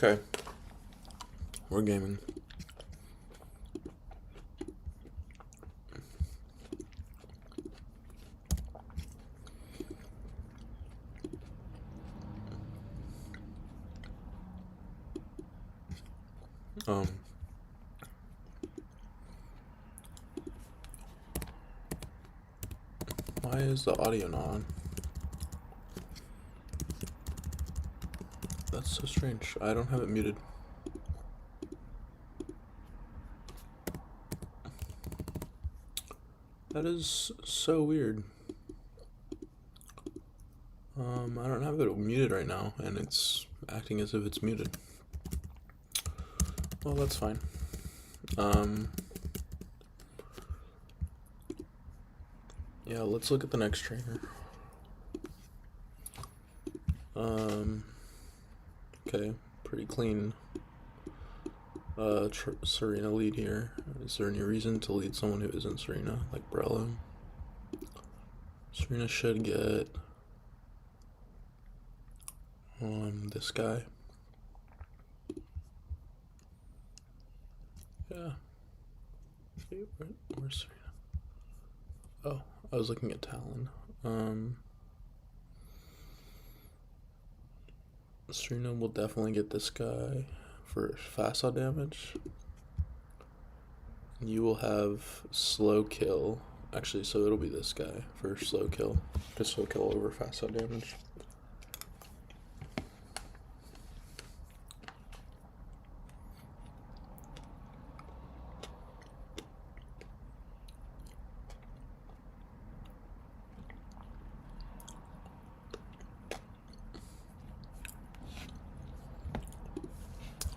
Okay, we're gaming. Um, why is the audio not on? That's so strange. I don't have it muted. That is so weird. I don't have it muted right now, and it's acting as if it's muted. Well, that's fine. Yeah, let's look at the next trainer. Okay, pretty clean. Serena lead here. Is there any reason to lead someone who isn't Serena, like Brella? Serena should get this guy. Yeah. Where's Serena? Oh, I was looking at Talon. Serena will definitely get this guy for facile damage. You will have slow kill. Actually, so it'll be this guy for slow kill. Just slow kill over facile damage.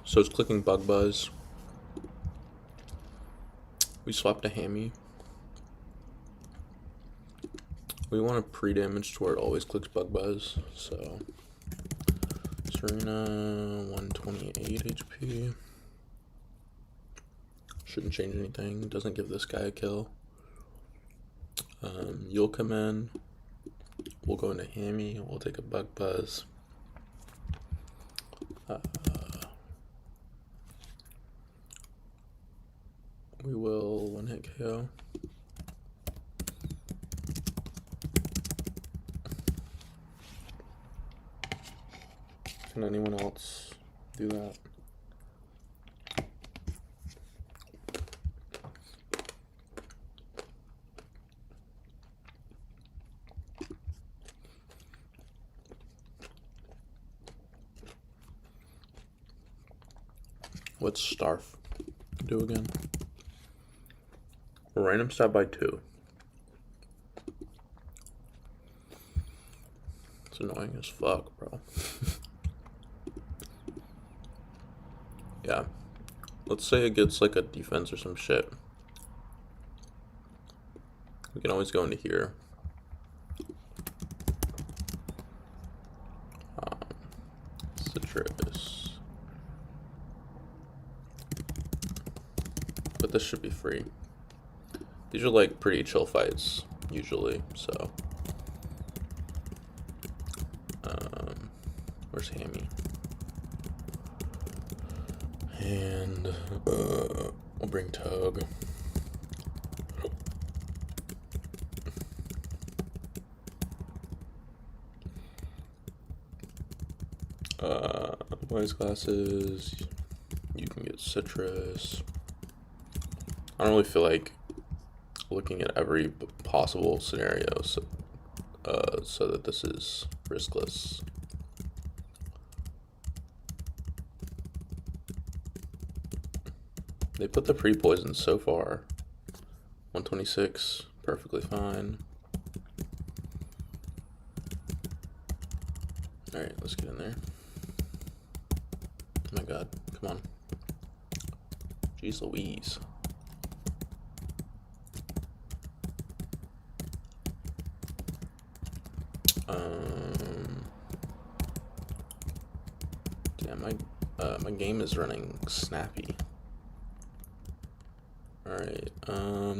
So it's clicking Bug Buzz. We swapped a Hammy. We want to pre-damage to where it always clicks Bug Buzz. So Serena 128 HP. Shouldn't change anything. Doesn't give this guy a kill. You'll come in. We'll go into Hammy. We'll take a Bug Buzz. We will one hit KO. Can anyone else do that? What's Starf do again? Random stat by 2. It's annoying as fuck, bro. Yeah. Let's say it gets like a defense or some shit. We can always go into here. Citrus. But this should be free. These are like pretty chill fights, usually, so. Where's Hammy? And, we'll bring Tug. Wise glasses. You can get Citrus. I don't really feel like looking at every possible scenario so that this is riskless. They put the pre-poison so far. 126, perfectly fine. Alright, let's get in there. Oh my god, come on. Jeez Louise. Damn, my game is running snappy. Alright,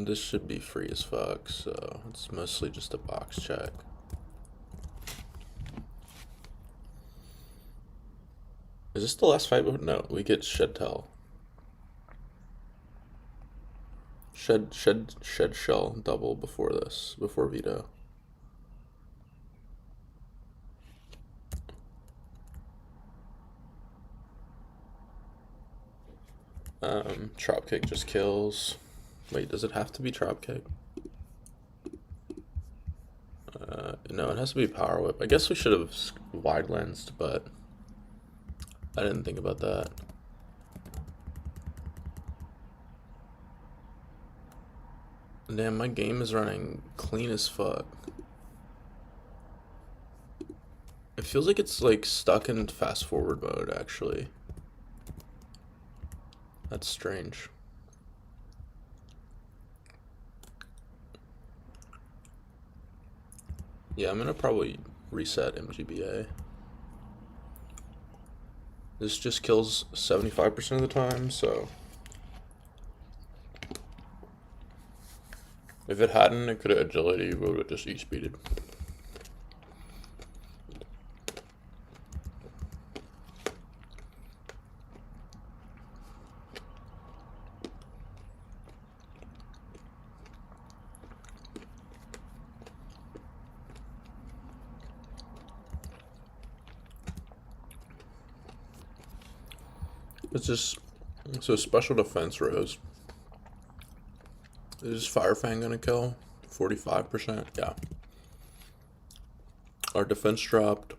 this should be free as fuck, so it's mostly just a box check. Is this the last fight? No, we get Shed Tell. Shed Shell double before this, before Vito. Drop kick just kills. Wait, does it have to be drop kick? No, it has to be power whip. I guess we should have wide lensed, but I didn't think about that. Damn, my game is running clean as fuck. It feels like it's like stuck in fast forward mode, actually. That's strange. Yeah, I'm gonna probably reset MGBA. This just kills 75% of the time, so if it hadn't, it could have agility, we would have just e-speeded. It's just, so special defense rose. Is Fire Fang gonna kill? 45%? Yeah. Our defense dropped.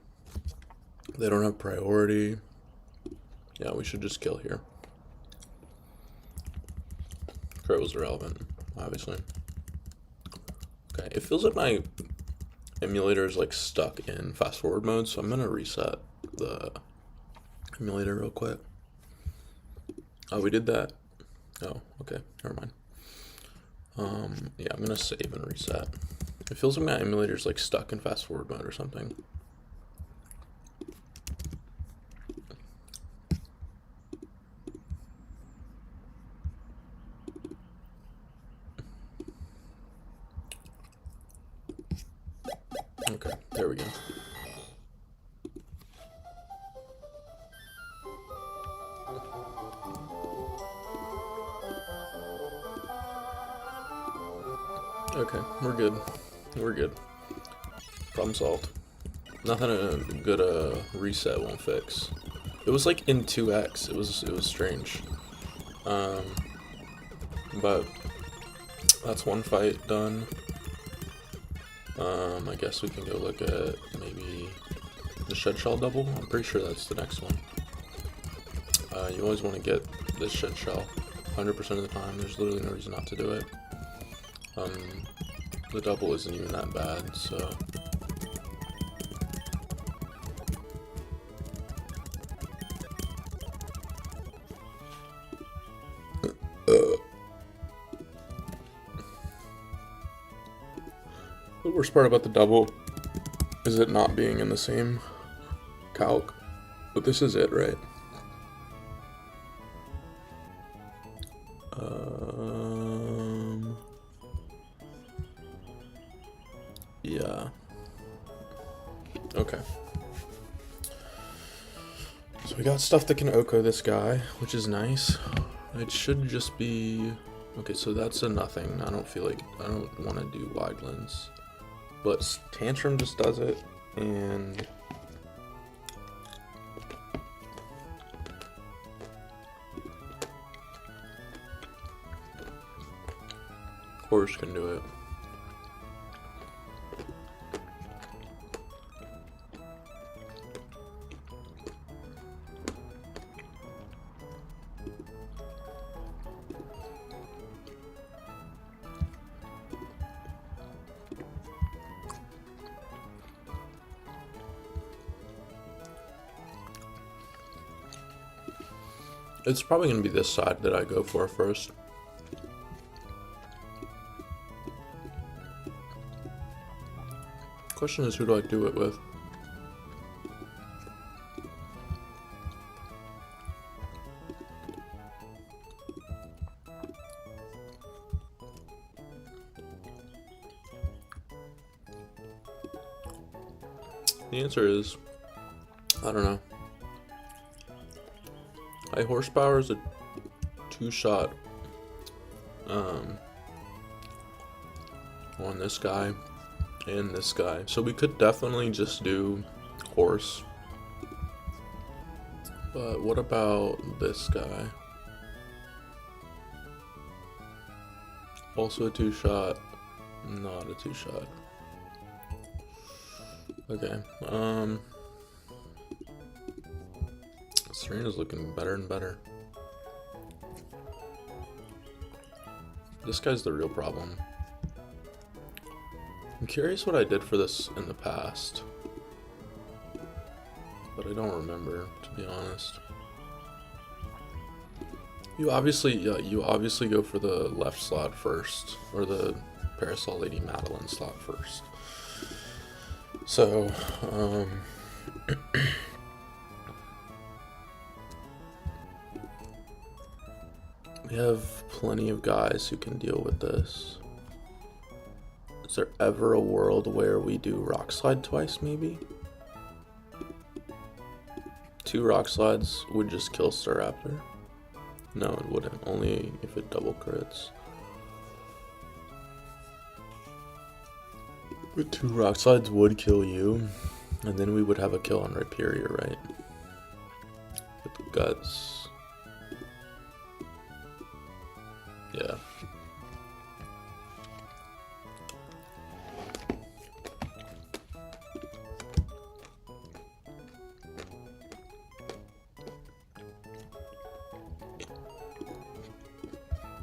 They don't have priority. Yeah, we should just kill here. Crit was irrelevant, obviously. Okay, it feels like my emulator is like stuck in fast forward mode, so I'm gonna reset the emulator real quick. Oh, we did that. Oh, okay, never mind. Yeah, I'm gonna save and reset. It feels like my emulator's like stuck in fast forward mode or something. Okay, there we go. Okay, we're good. We're good. Problem solved. Nothing a good reset won't fix. It was like in 2x. It was strange. But that's one fight done. I guess we can go look at maybe the Shed Shell double. I'm pretty sure that's the next one. You always want to get this Shed Shell 100% of the time. There's literally no reason not to do it. The double isn't even that bad, so. The worst part about the double is it not being in the same calc, but this is it, right? Yeah. Okay. So we got stuff that can Oko this guy, which is nice. It should just be... Okay, so that's a nothing. I don't want to do wide lens. But Tantrum just does it, and... Horse can do it. It's probably going to be this side that I go for first. Question is, who do I do it with? The answer is, I don't know. High horsepower is a 2-shot on this guy and this guy. So we could definitely just do horse. But what about this guy? Also a 2-shot. Not a 2-shot. Okay. Serena's looking better and better. This guy's the real problem. I'm curious what I did for this in the past, but I don't remember, to be honest. You obviously go for the left slot first, or the Parasol Lady Madeline slot first. So, we have plenty of guys who can deal with this. Is there ever a world where we do rock slide twice, maybe? 2 rock slides would just kill Staraptor. No, it wouldn't. Only if it double crits. But 2 rock slides would kill you, and then we would have a kill on Rhyperior, right? With the guts. Yeah.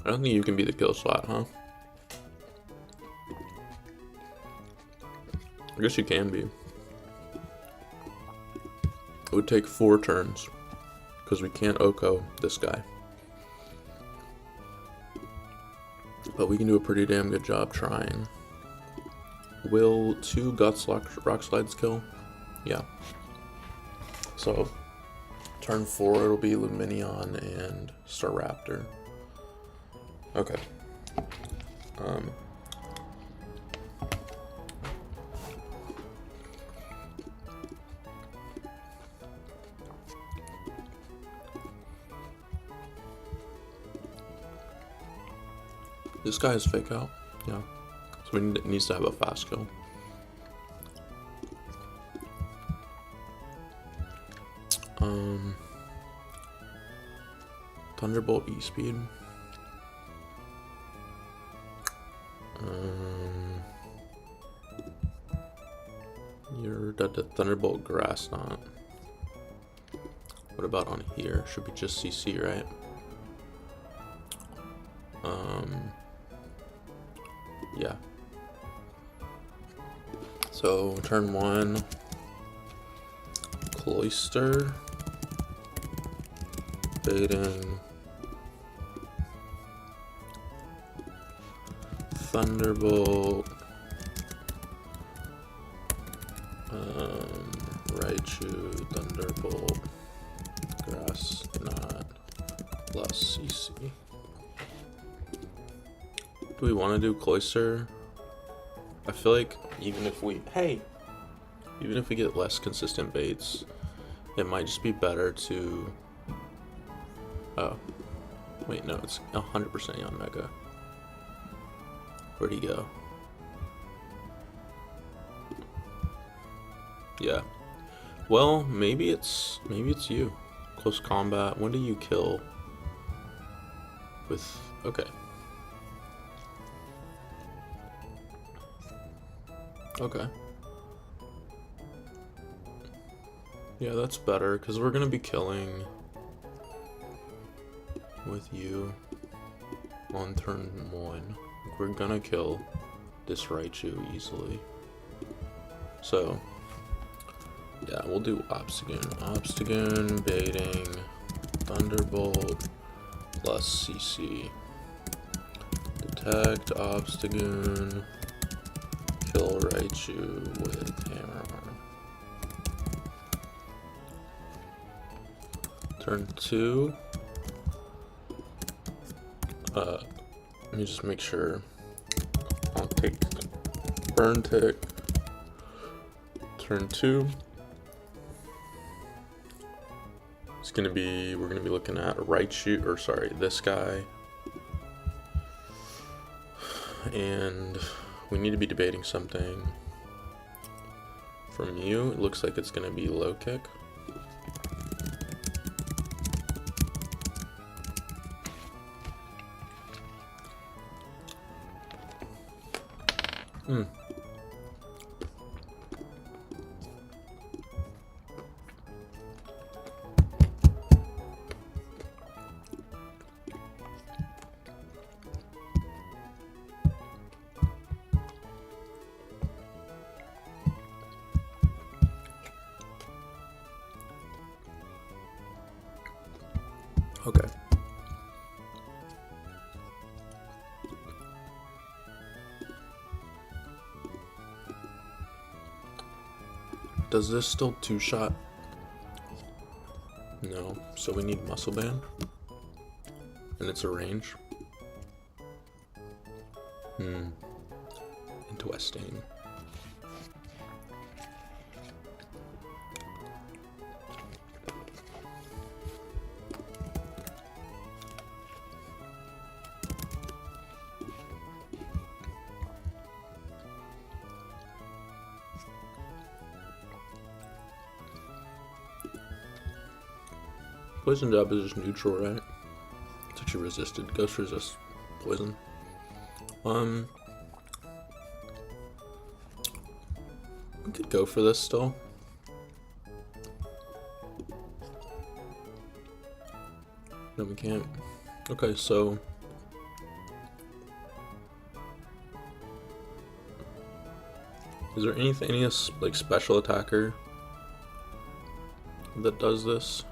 I don't think you can be the kill slot, huh? I guess you can be. It would take 4 turns, because we can't Oko this guy. But we can do a pretty damn good job trying. Will 2 Guts rock slides kill? Yeah. So, turn 4 it'll be Luminion and Staraptor. Okay. This guy is fake out. Yeah. So it needs to have a fast kill. Thunderbolt E-Speed. You're the Thunderbolt Grass Knot. What about on here? Should be just CC, right? Yeah. So turn 1, Cloister, baiting, Thunderbolt, Raichu, Thunderbolt, Grass Knot, plus CC. Do we want to do Cloister? I feel like even if we get less consistent baits, it might just be better to... Oh. Wait, no, it's 100% Yanmega. Where'd he go? Yeah. Well, maybe it's you. Close combat. When do you kill? With... Okay. Okay. Yeah, that's better, because we're going to be killing with you on turn 1. We're going to kill this Raichu easily. So, yeah, we'll do Obstagoon. Obstagoon, baiting, Thunderbolt, plus CC. Detect, Obstagoon, kill Raichu with Hammer Arm. Turn 2. Let me just make sure. I'll take Burn Tick. Turn 2. we're gonna be looking at right shoe, or sorry, this guy. And we need to be debating something. From you, it looks like it's gonna be low kick. Okay. Does this still two-shot? No. So we need muscle band. And it's a range. Interesting. Poison jab is just neutral, right? It's actually resisted. Ghost resist poison. We could go for this still. No, we can't. Okay, so is there any like special attacker that does this?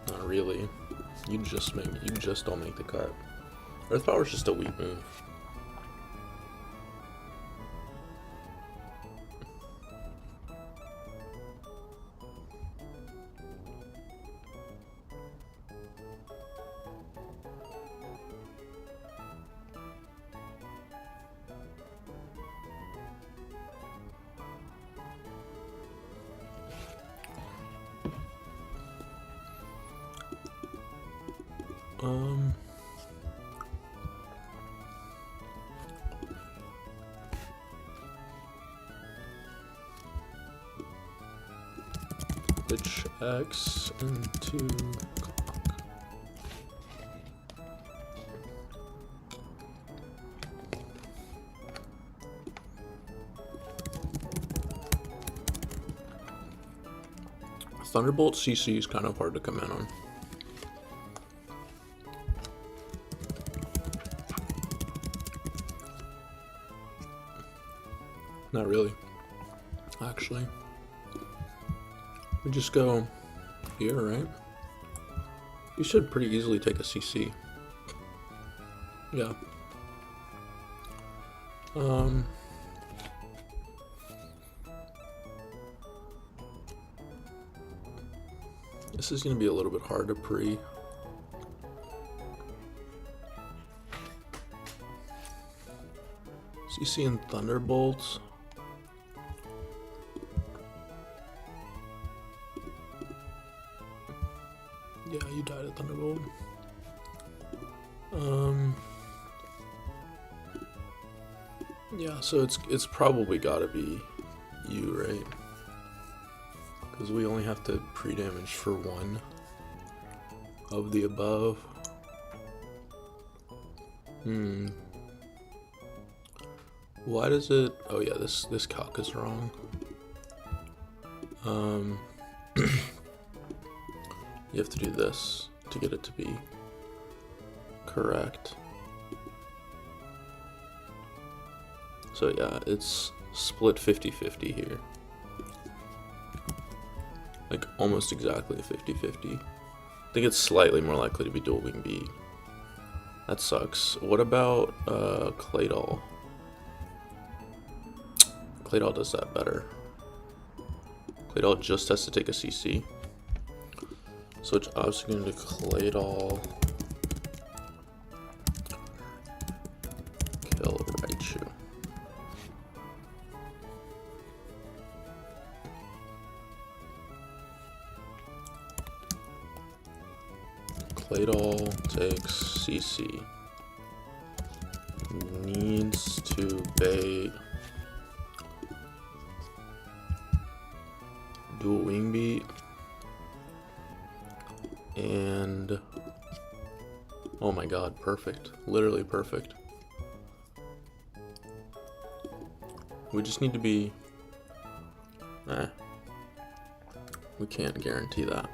Not really. You just don't make the cut. Earth Power is just a weak move. Pitch X into clock. Thunderbolt CC is kind of hard to come in on. Not really, actually. We just go here, right? You should pretty easily take a CC. Yeah. This is gonna be a little bit hard to pre. CC and Thunderbolts. Yeah, you died at Thunderbolt. Yeah, so it's probably gotta be you, right? Because we only have to pre-damage for one of the above. Why does it? Oh yeah, this calc is wrong. You have to do this to get it to be correct. So yeah, it's split 50-50 here. Like almost exactly a 50-50. I think it's slightly more likely to be dual wing B. That sucks. What about Claydol? Claydol does that better. Claydol just has to take a CC. So it's obviously going to Claydol. Kill Raichu. Claydol takes CC. Needs to bait dual wing beat and oh my god, perfect. Literally perfect. We just need to be we can't guarantee that.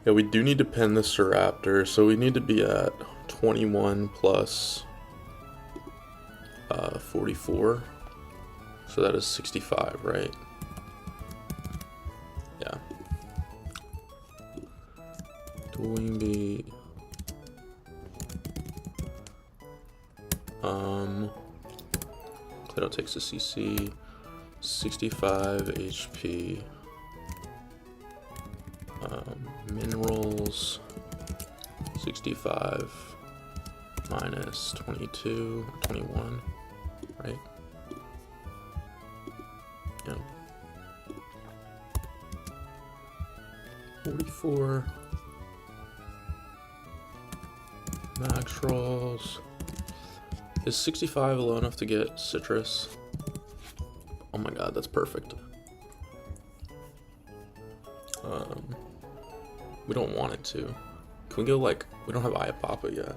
Yeah, we do need to pin the Raptor, so we need to be at 21 plus 44. So that is 65, right? Yeah. Dual wing beat. Claydol takes a CC. 65 HP. Minerals 65 minus 22, 21, right? Yeah. 44 max rolls. Is 65 low enough to get citrus? Oh my god, that's perfect. We don't want it to. Can we go like, we don't have Iapapa yet.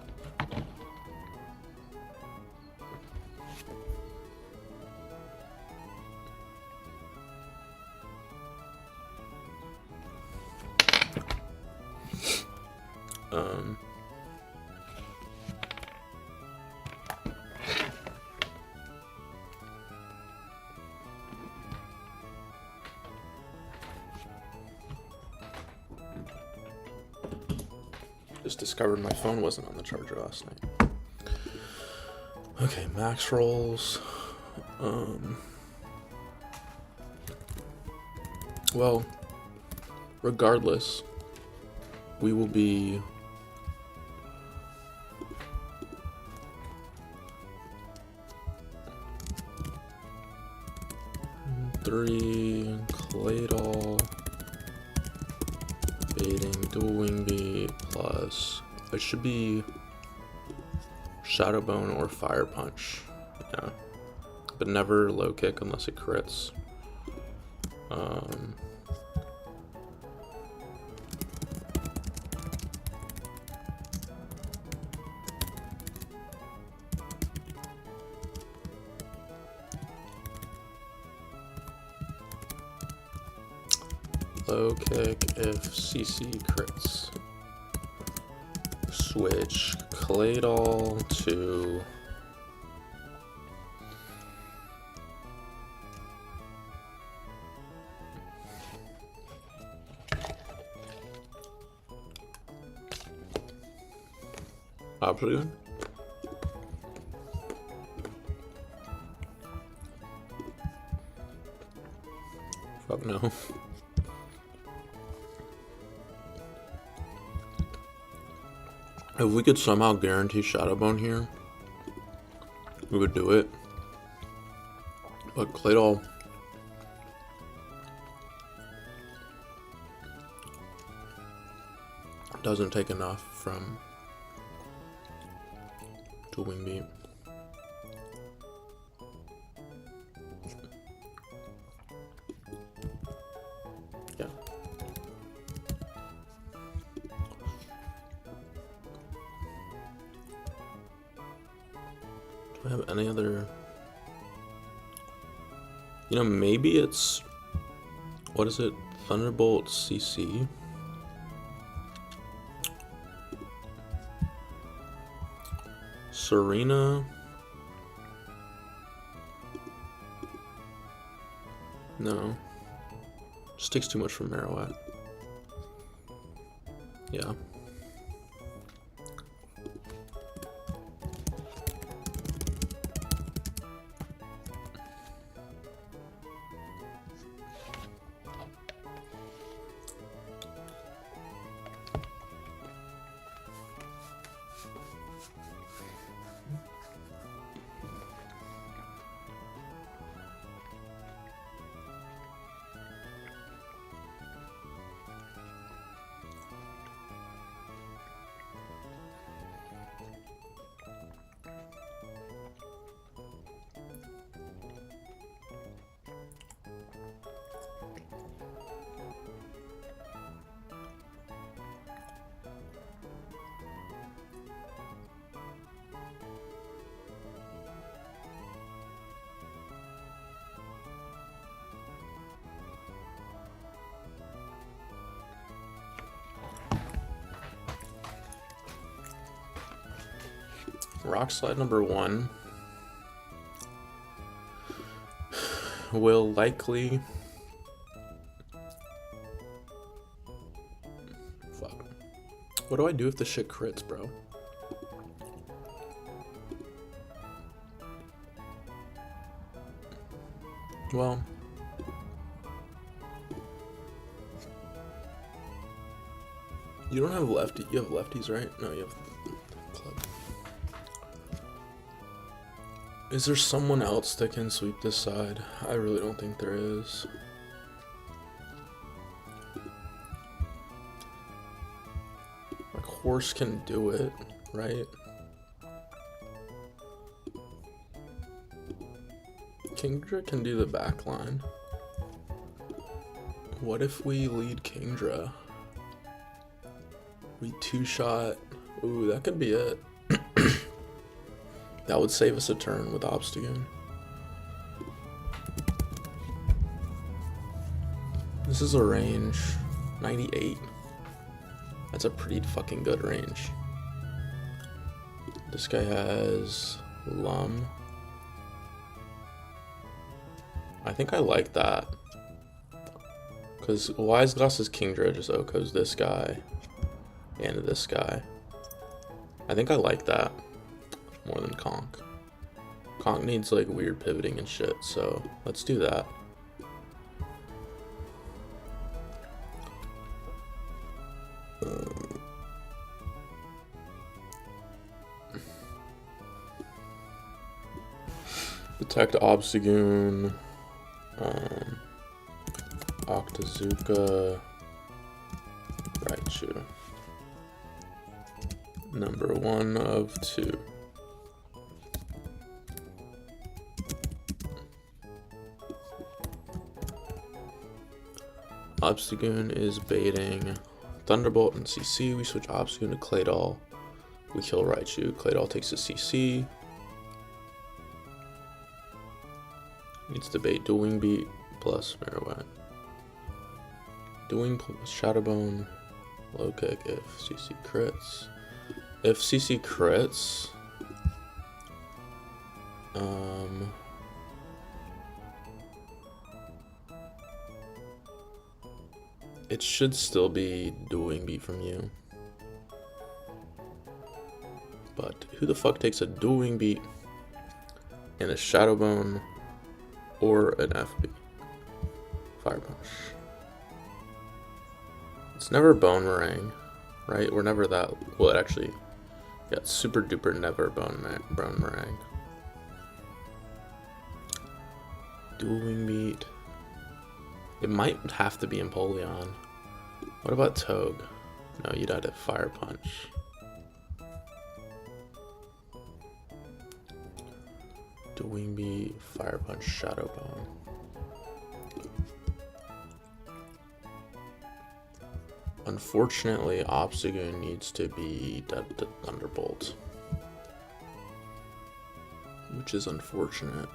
Just discovered my phone wasn't on the charger last night. Okay, max rolls. Well, regardless, we will be three Claydol baiting dual wing beat plus it should be Shadow Bone or Fire Punch. Yeah. But never low kick unless it crits. Low kick if CC crits. Switch Claydol to Obsidian. Fuck no. If we could somehow guarantee Shadowbone here, we would do it. But Claydol doesn't take enough from dual wing beat. Yeah. Do I have any other? You know, maybe it's, what is it? Thunderbolt CC? Serena? No. Just takes too much from Marowak. Yeah. Rock slide number 1 will likely... Fuck. What do I do if the shit crits, bro? Well... You don't have lefty. You have lefties, right? No, you have club. Is there someone else that can sweep this side? I really don't think there is. Like, horse can do it, right? Kingdra can do the back line. What if we lead Kingdra? We 2-shot. Ooh, that could be it. That would save us a turn with Obstagoon. This is a range 98. That's a pretty fucking good range. This guy has Lum. I think I like that. Because Wise Glass is Kingdra just Oko's this guy. And this guy. I think I like that more than Conk. Conk needs like weird pivoting and shit, so let's do that. Detect Obstagoon, Octazooka, Raichu. Number 1 of 2. Obstagoon is baiting Thunderbolt and CC. We switch Obstagoon to Claydol. We kill Raichu. Claydol takes a CC. Needs to bait Dueling Beat plus Marowak. Dueling plus Shadowbone. Low kick if CC crits. If CC crits, it should still be Dueling Beat from you. But who the fuck takes a Dueling Beat and a Shadowbone or an FB? Fire Punch. It's never Bone Meringue, right? We're never that. Well, it actually. Yeah, it's super duper never Bone Meringue. Dueling Beat. It might have to be Empoleon. What about Togue? No, you'd have to Fire Punch. Dueling Beat, Fire Punch, Shadowbone. Unfortunately, Obstagoon needs to be dead to Thunderbolt, which is unfortunate.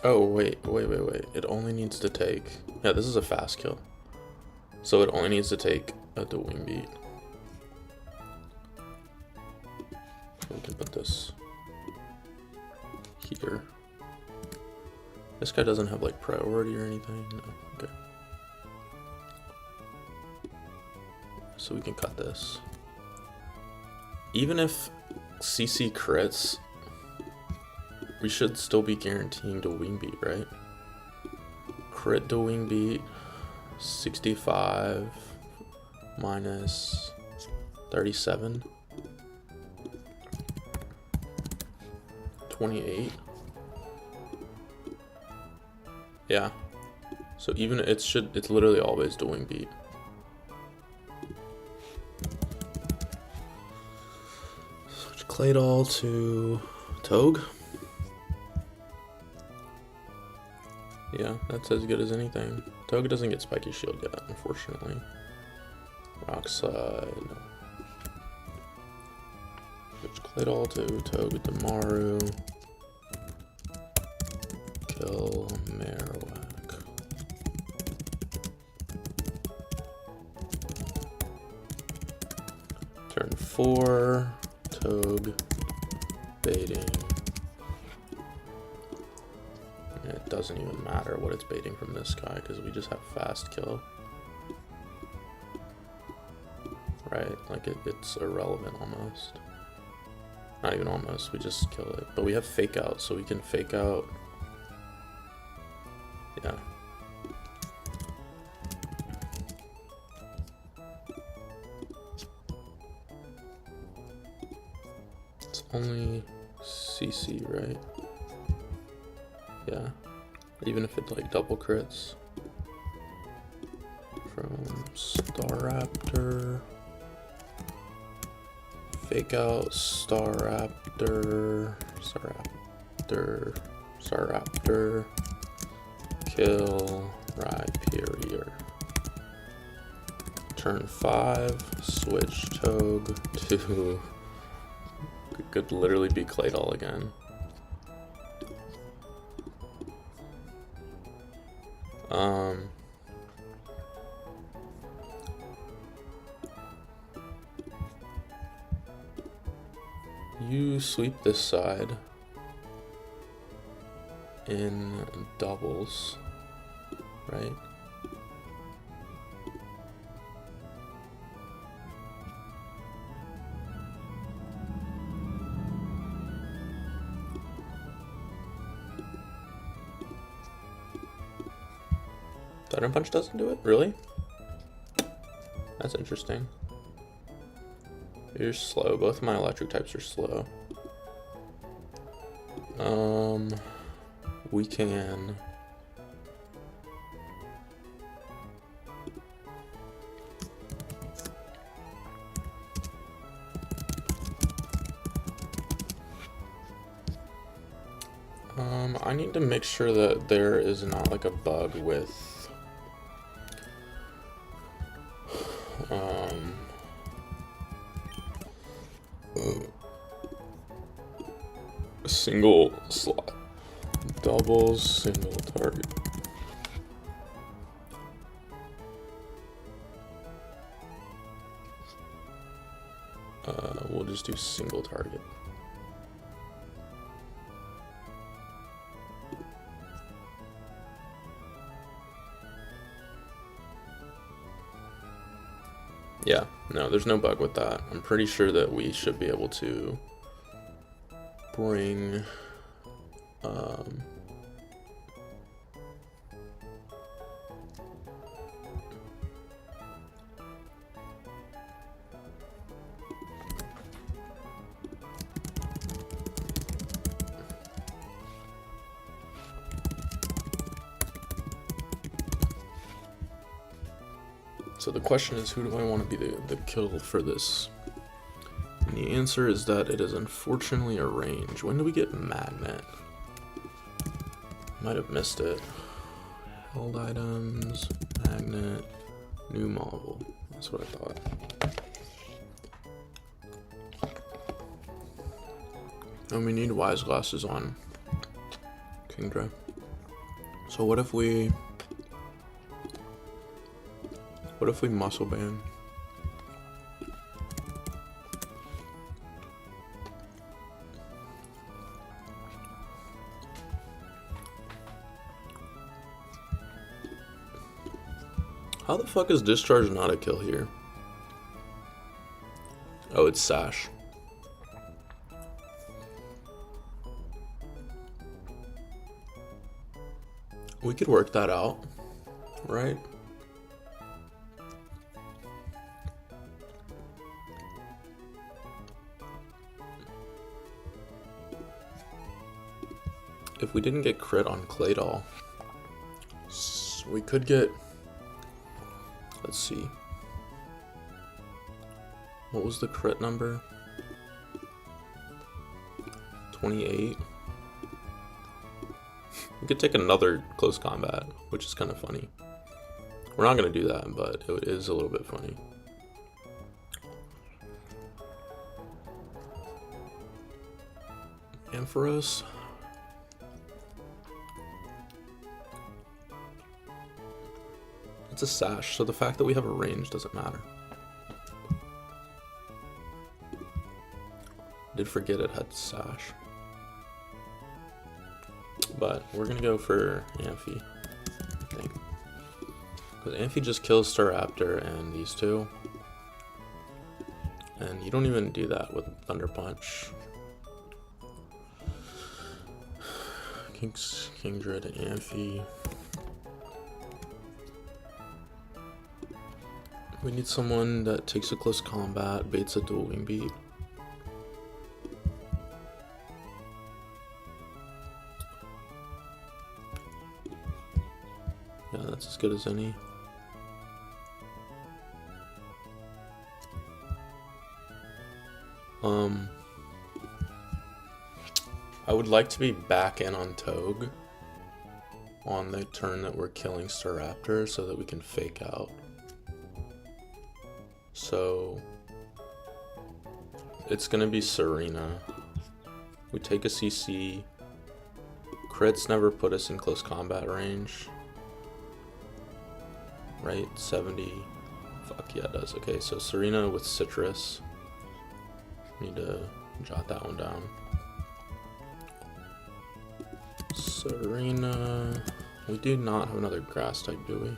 Oh, wait. It only needs to take... Yeah, this is a fast kill. So it only needs to take a Dueling Beat. We can put this here. This guy doesn't have like priority or anything. No. Okay. So we can cut this. Even if CC crits, we should still be guaranteeing Dueling Beat, right? Crit Dueling Beat, 65 minus 37, 28. Yeah. So even it's literally always Dueling Beat. Switch Claydol to Togue. Yeah, that's as good as anything. Togue doesn't get Spiky Shield yet, unfortunately. Rock Slide. Claydol to Togedemaru. Kill Marowak. Turn 4, Tog, baiting. It doesn't even matter what it's baiting from this guy because we just have fast kill. Right? Like it's irrelevant almost. Not even almost, we just kill it. But we have fake out, so we can fake out. Yeah. It's only CC, right? Yeah. Even if it like double crits. From Staraptor. Fake out Staraptor. Kill Rhyperior. Turn 5, switch Tog to could literally be Claydol again. You sweep this side in doubles, right? Thunder Punch doesn't do it? Really? That's interesting. You're slow. Both of my electric types are slow. We can... I need to make sure that there is not like a bug with single slot, doubles, single target. We'll just do single target. Yeah, no, there's no bug with that. I'm pretty sure that we should be able to bring so the question is, who do I want to be the kill for this? And the answer is that it is unfortunately a range. When do we get Magnet? Might have missed it. Held items, Magnet, new Marvel. That's what I thought. And we need Wise Glasses on Kingdra. So what if we muscle band? How the fuck is Discharge not a kill here? Oh, it's Sash. We could work that out, right? If we didn't get crit on Claydol, we could get, let's see, what was the crit number? 28. We could take another close combat, which is kind of funny. We're not going to do that, but it is a little bit funny. Ampharos. It's a sash, so the fact that we have a range doesn't matter. Did forget it had sash. But we're gonna go for Amphi, I think. Because Amphi just kills Staraptor and these two. And you don't even do that with Thunder Punch. Kingdra, Amphi. We need someone that takes a close combat, baits a dual wing beat. Yeah, that's as good as any. I would like to be back in on Togue on the turn that we're killing Staraptor so that we can fake out. So it's gonna be Serena. We take a CC. Crits never put us in close combat range. Right? 70. Fuck yeah, it does. Okay, so Serena with Citrus. Need to jot that one down. Serena. We do not have another grass type, do we?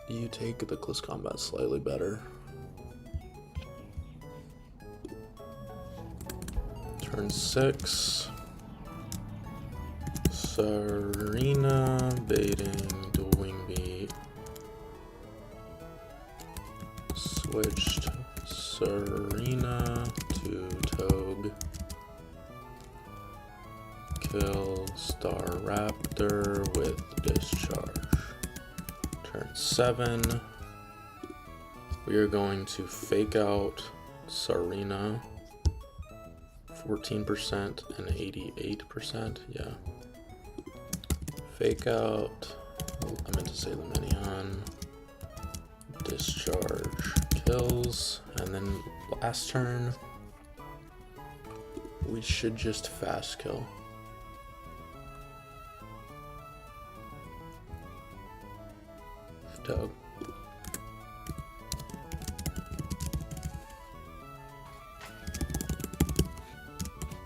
You take the close combat slightly better. Turn 6. Serena baiting dual wing beat. Switched Serena to Togue. Kill Staraptor with discharge. Turn 7. We are going to fake out Serena. 14% and 88%. Yeah. Fake out. I meant to say the Minion. Discharge kills. And then last turn, we should just fast kill. Doug.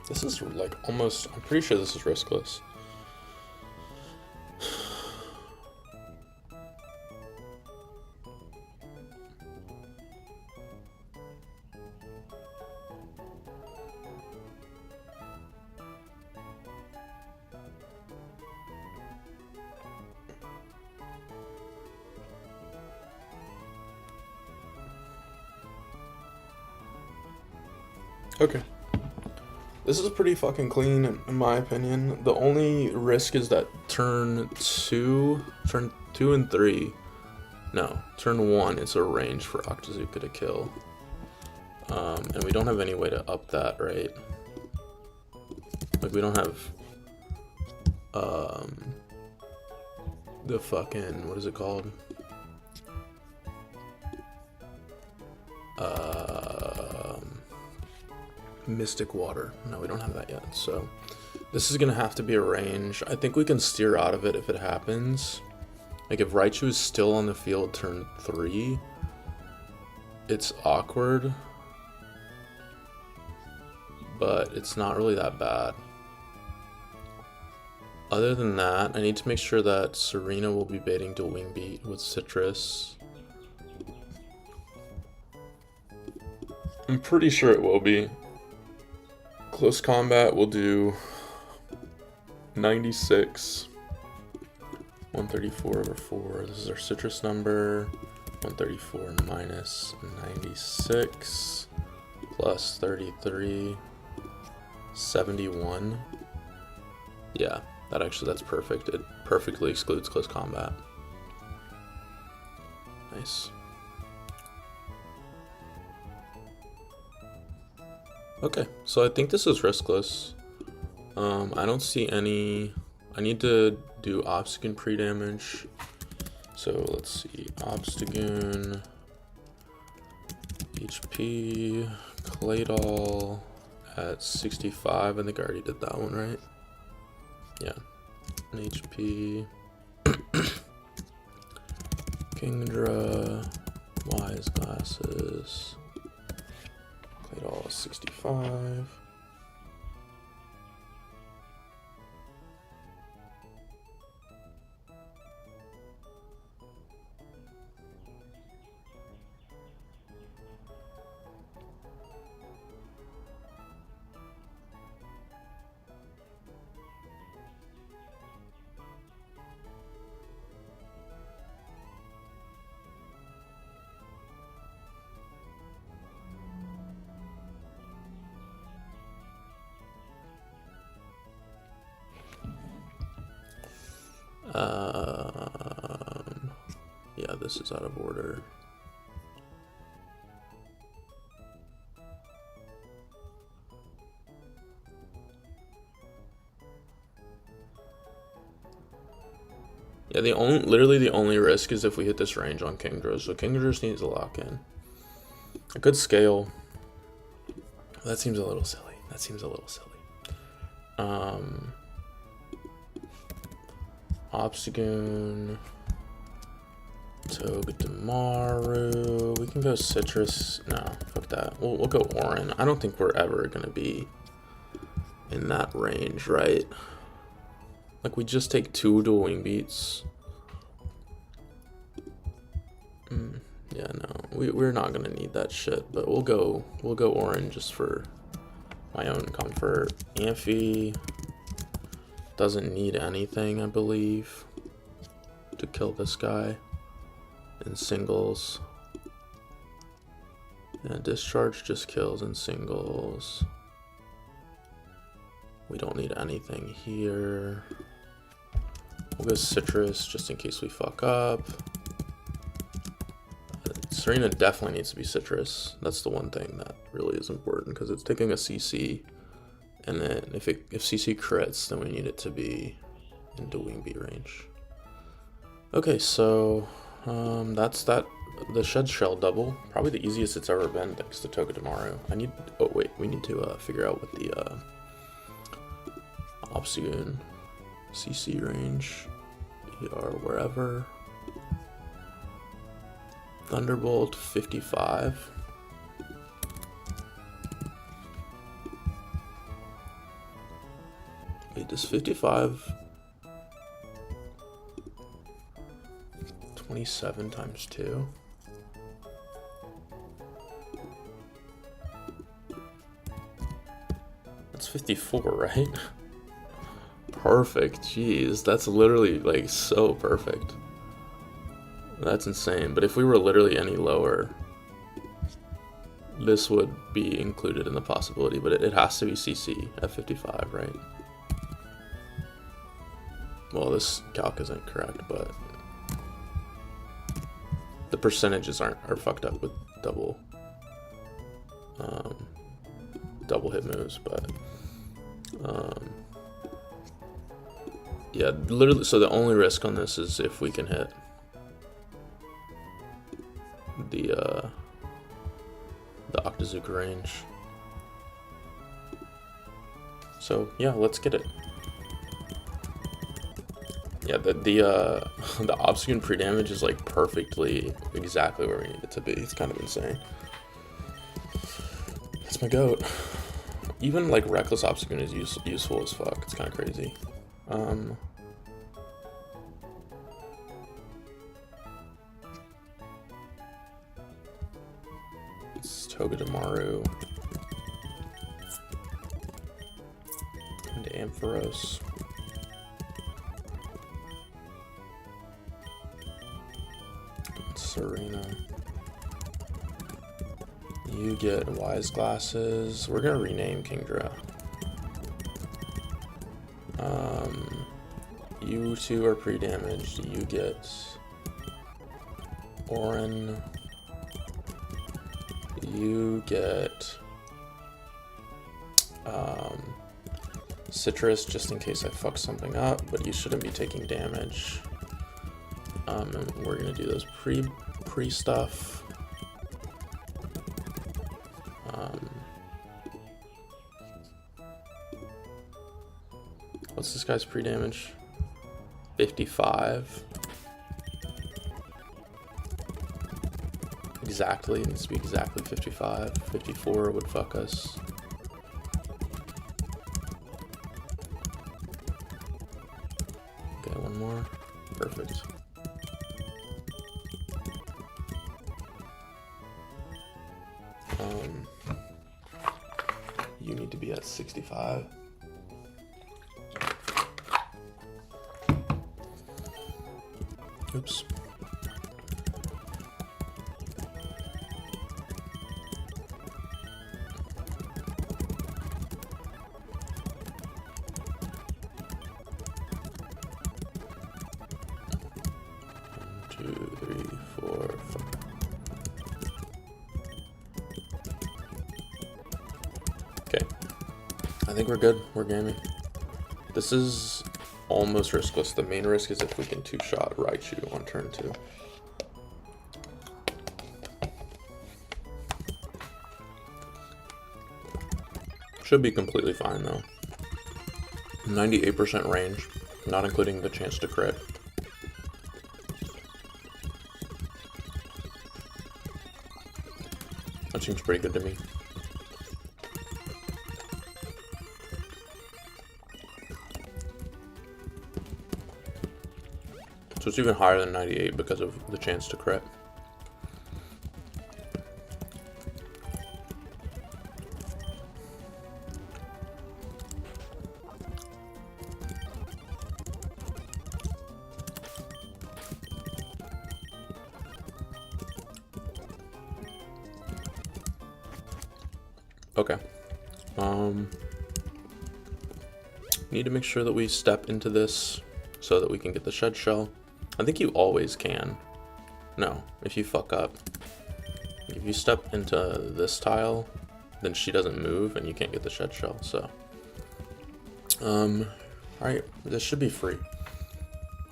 This is like almost, I'm pretty sure this is riskless. Okay. This is pretty fucking clean in my opinion. The only risk is that turn 2 and 3. No, turn 1 is a range for Octazooka to kill. And we don't have any way to up that, right? Like we don't have the fucking, what is it called? Mystic Water. No, we don't have that yet. So this is gonna have to be a range. I think we can steer out of it if it happens. Like if Raichu is still on the field turn 3, it's awkward, but it's not really that bad. Other than that, I need to make sure that Serena will be baiting to Wing Beat with Citrus. I'm pretty sure it will be. Close combat will do 96, 134 over 4. This is our Citrus number. 134 minus 96 plus 33, 71. Yeah, that's perfect. It perfectly excludes close combat. Nice. Okay, so I think this is riskless. I don't see any. I need to do Obstagoon pre-damage. So let's see, Obstagoon HP, Claydol at 65. I think I already did that one, right? Yeah. An HP. Kingdra, Wise Glasses, Claydol 65. Yeah, this is out of order. Yeah, literally the only risk is if we hit this range on Kingdra, so Kingdra just needs to lock in. A good scale. That seems a little silly. Obstagoon, Togedemaru. We can go Citrus. No, fuck that. We'll go Orin. I don't think we're ever gonna be in that range, right? Like, we just take 2 dual wing beats. Yeah, no, we're not gonna need that shit. But we'll go Orin just for my own comfort. Amphi doesn't need anything, I believe, to kill this guy in singles. And Discharge just kills in singles. We don't need anything here. We'll go Citrus just in case we fuck up. Serena definitely needs to be Citrus. That's the one thing that really is important because it's taking a CC. And then if CC crits, then we need it to be in dual wing beat range. Okay, so that's that. The Shed Shell double, probably the easiest it's ever been thanks to Togedemaru. We need to figure out what the Obstagoon CC range or wherever. Thunderbolt 55. Wait, does 55 27 times 2? That's 54, right? Perfect. Jeez, that's literally like so perfect. That's insane. But if we were literally any lower, this would be included in the possibility, but it has to be CC at 55, right? Well, this calc isn't correct, but the percentages are fucked up with double hit moves, but yeah, literally. So the only risk on this is if we can hit the Octazooka range. So yeah, let's get it. Yeah, the Obstagoon pre-damage is like perfectly exactly where we need it to be. It's kind of insane. That's my goat. Even like Reckless Obstagoon is useful as fuck. It's kind of crazy. It's Togedemaru and Ampharos. Serena. You get Wise Glasses. We're gonna rename Kingdra. You two are pre-damaged. You get Orin. You get Citrus, just in case I fuck something up, but you shouldn't be taking damage. And we're gonna do those pre stuff. What's this guy's pre-damage? 55. Exactly, it needs to be exactly 55. 54 would fuck us. Okay, one more. Perfect. You need to be at 65. Oops. Two, three, four, five. Okay. I think we're good. We're gaming. This is almost riskless. The main risk is if we can two-shot Raichu on turn 2. Should be completely fine though. 98% range, not including the chance to crit. That seems pretty good to me. So it's even higher than 98 because of the chance to crit. Okay. Need to make sure that we step into this so that we can get the shed shell. I think you always can. No, if you fuck up. If you step into this tile, then she doesn't move and you can't get the shed shell, so. Alright, this should be free.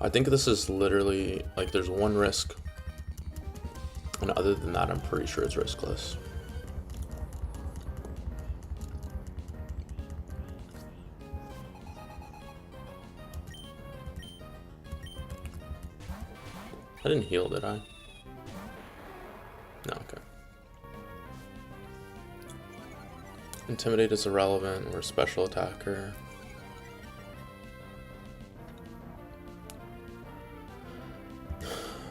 I think this is literally, like, there's one risk. And other than that, I'm pretty sure it's riskless. I didn't heal, did I? No, okay. Intimidate is irrelevant. We're a special attacker.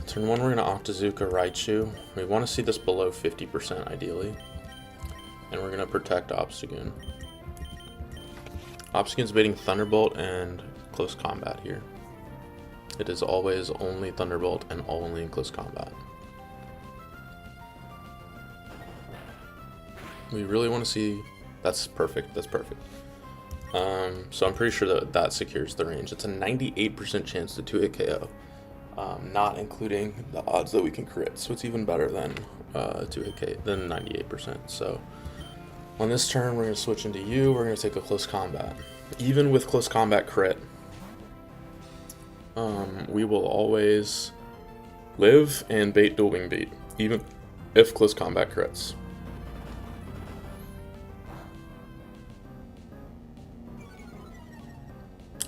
Turn 1, we're going to Octazooka Raichu. We want to see this below 50% ideally. And we're going to protect Obstagoon. Obstagoon's baiting Thunderbolt and close combat here. It is always only Thunderbolt and only in close combat. We really want to see... That's perfect. That's perfect. So I'm pretty sure that that secures the range. It's a 98% chance to 2-hit KO. Not including the odds that we can crit. So it's even better than 2-hit KO, than 98%. So on this turn, we're going to switch into you. We're going to take a close combat. Even with close combat crit, we will always live and bait dual wing beat, even if close combat crits.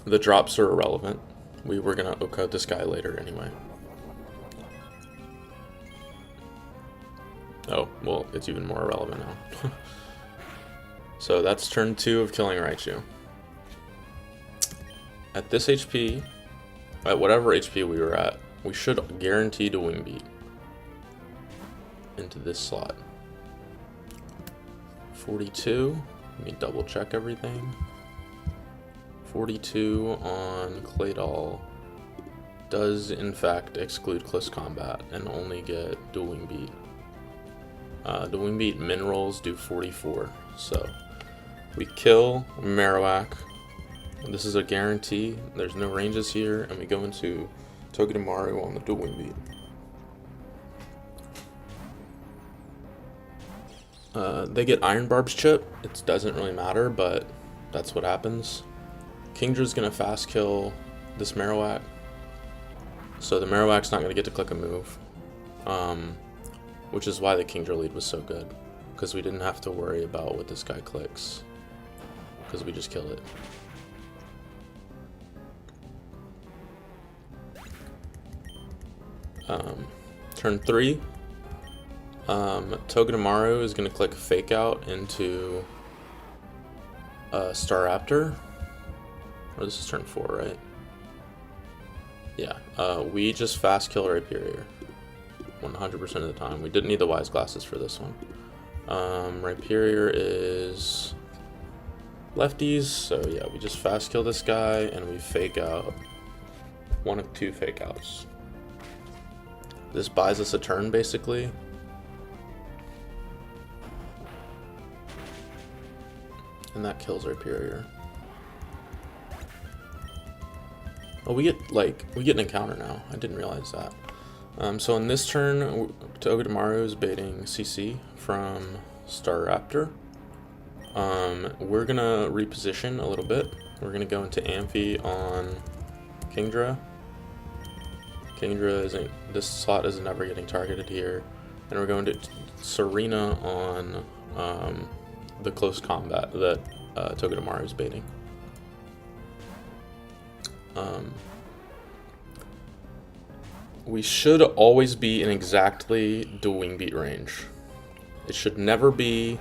The drops are irrelevant. We were gonna Oko this guy later anyway. Oh, well, it's even more irrelevant now. So that's turn 2 of killing Raichu. At this HP, at whatever HP we were at, we should guarantee to wing beat into this slot. 42, let me double check everything. 42 on Claydol does in fact exclude close combat and only get dual wing beat. Dual wing beat min rolls do 44, so we kill Marowak. This is a guarantee. There's no ranges here, and we go into Togedemaru on the dual wing beat. They get Iron Barb's chip. It doesn't really matter, but that's what happens. Kingdra's gonna fast kill this Marowak, so the Marowak's not gonna get to click a move, which is why the Kingdra lead was so good, because we didn't have to worry about what this guy clicks, because we just killed it. Turn 3, Togedemaru is going to click Fake Out into Staraptor. Or this is turn 4, right? Yeah, we just fast kill Rhyperior 100% of the time. We didn't need the Wise Glasses for this one. Rhyperior is lefties, so yeah, we just fast kill this guy and we fake out. One of 2 fake outs. This buys us a turn, basically. And that kills Rhyperior. Oh, we get an encounter now. I didn't realize that. So in this turn, Togedemaru is baiting CC from Staraptor. We're gonna reposition a little bit. We're gonna go into Amphi on Kingdra. Kingdra isn't, this slot is never getting targeted here. And we're going to Serena on the close combat that Togedemaru is baiting. We should always be in exactly the wing beat range. It should never be,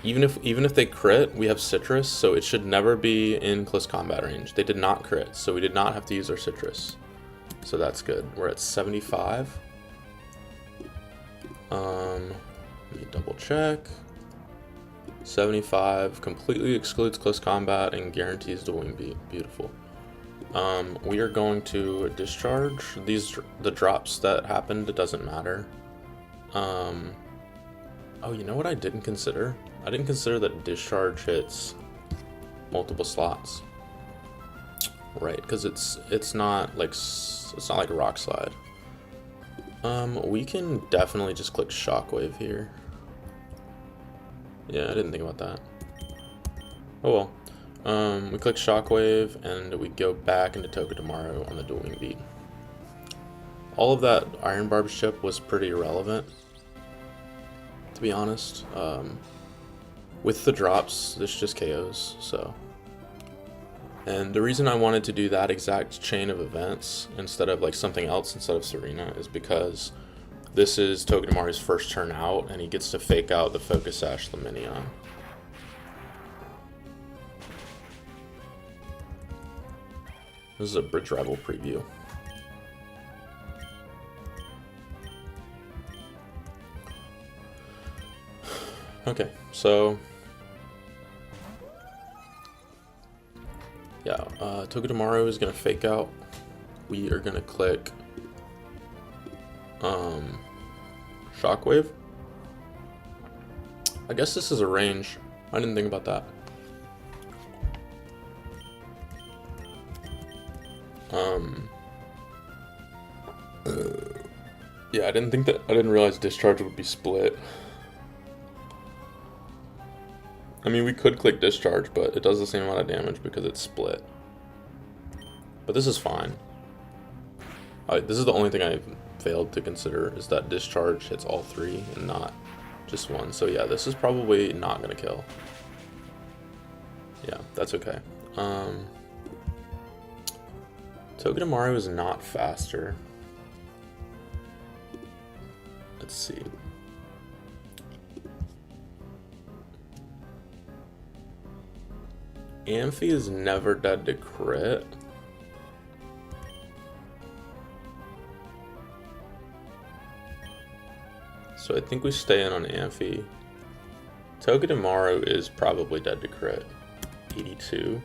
even if they crit, we have citrus, so it should never be in close combat range. They did not crit, so we did not have to use our citrus. So that's good. We're at 75. Let me double check. 75 completely excludes close combat and guarantees the wing beat. Beautiful. We are going to discharge. The drops that happened, it doesn't matter. Oh, you know what I didn't consider? I didn't consider that discharge hits multiple slots. Right, because it's not like a rock slide. We can definitely just click Shockwave here. Yeah, I didn't think about that. Oh well. We click Shockwave and we go back into Togedemaru on the dual wing beat. All of that Iron Barb chip was pretty irrelevant, to be honest. With the drops, this just KOs, so. And the reason I wanted to do that exact chain of events instead of like something else instead of Serena is because this is Togedemaru's first turn out and he gets to fake out the Focus Sash Luminion. This is a Bridge Rival preview. Okay, so yeah, Togedemaru is gonna fake out. We are gonna click Shockwave. I guess this is a range. I didn't think about that. Yeah, I didn't realize discharge would be split. I mean, we could click discharge, but it does the same amount of damage because it's split. But this is fine. This is the only thing I failed to consider, is that discharge hits all 3 and not just 1. So yeah, this is probably not gonna kill. Yeah, that's okay. Togedemaru is not faster. Let's see. Amphi is never dead to crit. So I think we stay in on Amphi. Togedemaru is probably dead to crit. 82.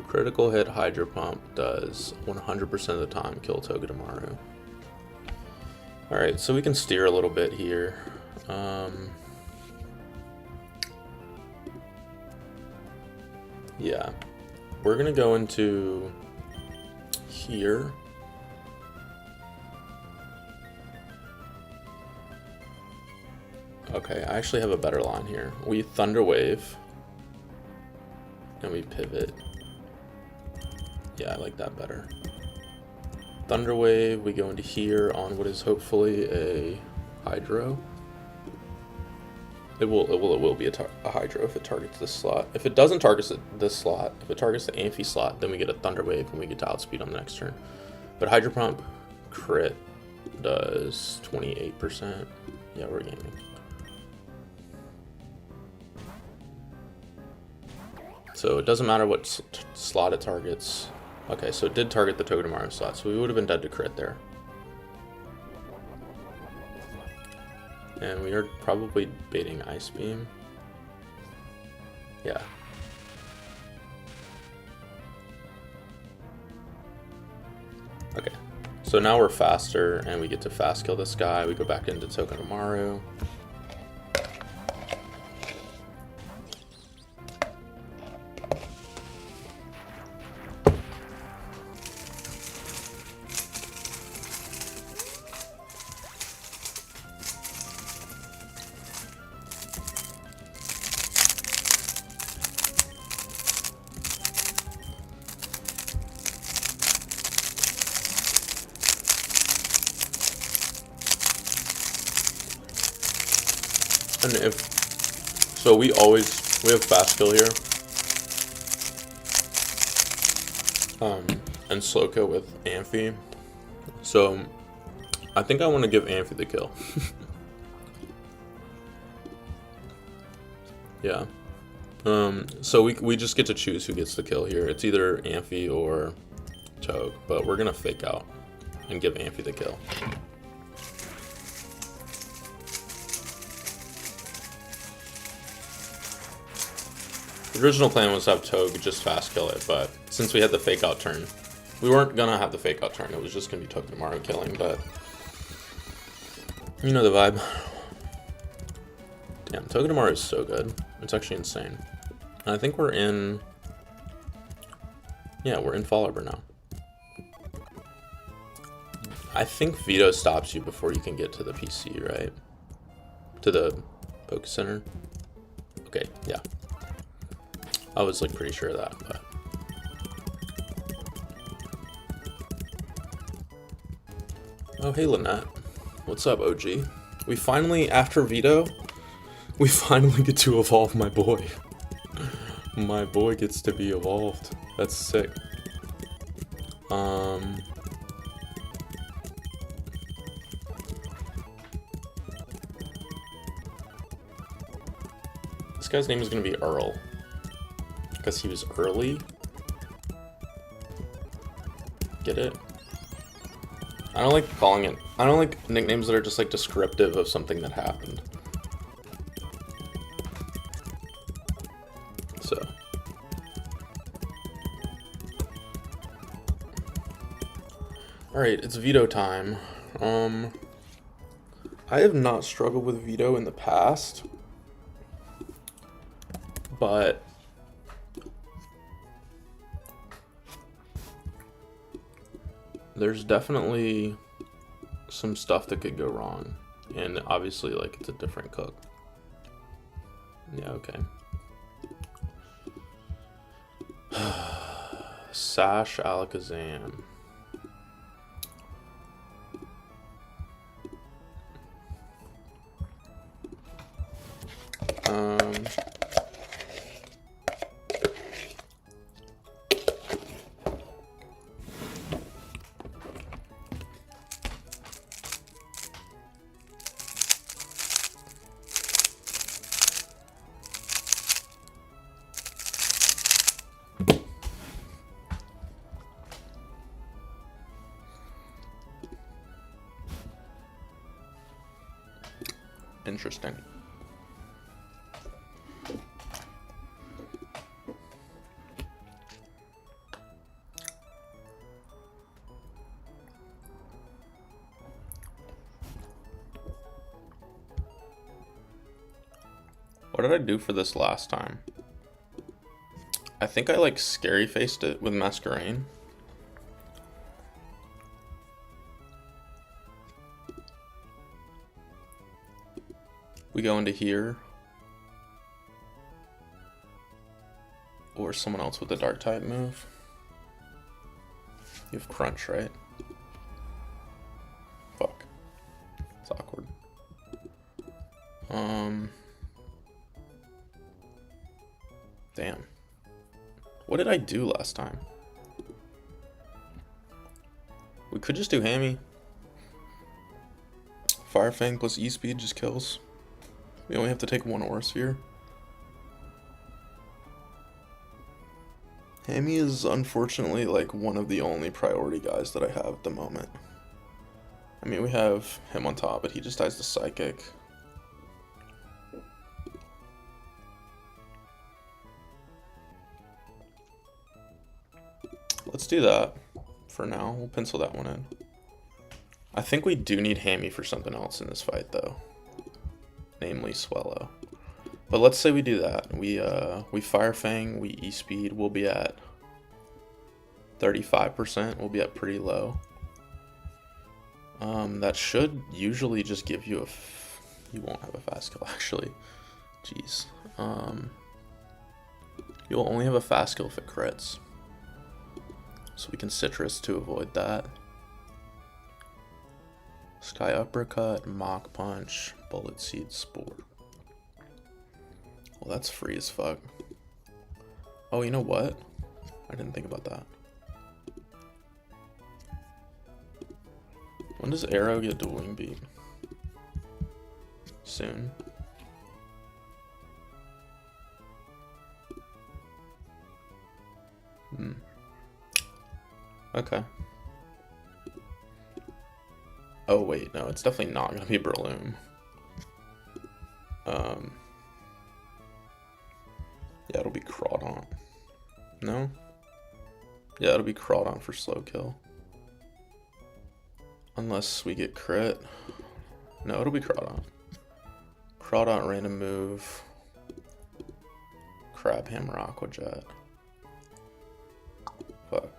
Critical hit Hydro Pump does 100% of the time kill Togedemaru. Alright, so we can steer a little bit here. Yeah, we're gonna go into here. Okay, I actually have a better line here. We Thunder Wave and we pivot. Yeah, I like that better. Thunder Wave, we go into here on what is hopefully a Hydro. It will be a Hydro if it targets this slot. If it doesn't target this slot, if it targets the Amphi slot, then we get a Thunder Wave and we get to outspeed on the next turn. But Hydro Pump crit does 28%. Yeah, we're gaming. So it doesn't matter what slot it targets. Okay, so it did target the Togedemaru slot, so we would have been dead to crit there. And we are probably baiting Ice Beam. Yeah. Okay. So now we're faster and we get to fast kill this guy. We go back into Togedemaru. And so we have fast kill here. And slow kill with Amphi. So I think I want to give Amphi the kill. Yeah. So we just get to choose who gets the kill here. It's either Amphi or Tog, but we're gonna fake out and give Amphi the kill. The original plan was to have Tog just fast kill it, but since we had the fake out turn, we weren't gonna have the fake out turn. It was just gonna be Togedemaru killing, but you know the vibe. Damn, Togedemaru is so good. It's actually insane. And I think we're in... Yeah, we're in Fall Arbor now. I think Vito stops you before you can get to the PC, right? To the Poke Center? Okay, yeah. I was like pretty sure of that, but... Oh, hey Lynette. What's up, OG? We finally, after Vito, we finally get to evolve my boy. My boy gets to be evolved. That's sick. This guy's name is gonna be Earl. Because he was early. Get it? I don't like calling it. I don't like nicknames that are just like descriptive of something that happened. So. Alright, it's Vito time. I have not struggled with Vito in the past. But there's definitely some stuff that could go wrong. And obviously, like, it's a different cook. Yeah, okay. Sash Alakazam. Interesting. What did I do for this last time? I think I like scary faced it with Masquerain. We go into here. Or someone else with a dark type move. You have Crunch, right? Fuck. It's awkward. What did I do last time? We could just do Hammy. Fire Fang plus E-Speed just kills. We only have to take one Aura Sphere. Hammy is unfortunately like one of the only priority guys that I have at the moment. I mean, we have him on top, but he just dies to Psychic. Let's do that for now. We'll pencil that one in. I think we do need Hammy for something else in this fight, though. Namely, Swallow. But let's say we do that. We Fire Fang, we E-Speed. We'll be at 35%. We'll be at pretty low. That should usually just give you you won't have a fast kill, actually. Jeez. You'll only have a fast kill if it crits. So we can Citrus to avoid that. Sky Uppercut, Mach Punch, Bullet Seed, Spore. Well, that's free as fuck. Oh, you know what? I didn't think about that. When does Arrow get to Wing Beat? Soon. Okay. Oh wait, no, it's definitely not gonna be Breloom. Yeah, it'll be Crawdaunt. No? Yeah, it'll be Crawdaunt for slow kill. Unless we get crit. No, it'll be Crawdaunt. Crawdaunt random move. Crab Hammer Aqua Jet. Fuck.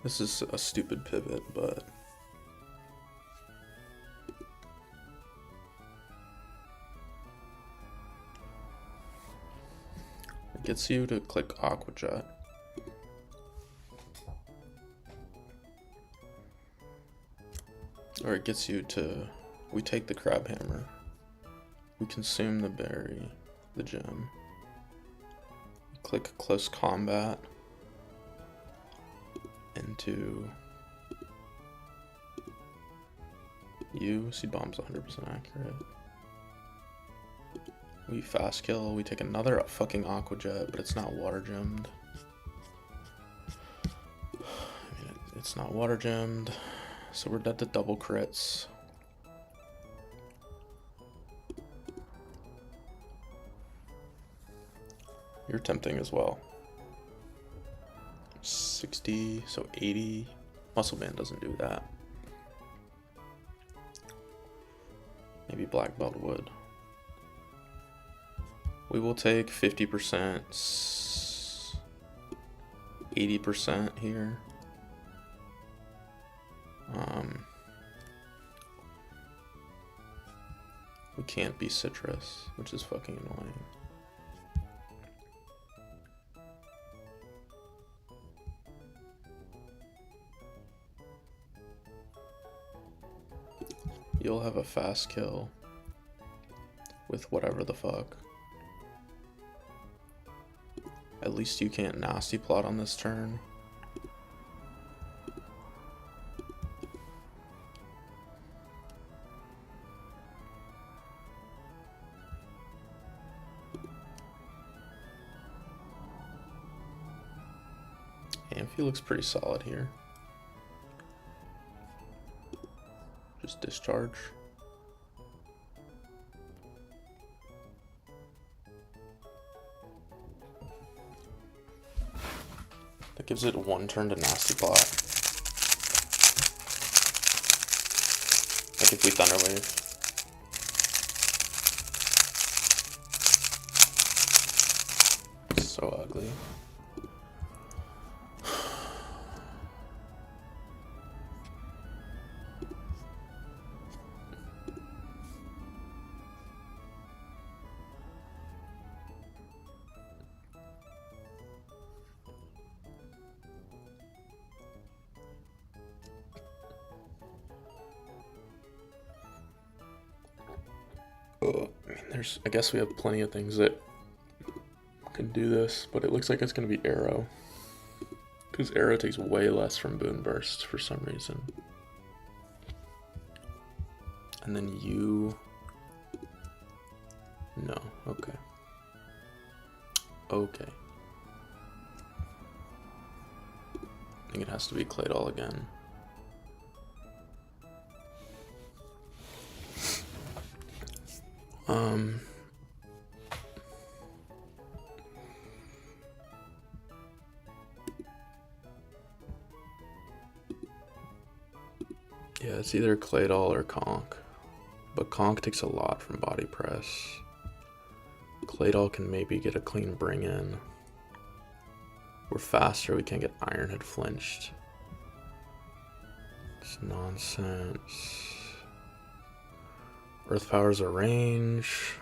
This is a stupid pivot, but it gets you to click Aqua Jet. Or it gets you to, we take the Crab Hammer, we consume the berry, the gem, click Close Combat into you. Seed Bomb's 100% accurate. We fast kill, we take another fucking Aqua Jet, but it's not water gemmed. I mean, it's not water gemmed, so we're dead to double crits. You're tempting as well. 60, so 80. Muscle Band doesn't do that. Maybe Black Belt would. We will take 50%, 80% here. We can't be Citrus, which is fucking annoying. You'll have a fast kill with whatever the fuck. At least you can't nasty plot on this turn. Amphi looks pretty solid here. Just discharge. That gives it one turn to nasty plot. Like if we Thunder Wave. So ugly. I guess we have plenty of things that can do this, but it looks like it's going to be arrow. Because arrow takes way less from boon burst for some reason. And then you... No, okay. Okay. I think it has to be Claydol again. Yeah, it's either Claydol or Conk. But Conk takes a lot from body press. Claydol can maybe get a clean bring in. We're faster, we can't get Ironhead flinched. It's nonsense. Earth Power's a range.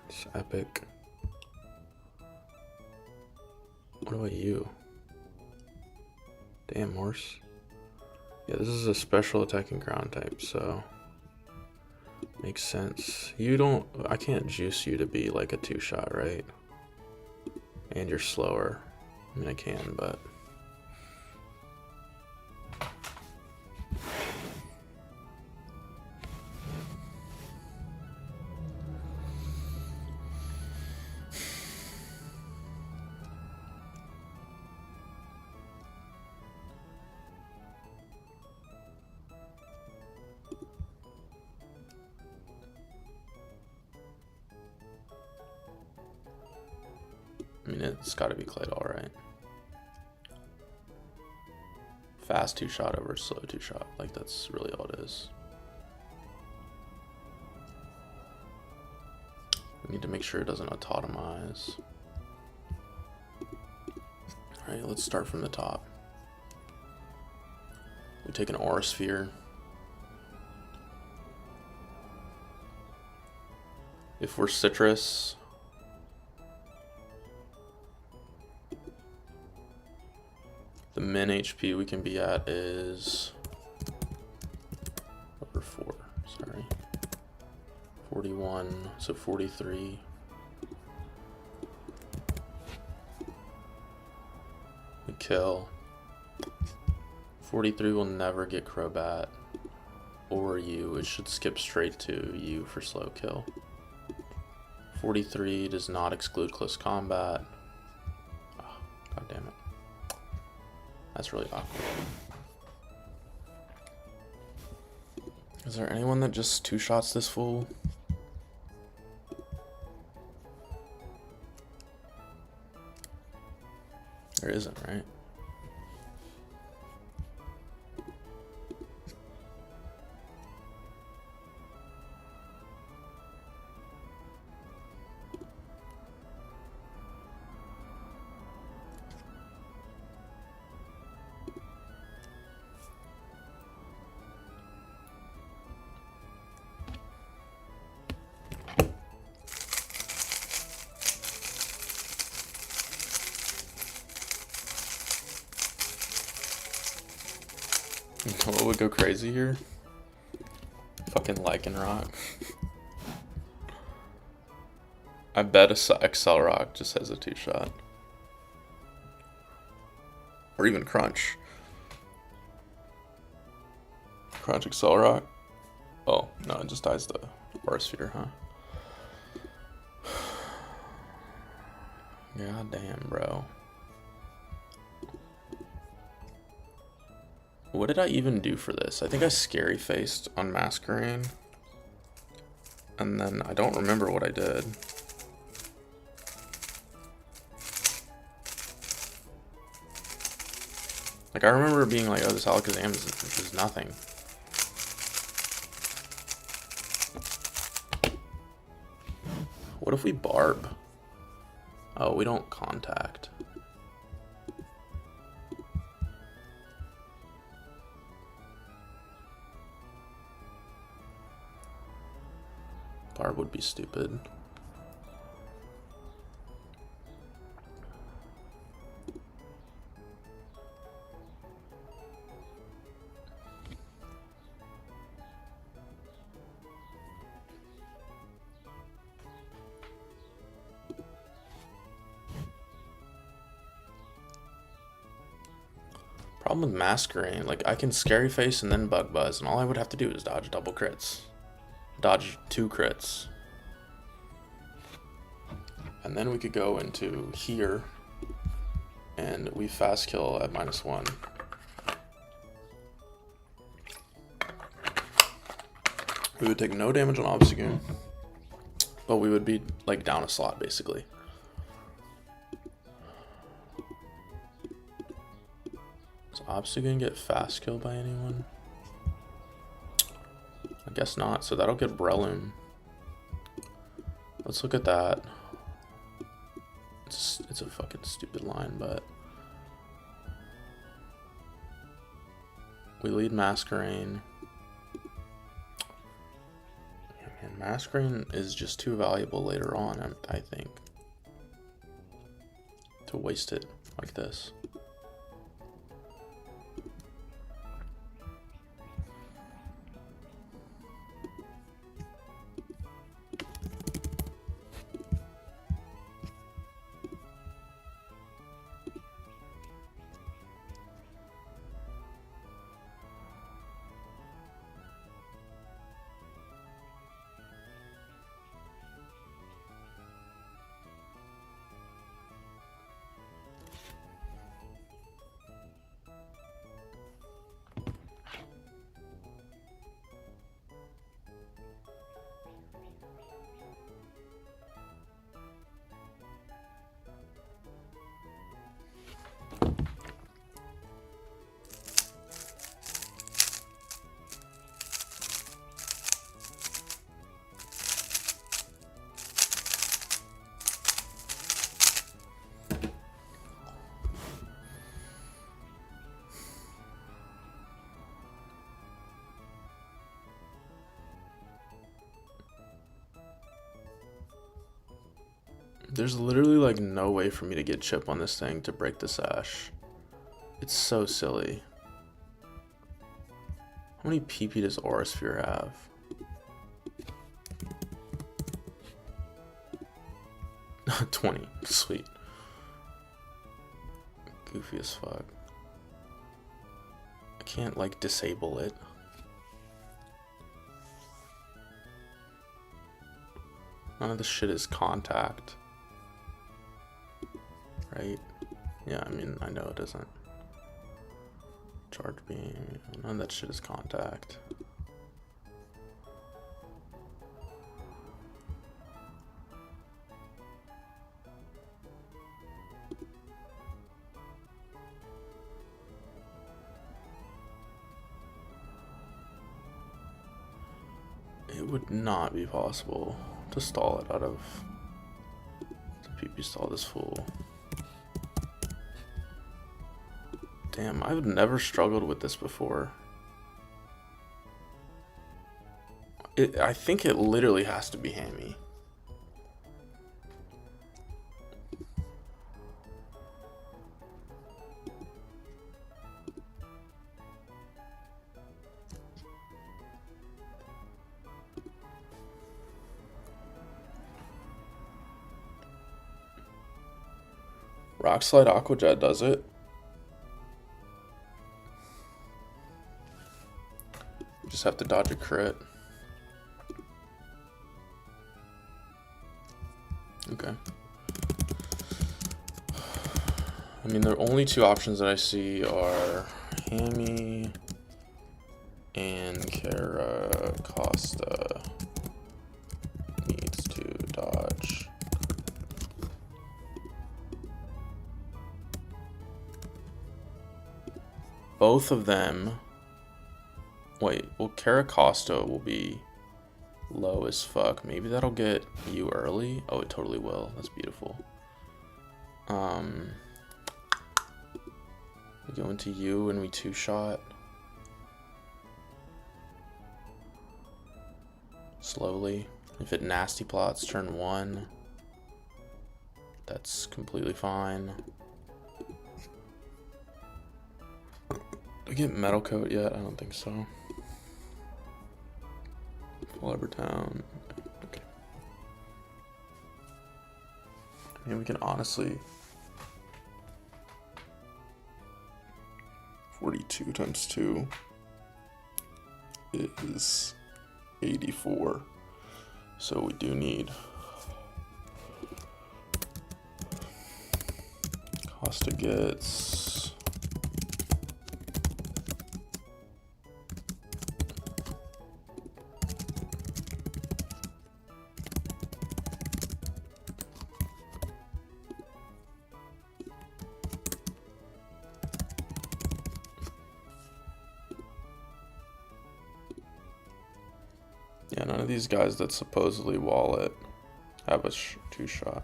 It's epic. What about you? Damn, horse. Yeah, this is a special attacking ground type, so makes sense. You don't... I can't juice you to be like a 2-shot, right? And you're slower. I mean, I can, but... I mean, it's got to be Claydol, right? Fast 2-shot over slow 2-shot. Like, that's really all it is. We need to make sure it doesn't autotomize. Alright, let's start from the top. We take an Aura Sphere. If we're citrus... the min HP we can be at is over 4, sorry. 41, so 43. We kill. 43 will never get Crobat or you. It should skip straight to you for slow kill. 43 does not exclude close combat. Oh, God damn it. That's really awkward. Is there anyone that just 2-shots this fool? There isn't, right? What would go crazy here? Fucking Lycanroc. I bet Excel Rock just has a 2-shot. Or even Crunch. Crunch Excel Rock. Oh, no, it just dies the Aura Sphere, huh? God damn, bro. What did I even do for this? I think I scary faced on Masquerain. And then I don't remember what I did. Like, I remember being like, oh, this Alakazam is nothing. What if we Barb? Oh, we don't contact. Barb would be stupid. Problem with Masquerade, like I can Scary Face and then Bug Buzz, and all I would have to do is dodge double crits. Dodge 2 crits. And then we could go into here, and we fast kill at -1. We would take no damage on Obstagoon, but we would be like down a slot basically. Is Obstagoon get fast killed by anyone? I guess not, so that'll get Breloom. Let's look at that. It's a fucking stupid line, but we lead Masquerain. Yeah, man, Masquerain is just too valuable later on, I think, to waste it like this. There's literally like no way for me to get chip on this thing to break the sash. It's so silly. How many PP does Aura Sphere have? $20. Sweet. Goofy as fuck. I can't like disable it. None of this shit is contact. Right? Yeah, I mean, I know it isn't. Charge beam. None of that shit is contact. It would not be possible to stall it out of the PP stall this fool. Damn, I've never struggled with this before. I think it literally has to be hammy. Rock Slide Aqua Jet does it. Just have to dodge a crit. Okay. I mean, the only two options that I see are Hammy and Kara Costa needs to dodge. Both of them. Wait, well, Kara Costa will be low as fuck. Maybe that'll get you early. Oh, it totally will. That's beautiful. We go into you and we two-shot. Slowly. If it nasty plots turn 1, that's completely fine. Do I get Metal Coat yet? I don't think so. Town. Okay. I mean, we can honestly, if 42 times 2 is 84. So we do need cost of goods. Yeah, none of these guys that supposedly wallet have a two-shot.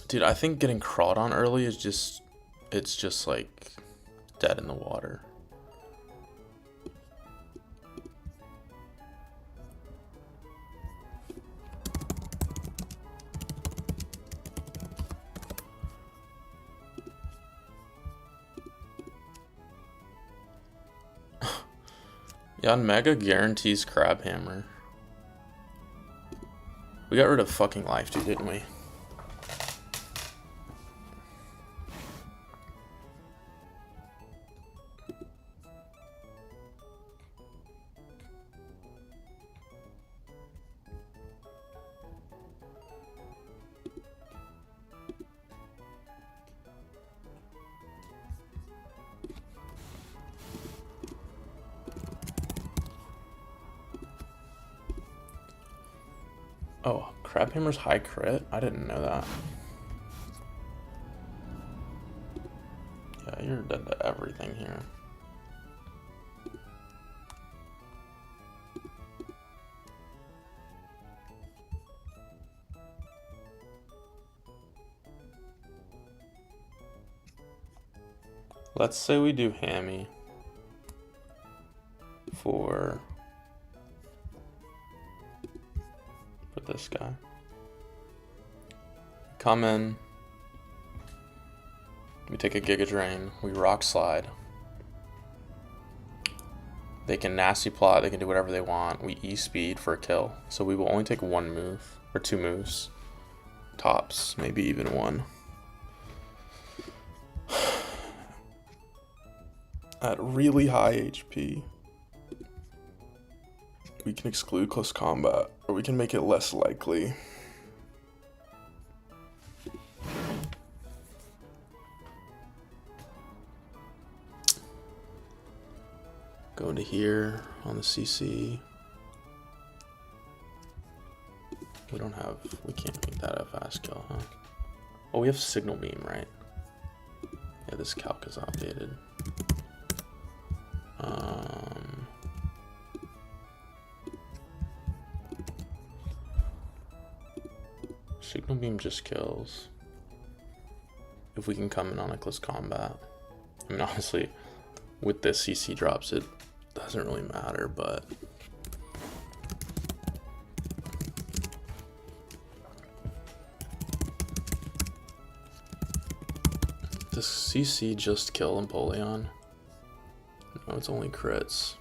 Dude, I think getting crawled on early is just, it's just like dead in the water. Yeah, Mega guarantees Crab Hammer. We got rid of fucking life, dude, didn't we? Oh, Crab Hammer's high crit? I didn't know that. Yeah, you're dead to everything here. Let's say we do Hammy for this guy. Come in. We take a Giga Drain. We Rock Slide. They can Nasty Plot. They can do whatever they want. We E-Speed for a kill. So we will only take one move. Or two moves. Tops. Maybe even one. At really high HP. We can exclude close combat, or we can make it less likely. Go into here on the CC. We can't make that a fast kill, huh? Oh, we have Signal Beam, right? Yeah, this calc is outdated. Signal Beam just kills. If we can come in on a close combat. I mean, honestly, with this CC drops, it doesn't really matter, but... Does CC just kill Empoleon? No, it's only crits.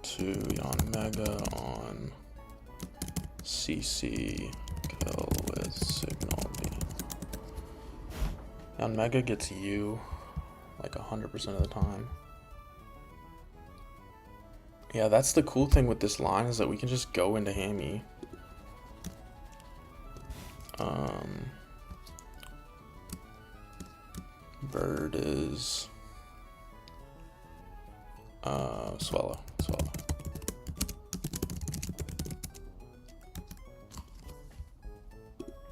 To Yanmega on CC kill with Signal Beam. Yanmega gets you like 100% of the time. Yeah, that's the cool thing with this line is that we can just go into Hammy. Bird is swallow.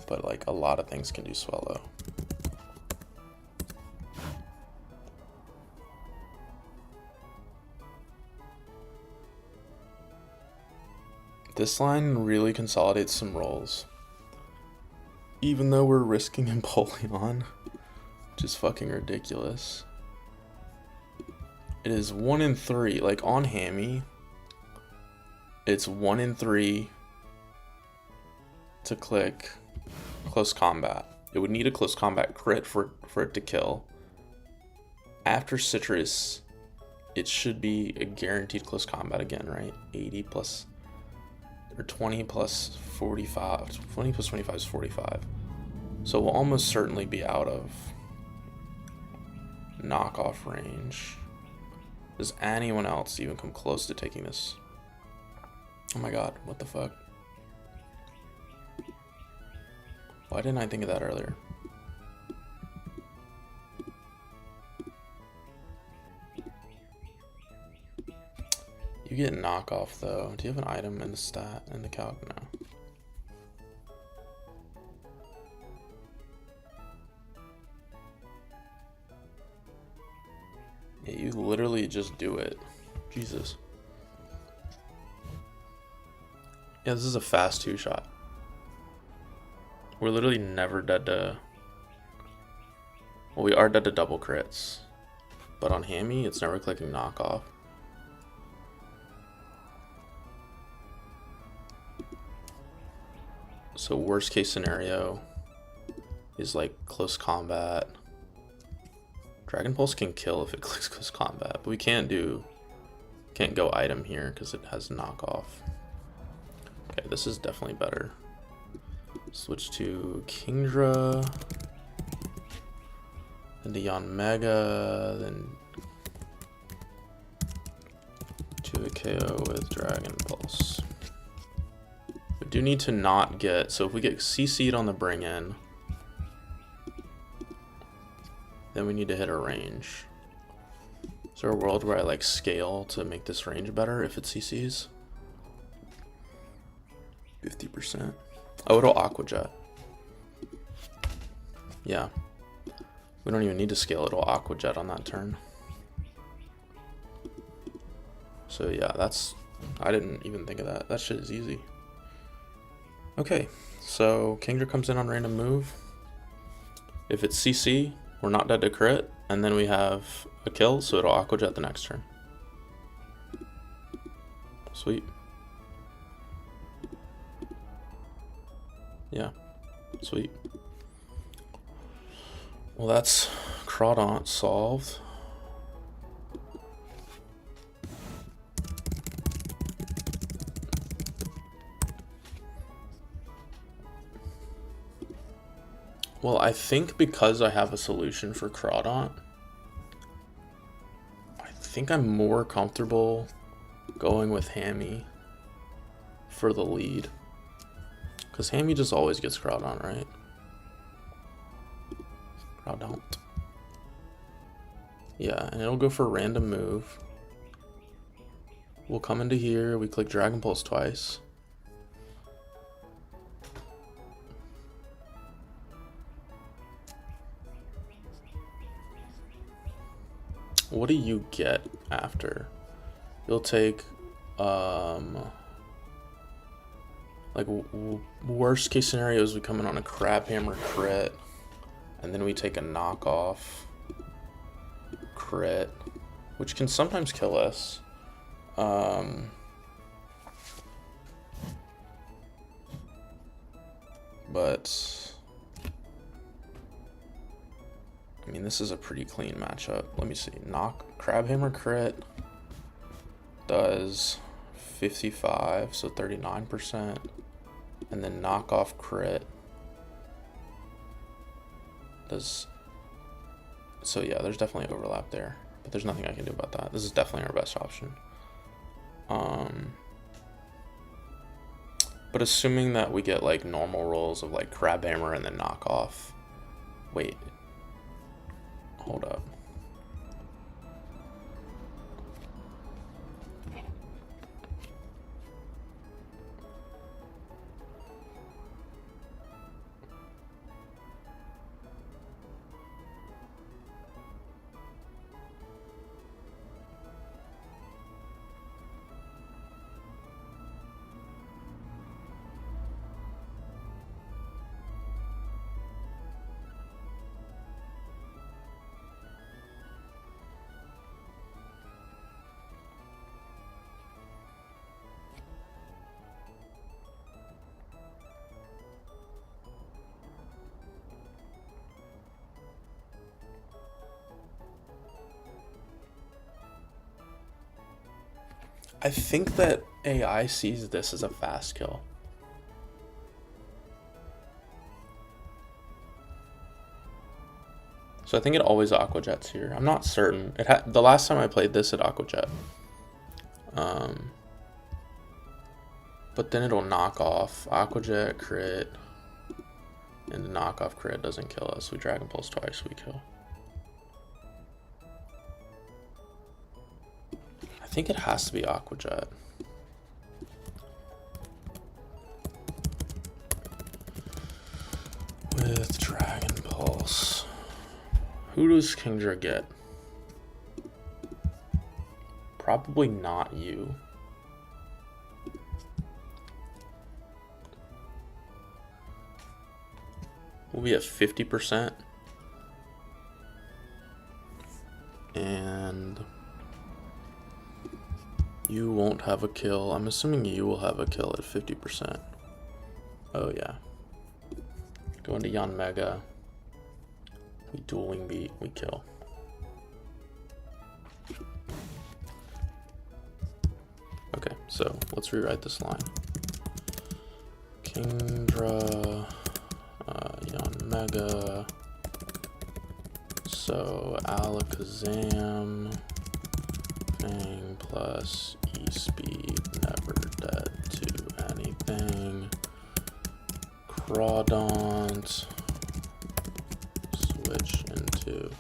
But like a lot of things can do swallow. This line really consolidates some roles. Even though we're risking Empoleon, which is fucking ridiculous. It is 1 in 3. Like on Hammy, it's 1 in 3 to click close combat. It would need a close combat crit for it to kill. After Citrus, it should be a guaranteed close combat again, right? 80 plus, or 20 plus 45. 20 plus 25 is 45. So we'll almost certainly be out of knockoff range. Does anyone else even come close to taking this? Oh my god, what the fuck? Why didn't I think of that earlier? You get knockoff though. Do you have an item in the stat in the calc? No. Yeah, you literally just do it. Jesus. Yeah, this is a fast 2-shot. We're literally never dead to... Well, we are dead to double crits. But on Hammy, it's never clicking knockoff. So worst case scenario is like close combat. Dragon Pulse can kill if it clicks close combat, but we can't go item here because it has knockoff. Okay, this is definitely better. Switch to Kingdra, then to Yanmega, then to a KO with Dragon Pulse. We do need to not get, so if we get CC'd on the bring in, then we need to hit a range. Is there a world where I like scale to make this range better if it CCs? 50%. Oh, it'll Aqua Jet. Yeah. We don't even need to scale, it'll Aqua Jet on that turn. So yeah, that's... I didn't even think of that. That shit is easy. Okay, so Kingdra comes in on random move. If it's CC, we're not dead to crit, and then we have a kill, so it'll Aqua Jet the next turn. Sweet. Yeah, sweet. Well, that's Crawdaunt solved. Well, I think because I have a solution for Crawdaunt, I think I'm more comfortable going with Hammy for the lead. Because Hammy just always gets Crawdaunt, right? Crawdaunt. Yeah, and it'll go for a random move. We'll come into here, we click Dragon Pulse twice. What do you get after? You'll take, like, worst case scenario is we come in on a Crab Hammer crit, and then we take a knockoff crit, which can sometimes kill us. But I mean, this is a pretty clean matchup. Let me see. Crab Hammer crit does 55, so 39%. And then knockoff crit does... So yeah, there's definitely overlap there. But there's nothing I can do about that. This is definitely our best option. But assuming that we get like normal rolls of like crab hammer and then knockoff. Wait. Hold up. I think that AI sees this as a fast kill. So I think it always aquajets here. I'm not certain. The last time I played this, it aquajet. But then it'll knock off aquajet, crit, and the knockoff crit doesn't kill us. We Dragon Pulse twice, we kill. I think it has to be aquajet. With Dragon Pulse. Who does Kingdra get? Probably not you. We'll be at 50%. And you won't have a kill. I'm assuming you will have a kill at 50%. Oh yeah. Go into Yon Mega. We dual wing beat, we kill. Okay, so let's rewrite this line. Kingdra, Yon Mega. So Alakazam, Fang plus E-Speed, never dead to anything. Crawdaunt, switch into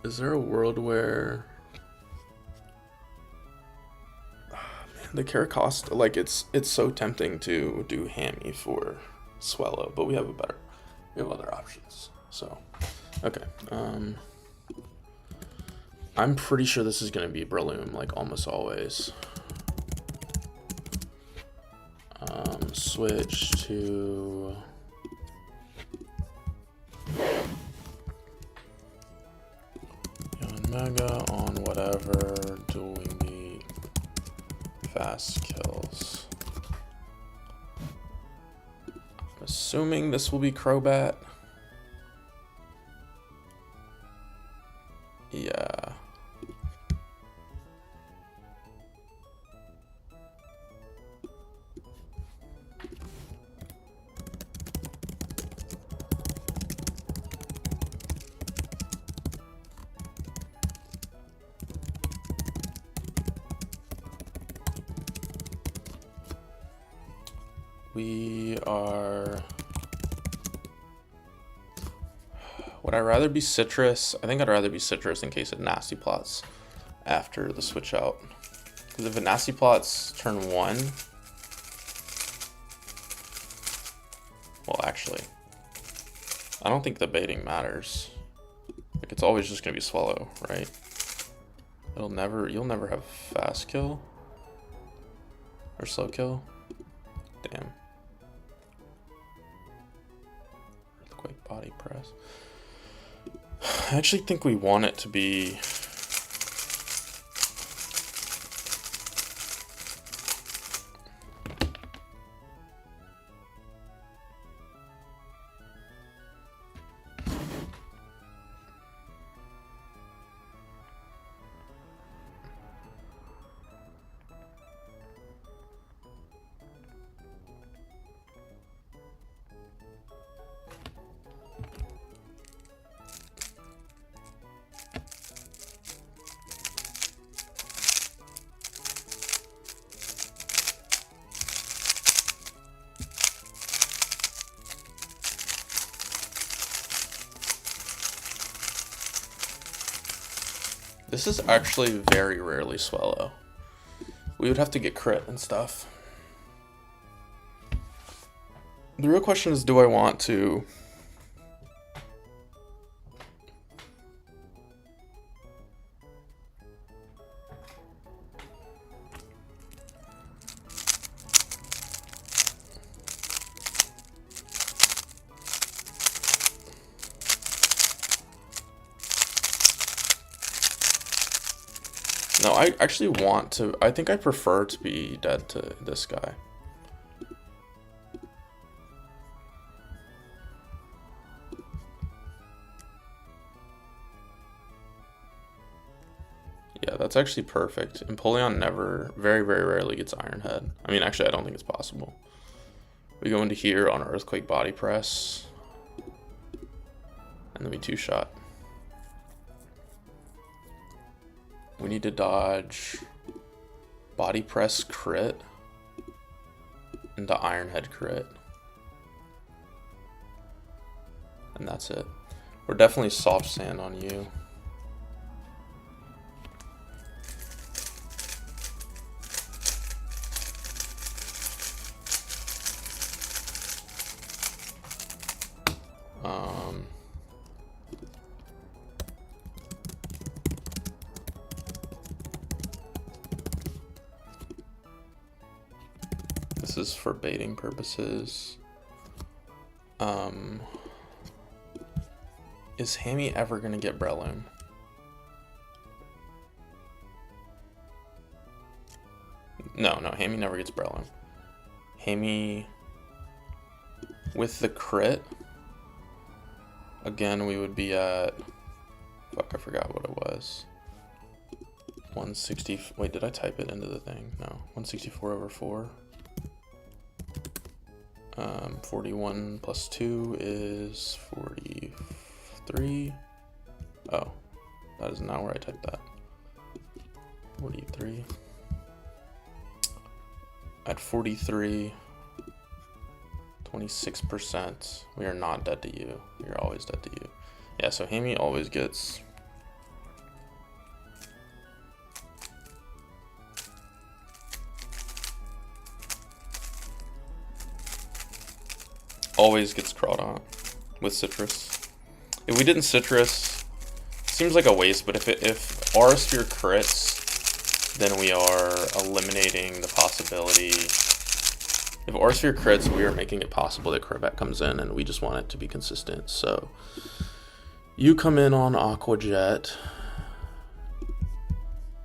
Is there a world where the carrot cost, like it's so tempting to do Hammy for Swellow, but we have other options. So okay. I'm pretty sure this is gonna be Breloom, like almost always. Switch to Mega on whatever, doing the fast kills. I'm assuming this will be Crobat. Yeah. We are... Would I rather be Citrus? I think I'd rather be Citrus in case it Nasty Plots after the switch out. Because if it Nasty Plots turn 1, Well, actually, I don't think the baiting matters. Like, it's always just gonna be swallow, right? You'll never have fast kill or slow kill. Damn. Earthquake body press. I actually think we want it to be. This is actually very rarely swallow. We would have to get crit and stuff. The real question is, do I want to... No, I actually want to... I think I prefer to be dead to this guy. Yeah, that's actually perfect. Empoleon never, very, very rarely gets Iron Head. I mean, actually, I don't think it's possible. We go into here on Earthquake Body Press. And then we two-shot. We need to dodge Body Press crit into Iron Head crit. And that's it. We're definitely soft sand on you. This is for baiting purposes. Is Hammy ever gonna get Breloom? No, Hammy never gets Breloom. Hammy with the crit. Again, we would be at, fuck, I forgot what it was. 160, wait, did I type it into the thing? No, 164 over 4. 41 plus 2 is 43. Oh, that is not where I typed that. 43. At 43, 26%. We are not dead to you. We are always dead to you. Yeah, so Hammy always gets... always gets Crawdaunt with Citrus. If we didn't Citrus, seems like a waste, but if Aura Sphere crits, then we are eliminating the possibility. If Aura Sphere crits, we are making it possible that Crobat comes in, and we just want it to be consistent. So you come in on Aqua Jet.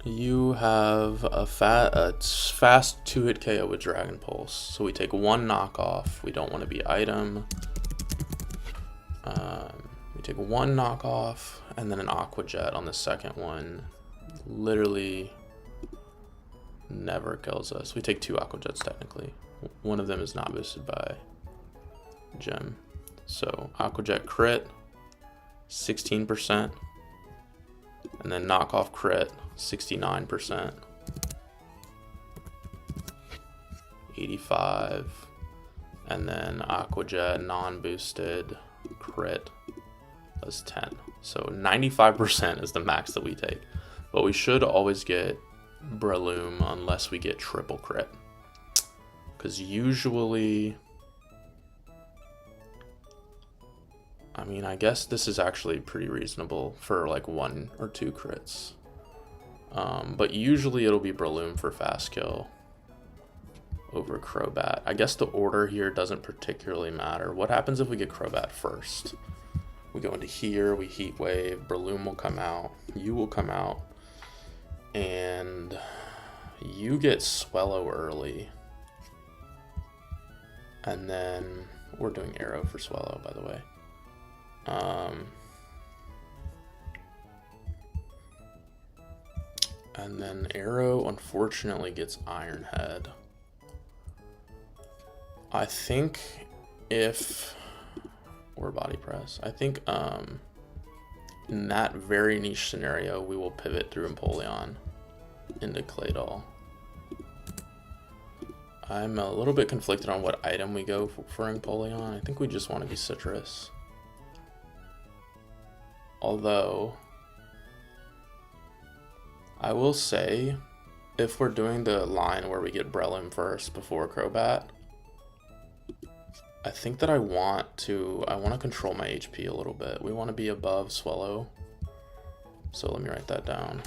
You have a fast 2-hit KO with Dragon Pulse. So we take one knockoff. We don't want to be item. We take one knockoff and then an Aqua Jet on the second one. Literally never kills us. We take two Aqua Jets technically. One of them is not boosted by Gem. So Aqua Jet crit, 16%. And then knockoff crit, 69%. 85. And then Aqua Jet non-boosted crit does 10. So 95% is the max that we take. But we should always get Breloom unless we get triple crit. Because usually I mean, I guess this is actually pretty reasonable for like 1 or 2 crits. But usually it'll be Breloom for fast kill over Crobat. I guess the order here doesn't particularly matter. What happens if we get Crobat first? We go into here, we Heat Wave, Breloom will come out, you will come out, and you get Swallow early. And then we're doing Arrow for Swallow, by the way. And then Arrow unfortunately gets Iron Head. I think if, or Body Press, I think in that very niche scenario, we will pivot through Empoleon into Claydol. I'm a little bit conflicted on what item we go for Empoleon. I think we just want to be Citrus. Although, I will say, if we're doing the line where we get Breloom first before Crobat, I think that I want to control my HP a little bit. We want to be above Swallow. So let me write that down.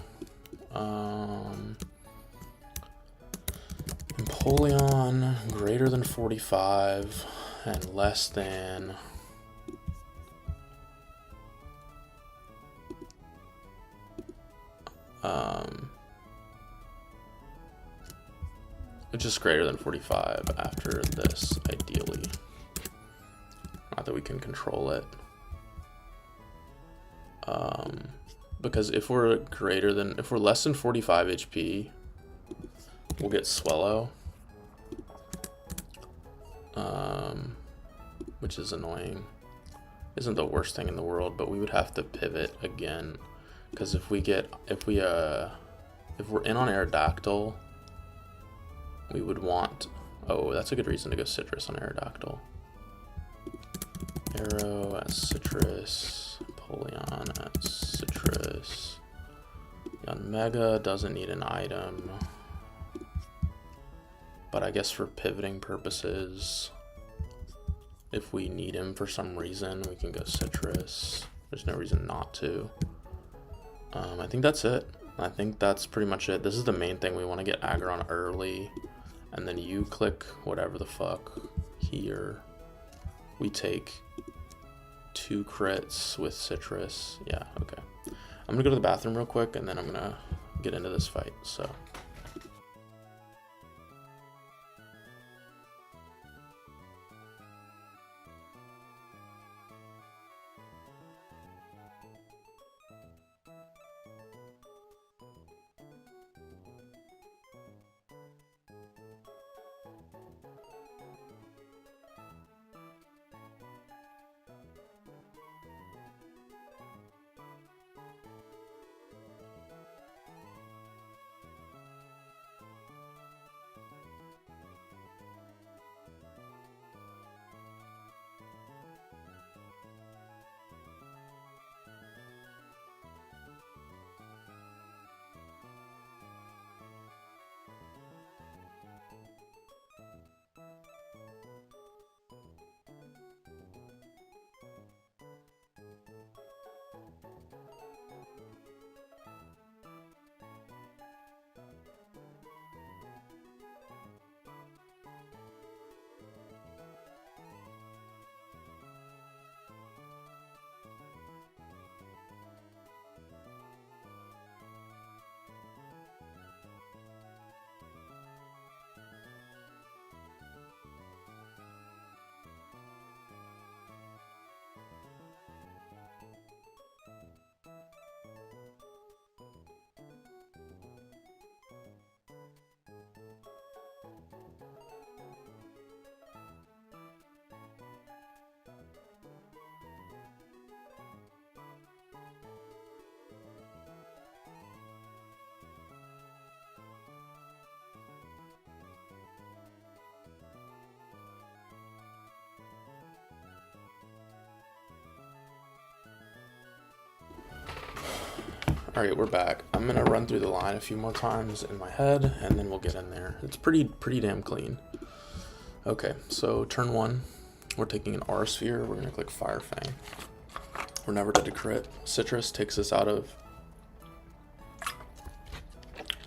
Empoleon greater than 45 and less than just greater than 45 after this, ideally. Not that we can control it. Because if we're less than 45 HP, we'll get Swallow. Which is annoying. Isn't the worst thing in the world, but we would have to pivot again. Because if we're in on Aerodactyl, we would want, oh, that's a good reason to go Citrus on Aerodactyl. Arrow at Citrus, Empoleon at Citrus. Yanmega doesn't need an item, but I guess for pivoting purposes, if we need him for some reason, we can go Citrus. There's no reason not to. I think that's it. I think that's pretty much it. This is the main thing. We want to get Aggron early, and then you click whatever the fuck here. We take 2 crits with Citrus. Yeah, okay. I'm gonna go to the bathroom real quick, and then I'm gonna get into this fight, so. Alright, we're back. I'm gonna run through the line a few more times in my head, and then we'll get in there. It's pretty damn clean. Okay, so turn 1, we're taking an R Sphere. We're gonna click Fire Fang. We're never dead to crit. Citrus takes us out of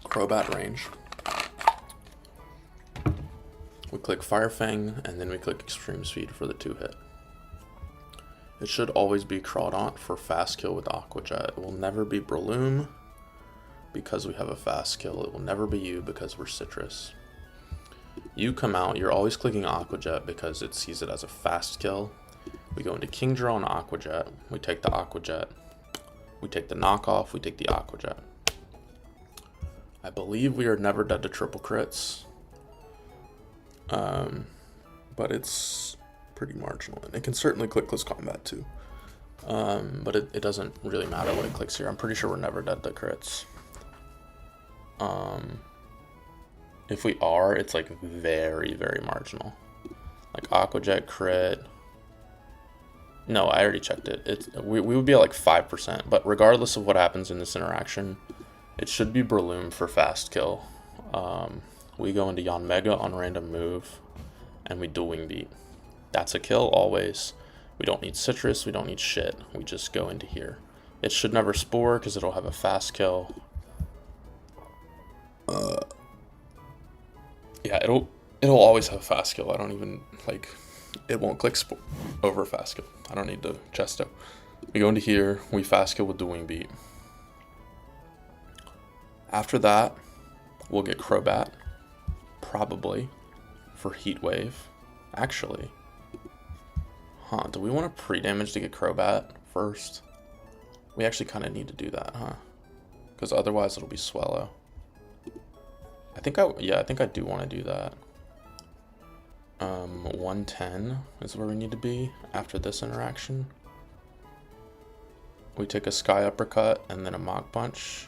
Crobat range. We click Fire Fang, and then we click Extreme Speed for the 2-hit. It should always be Crawdaunt for fast kill with Aqua Jet. It will never be Breloom because we have a fast kill. It will never be you because we're Citrus. You come out, you're always clicking Aqua Jet because it sees it as a fast kill. We go into Kingdra on Aqua Jet. We take the Aqua Jet. We take the knockoff. We take the Aqua Jet. I believe we are never dead to triple crits. But it's pretty marginal. And it can certainly click close combat too. But it doesn't really matter what it clicks here. I'm pretty sure we're never dead to crits. If we are, it's like very, very marginal. Like Aqua Jet crit. No, I already checked it. We would be at like 5%, but regardless of what happens in this interaction, it should be Breloom for fast kill. We go into Yanmega on random move, and we dual wing beat. That's a kill always. We don't need Citrus, we don't need shit. We just go into here. It should never Spore because it'll have a fast kill. Yeah, it'll always have fast kill. I don't even like. It won't click over fast kill. I don't need the Chesto. We go into here, we fast kill with the wing beat. After that, we'll get Crobat, probably, for Heat Wave. Actually, do we want to pre-damage to get Crobat first? We actually kind of need to do that, huh? Because otherwise it'll be Swellow. I think I do want to do that. 110 is where we need to be after this interaction. We take a Sky Uppercut and then a Mach Punch.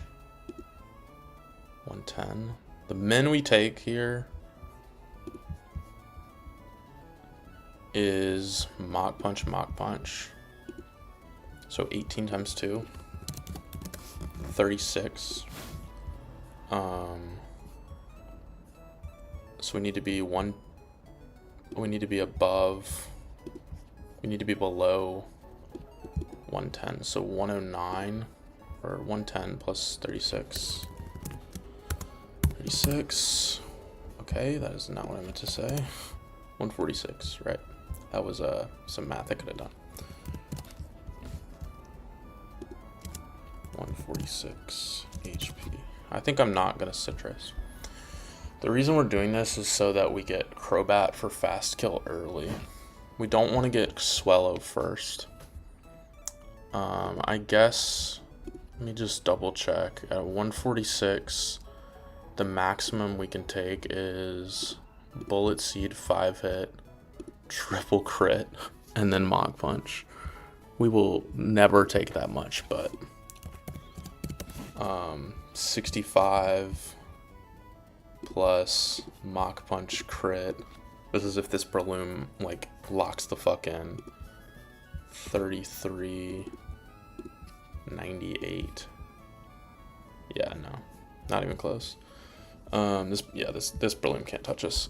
110. The min we take here is Mach Punch, Mach Punch. So 18 times 2. 36. So we need to be below 110, so 109, or 110 plus 36. 36, okay, that is not what I meant to say. 146, right? That was some math I could have done. 146 HP. I think I'm not gonna Citrus. The reason we're doing this is so that we get Crobat for fast kill early. We don't want to get Swellow first. I guess, let me just double check. At 146, the maximum we can take is Bullet Seed 5-hit, triple crit, and then Mach Punch. We will never take that much, but 65 plus Mach Punch crit. This is if this Breloom like locks the fuck in. 33.98. Yeah, no, not even close. This Breloom can't touch us.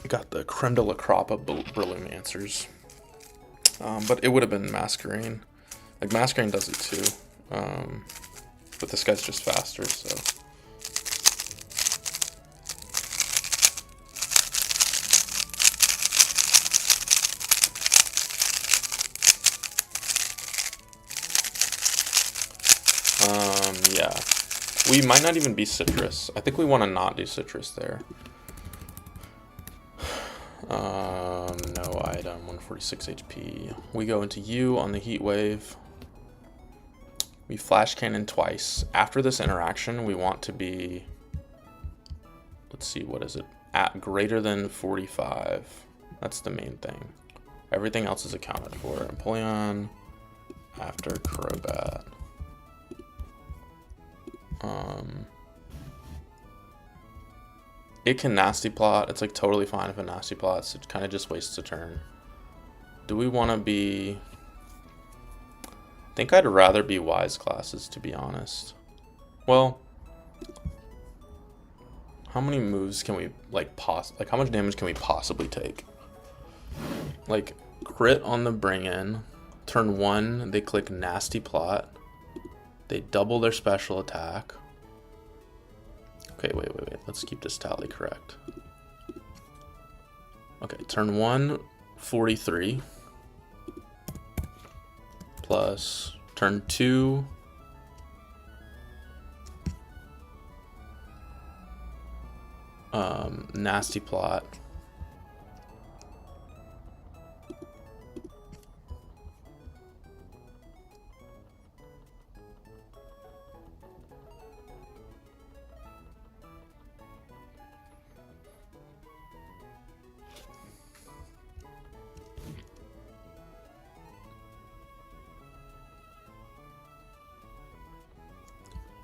We got the creme de la crop of Breloom answers. But it would have been Masquerain. Like Masquerain does it too. But this guy's just faster, so. Yeah. We might not even be Citrus. I think we want to not do Citrus there. No item, 146 HP. We go into you on the Heat Wave. We Flash Cannon twice. After this interaction, we want to be, let's see, what is it? At greater than 45. That's the main thing. Everything else is accounted for. Empoleon after Crobat. It can Nasty Plot. It's like totally fine if it Nasty Plots. It kind of just wastes a turn. Do we want to be... I think I'd rather be Wise classes, to be honest. Well, how many moves can we like how much damage can we possibly take? Like crit on the bring in, Turn 1, they click Nasty Plot. They double their special attack. Okay, wait. Let's keep this tally correct. Okay, turn 1, 43. Plus turn 2, Nasty Plot.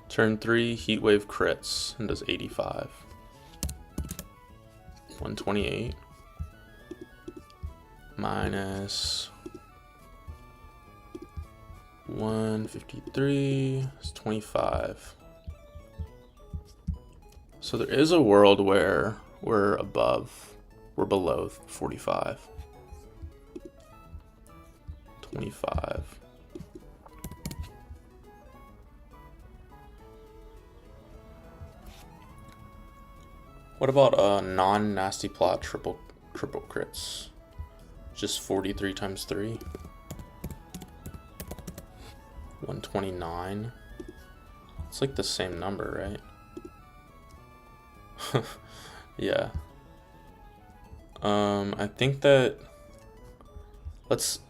Turn 3, Heatwave crits and does 85. 128 minus 153 is 25. So there is a world where we're below 45. 25. What about non-nasty plot triple crits? Just 43 times 3. 129. It's like the same number, right? Yeah. I think that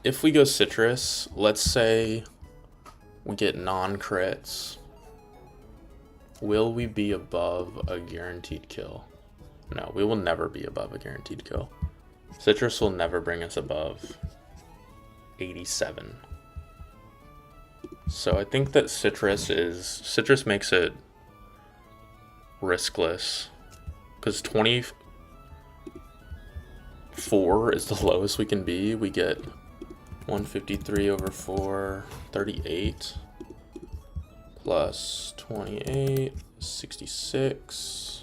if we go citrus, let's say we get non-crits. Will we be above a guaranteed kill? No, we will never be above a guaranteed kill. Citrus will never bring us above 87. So I think that citrus makes it riskless, because 24 is the lowest we can be. We get 153 over 4, 38 plus 28, 66.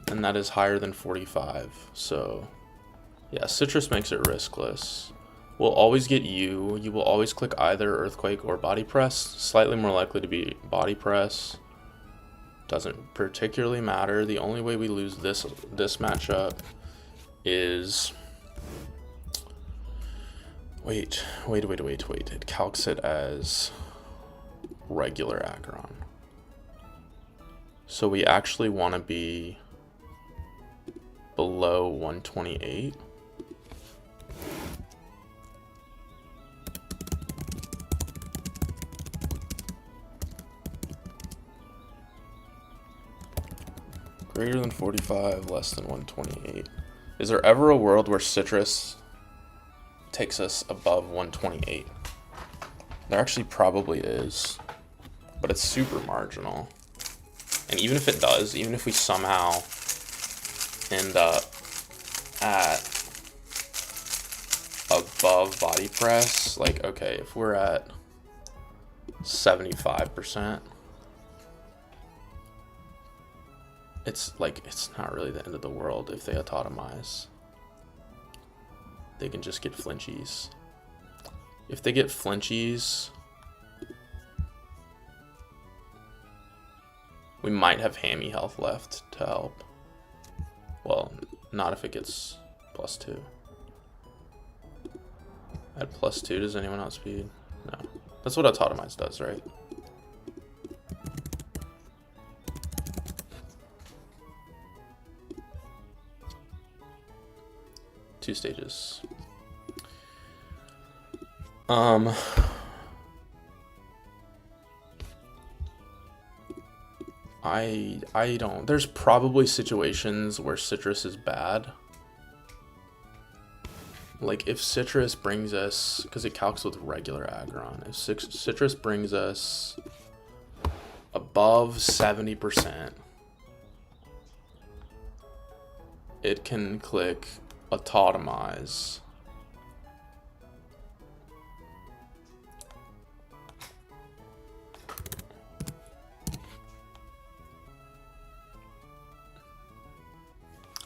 And that is higher than 45. So yeah, citrus makes it riskless. We'll always get you. You will always click either earthquake or body press. Slightly more likely to be body press. Doesn't particularly matter. The only way we lose this matchup is wait. It calcs it as regular Acheron. So we actually want to be below 128. Greater than 45, less than 128. Is there ever a world where citrus takes us above 128? There actually probably is, but it's super marginal. And even if it does, even if we somehow end up at above body press, like, okay, if we're at 75%, it's not really the end of the world if they autotomize. They can just get flinchies. If they get flinchies, we might have hammy health left to help. Well, not if it gets +2. At +2, does anyone outspeed? No. That's what autotomize does, right? Two stages. I don't. There's probably situations where citrus is bad. Like if citrus brings us, because it calcs with regular Acheron, if citrus brings us above 70%, it can click autotomize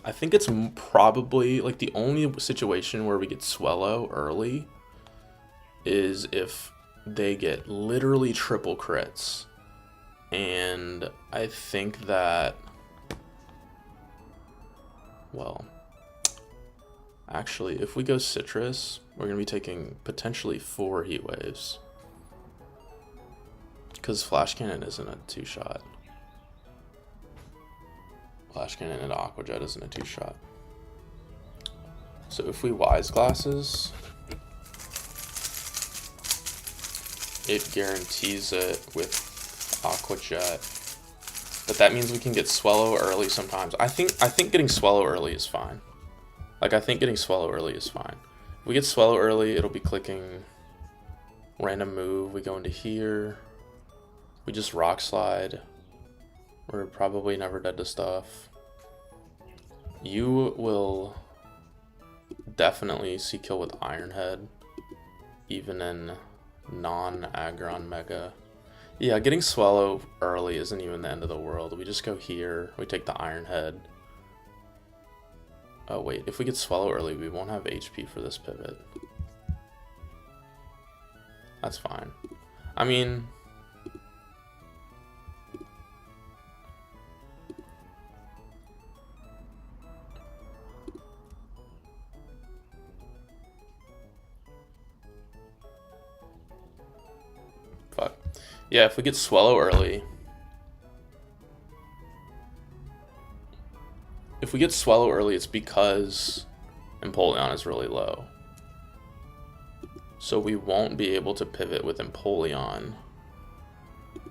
I think it's probably like the only situation where we get Swellow early is if they get literally triple crits. And I think that, well, actually, if we go Citrus, we're going to be taking potentially 4 Heat Waves. Because Flash Cannon isn't a 2-shot. Flash Cannon and Aqua Jet isn't a 2-shot. So if we Wise Glasses, it guarantees it with Aqua Jet. But that means we can get Swellow early sometimes. I think getting Swellow early is fine. Like, I think getting Swellow early is fine. If we get Swellow early, it'll be clicking random move. We go into here. We just Rock Slide. We're probably never dead to stuff. You will definitely see kill with Iron Head, even in non-Aggron Mega. Yeah, getting Swellow early isn't even the end of the world. We just go here. We take the Iron Head. Oh wait, if we get Swellow early, we won't have HP for this pivot. That's fine. I mean, fuck. Yeah, if we get Swellow early. If we get Swellow early, it's because Empoleon is really low. So we won't be able to pivot with Empoleon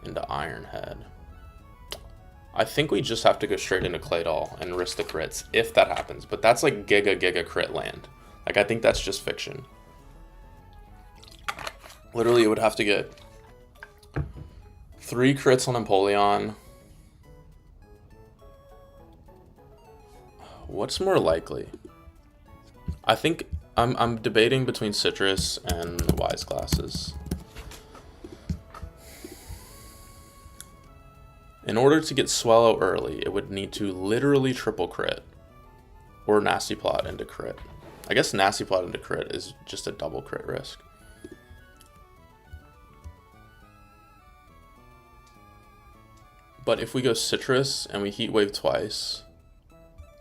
into Iron Head. I think we just have to go straight into Claydol and risk the crits, if that happens. But that's like giga crit land. Like, I think that's just fiction. Literally, it would have to get 3 crits on Empoleon. What's more likely? I think I'm debating between Citrus and the Wise Glasses. In order to get Swellow early, it would need to literally triple crit or Nasty Plot into crit. I guess Nasty Plot into crit is just a double crit risk. But if we go Citrus and we Heat Wave twice,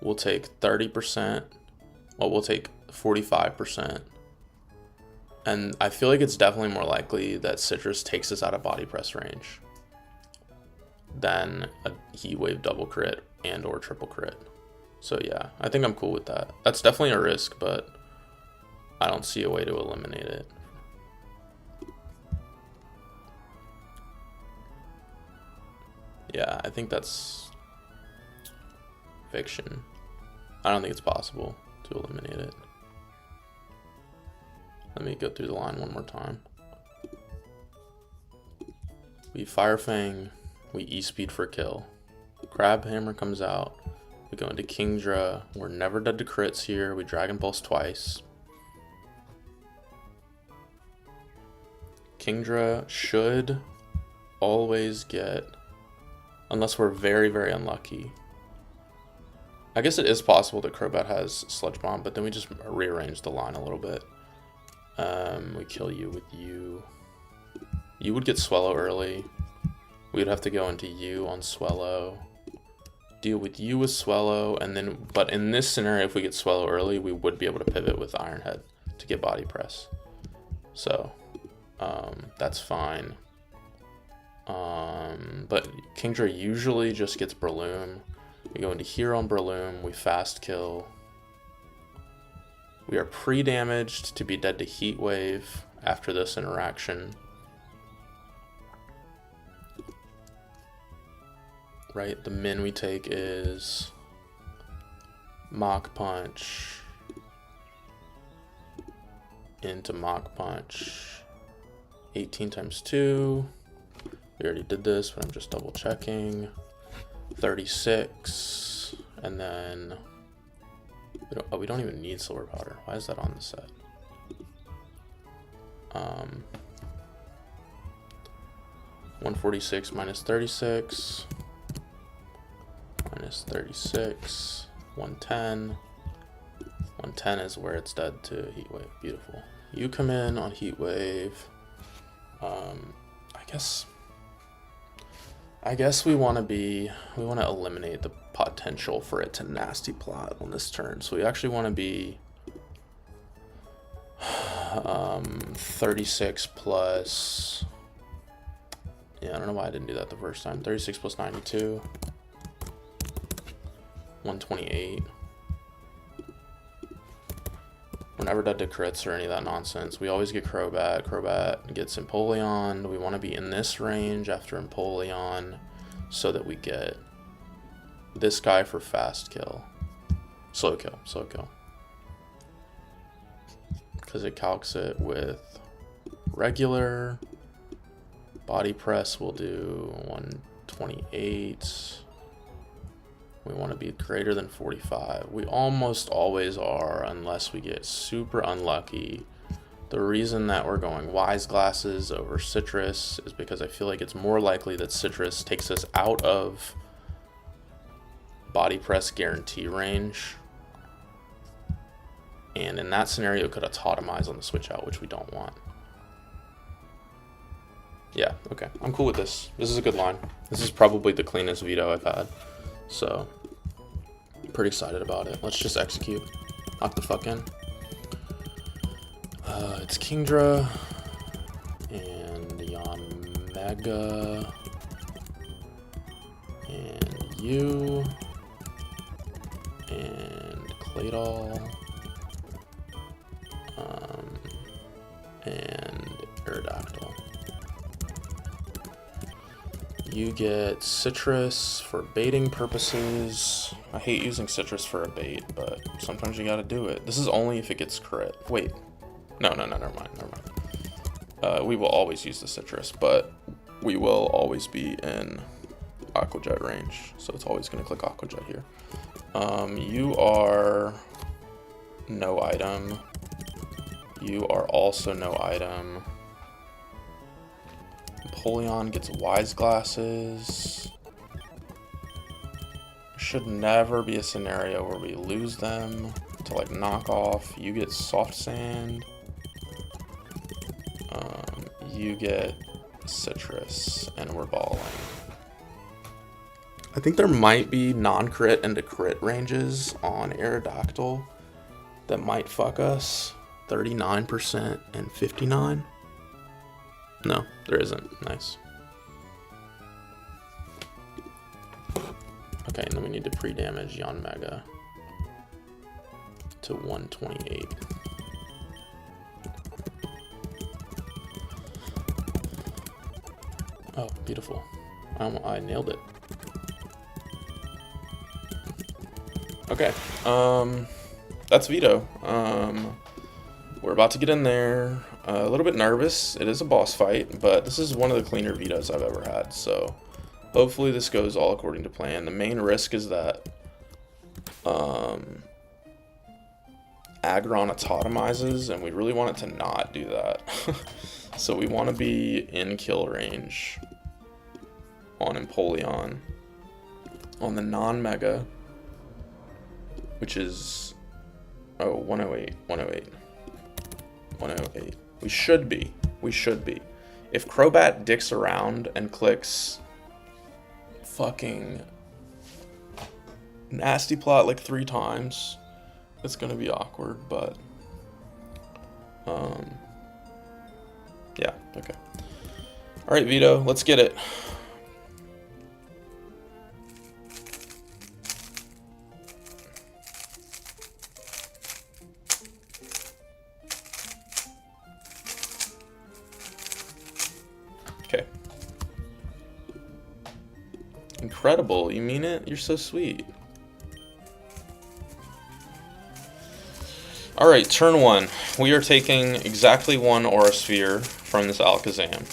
we'll take 30%. Well, we'll take 45%. And I feel like it's definitely more likely that Citrus takes us out of body press range than a Heat Wave double crit and or triple crit. So yeah, I think I'm cool with that. That's definitely a risk, but I don't see a way to eliminate it. Yeah, I think that's fiction. I don't think it's possible to eliminate it. Let me go through the line one more time. We Fire Fang, we E-Speed for kill. Crab Hammer comes out. We go into Kingdra. We're never dead to crits here. We Dragon Pulse twice. Kingdra should always get, unless we're very unlucky. I guess it is possible that Crobat has Sludge Bomb, but then we just rearrange the line a little bit. We kill you with you. You would get Swellow early. We would have to go into you on Swellow. Deal with you with Swellow, and then, but in this scenario, if we get Swellow early, we would be able to pivot with Iron Head to get body press. So, that's fine. But Kingdra usually just gets Breloom. We go into here on Breloom, we fast kill. We are pre-damaged to be dead to Heat Wave after this interaction. Right, the min we take is Mach Punch into Mach Punch. 18 times 2. We already did this, but I'm just double checking. 36, and then we don't even need Silver Powder. Why is that on the set? 146 minus 36 minus 36. 110. 110 is where it's dead to heat wave. Beautiful. You come in on heat wave. I guess we want to eliminate the potential for it to nasty plot on this turn. So we actually want to be 36 plus, yeah, I don't know why I didn't do that the first time. 36 plus 92, 128. We're never dead to crits or any of that nonsense. We always get Crobat. Crobat gets Empoleon. We want to be in this range after Empoleon so that we get this guy for fast kill. Slow kill. Because it calcs it with regular. Body press will do 128. We want to be greater than 45. We almost always are unless we get super unlucky. The reason that we're going Wise Glasses over Citrus is because I feel like it's more likely that Citrus takes us out of body press guarantee range. And in that scenario, it could autotomize on the switch out, which we don't want. Yeah, okay. I'm cool with this. This is a good line. This is probably the cleanest veto I've had. So, pretty excited about it. Let's just execute. Knock the fuck in. It's Kingdra and Yanmega and you and Claydol and Aerodactyl. You get Citrus for baiting purposes. I hate using Citrus for a bait, but sometimes you gotta do it. This is only if it gets crit. Wait. No, never mind. We will always use the Citrus, but we will always be in Aqua Jet range, so it's always gonna click Aqua Jet here. You are no item. You are also no item. Empoleon gets Wise Glasses. Should never be a scenario where we lose them to like knock off. You get Soft Sand. You get Citrus, and we're balling. I think there might be non-crit and crit ranges on Aerodactyl that might fuck us. 39% and 59. No, there isn't. Nice. Okay, and then we need to pre-damage Yanmega to 128. Oh, beautiful. I nailed it. Okay, that's Vito. We're about to get in there. A little bit nervous. It is a boss fight, but this is one of the cleaner Vitos I've ever had, so hopefully this goes all according to plan. The main risk is that Aggron autotomizes, and we really want it to not do that. So we want to be in kill range on Empoleon. On the non-mega, which is 108. We should be. If Crobat dicks around and clicks fucking nasty plot like 3 times, it's gonna be awkward, but yeah, okay. Alright, Vito, let's get it. Okay. Incredible, you mean it? You're so sweet. Alright, turn 1. We are taking exactly 1 Aura Sphere from this Alakazam.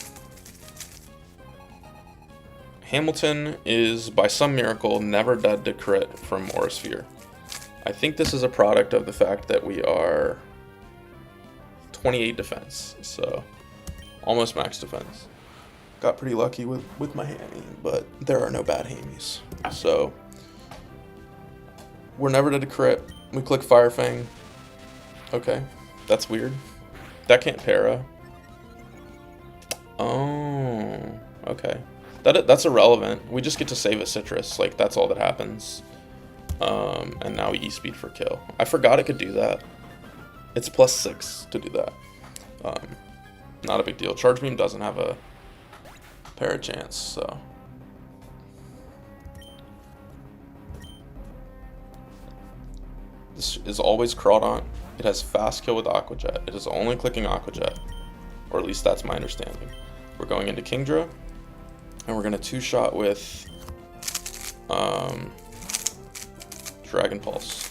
Hamilton is, by some miracle, never dead to crit from Aura Sphere. I think this is a product of the fact that we are 28 defense, so almost max defense. Got pretty lucky with my hammy, but there are no bad hammies. So We're never dead to crit. We click Fire Fang. Okay, that's weird. That can't para. Oh, okay. That's irrelevant. We just get to save a citrus. Like, that's all that happens. And now we E-speed for kill. I forgot it could do that. It's +6 to do that. Not a big deal. Charge Beam doesn't have a para chance, so. This is always Crawdaunt. It has fast kill with Aqua Jet. It is only clicking Aqua Jet. Or at least that's my understanding. We're going into Kingdra. And we're going to 2-shot with Dragon Pulse.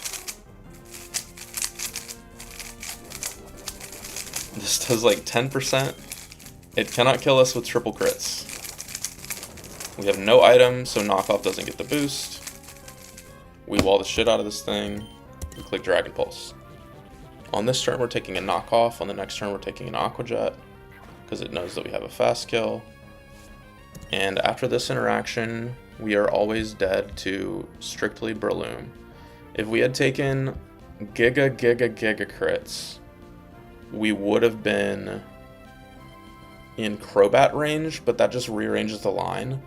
This does like 10%. It cannot kill us with triple crits. We have no item, so knockoff doesn't get the boost. We wall the shit out of this thing. We click Dragon Pulse. On this turn, we're taking a knockoff. On the next turn, we're taking an Aqua Jet because it knows that we have a fast kill. And after this interaction, we are always dead to strictly Breloom. If we had taken giga crits, we would have been in Crobat range, but that just rearranges the line.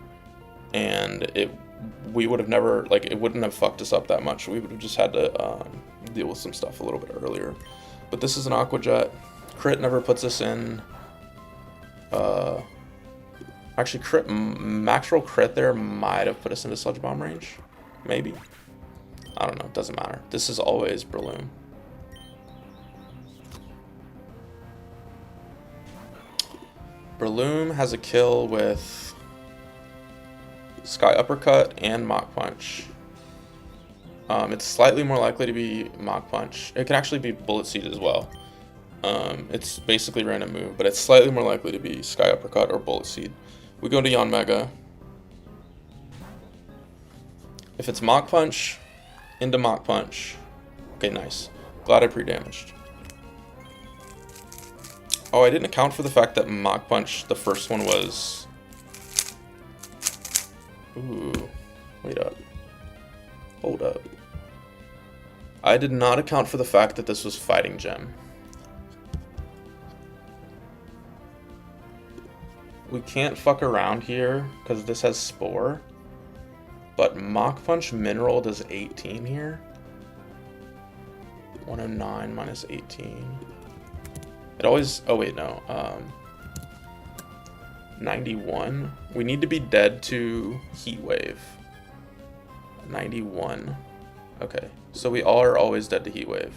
And we would have never, like, it wouldn't have fucked us up that much. We would have just had to deal with some stuff a little bit earlier. But this is an Aqua Jet. Crit never puts us in. Actually, max roll crit there might have put us into Sludge Bomb range. Maybe. I don't know. Doesn't matter. This is always Breloom. Breloom has a kill with Sky Uppercut and Mach Punch. It's slightly more likely to be Mach Punch. It can actually be Bullet Seed as well. It's basically random move, but it's slightly more likely to be Sky Uppercut or Bullet Seed. We go to Yanmega. If it's Mach Punch, into Mach Punch. Okay, nice. Glad I pre-damaged. Oh, I didn't account for the fact that Mach Punch, the first one was... Ooh, wait up. Hold up. I did not account for the fact that this was Fighting Gem. We can't fuck around here because this has Spore. But Mach Punch Mineral does 18 here. 109 minus 18. It always... Oh, wait, no. 91. We need to be dead to Heat Wave. 91. Okay. So we all are always dead to Heat Wave.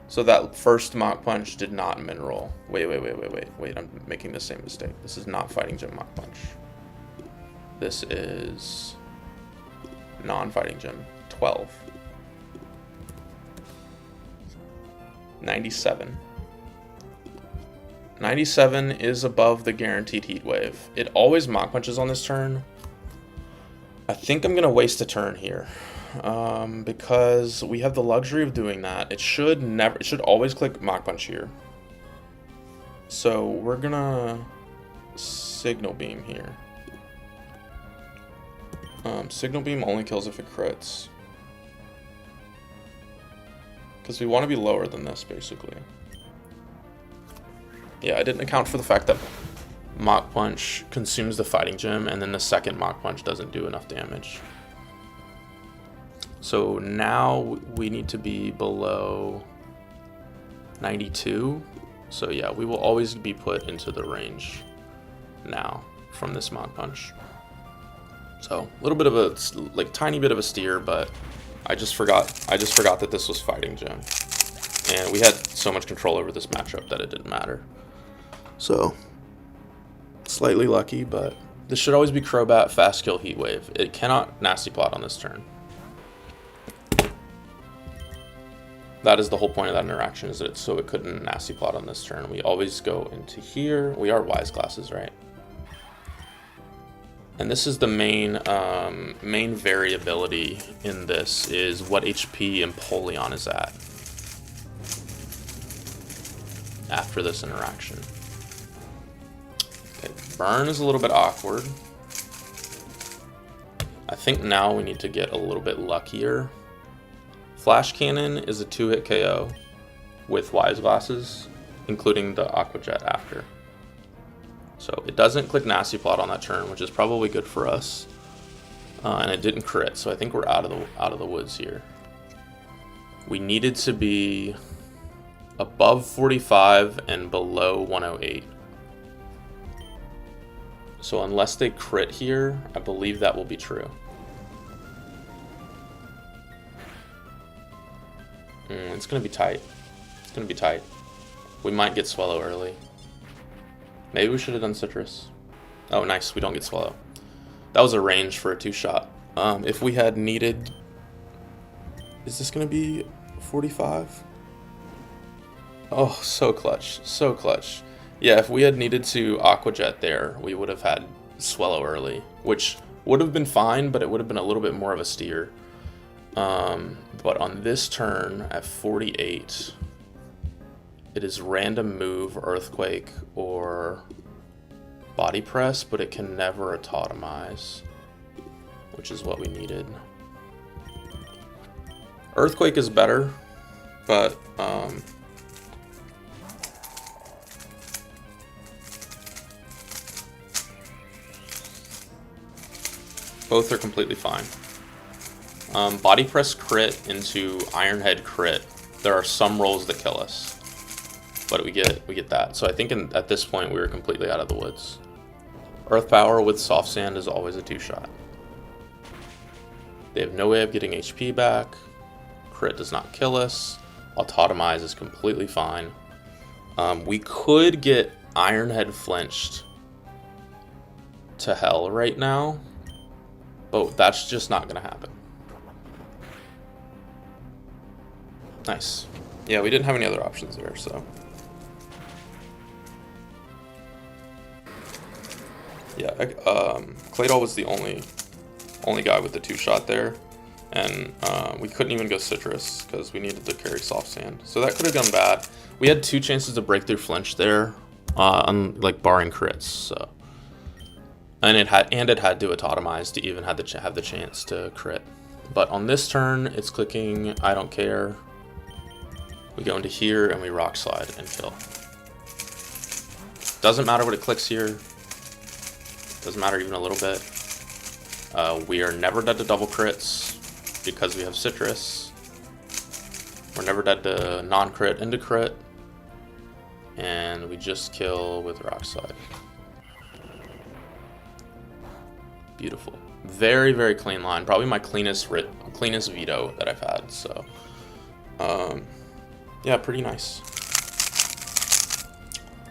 So that first Mach Punch did not Mineral. Wait. I'm making the same mistake. This is not Fighting Gem Mach Punch. This is... non-Fighting Gem. 12. 97. 97 is above the guaranteed Heat Wave. It always Mach Punches on this turn. I think I'm going to waste a turn here. Because we have the luxury of doing that. It should always click Mach Punch here. So we're going to Signal Beam here. Signal Beam only kills if it crits. Because we want to be lower than this, basically. Yeah, I didn't account for the fact that Mach Punch consumes the Fighting Gem, and then the second Mach Punch doesn't do enough damage. So now we need to be below 92. So yeah, we will always be put into the range now from this Mach Punch. So a little bit of a, like, tiny bit of a steer, but I just forgot that this was Fighting Gem. And we had so much control over this matchup that it didn't matter. So, slightly lucky, but this should always be Crobat, Fast Kill, Heat Wave. It cannot Nasty Plot on this turn. That is the whole point of that interaction, is that so it couldn't Nasty Plot on this turn. We always go into here. We are Wise Glasses, right? And this is the main variability in this, is what HP Empoleon is at after this interaction. Okay, Burn is a little bit awkward. I think now we need to get a little bit luckier Flash Cannon is a 2-hit KO with Wise Glasses, including the Aqua Jet after. So it doesn't click Nasty Plot on that turn, which is probably good for us. And it didn't crit, so I think we're out of the woods here. We needed to be above 45 and below 108. So unless they crit here, I believe that will be true. It's going to be tight. It's going to be tight. We might get Swallow early. Maybe we should have done Citrus. Oh, nice. We don't get Swallow. That was a range for a 2-shot. If we had needed... Is this going to be 45? Oh, so clutch. So clutch. Yeah, if we had needed to Aqua Jet there, we would have had Swallow early, which would have been fine, but it would have been a little bit more of a steer. But on this turn at 48, it is random move, Earthquake, or Body Press, but it can never autotomize, which is what we needed. Earthquake is better, but both are completely fine. Body Press crit into Iron Head crit. There are some rolls that kill us, but we get that. So I think at this point we were completely out of the woods. Earth Power with Soft Sand is always a 2-shot. They have no way of getting HP back. Crit does not kill us. Autotomize is completely fine. We could get Iron Head flinched to hell right now, but that's just not going to happen. Nice. Yeah, we didn't have any other options there, so. Yeah, Claydol was the only guy with the 2-shot there, and we couldn't even go Citrus because we needed to carry Soft Sand. So that could have gone bad. We had 2 chances to break through flinch there, like barring crits. So, and it had to autotomize to even have the chance to crit. But on this turn, it's clicking I don't care. We go into here and we Rock Slide and kill. Doesn't matter what it clicks here. Doesn't matter even a little bit. We are never dead to double crits because we have Citrus. We're never dead to non-crit into crit. And we just kill with Rock Slide. Beautiful. Very, very clean line. Probably my cleanest veto that I've had. So, yeah, pretty nice.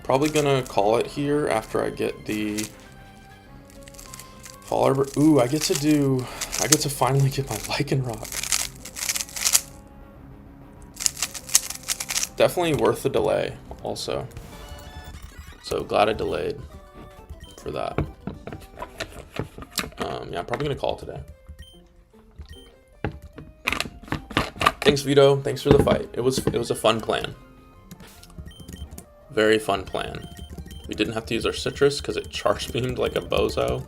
Probably gonna call it here after I get the Fall Arbor. Ooh, I get to finally get my Lycanroc. Definitely worth the delay also. So glad I delayed for that. Yeah, I'm probably gonna call it today. Thanks, Vito. Thanks for the fight. It was a fun plan. Very fun plan. We didn't have to use our Citrus because it charge beamed like a bozo.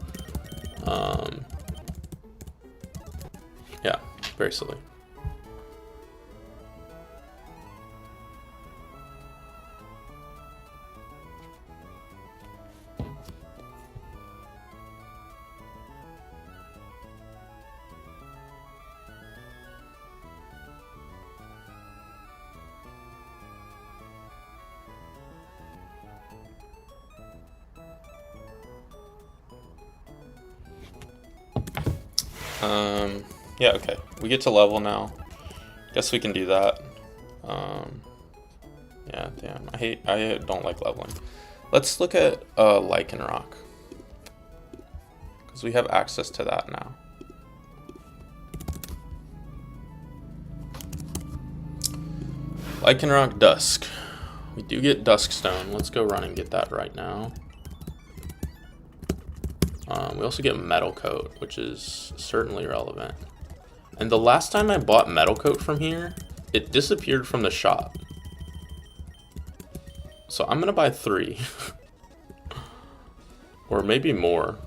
Yeah, very silly. Yeah, okay. We get to level now. Guess we can do that. Yeah, damn. I don't like leveling. Let's look at Lycanroc, because we have access to that now. Lycanroc Dusk. We do get Dusk Stone. Let's go run and get that right now. We also get Metal Coat, which is certainly relevant. And the last time I bought Metal Coat from here, it disappeared from the shop. So I'm gonna buy 3. Or maybe more.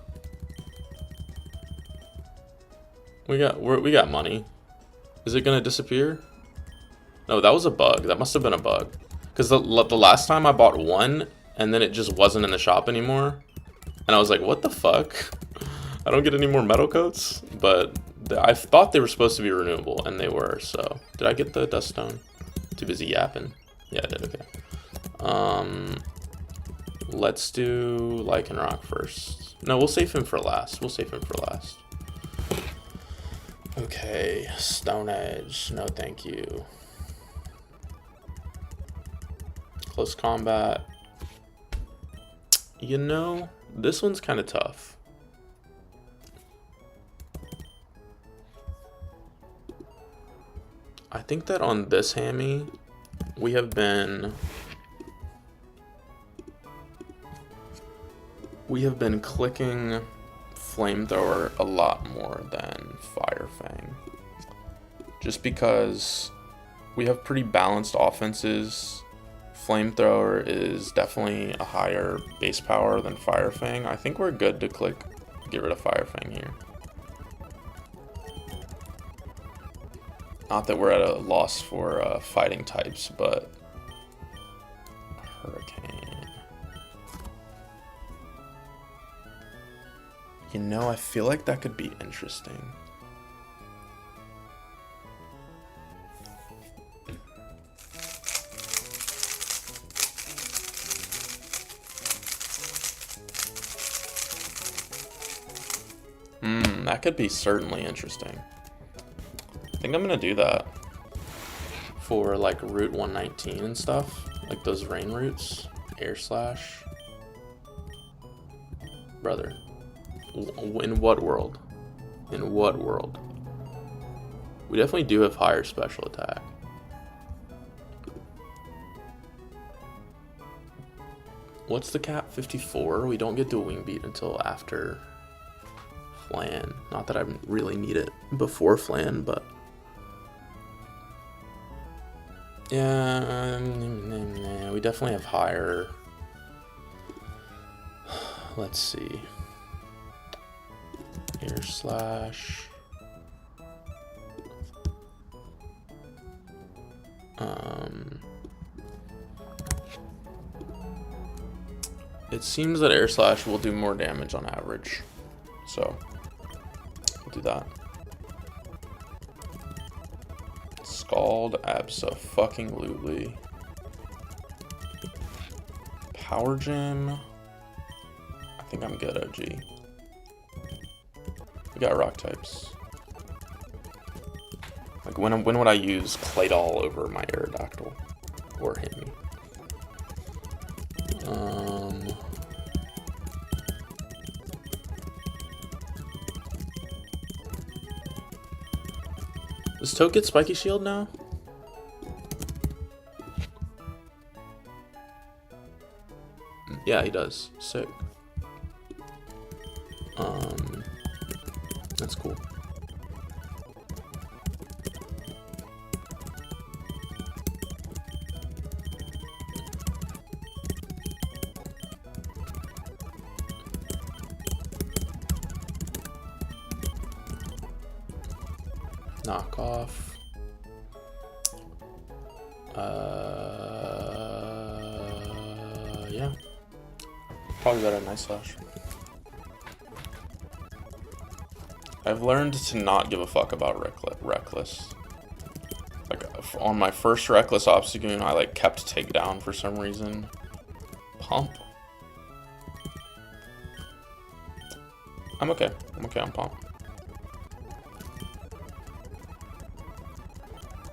We got money. Is it gonna disappear? No, that was a bug. That must have been a bug. Because the last time I bought one, and then it just wasn't in the shop anymore. And I was like, what the fuck? I don't get any more metal coats? But I thought they were supposed to be renewable, and they were, so. Did I get the dust stone? Too busy yapping. Yeah, I did, okay. Let's do Lichen Rock first. No, we'll save him for last. We'll save him for last. Okay, Stone Edge. No, thank you. Close combat. You know, this one's kind of tough. I think that on this hammy, we have been clicking Flamethrower a lot more than Fire Fang. Just because we have pretty balanced offenses. Flamethrower is definitely a higher base power than Fire Fang. I think we're good to get rid of Fire Fang here. Not that we're at a loss for fighting types, but Hurricane. You know, I feel like that could be interesting. That could be certainly interesting. I think I'm gonna do that for like Route 119 and stuff, like those rain routes. Air slash, brother. In what world? In what world? We definitely do have higher special attack. What's the cap? 54? We don't get to a wing beat until after Flan. Not that I really need it before Flan, but yeah, we definitely have higher. Let's see. Air slash. It seems that air slash will do more damage on average, so we'll do that. Scald, abso-fucking-lutely. Power gem. I think I'm good, OG. We got rock types. Like when would I use Claydol over my Aerodactyl or Hemi? Does Toad get Spiky Shield now? Yeah, he does. Sick. That's cool. Knock off. Yeah. Probably better than Night Slash. I've learned to not give a fuck about Reckless. Like, on my first Reckless Obstagoon, I, like, kept Takedown for some reason. Pump. I'm okay. I'm okay on Pump.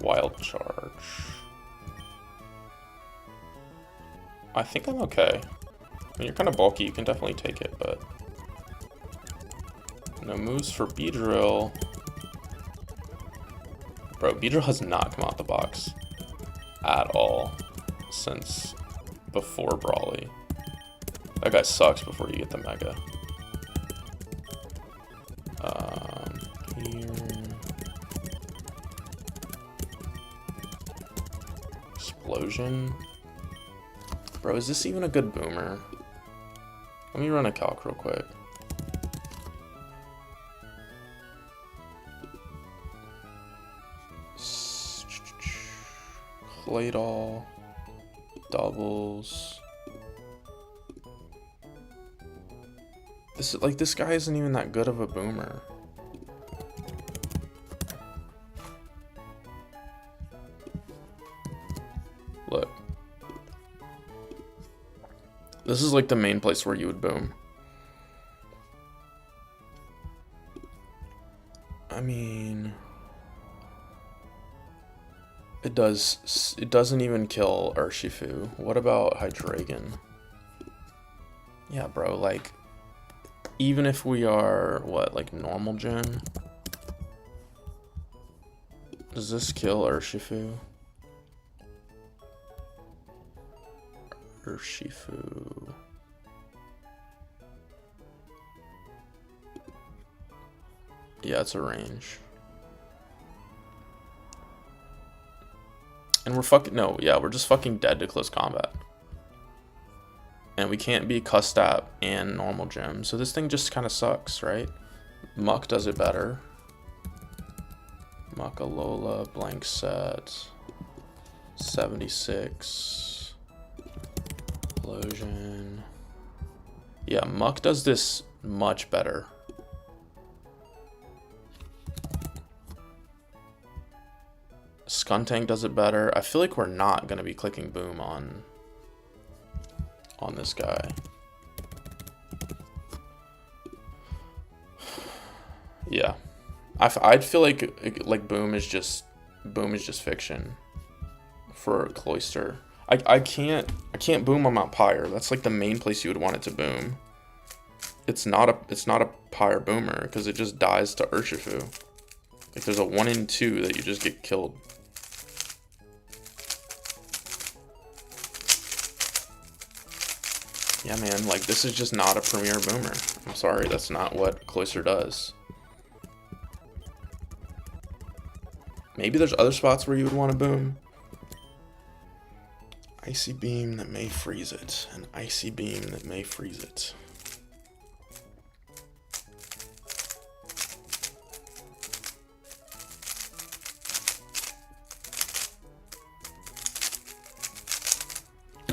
Wild Charge. I think I'm okay. I mean, you're kind of bulky, you can definitely take it, but no moves for Beedrill. Bro, Beedrill has not come out the box at all since before Brawly. That guy sucks before you get the Mega. Here. Explosion. Bro, is this even a good boomer? Let me run a calc real quick. Played all. Doubles. This guy isn't even that good of a boomer. Look. This is like the main place where you would boom. I mean, it doesn't even kill Urshifu. What about Hydreigon? Yeah, bro, like, even if we are, what, like normal gen? Does this kill Urshifu? Urshifu. Yeah, it's a range. And we're fucking, no, yeah, we're just fucking dead to close combat. And we can't be Custap and normal gem. So this thing just kind of sucks, right? Muck does it better. Muckalola, blank set. 76. Explosion. Yeah, Muck does this much better. Skuntank does it better. I feel like we're not going to be clicking boom on this guy. Yeah. I'd feel like boom is just fiction for Cloyster. I can't boom on Mount Pyre. That's like the main place you would want it to boom. It's not a Pyre boomer because it just dies to Urshifu. Like there's a 1 in 2 that you just get killed. Yeah, man, like this is just not a premier boomer. I'm sorry, that's not what Cloyster does. Maybe there's other spots where you would want to boom. Icy beam that may freeze it. An icy beam that may freeze it.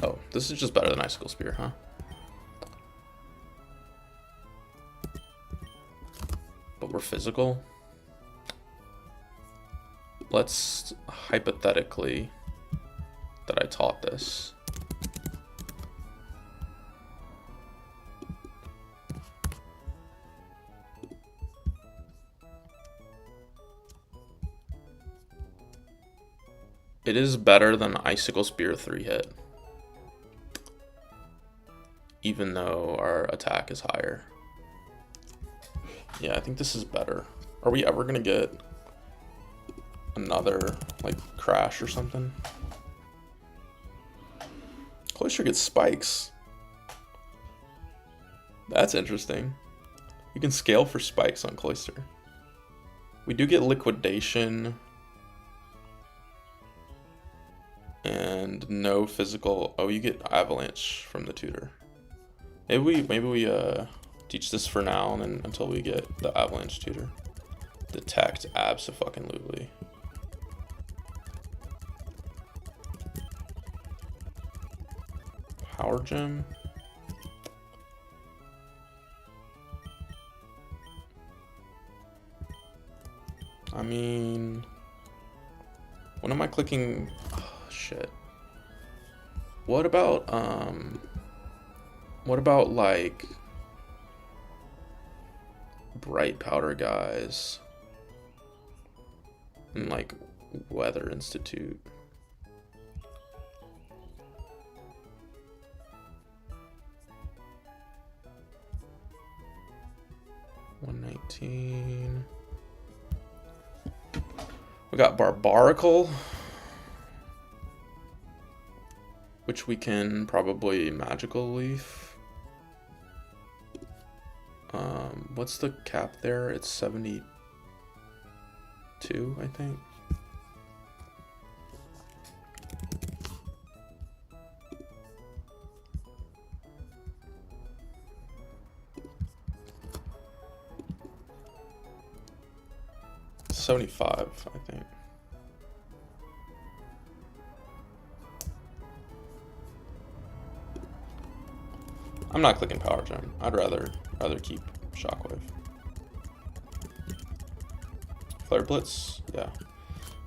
Oh, this is just better than Icicle Spear, huh? But we're physical. Let's hypothetically that I taught this. It is better than Icicle Spear 3-hit. Even though our attack is higher. Yeah, I think this is better. Are we ever gonna get another, like, crash or something? Cloyster gets spikes. That's interesting. You can scale for spikes on Cloyster. We do get liquidation. And no physical. Oh, you get avalanche from the tutor. Maybe we teach this for now and then until we get the avalanche tutor. Detect abso-fucking-lutely. Power gem. I mean, when am I clicking? Oh, shit. What about like bright powder guys and like Weather Institute? $119. We got Barbaracle, which we can probably Magical Leaf. What's the cap there? It's 72, I think. $75, I think. I'm not clicking power gem. I'd rather keep shockwave. Flare blitz, yeah.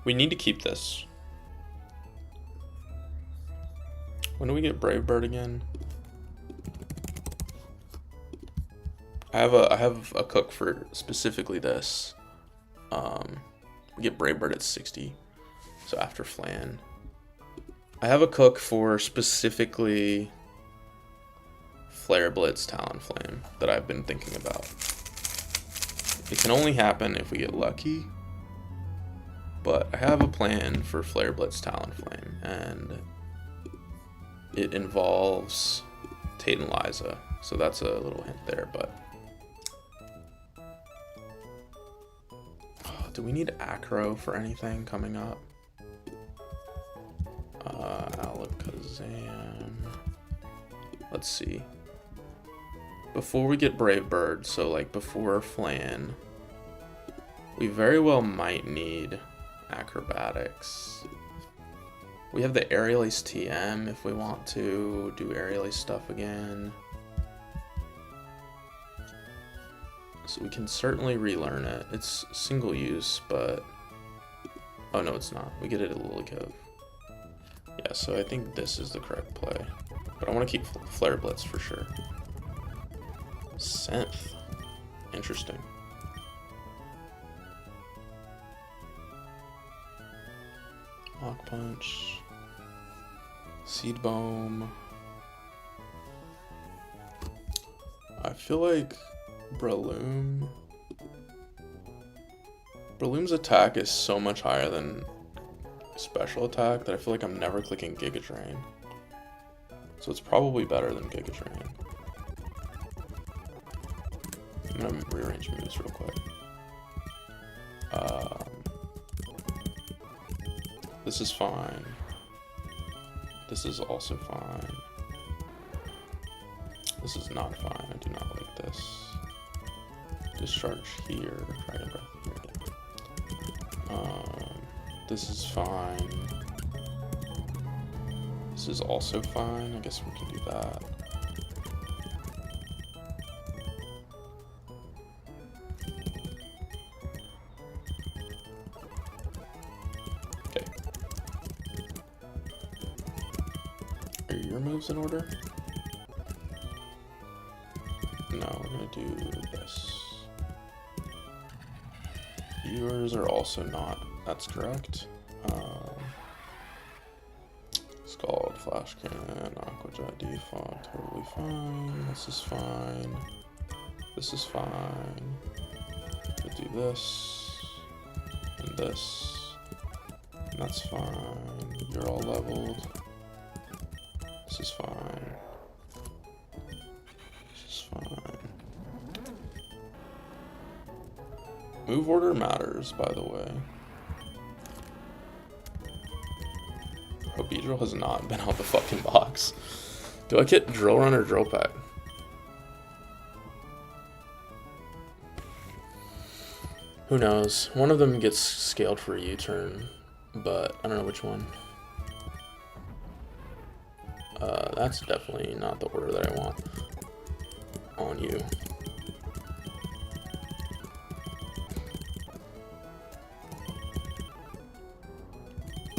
We need to keep this. When do we get Brave Bird again? I have a cook for specifically this. We get Brave Bird at 60, so after Flan. I have a cook for specifically Flare Blitz Talonflame that I've been thinking about. It can only happen if we get lucky, but I have a plan for Flare Blitz Talonflame, and it involves Tate and Liza, so that's a little hint there, but do we need Acro for anything coming up? Alakazam. Let's see. Before we get Brave Bird, so like before Flan, we very well might need Acrobatics. We have the Aerial Ace TM if we want to do Aerial Ace stuff again. So we can certainly relearn it. It's single use, but... oh no, it's not. We get it at Lily Cove. Yeah, so I think this is the correct play. But I want to keep Flare Blitz for sure. Synth. Interesting. Lock Punch. Seed Bomb. I feel like Breloom's attack is so much higher than special attack that I feel like I'm never clicking Giga Drain. So it's probably better than Giga Drain. I'm gonna rearrange moves real quick. This is fine. This is also fine. This is not fine. I do not like this. Discharge here. Dragon Breath here. This is fine. This is also fine. I guess we can do that. Okay. Are your moves in order? No, we're gonna do this. Yours are also not. That's correct. Scald, Flash Cannon, Aqua Jet Default, totally fine. This is fine. This is fine. We'll do this and this. And that's fine. You're all leveled. This is fine. This is fine. Move order matters, by the way. Oh, Beedrill has not been out the fucking box. Do I get Drill Run or Drill Peck? Who knows? One of them gets scaled for a U-turn, but I don't know which one. That's definitely not the order that I want on you.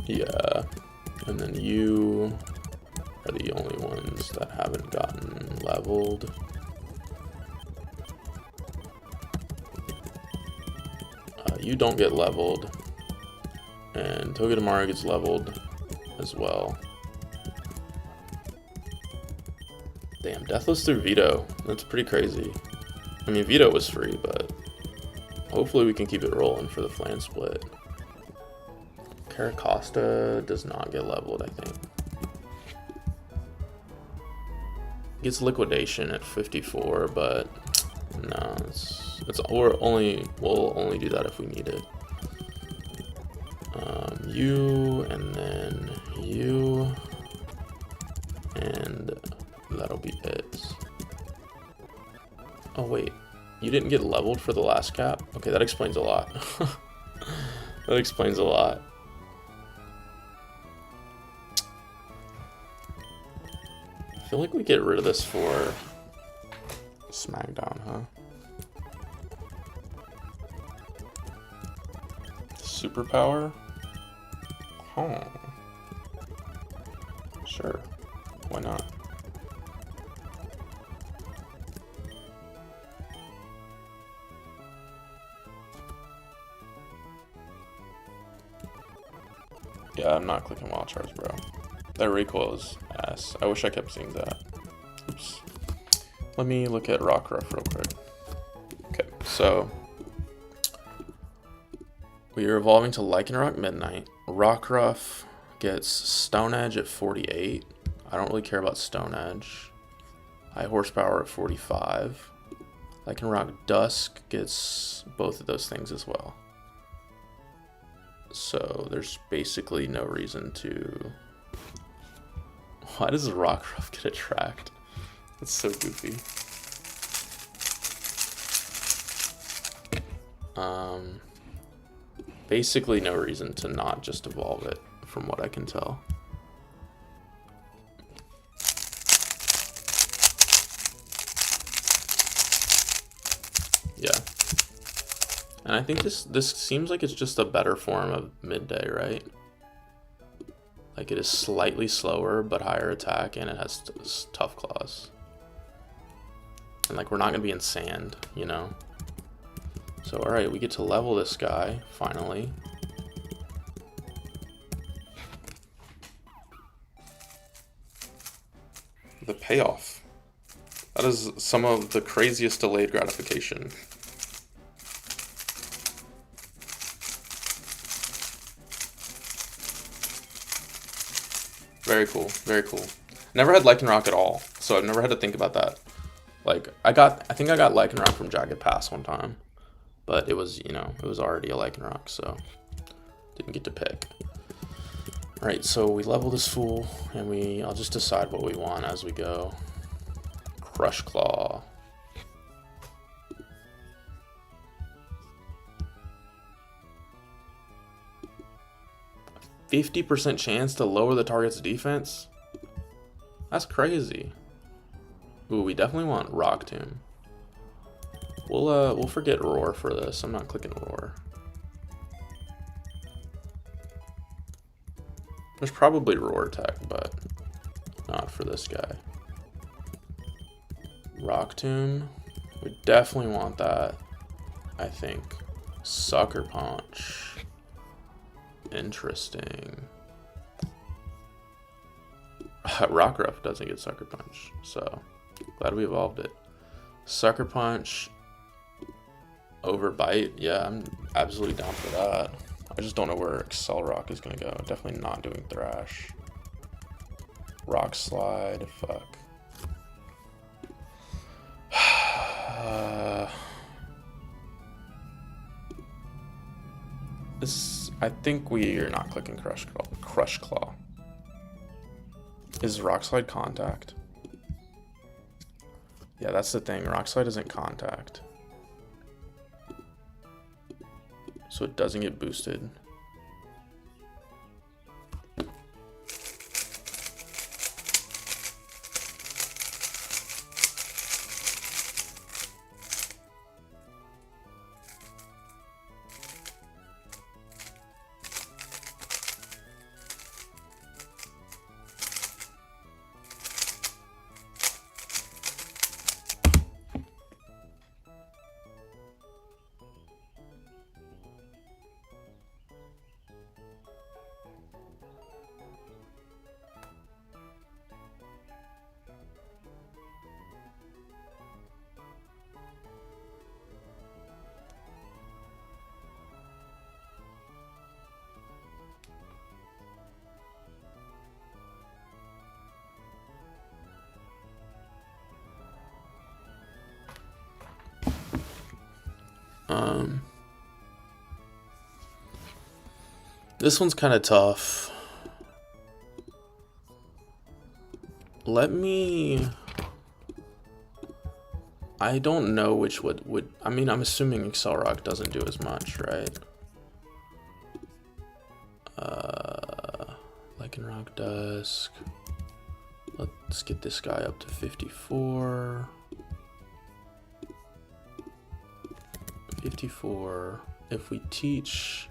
Yeah, and then you are the only ones that haven't gotten leveled. You don't get leveled, and Togedemaru gets leveled as well. Damn, Deathless through Vito. That's pretty crazy. I mean, Vito was free, but hopefully we can keep it rolling for the Flan split. Caracosta does not get leveled, I think. Gets liquidation at 54, but no, we'll only do that if we need it. You, and then you, and that'll be it. Oh wait, you didn't get leveled for the last cap? Okay, that explains a lot. That explains a lot. I feel like we get rid of this for Smackdown, huh? Superpower? Huh. Sure. Why not? Yeah, I'm not clicking wild charge, bro. That recoil is ass. I wish I kept seeing that. Oops. Let me look at Rockruff real quick. Okay, so we are evolving to Lycanroc Midnight. Rockruff gets Stone Edge at 48. I don't really care about Stone Edge. High Horsepower at 45. Lycanroc Dusk gets both of those things as well. So there's basically no reason to... Why does Rockruff get attract? That's so goofy. Basically no reason to not just evolve it, from what I can tell. Yeah. And I think this seems like it's just a better form of Midday, right? Like it is slightly slower, but higher attack, and it has tough claws. And like we're not gonna be in sand, you know? So alright, we get to level this guy, finally. The payoff. That is some of the craziest delayed gratification. Very cool, very cool. Never had Lycanroc at all, so I've never had to think about that. Like, I think I got Lycanroc from Jagged Pass one time, but it was, you know, it was already a Lycanroc, so didn't get to pick. Alright, so we level this fool, and I'll just decide what we want as we go. Crush Claw. %50 chance to lower the target's defense? That's crazy. Ooh, we definitely want Rock Tomb. We'll forget Roar for this. I'm not clicking Roar. There's probably Roar tech, but not for this guy. Rock Tomb. We definitely want that, I think. Sucker Punch. Interesting. Rockruff doesn't get Sucker Punch, so glad we evolved it. Sucker Punch over Bite. Yeah, I'm absolutely down for that. I just don't know where Accelerock is going to go. Definitely not doing Thrash. Rock Slide. Fuck. I think we are not clicking Crush Claw. Is Rock Slide contact? Yeah, that's the thing. Rock Slide isn't contact. So it doesn't get boosted. This one's kind of tough. I don't know which would I mean, I'm assuming Accelerock doesn't do as much, right? Lycanroc Dusk. Let's get this guy up to 54. 54. If we teach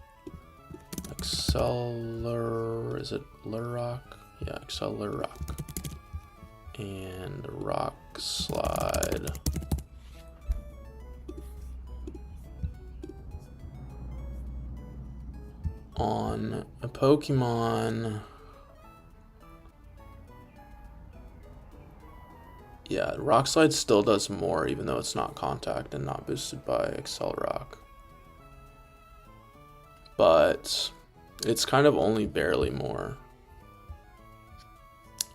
Acceler, is it Rock? Yeah, Acceler Rock. And Rock Slide. On a Pokemon. Yeah, Rock Slide still does more, even though it's not contact and not boosted by Excel Rock. But it's kind of only barely more.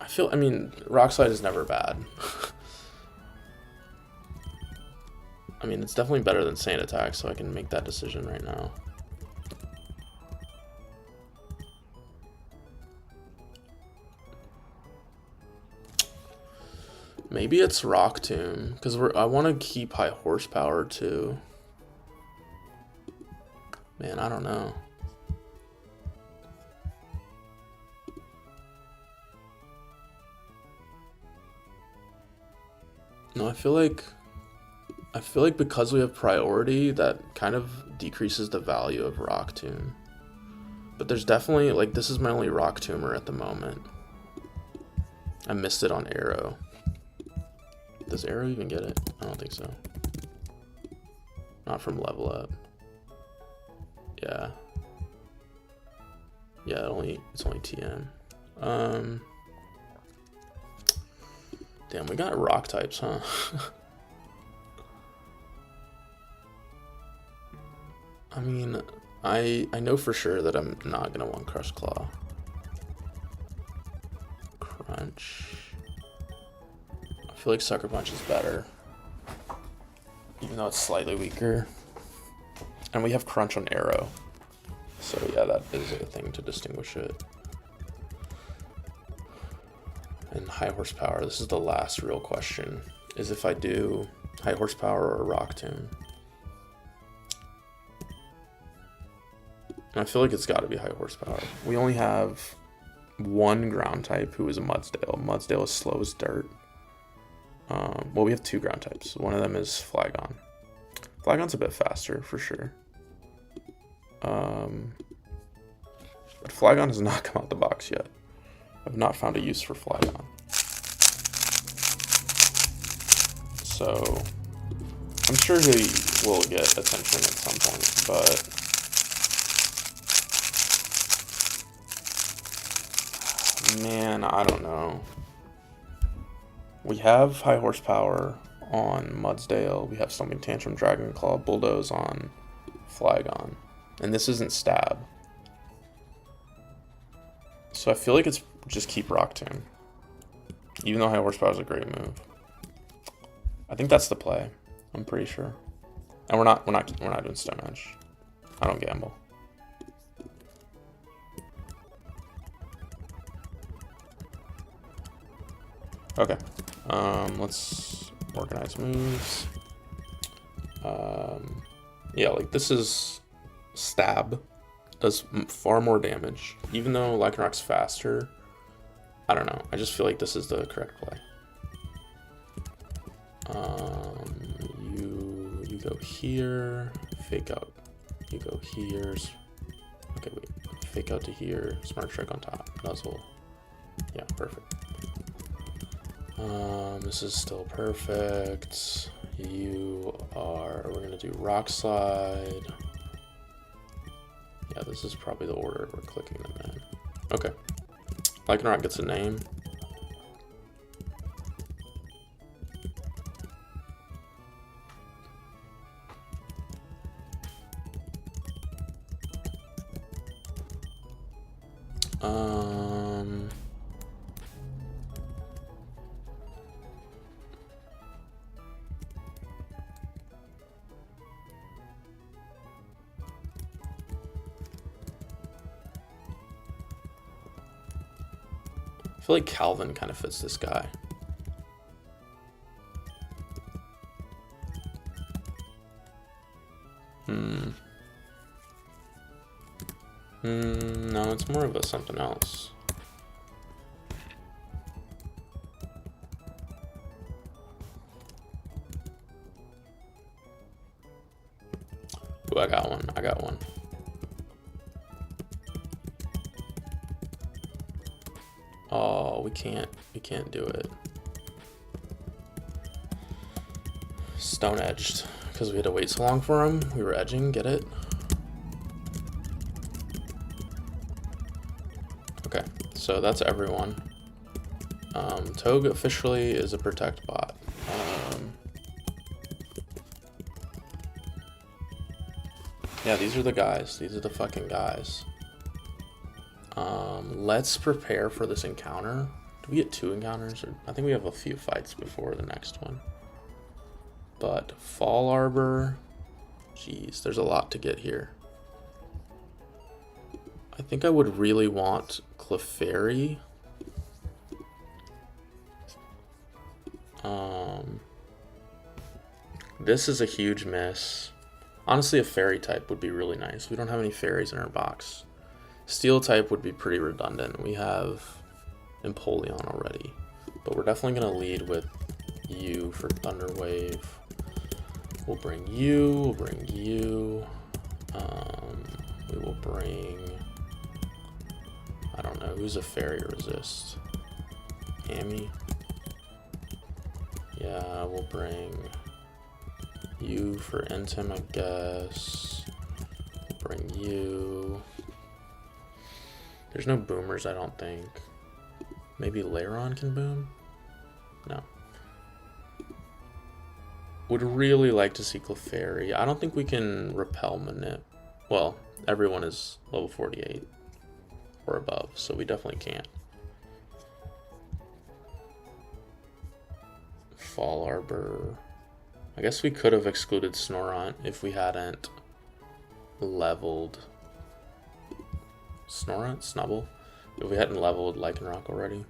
I mean, Rock Slide is never bad. I mean, it's definitely better than Sand Attack, so I can make that decision right now. Maybe it's Rock Tomb, because I want to keep high horsepower too. Man, I don't know. No, I feel like because we have priority, that kind of decreases the value of Rock Tomb. But there's definitely, like, this is my only Rock Tumor at the moment. I missed it on Arrow. Does Arrow even get it? I don't think so. Not from level up. Yeah. Yeah, it's only TM. Damn, we got rock types, huh? I mean, I know for sure that I'm not gonna want Crush Claw. Crunch. I feel like Sucker Punch is better, even though it's slightly weaker. And we have Crunch on Arrow, so yeah, that is a thing to distinguish it. And high horsepower, this is the last real question, is if I do high horsepower or Rock Tomb. And I feel like it's got to be high horsepower. We only have one ground type who is a Mudsdale. Mudsdale is slow as dirt. Well, we have two ground types. One of them is Flygon. Flygon's a bit faster, for sure. But Flygon has not come out the box yet. I've not found a use for Flygon. So, I'm sure he will get attention at some point, but... Man, I don't know. We have high horsepower on Mudsdale. We have Slumping Tantrum, Dragon Claw, Bulldoze on Flygon. And this isn't Stab. So I feel like it's just keep Rock Tomb. Even though high horsepower is a great move. I think that's the play. I'm pretty sure. And we're not doing Stone Edge. I don't gamble. Okay, let's organize moves. Yeah, like this is Stab, does far more damage. Even though Lycanroc's faster, I don't know. I just feel like this is the correct play. You go here, fake out. You go here. Okay, wait. Fake out to here. Smart Trick on top. Nuzzle. Yeah, perfect. This is still perfect. We're gonna do Rock Slide. Yeah, this is probably the order we're clicking them in. Okay. Lycanroc gets a name. I feel like Calvin kind of fits this guy. No, it's more of a something else. Ooh, I got one. I got one. Oh, we can't do it. Stone edged because we had to wait so long for him. We were edging, get it? Okay, so that's everyone. Togue officially is a protect bot. Yeah, these are the guys. These are the fucking guys. Let's prepare for this encounter. Do we get 2 encounters? Or I think we have a few fights before the next one. But Fall Arbor, jeez, there's a lot to get here. I think I would really want Clefairy. This is a huge miss. Honestly, a fairy type would be really nice. We don't have any fairies in our box. Steel type would be pretty redundant. We have Empoleon already. But we're definitely going to lead with you for Thunder Wave. We'll bring you. We'll bring you. We will bring... I don't know. Who's a fairy resist? Amy? Yeah, we'll bring you for Intim, I guess. We'll bring you. There's no boomers, I don't think. Maybe Lairon can boom? No. Would really like to see Clefairy. I don't think we can repel Manip. Well, everyone is level 48 or above, so we definitely can't. Fall Arbor. I guess we could have excluded Snorunt if we hadn't leveled Snorunt? Snubble? If we hadn't leveled Lycanroc already.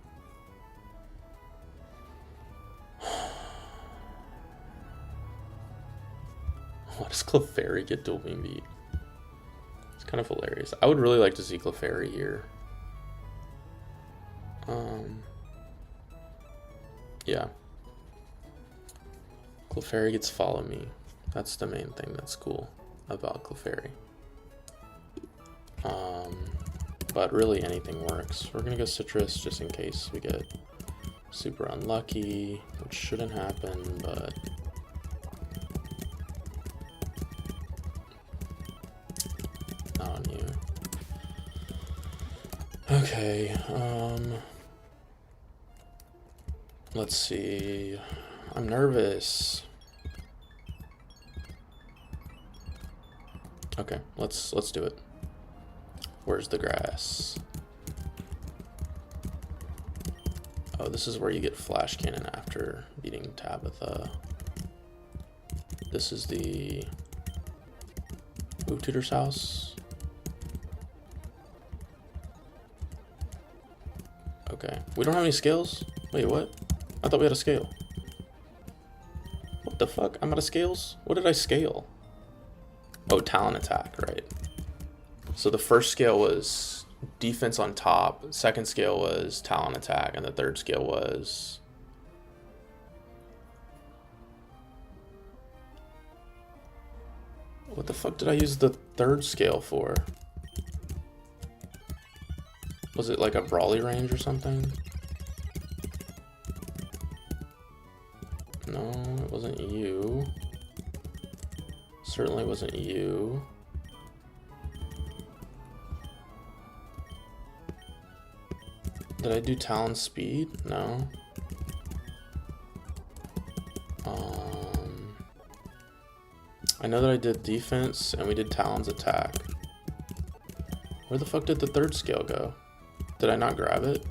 Why does Clefairy get dual beam beat? It's kind of hilarious. I would really like to see Clefairy here. Yeah. Clefairy gets follow me. That's the main thing that's cool about Clefairy. But really anything works. We're gonna go Citrus just in case we get super unlucky, which shouldn't happen, but not on you. Okay, let's see. I'm nervous. Okay, let's do it. Where's the grass? Oh, this is where you get Flash Cannon after beating Tabitha. This is the Move Tutor's house. Okay, we don't have any scales? Wait, what? I thought we had a scale. What the fuck? I'm out of scales? What did I scale? Oh, talent attack, right. So the first scale was defense on top, second scale was talent attack, and the third scale was... What the fuck did I use the third scale for? Was it like a Brawly range or something? No, it wasn't you. Certainly wasn't you. Did I do Talon speed? No. I know that I did defense and we did Talon's attack. Where the fuck did the third scale go? Did I not grab it?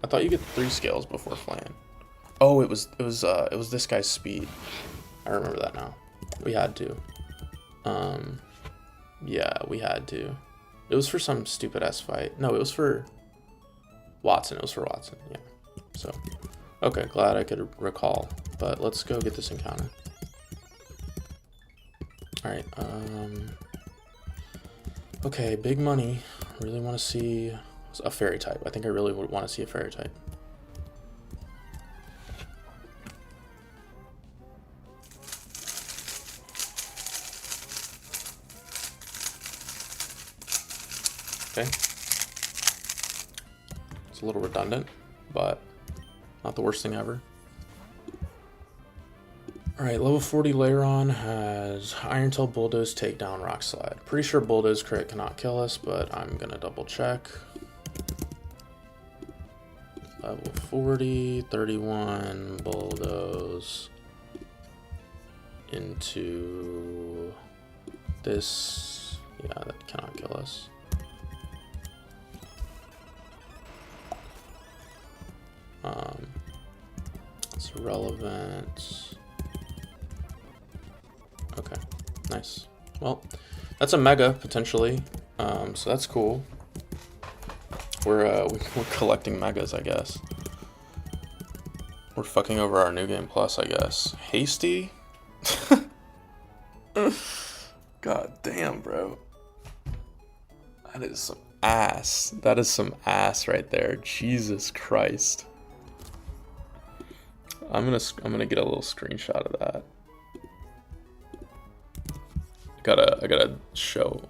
I thought you get 3 scales before flan. Oh, it was this guy's speed. I remember that now. We had to. Yeah, we had to. It was for some stupid ass fight. No, it was for Watson. It was for Watson. Yeah. So, okay, glad I could recall. But let's go get this encounter. All right. Okay, big money. Really want to see a fairy type. I think I really would want to see a fairy type. Okay. It's a little redundant, but not the worst thing ever. Alright, level 40 Leiron has Iron Tail, Bulldoze, Takedown, Rock Slide. Pretty sure Bulldoze crit cannot kill us, but I'm gonna double check. Level 40, 31, Bulldoze into this. Yeah, that cannot kill us. It's irrelevant. Okay, nice. Well, that's a mega potentially, so that's cool. We're collecting megas, I guess. We're fucking over our New Game Plus, I guess. Hasty? God damn, bro. That is some ass. That is some ass right there. Jesus Christ. I'm gonna get a little screenshot of that. I gotta show.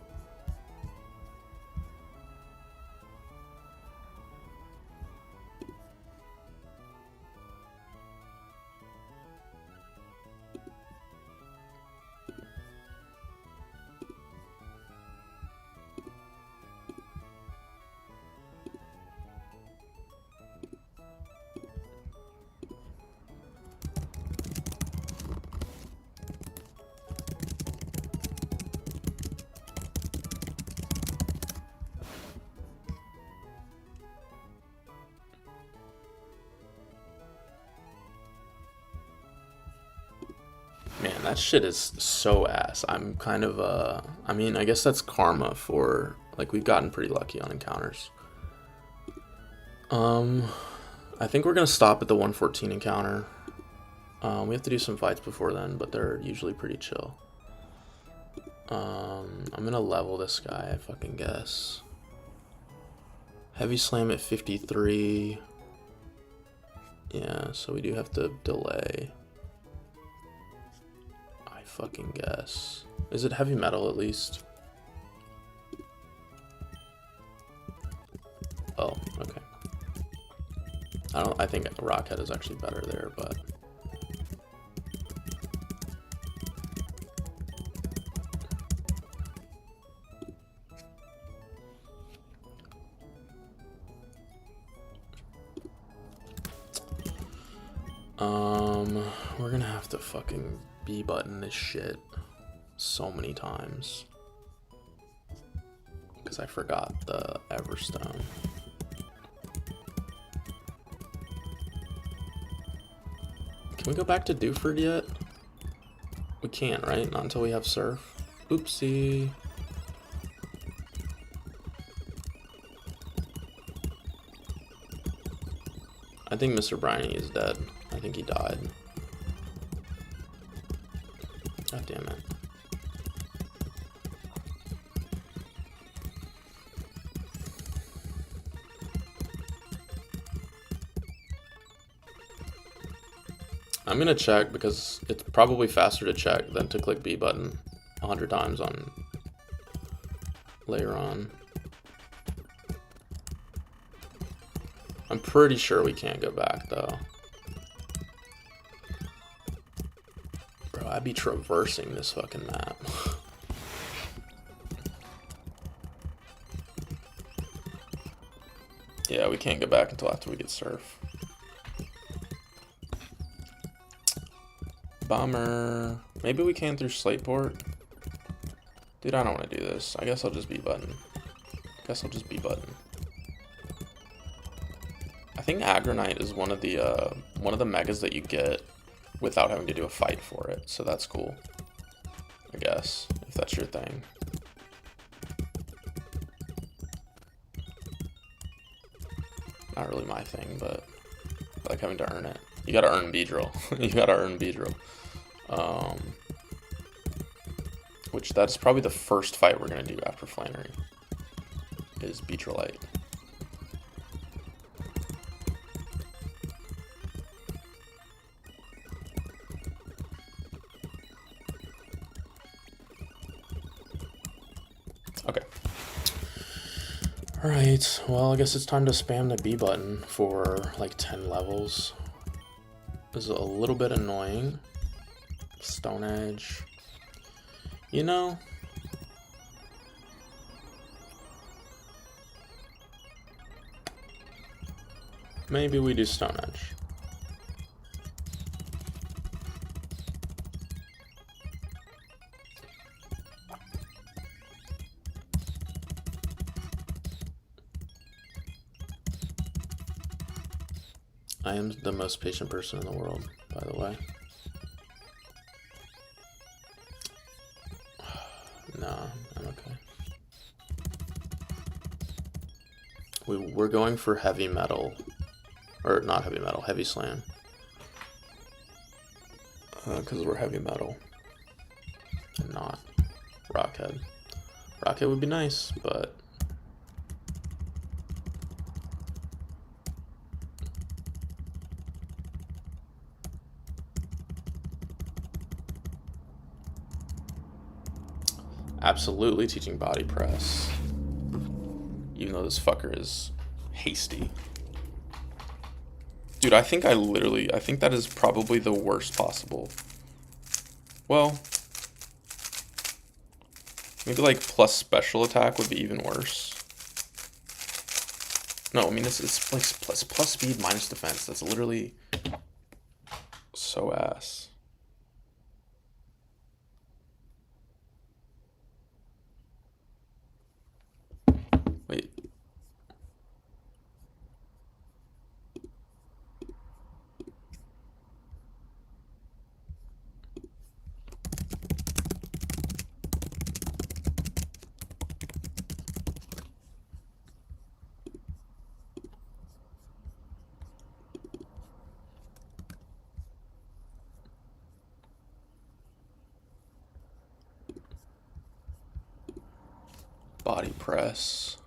Man, that shit is so ass. I'm kind of, I mean, I guess that's karma for, like, we've gotten pretty lucky on encounters. I think we're gonna stop at the 114 encounter. We have to do some fights before then, but they're usually pretty chill. I'm gonna level this guy, I fucking guess. Heavy slam at 53. Yeah, so we do have to delay. Fucking guess. Is it heavy metal at least? Oh, okay. I think Rockhead is actually better there, but we're gonna have to fucking B-button this shit so many times because I forgot the Everstone. Can we go back to Dewford yet? We can't, right? Not until we have Surf. Oopsie. I think Mr. Briny is dead. I think he died. God damn it. I'm gonna check because it's probably faster to check than to click B button 100 times on Leiron. I'm pretty sure we can't go back though. Bro, I'd be traversing this fucking map. Yeah, we can't go back until after we get Surf. Bummer. Maybe we can through Slateport. Dude, I don't want to do this. I guess I'll just B button. I think Agronite is one of the megas that you get without having to do a fight for it, so that's cool. I guess if that's your thing. Not really my thing, but I like having to earn it. You gotta earn Beedrill. You gotta earn Beedrill. Which that's probably the first fight we're gonna do after Flannery. Is Beedrillite. Okay. Alright, well, I guess it's time to spam the B button for like 10 levels. This is a little bit annoying. Stone Edge. You know, maybe we do Stone Edge. I am the most patient person in the world, by the way. No, I'm okay. We're going for heavy metal. Or not heavy metal, heavy slam. Because we're heavy metal. And not rockhead. Rockhead would be nice, but... Absolutely teaching body press. Even though this fucker is hasty. Dude, I think that is probably the worst possible. Well, maybe like plus special attack would be even worse. No, I mean, it's like plus speed minus defense. That's literally so ass. Wait. Body press.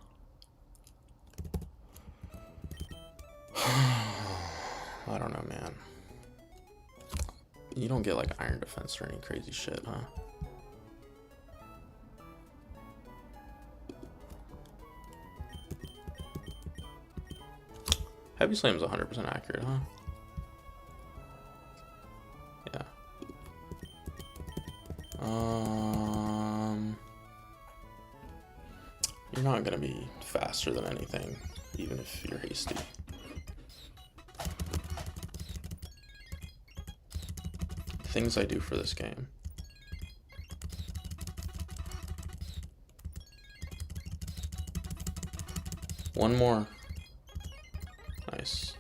I don't know, man. You don't get like iron defense or any crazy shit, huh? Heavy Slam's 100% accurate, huh? Yeah. You're not gonna be faster than anything, even if you're hasty. Things I do for this game. One more. Nice.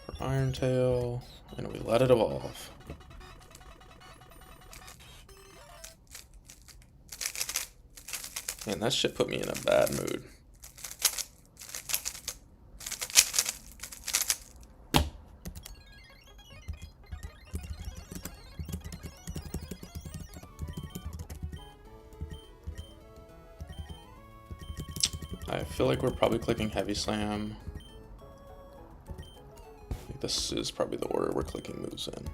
For Iron Tail, and we let it evolve. Man, that shit put me in a bad mood. I feel like we're probably clicking Heavy Slam. I think this is probably the order we're clicking moves in.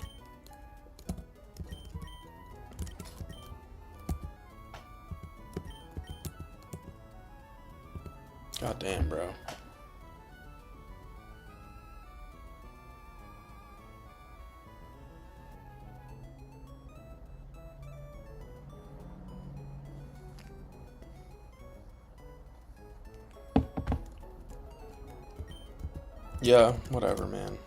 God damn, bro. Yeah, whatever, man.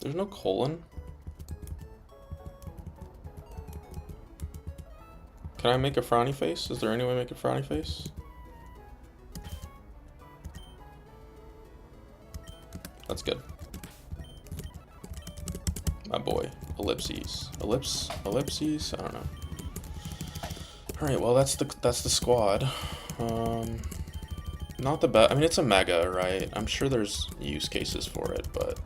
There's no colon. Can I make a frowny face? Is there any way to make a frowny face? That's good. My boy. Ellipses. Ellipses? I don't know. Alright, well that's the squad. Not the best. I mean, it's a mega, right? I'm sure there's use cases for it, but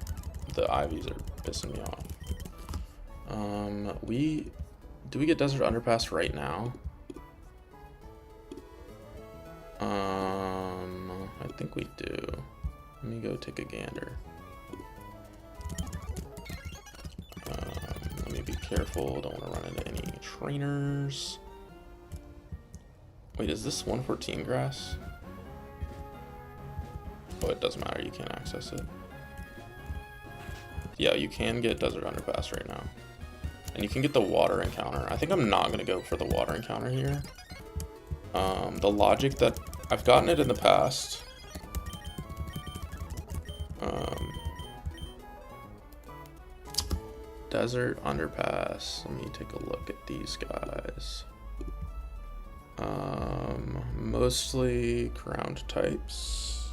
the Ivies are pissing me off. Do we get Desert Underpass right now? I think we do. Let me go take a gander. me be careful. Don't want to run into any trainers. Wait, is this 114 grass? Oh, it doesn't matter. You can't access it. Yeah, you can get Desert Underpass right now. And you can get the water encounter. I think I'm not going to go for the water encounter here. The logic that I've gotten it in the past. Desert Underpass. Let me take a look at these guys. Mostly ground types.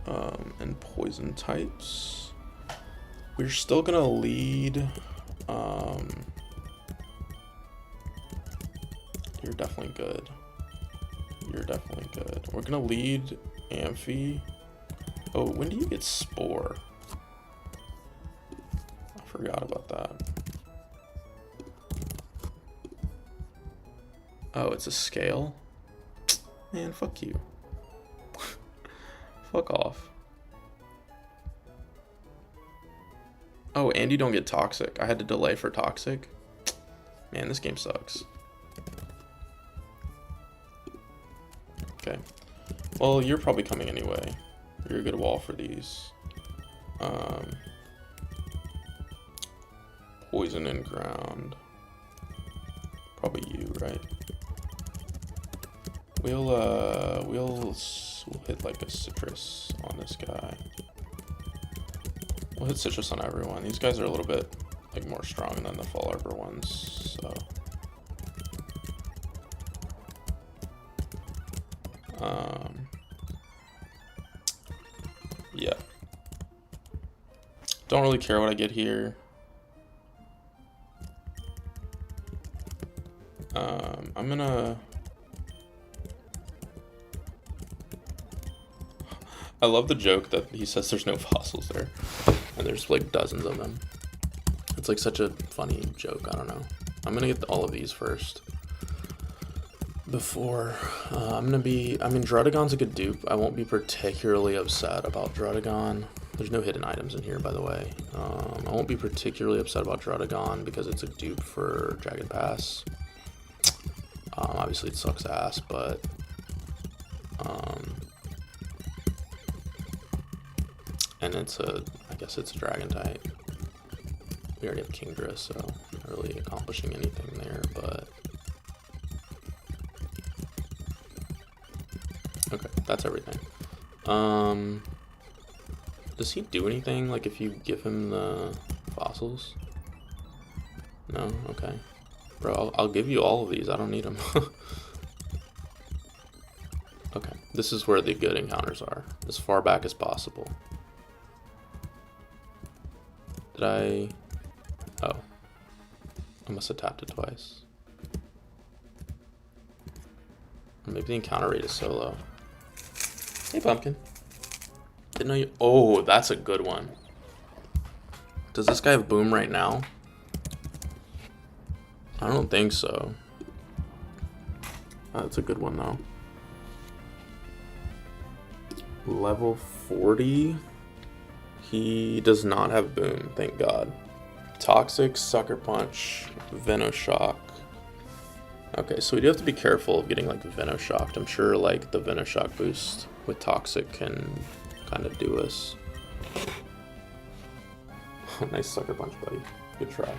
And poison types. We're still gonna lead. You're definitely good. You're definitely good. We're gonna lead Amphi. Oh, when do you get Spore? I forgot about that. Oh, it's a scale? Man, fuck you. Fuck off. Oh, and you don't get Toxic. I had to delay for Toxic. Man, this game sucks. Okay. Well, you're probably coming anyway. You're a good wall for these. Poison and ground. Probably you, right? We'll hit like a citrus on this guy. We'll hit citrus on everyone. These guys are a little bit like more strong than the Fall Arbor ones, so. Yeah. Don't really care what I get here. I'm gonna. I love the joke that he says there's no fossils there, and there's like dozens of them. It's like such a funny joke. I don't know. I'm gonna get all of these first. Before, I mean, Drudagon's a good dupe. I won't be particularly upset about Drudagon. There's no hidden items in here, by the way. I won't be particularly upset about Drudagon because it's a dupe for Dragon Pass. Obviously, it sucks ass, but and I guess it's a Dragon type. We already have Kingdra, so not really accomplishing anything there, but. Okay, that's everything. Does he do anything, like, if you give him the fossils? No? Okay. Bro, I'll give you all of these. I don't need them. Okay, this is where the good encounters are. As far back as possible. Did I... Oh. I must have tapped it twice. Or maybe the encounter rate is so low. Hey, Pumpkin. Didn't know you... Oh, that's a good one. Does this guy have boom right now? I don't think so. That's a good one, though. Level 40. He does not have boom, thank God. Toxic, Sucker Punch, Venoshock. Okay, so we do have to be careful of getting, like, Venoshocked. I'm sure, like, the Venoshock boost with Toxic can kind of do us. Nice Sucker Punch, buddy. Good try.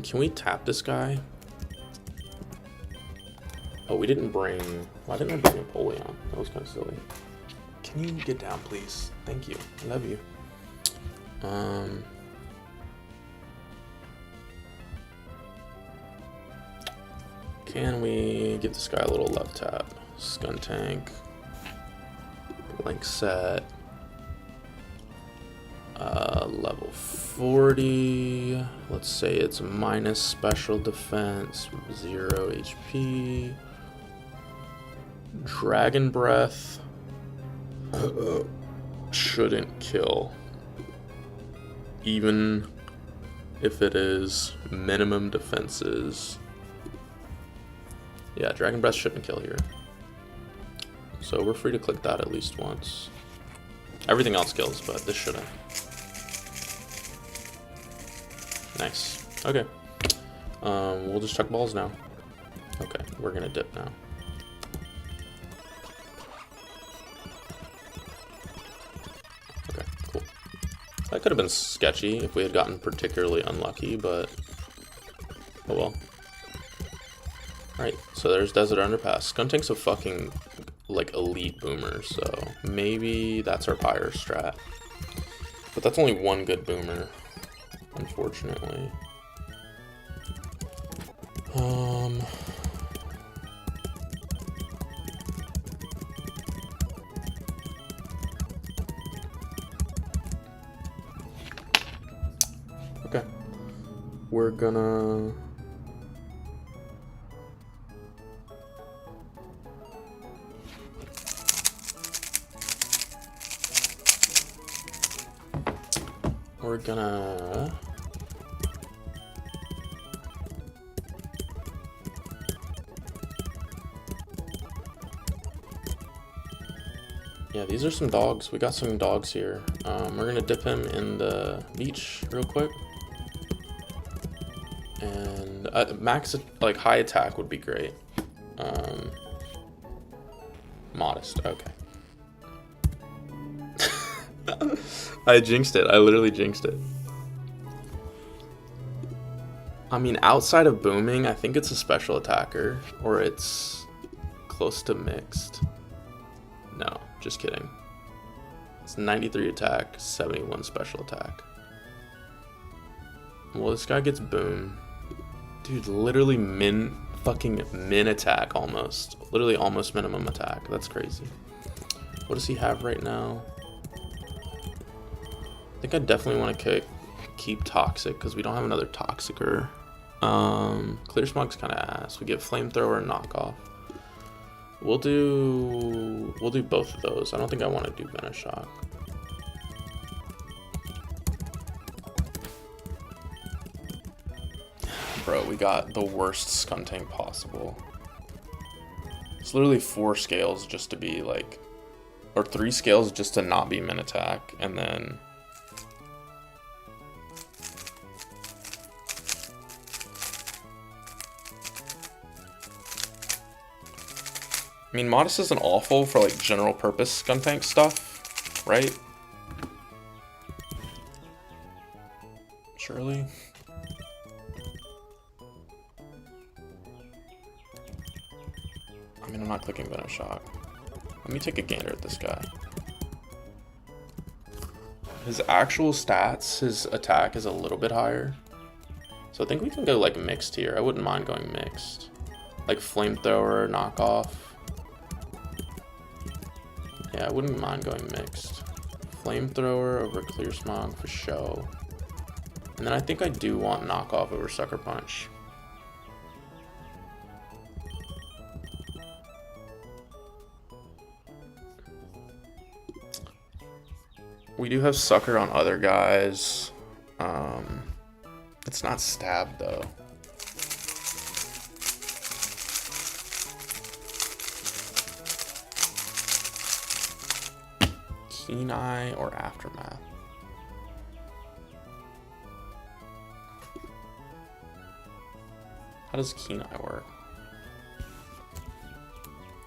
Can we tap this guy? Oh, we didn't bring... Why didn't I bring Napoleon? That was kind of silly. Can you get down, please? Thank you. I love you. Can we give this guy a little love tap? Skuntank. Blank set. Level 40. Let's say it's minus special defense. 0 HP. Dragon Breath. Shouldn't kill. Even if it is minimum defenses. Yeah, Dragon Breath shouldn't kill here. So we're free to click that at least once. Everything else kills, but this shouldn't. Nice. Okay. We'll just chuck balls now. Okay, we're gonna dip now. Okay, cool. That could have been sketchy if we had gotten particularly unlucky, but oh well. Alright, so there's Desert Underpass. Skuntank's a fucking, like, elite boomer, so maybe that's our pyre strat. But that's only one good boomer, unfortunately. Okay. We're gonna... Yeah, these are some dogs. We got some dogs here. We're gonna dip him in the beach real quick. And max, like, high attack would be great. Modest, okay. I jinxed it. I literally jinxed it. I mean, outside of booming, I think it's a special attacker, or it's close to mixed. No, just kidding. It's 93 attack, 71 special attack. Well, this guy gets boom. Dude, literally fucking min attack almost. Literally almost minimum attack. That's crazy. What does he have right now? I think I definitely want to keep Toxic because we don't have another Toxicer. Clear Smog's kind of ass. We get Flamethrower and Knockoff. We'll do both of those. I don't think I want to do Venoshock. Bro, we got the worst Skuntank possible. It's literally 4 scales just to be like, or 3 scales just to not be min attack, and then I mean, Modest isn't awful for, like, general purpose Skuntank stuff, right? Surely. I mean, I'm not clicking Venoshock. Let me take a gander at this guy. His actual stats, his attack is a little bit higher. So I think we can go, like, mixed here. I wouldn't mind going mixed. Like, Flamethrower, Knockoff. Yeah, I wouldn't mind going mixed. Flamethrower over Clear Smog for show. And then I think I do want Knockoff over Sucker Punch. We do have Sucker on other guys. It's not Stab though. Keen Eye or Aftermath? How does Keen Eye work?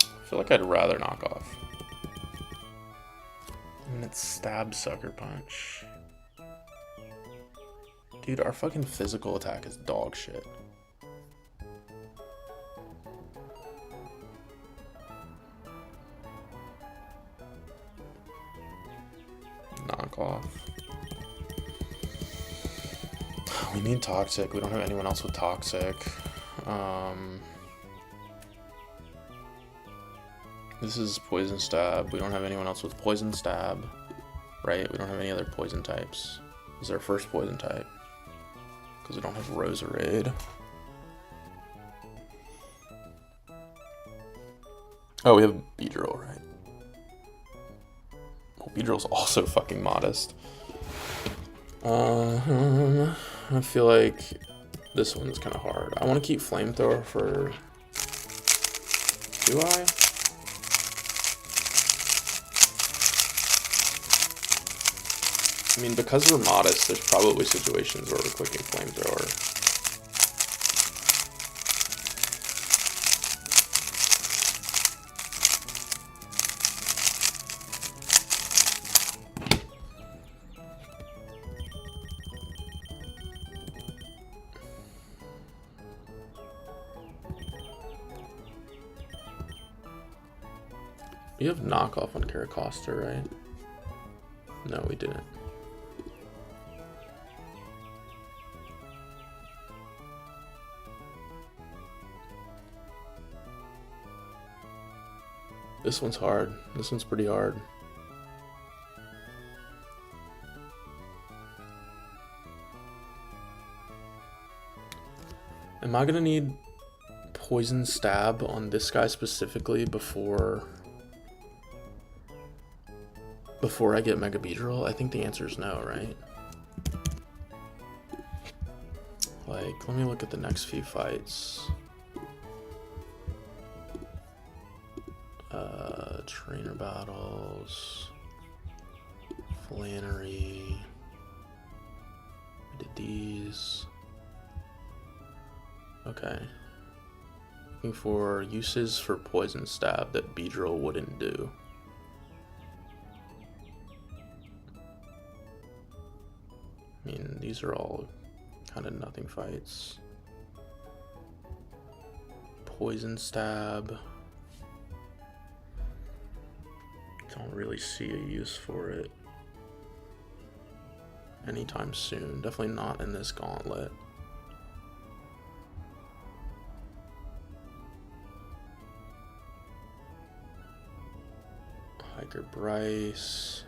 I feel like I'd rather knock off. And it's Stab Sucker Punch. Dude, our fucking physical attack is dog shit. Knock off. We need Toxic. We don't have anyone else with Toxic. This is Poison Stab. We don't have anyone else with Poison Stab. Right? We don't have any other poison types. This is our first poison type. Because we don't have Roserade. Oh, we have Beedrill, right? Oh, Beedrill's also fucking modest. I feel like this one's kind of hard. I want to keep Flamethrower for... Do I? I mean, because we're modest, there's probably situations where we're clicking flamethrower. We have knockoff on Caracosta, right? No, we didn't. This one's hard. This one's pretty hard. Am I gonna need poison stab on this guy specifically before I get Mega Beedrill? I think the answer is no, right? Like, let me look at the next few fights. Trainer battles, Flannery, we did these. Okay. Looking for uses for poison stab that Beedrill wouldn't do. I mean, these are all kind of nothing fights. Poison stab. Don't really see a use for it anytime soon. Definitely not in this gauntlet. Hiker Bryce.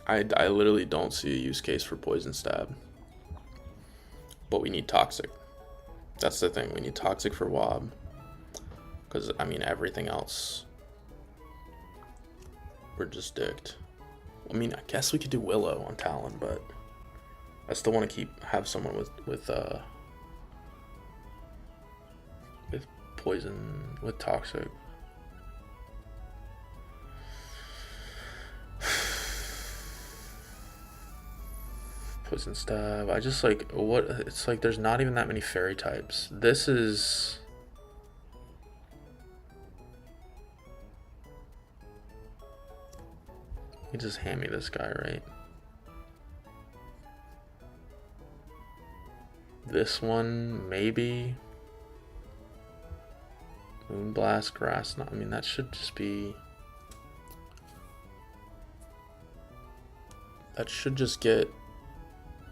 I literally don't see a use case for poison stab. But we need toxic. That's the thing. We need toxic for Wob. Because, I mean, everything else, we're just dicked. I mean, I guess we could do Willow on Talon, but I still want to have someone with poison, with toxic. Poison stab. I just like what it's like. There's not even that many fairy types. This is. You just hand me this guy, right? This one, maybe. Moonblast, Grass. I mean, that should just be. That should just get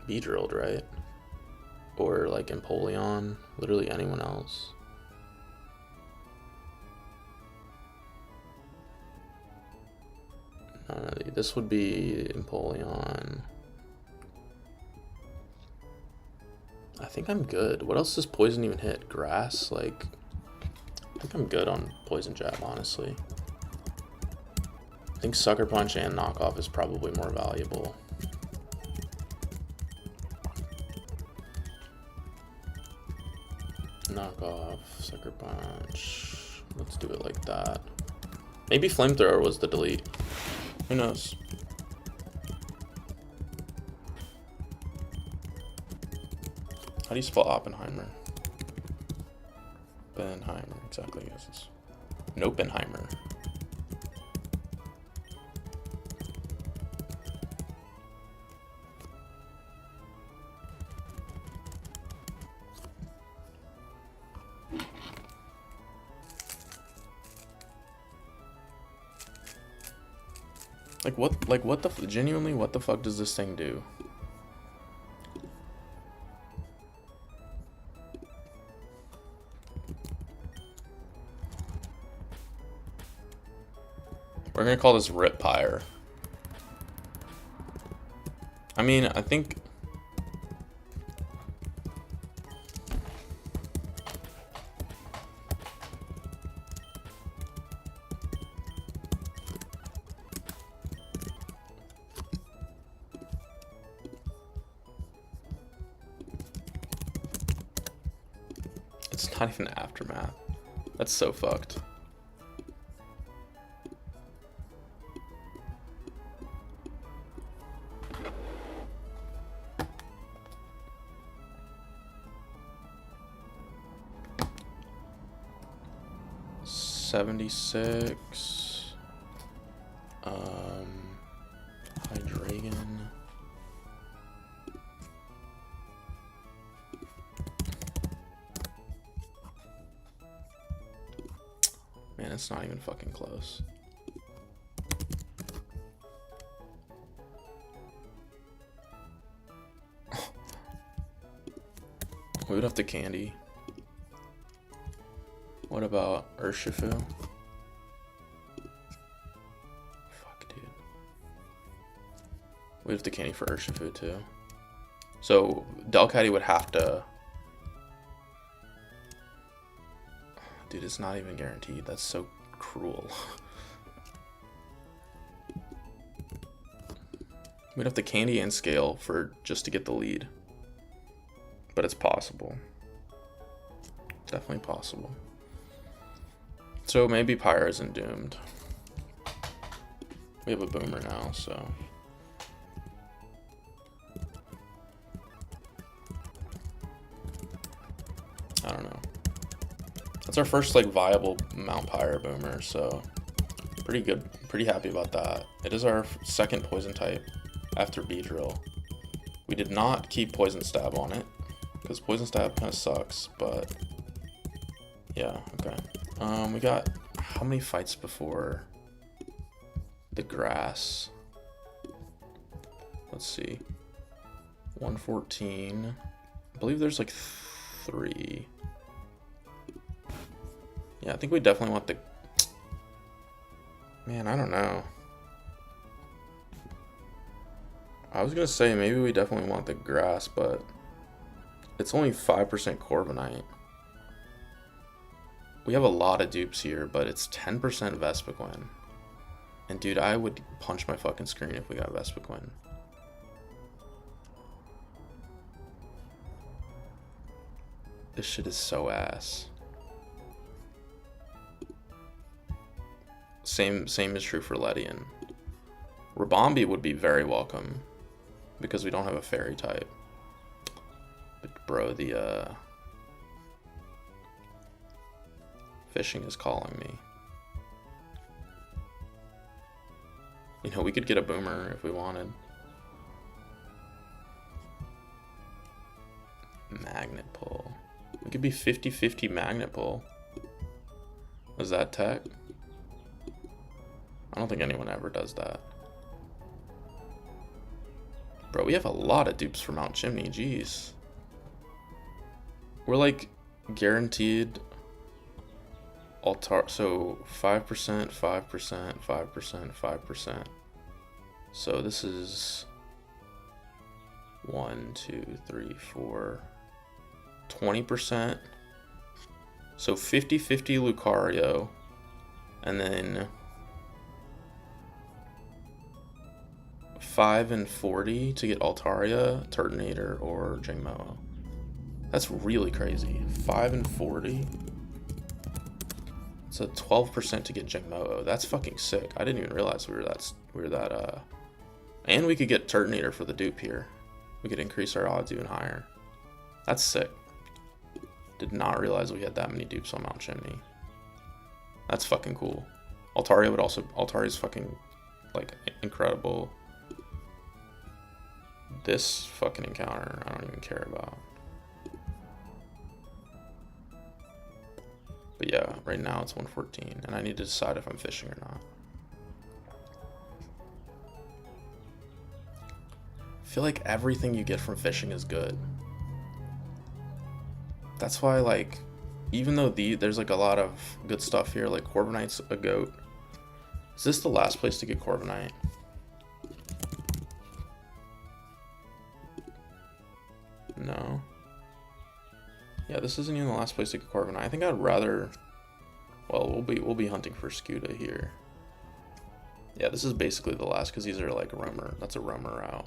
Beedrilled, right? Or like Empoleon, literally anyone else. No, this would be Empoleon. I think I'm good. What else does poison even hit? Grass? Like, I think I'm good on poison jab, honestly. I think Sucker Punch and knockoff is probably more valuable. Knockoff, Sucker Punch. Let's do it like that. Maybe Flamethrower was the delete. Who knows? How do you spell Oppenheimer? Benheimer, exactly. Yes, it's Nopenheimer. Genuinely, what the fuck does this thing do? We're gonna call this Rip Pyre. I mean, I think... It's not even Aftermath. That's so fucked. $76. Hydreigon. Man, it's not even fucking close. We would have to candy. What about Urshifu? Fuck, dude. We have to candy for Urshifu too. So Delcatty would have to. Dude, it's not even guaranteed. That's so cruel. We'd have to candy and scale for just to get the lead. But it's possible. Definitely possible. So maybe Pyra isn't doomed. We have a boomer now, so. I don't know. That's our first like viable Mount Pyra boomer, so pretty good. Pretty happy about that. It is our second poison type after Beedrill. We did not keep Poison Stab on it because Poison Stab kind of sucks, but yeah, okay. We got how many fights before the grass? Let's see. 114. I believe there's like 3. Yeah, I think we definitely want the... Man, I don't know. I was gonna say maybe we definitely want the grass, but it's only 5% Corviknight. We have a lot of dupes here, but it's 10% Vespiquen. And dude, I would punch my fucking screen if we got Vespiquen. This shit is so ass. Same is true for Ledian. Rabombi would be very welcome because we don't have a fairy type. But bro, the fishing is calling me. You know, we could get a boomer if we wanted. Magnet pull. We could be 50-50 magnet pull. Was that tech? I don't think anyone ever does that. Bro, we have a lot of dupes for Mount Chimney, jeez. We're like guaranteed altar, so 5%, 5%, 5%, 5%. So this is 1, 2, 3, 4, 20%. So 50-50 Lucario, and then 5 and 40 to get Altaria, Turtonator, or Jangmo-o. That's really crazy. 5 and 40. It's a 12% to get Jangmo-o. That's fucking sick. I didn't even realize we were that and we could get Turtonator for the dupe here. We could increase our odds even higher. That's sick. Did not realize we had that many dupes on Mount Chimney. That's fucking cool. Altaria would also... Altaria's fucking, like, incredible. This fucking encounter, I don't even care about. But yeah, right now it's 114, and I need to decide if I'm fishing or not. I feel like everything you get from fishing is good. That's why, like, even though there's like a lot of good stuff here, like Corviknight's a goat. Is this the last place to get Corviknight? No. Yeah, this isn't even the last place to get Corviknight. I think I'd rather... Well, we'll be hunting for Scuda here. Yeah, this is basically the last, because these are like roamer. That's a roamer route.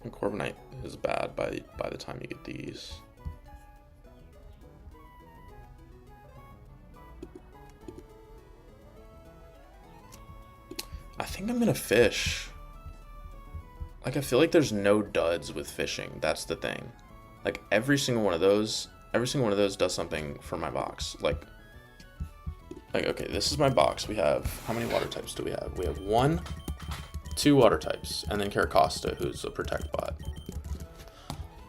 And Corviknight is bad by the time you get these. I think I'm gonna fish. Like, I feel like there's no duds with fishing. That's the thing. Like, every single one of those does something for my box. Like, okay, this is my box. We have, how many water types do we have? We have 1, 2 water types, and then Caracosta, who's a protect bot.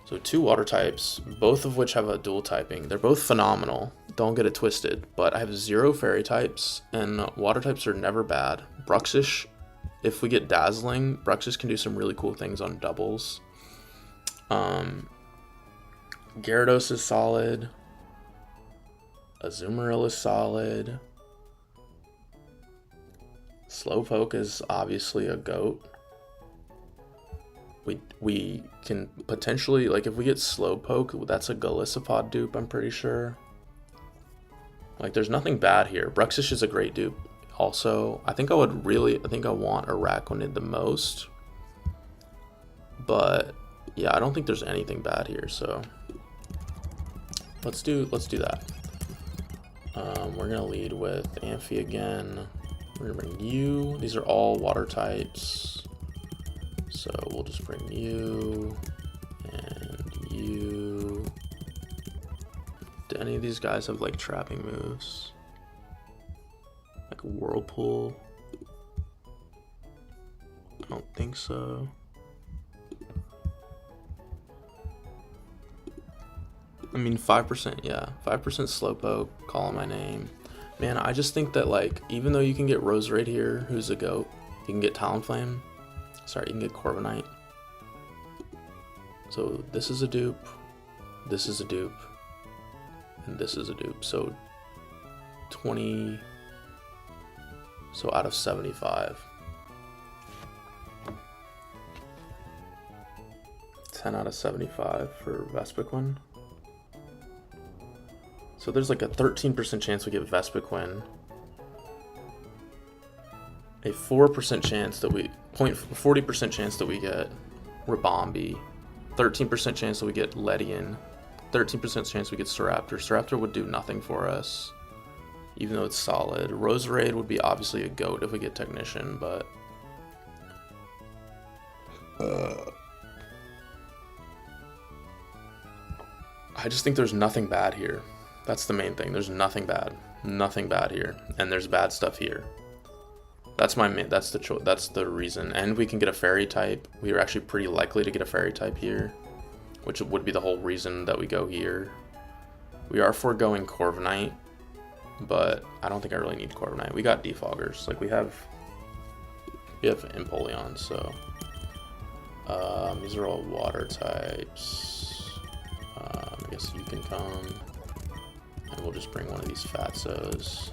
So 2 water types, both of which have a dual typing. They're both phenomenal. Don't get it twisted. But I have 0 fairy types, and water types are never bad. Bruxish, if we get Dazzling, Bruxish can do some really cool things on doubles. Gyarados is solid. Azumarill is solid. Slowpoke is obviously a GOAT. We can potentially, like, if we get Slowpoke, that's a Golisopod dupe, I'm pretty sure. Like, there's nothing bad here. Bruxish is a great dupe. Also, I think I want Araquanid the most. But yeah, I don't think there's anything bad here, so let's do that. We're gonna lead with Amphi again. We're gonna bring you. These are all water types. So we'll just bring you and you. Do any of these guys have like trapping moves? Like Whirlpool? I don't think so. I mean, 5%, yeah. 5% Slowpoke, calling my name. Man, I just think that, like, even though you can get Roserade here, who's a GOAT, you can get Talonflame. Sorry, you can get Corviknight. So this is a dupe, this is a dupe, and this is a dupe. So 20, so out of 75. 10 out of 75 for Vespiquen. So there's like a 13% chance we get Vespiquen. A 4% chance that we, 40% chance that we get Ribombee. 13% chance that we get Ledian. 13% chance we get Staraptor. Staraptor would do nothing for us, even though it's solid. Roserade would be obviously a GOAT if we get Technician, but I just think there's nothing bad here. That's the main thing. There's nothing bad. Nothing bad here. And there's bad stuff here. That's the reason. And we can get a fairy type. We are actually pretty likely to get a fairy type here, which would be the whole reason that we go here. We are foregoing Corviknight, but I don't think I really need Corviknight. We got Defoggers. Like, we have Empoleon, so these are all water types. I guess you can come. And we'll just bring one of these Fatsos.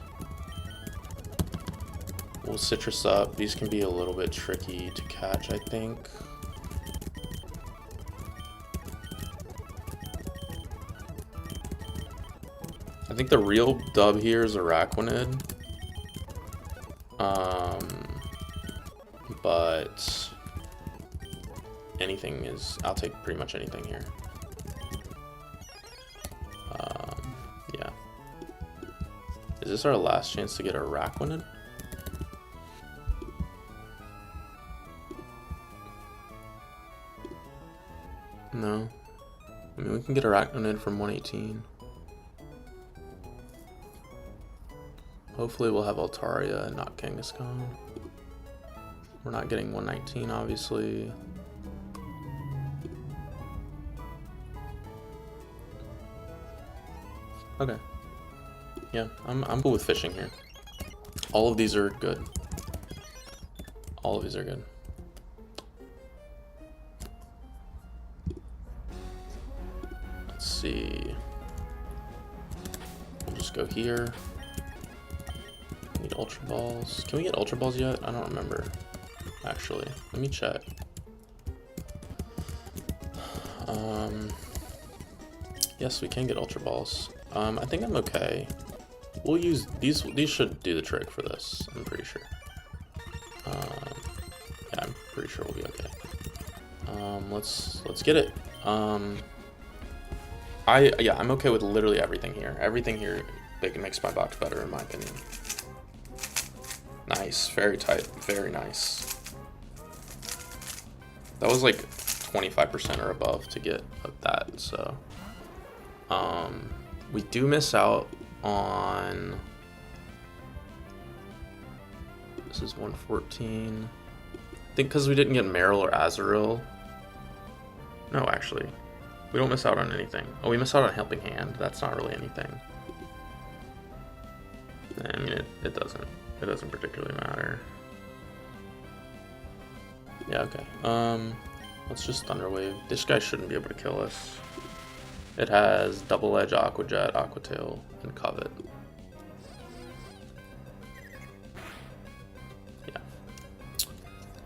We'll Citrus up. These can be a little bit tricky to catch, I think. I think the real dub here is Araquanid. But anything is, I'll take pretty much anything here. Yeah. Is this our last chance to get Araquanid? No. I mean, we can get Araquanid from 118. Hopefully we'll have Altaria and not Kangaskhan. We're not getting 119, obviously. Okay. Yeah, I'm cool with fishing here. All of these are good. All of these are good. Let's see. We'll just go here. Need Ultra Balls. Can we get Ultra Balls yet? I don't remember. Actually, let me check. Yes, we can get Ultra Balls. I think I'm okay. We'll use these. These should do the trick for this. I'm pretty sure. Yeah, I'm pretty sure we'll be okay. Let's get it. Yeah, I'm okay with literally everything here. Everything here makes my box better in my opinion. Nice, very tight, very nice. That was like 25% or above to get that, so we do miss out on, this is 114. I think because we didn't get Meryl or Azrael. No, actually, we don't miss out on anything. Oh, we miss out on Helping Hand. That's not really anything. I mean, it doesn't particularly matter. Yeah, okay. Let's just Thunderwave. This guy shouldn't be able to kill us. It has Double Edge, Aqua Jet, Aqua Tail, and Covet. Yeah.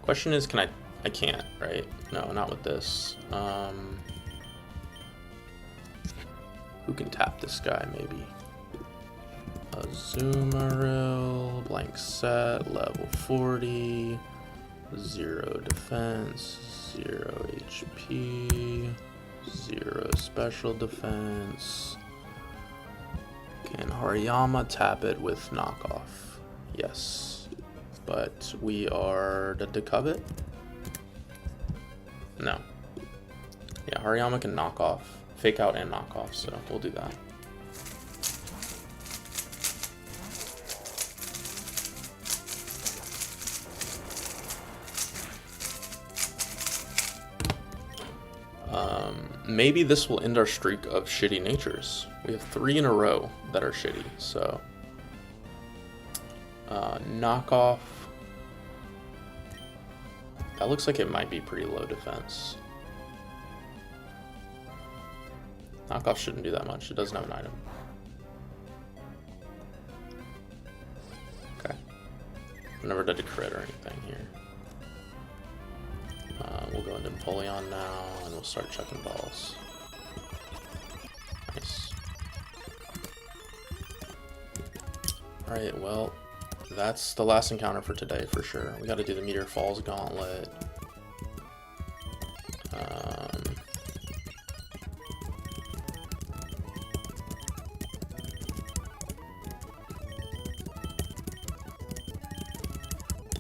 Question is, can I can't, right? No, not with this. Who can tap this guy, maybe? Azumarill, blank set, level 40, 0 defense, 0 HP, 0 special defense. Can Hariyama tap it with knockoff? Yes. But we are the Covet? No. Yeah, Hariyama can knock off, fake out and knock off, so we'll do that. Maybe this will end our streak of shitty natures. We have 3 in a row that are shitty, so knockoff. That looks like it might be pretty low defense. Knockoff shouldn't do that much. It doesn't have an item. Okay. I've never done a crit or anything here. We'll go into Empoleon now, and we'll start chucking balls. Nice. Alright, well, that's the last encounter for today, for sure. We gotta do the Meteor Falls Gauntlet.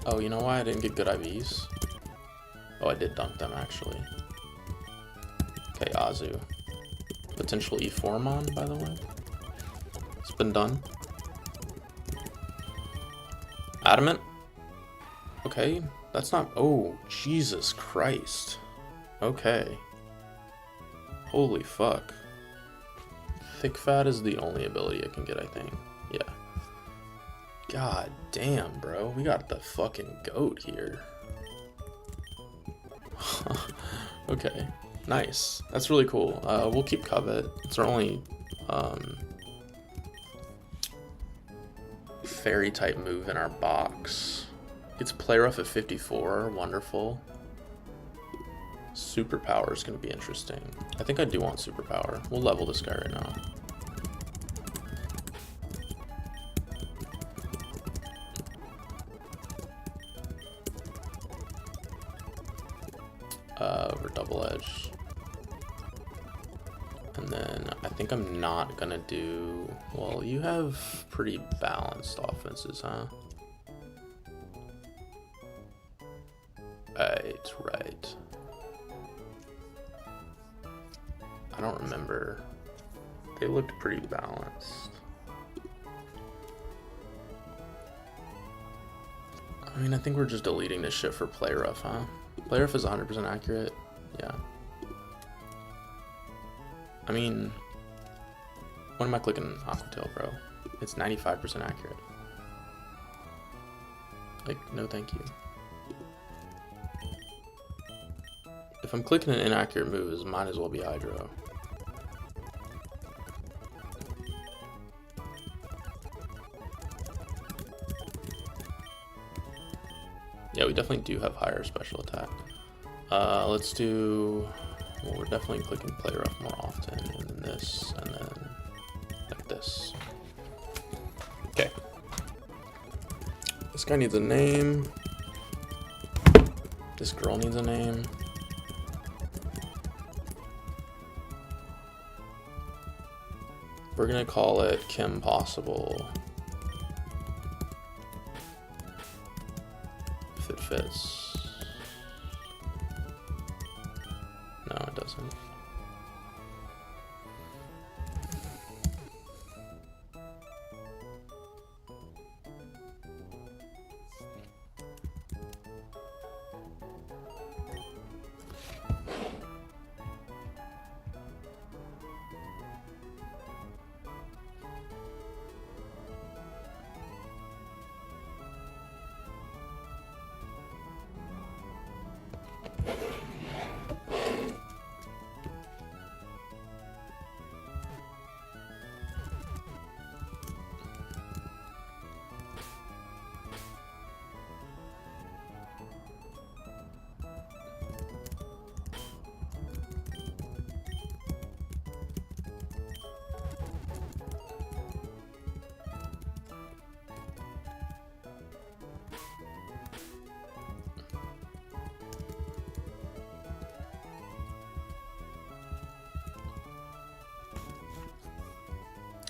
Oh, you know why I didn't get good IVs? Oh, I did dunk them, actually. Okay, Azu. Potential E4mon, by the way. It's been done. Adamant? Okay, that's not... Oh, Jesus Christ. Okay. Holy fuck. Thick Fat is the only ability I can get, I think. Yeah. God damn, bro. We got the fucking goat here. Okay, nice. That's really cool. We'll keep Covet. It's our only fairy type move in our box. It's Play Rough at 54. Wonderful. Superpower is going to be interesting. I think I do want Superpower. We'll level this guy right now. Over Double Edge. And then I think I'm not gonna do... Well, you have pretty balanced offenses, huh? Right. I don't remember. They looked pretty balanced. I mean, I think we're just deleting this shit for Play Rough, huh? Play Rough is 100% accurate. Yeah. I mean, what am I clicking Aquatail, bro? It's 95% accurate. Like, no thank you. If I'm clicking an inaccurate move, it might as well be Hydro. Yeah, we definitely do have higher special attack. Let's do... Well, we're definitely clicking Play Rough more often, and then this, and then like this. Okay. This guy needs a name. This girl needs a name. We're gonna call it Kim Possible. If it fits. No, it doesn't.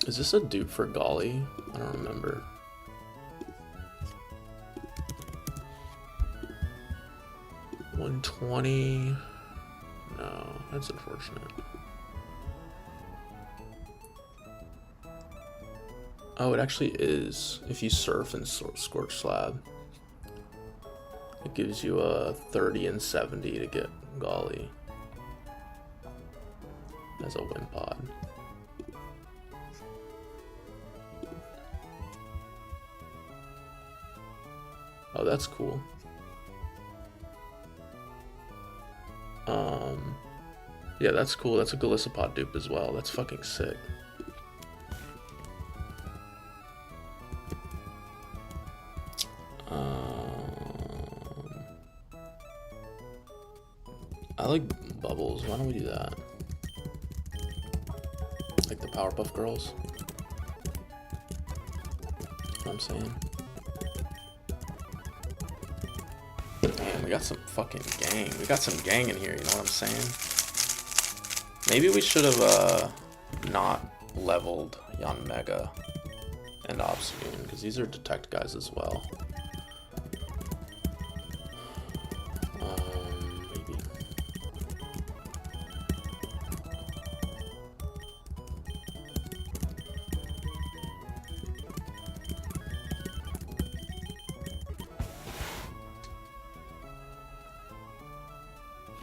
Is this a dupe for Golly? I don't remember. $120. No, that's unfortunate. Oh, it actually is. If you surf and Scorch Slab, it gives you a 30 and 70 to get Golly as a win pod. Oh, that's cool. Yeah, that's cool. That's a Galissapod dupe as well. That's fucking sick. I like bubbles. Why don't we do that? Like the Powerpuff Girls. That's what I'm saying. Man, we got some fucking gang. We got some gang in here, you know what I'm saying? Maybe we should have not leveled Yanmega and Obscene, because these are detect guys as well. Maybe.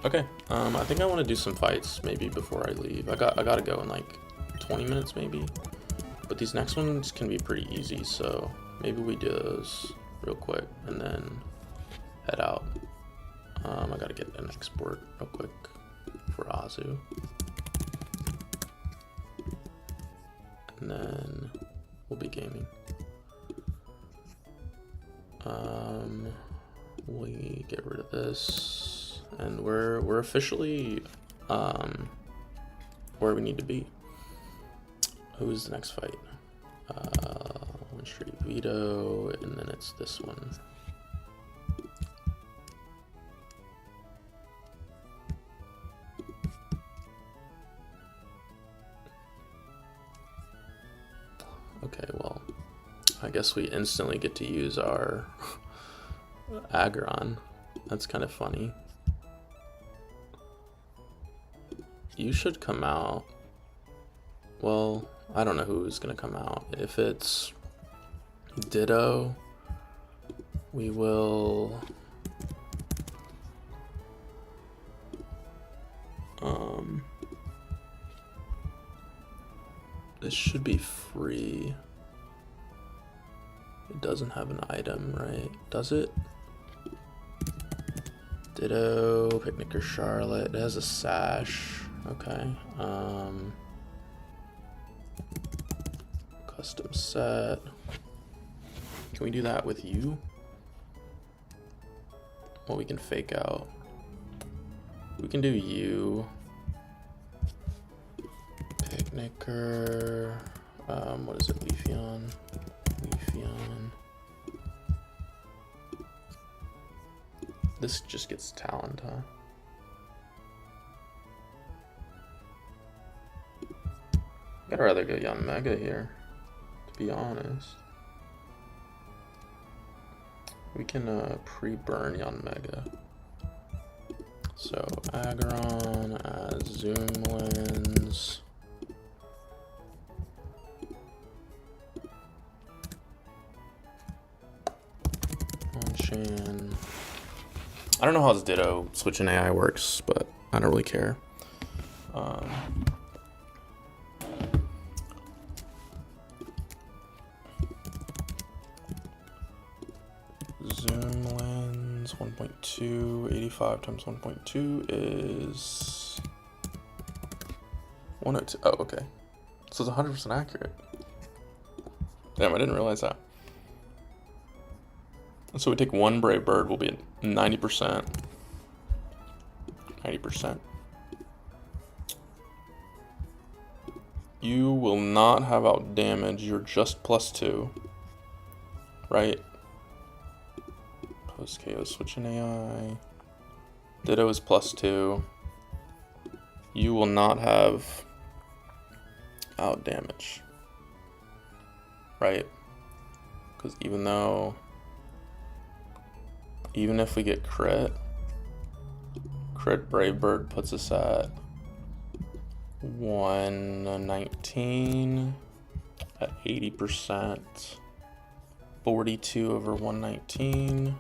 Okay, I think I want to do some fights maybe before I leave. I gotta go in like 20 minutes maybe, but these next ones can be pretty easy, so maybe we do those real quick and then head out. I gotta get an export real quick for Azu, and then we'll be gaming. We get rid of this. And we're officially where we need to be. Who's the next fight? One Street Vito, and then it's this one. Okay, well, I guess we instantly get to use our Aggron. That's kind of funny. You should come out. Well, I don't know who's gonna come out. If it's Ditto, we will this should be free. It doesn't have an item, right? Does it? Ditto, Picnicker Charlotte. It has a sash. Okay. Custom set. Can we do that with you? Well, we can fake out. We can do you. Picnicker. What is it? Leafeon. Leafeon. This just gets talent, huh? I'd rather go Yon Mega here, to be honest. We can pre-burn Yon Mega. So Aggron as zoom lens. On-chan. I don't know how this Ditto switching AI works, but I don't really care. Zoom lens 1.2, 85 times 1.2 is 102. Oh, okay. So it's 100% accurate. Damn, I didn't realize that. So we take one Brave Bird, will be at 90%. 90%. You will not have out damage, you're just +2. Right? Post KO switching AI. Ditto is +2. You will not have out damage. Right? Because even if we get crit Brave Bird puts us at 119 at 80%. 42 over 119.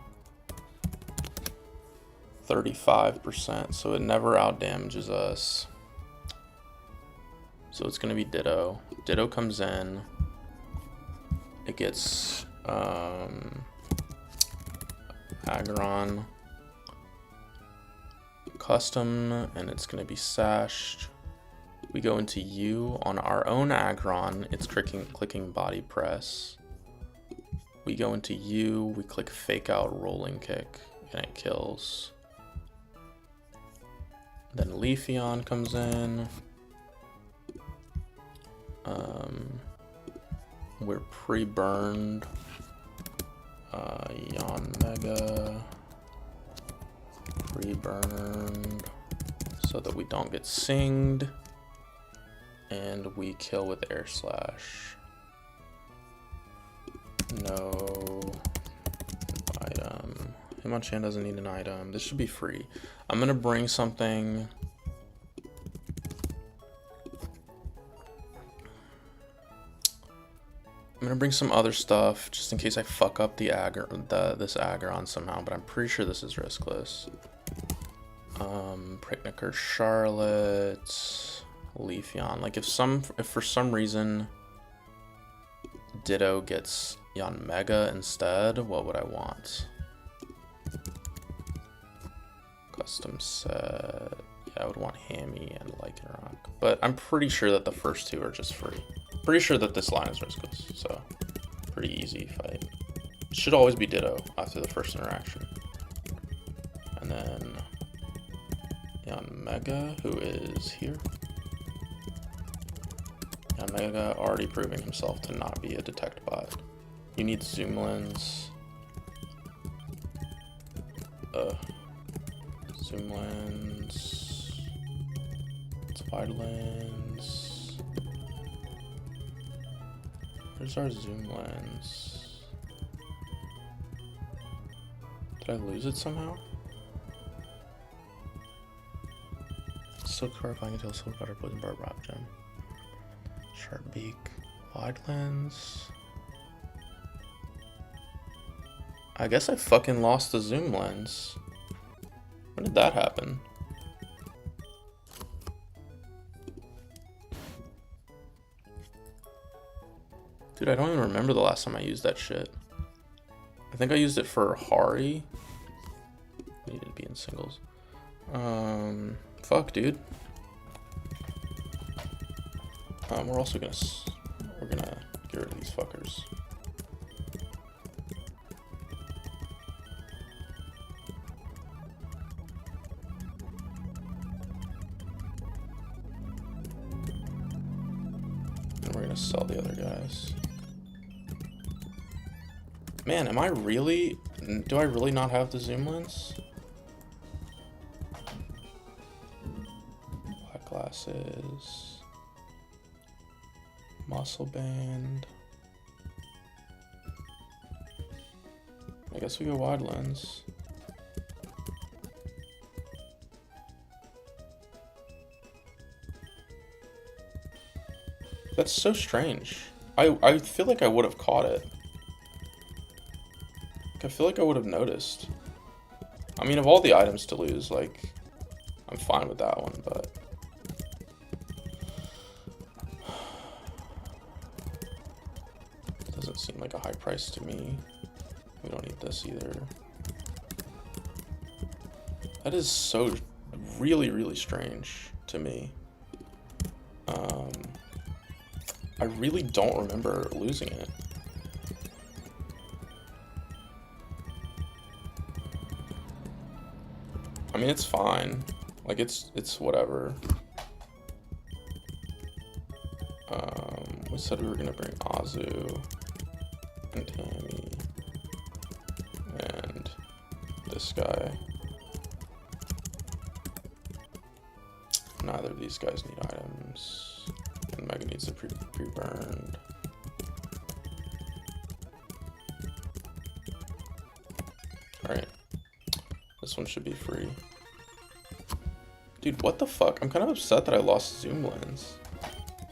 35%, so it never out damages us. So it's gonna be Ditto. Ditto comes in. It gets Aggron custom, and it's gonna be sashed. We go into U on our own Aggron. It's clicking body press. We go into U. We click fake out rolling kick, and it kills. Then Leafeon comes in. We're pre-burned. Yon Mega. Pre-burned so that we don't get singed. And we kill with Air Slash. No item. Hitmonchan doesn't need an item. This should be free. I'm gonna bring something. I'm gonna bring some other stuff just in case I fuck up this Aggron somehow, but I'm pretty sure this is riskless. Pricknicker, Charlotte, Leafeon. Like if for some reason Ditto gets Yon Mega instead, what would I want? Custom set. Yeah, I would want Hammy and Lycanroc. But I'm pretty sure that the first two are just free. Pretty sure that this line is riskless, so pretty easy fight. It should always be Ditto after the first interaction. And then Yon Mega, who is here. Yon Mega already proving himself to not be a detect bot. You need zoom lens. Zoom lens. It's wide lens. Where's our zoom lens? Did I lose it somehow? Silk Car, Flying Tail, Silk Butter, Poison Barb, Rock Gem. Sharp Beak, wide lens. I guess I fucking lost the zoom lens. When did that happen? Dude, I don't even remember the last time I used that shit. I think I used it for Hari. Needed to be in singles. Fuck, dude. We're also gonna get rid of these fuckers. And we're gonna sell the other guys. Man, do I really not have the zoom lens? Black glasses. Muscle band. I guess we go wide lens. That's so strange. I feel like I would have caught it. Like, I feel like I would have noticed. I mean, of all the items to lose, like, I'm fine with that one, but... It doesn't seem like a high price to me. We don't need this either. That is so really, really strange to me. I really don't remember losing it. I mean, it's fine. Like, it's whatever. We said we were gonna bring Azu and Tammy and this guy. Neither of these guys need items. And Mega needs to pre-burned. Alright. This one should be free. Dude, what the fuck? I'm kind of upset that I lost zoom lens.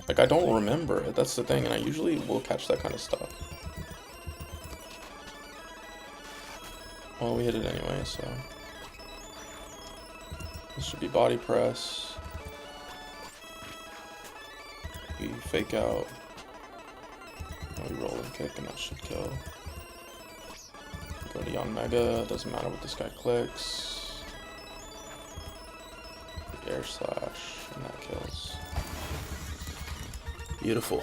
Like, I don't remember it. That's the thing, and I usually will catch that kind of stuff. Well, we hit it anyway, so... This should be body press. We fake out. We roll and kick, and that should kill. Go to Young Mega. Doesn't matter what this guy clicks. Air slash, and that kills. Beautiful.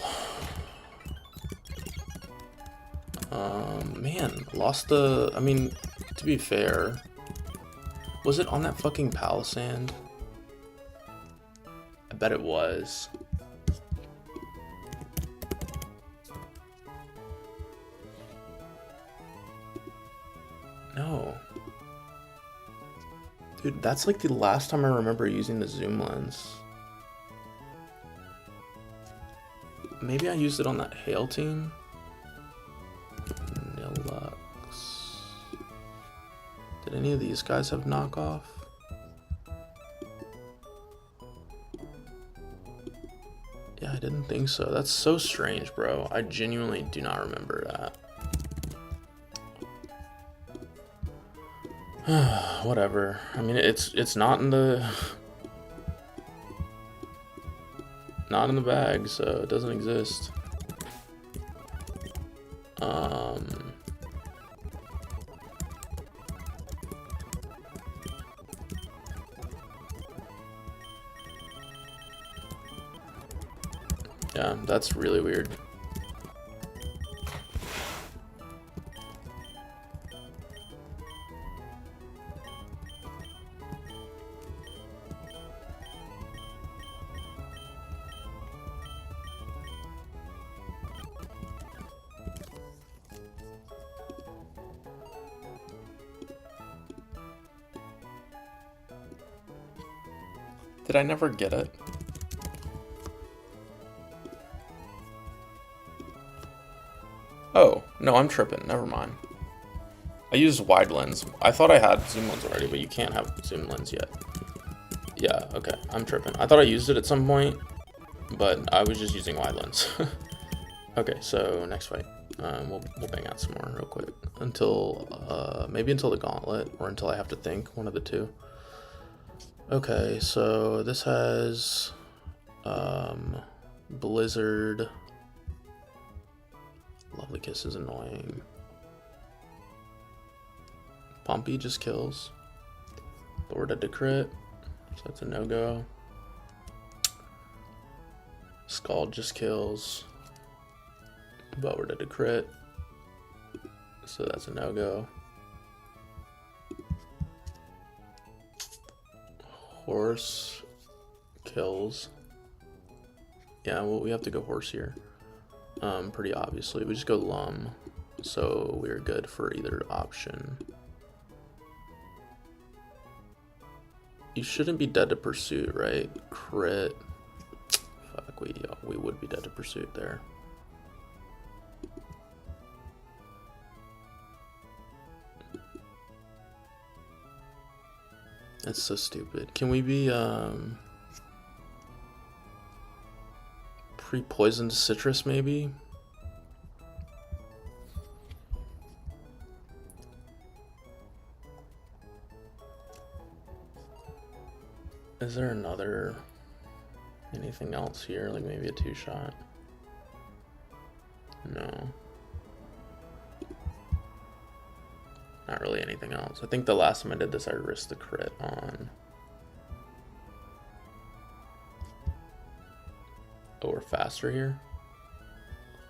Man, lost the... I mean, to be fair, was it on that fucking Palisand? I bet it was. No. Dude, that's like the last time I remember using the zoom lens. Maybe I used it on that Hail team? Nilux. Did any of these guys have knockoff? Yeah, I didn't think so. That's so strange, bro. I genuinely do not remember that. Whatever. I mean, it's not in the bag, so it doesn't exist. Yeah, that's really weird. Did I never get it? Oh, no, I'm tripping. Never mind. I used wide lens. I thought I had zoom lens already, but you can't have zoom lens yet. Yeah, okay. I'm tripping. I thought I used it at some point, but I was just using wide lens. Okay, so next fight. We'll bang out some more real quick. Until, maybe until the gauntlet, or until I have to think. One of the two. Okay, so this has Blizzard. Lovely Kiss is annoying. Pompey just kills. But we're dead to crit, so that's a no-go. Scald just kills. But we're dead to crit, so that's a no-go. Horse kills. Yeah, well, we have to go horse here. Pretty obviously. We just go Lum, so we're good for either option. You shouldn't be dead to pursuit, right? Crit. Fuck, we would be dead to pursuit there. That's so stupid. Can we be pre-poisoned citrus maybe? Is there anything else here? Like maybe a 2-shot? No. Not really anything else. I think the last time I did this, I risked the crit on. Oh, we're faster here?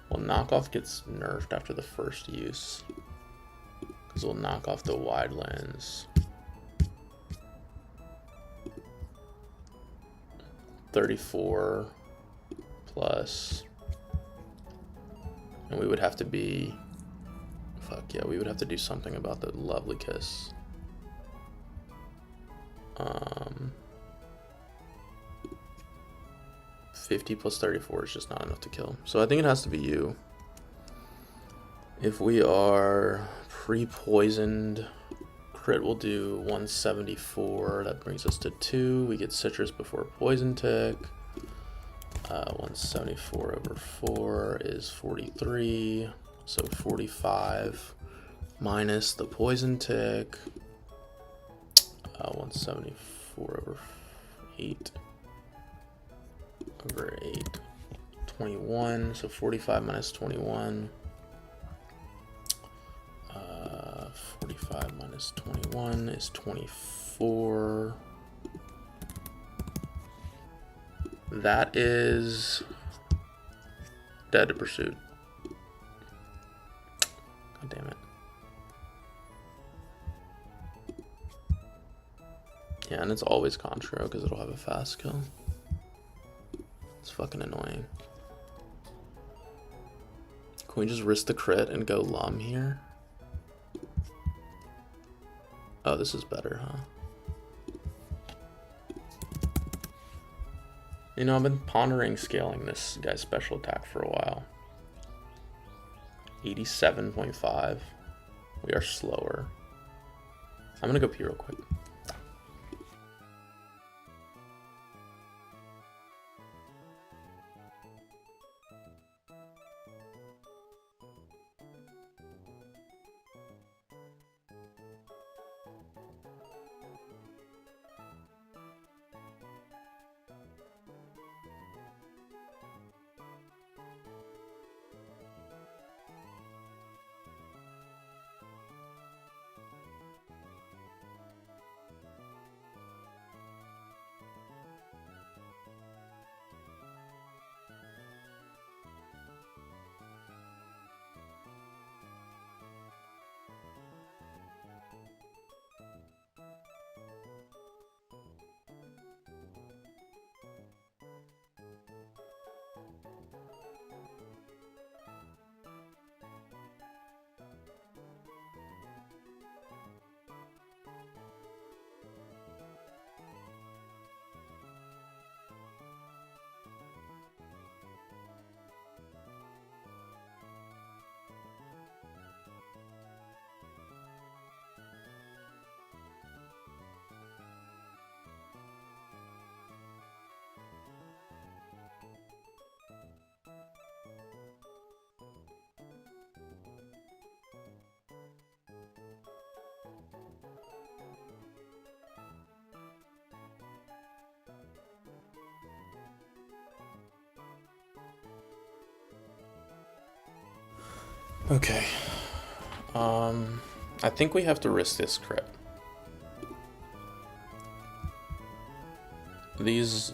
Well, knockoff gets nerfed after the first use, because we'll knock off the wide lens. 34 plus, and we would have to be, fuck yeah, we would have to do something about the lovely kiss. 50 plus 34 is just not enough to kill, so I think it has to be you. If we are pre-poisoned, crit will do 174. That brings us to 2. We get citrus before poison tick. 174 over 4 is 43. So 45 minus the poison tick. 174 over 8. Over 8. 21. So 45 minus 21. 45 minus 21 is 24. That is dead to pursuit. God damn it. Yeah, and it's always Contro because it'll have a fast kill. It's fucking annoying. Can we just risk the crit and go Lum here? Oh, this is better, huh? You know, I've been pondering scaling this guy's special attack for a while. 87.5. We are slower. I'm gonna go pee real quick. Okay. I think we have to risk this crit. These,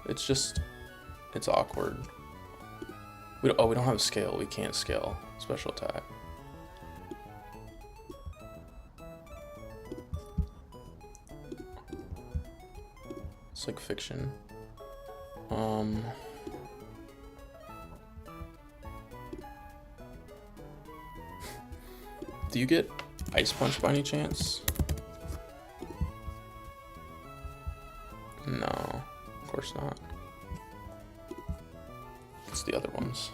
it's awkward. We don't have a scale. We can't scale special attack. It's like fiction. Do you get Ice Punch by any chance? No, of course not. ones.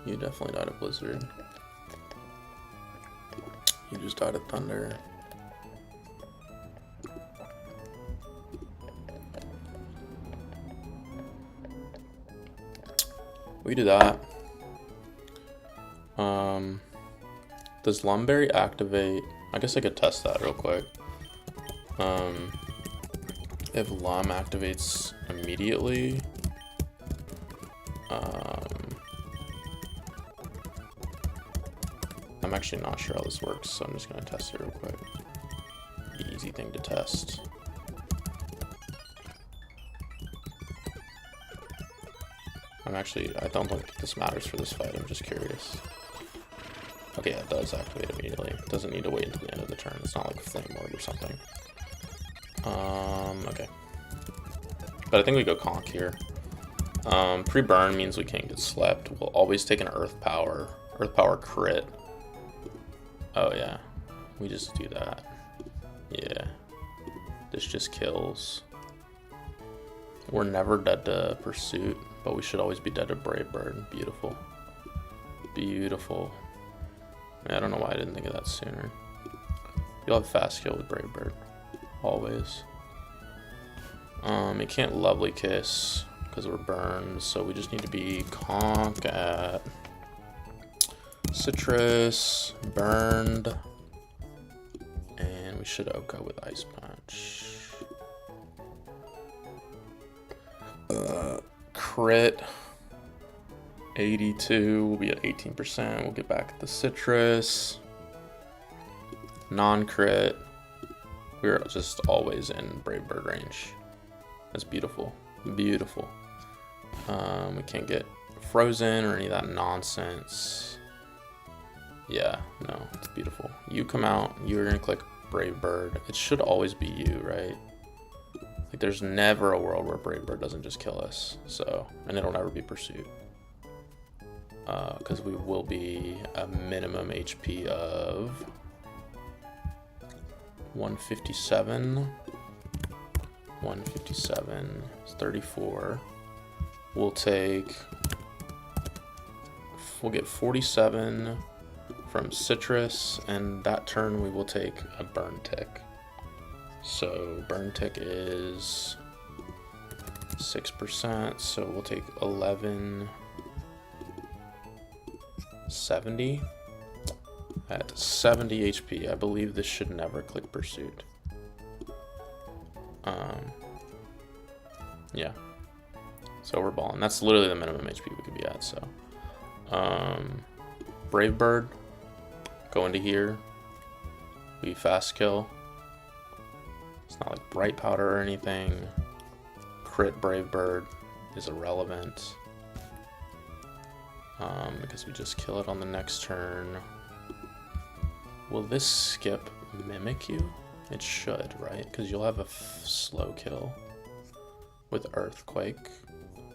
You definitely died of blizzard. You just died of thunder. We do that. Does Lumberry activate? I guess I could test that real quick. If Lum activates immediately, I'm actually not sure how this works, so I'm just gonna test it real quick. The easy thing to test. I don't think this matters for this fight, I'm just curious. Okay, yeah, it does activate immediately. It doesn't need to wait until the end of the turn. It's not like Flame Orb or something. Okay. But I think we go Conk here. Pre-burn means we can't get slept. We'll always take an Earth Power crit. Oh yeah, we just do that. Yeah, this just kills. We're never dead to Pursuit, but we should always be dead to Brave Bird. Beautiful. Beautiful. I don't know why I didn't think of that sooner. You'll have fast kill with Brave Bird. Always. You can't Lovely Kiss because we're burned, so we just need to be Conk at Citrus, burned, and we should Oko with Ice Punch. Crit 82, we'll be at 18%. We'll get back at the Citrus. Non-crit, we're just always in Brave Bird range. That's beautiful, beautiful. We can't get frozen or any of that nonsense. Yeah, no, it's beautiful. You come out, you're gonna click Brave Bird. It should always be you, right? Like, there's never a world where Brave Bird doesn't just kill us. So, and it'll never be Pursuit. Because we will be a minimum HP of 157. 157 is 34. We'll get 47 from Citrus, and that turn we will take a Burn Tick. So Burn Tick is 6%, so we'll take 1170 at 70 HP. I believe this should never click Pursuit. Yeah. So we're balling. That's literally the minimum HP we could be at. So, Brave Bird, go into here. We fast kill. It's not like Bright Powder or anything. Crit Brave Bird is irrelevant. Because we just kill it on the next turn. Will this skip Mimic you? It should, right? Because you'll have a slow kill with Earthquake.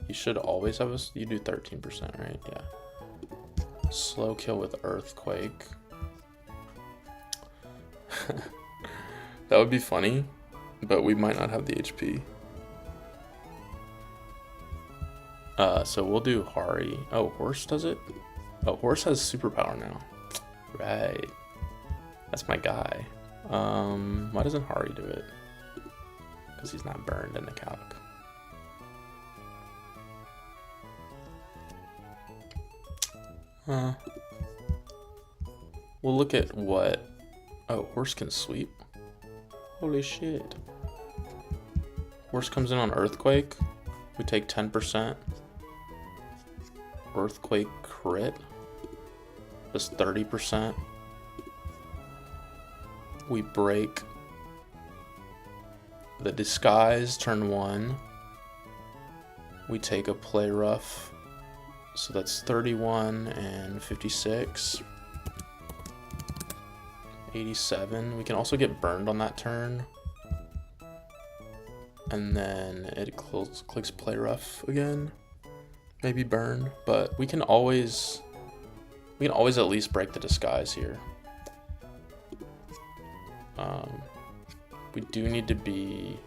You should always have you do 13%, right? Yeah. Slow kill with Earthquake. That would be funny, but we might not have the HP. So we'll do Hari. Oh, Horse does it? Oh, Horse has superpower now. Right. That's my guy. Why doesn't Hari do it? Because he's not burned in the calc. We'll look at what... Oh, Horse can sweep? Holy shit. Horse comes in on Earthquake. We take 10%. Earthquake crit. Just 30%. We break the Disguise turn 1. We take a Play Rough. So that's 31 and 56. 87. We can also get burned on that turn. And then it clicks Play Rough again. Maybe burn, but we can always at least break the Disguise here. We do need to be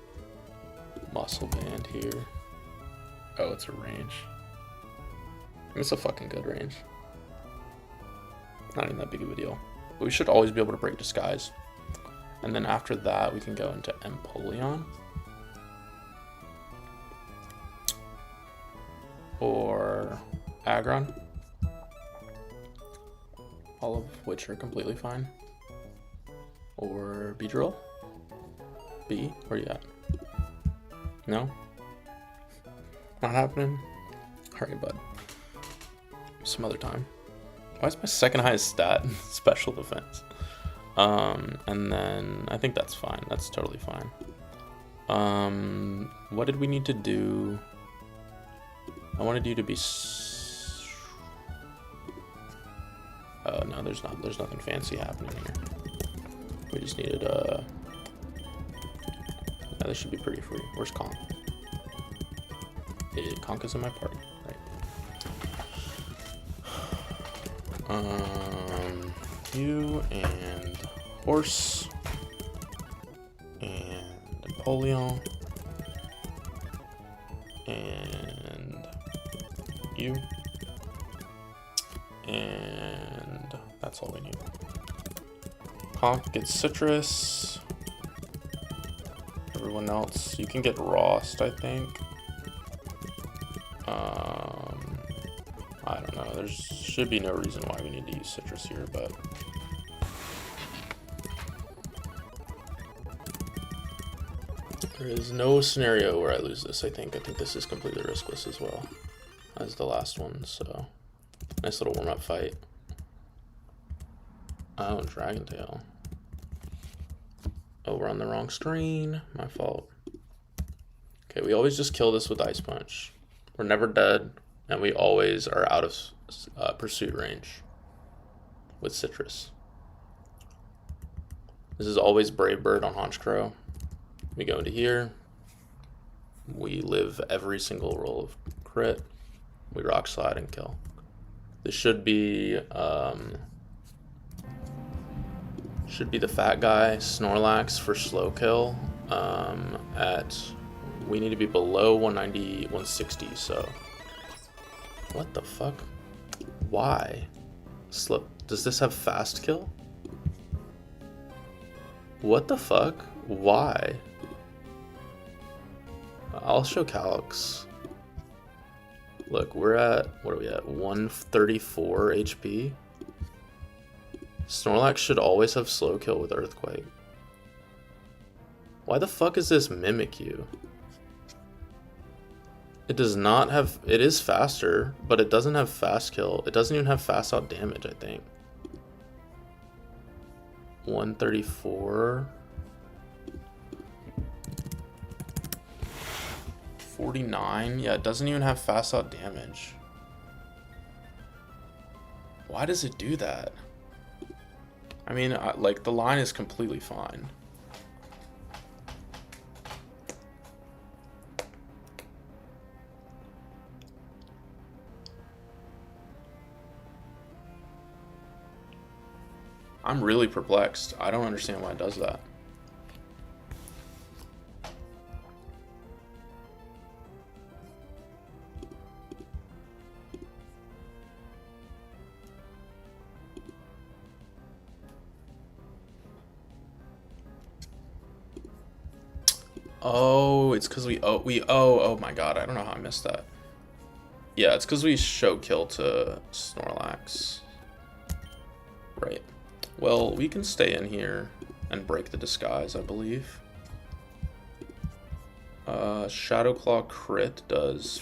muscle band here. Oh, it's a range. It's a fucking good range. Not even that big of a deal. But we should always be able to break disguise. And then after that, we can go into Empoleon. Or Aggron. All of which are completely fine. Or Beedrill. B, where you at? No? Not happening? Alright, bud. Some other time. Why is my second highest stat special defense? And then I think that's fine. That's totally fine. What did we need to do? I wanted you to be. Oh no, there's nothing fancy happening here. We just needed yeah, this should be pretty free. Where's Conk? Conk is in my party, right? You and Horse and Empoleon and you, and that's all we need. Conk gets Citrus. Everyone else, you can get Rost, I think. I don't know. There should be no reason why we need to use Citrus here, but there is no scenario where I lose this. I think this is completely riskless as well as the last one. So nice little warm-up fight. Oh, Dragon Tail. Oh, we're on the wrong screen. My fault. Okay, we always just kill this with Ice Punch. We're never dead, and we always are out of pursuit range with Citrus. This is always Brave Bird on Honchkrow. We go into here. We live every single roll of crit. We Rock Slide and kill. This should be the fat guy Snorlax for slow kill. We need to be below 190, 160. So what the fuck? Why? Slip. Does this have fast kill? What the fuck? Why? I'll show Calyx. Look, we're at, what are we at? 134 HP. Snorlax should always have slow kill with Earthquake. Why the fuck is this Mimikyu? It does not have, it is faster, but it doesn't have fast kill. It doesn't even have fast out damage, I think. 134. 49. Yeah, it doesn't even have fast out damage. Why does it do that? I mean, like, the line is completely fine. I'm really perplexed. I don't understand why it does that. Oh, it's because oh my god, I don't know how I missed that. Yeah, it's because we show kill to Snorlax. Right. Well, we can stay in here and break the disguise, I believe. Shadow Claw crit does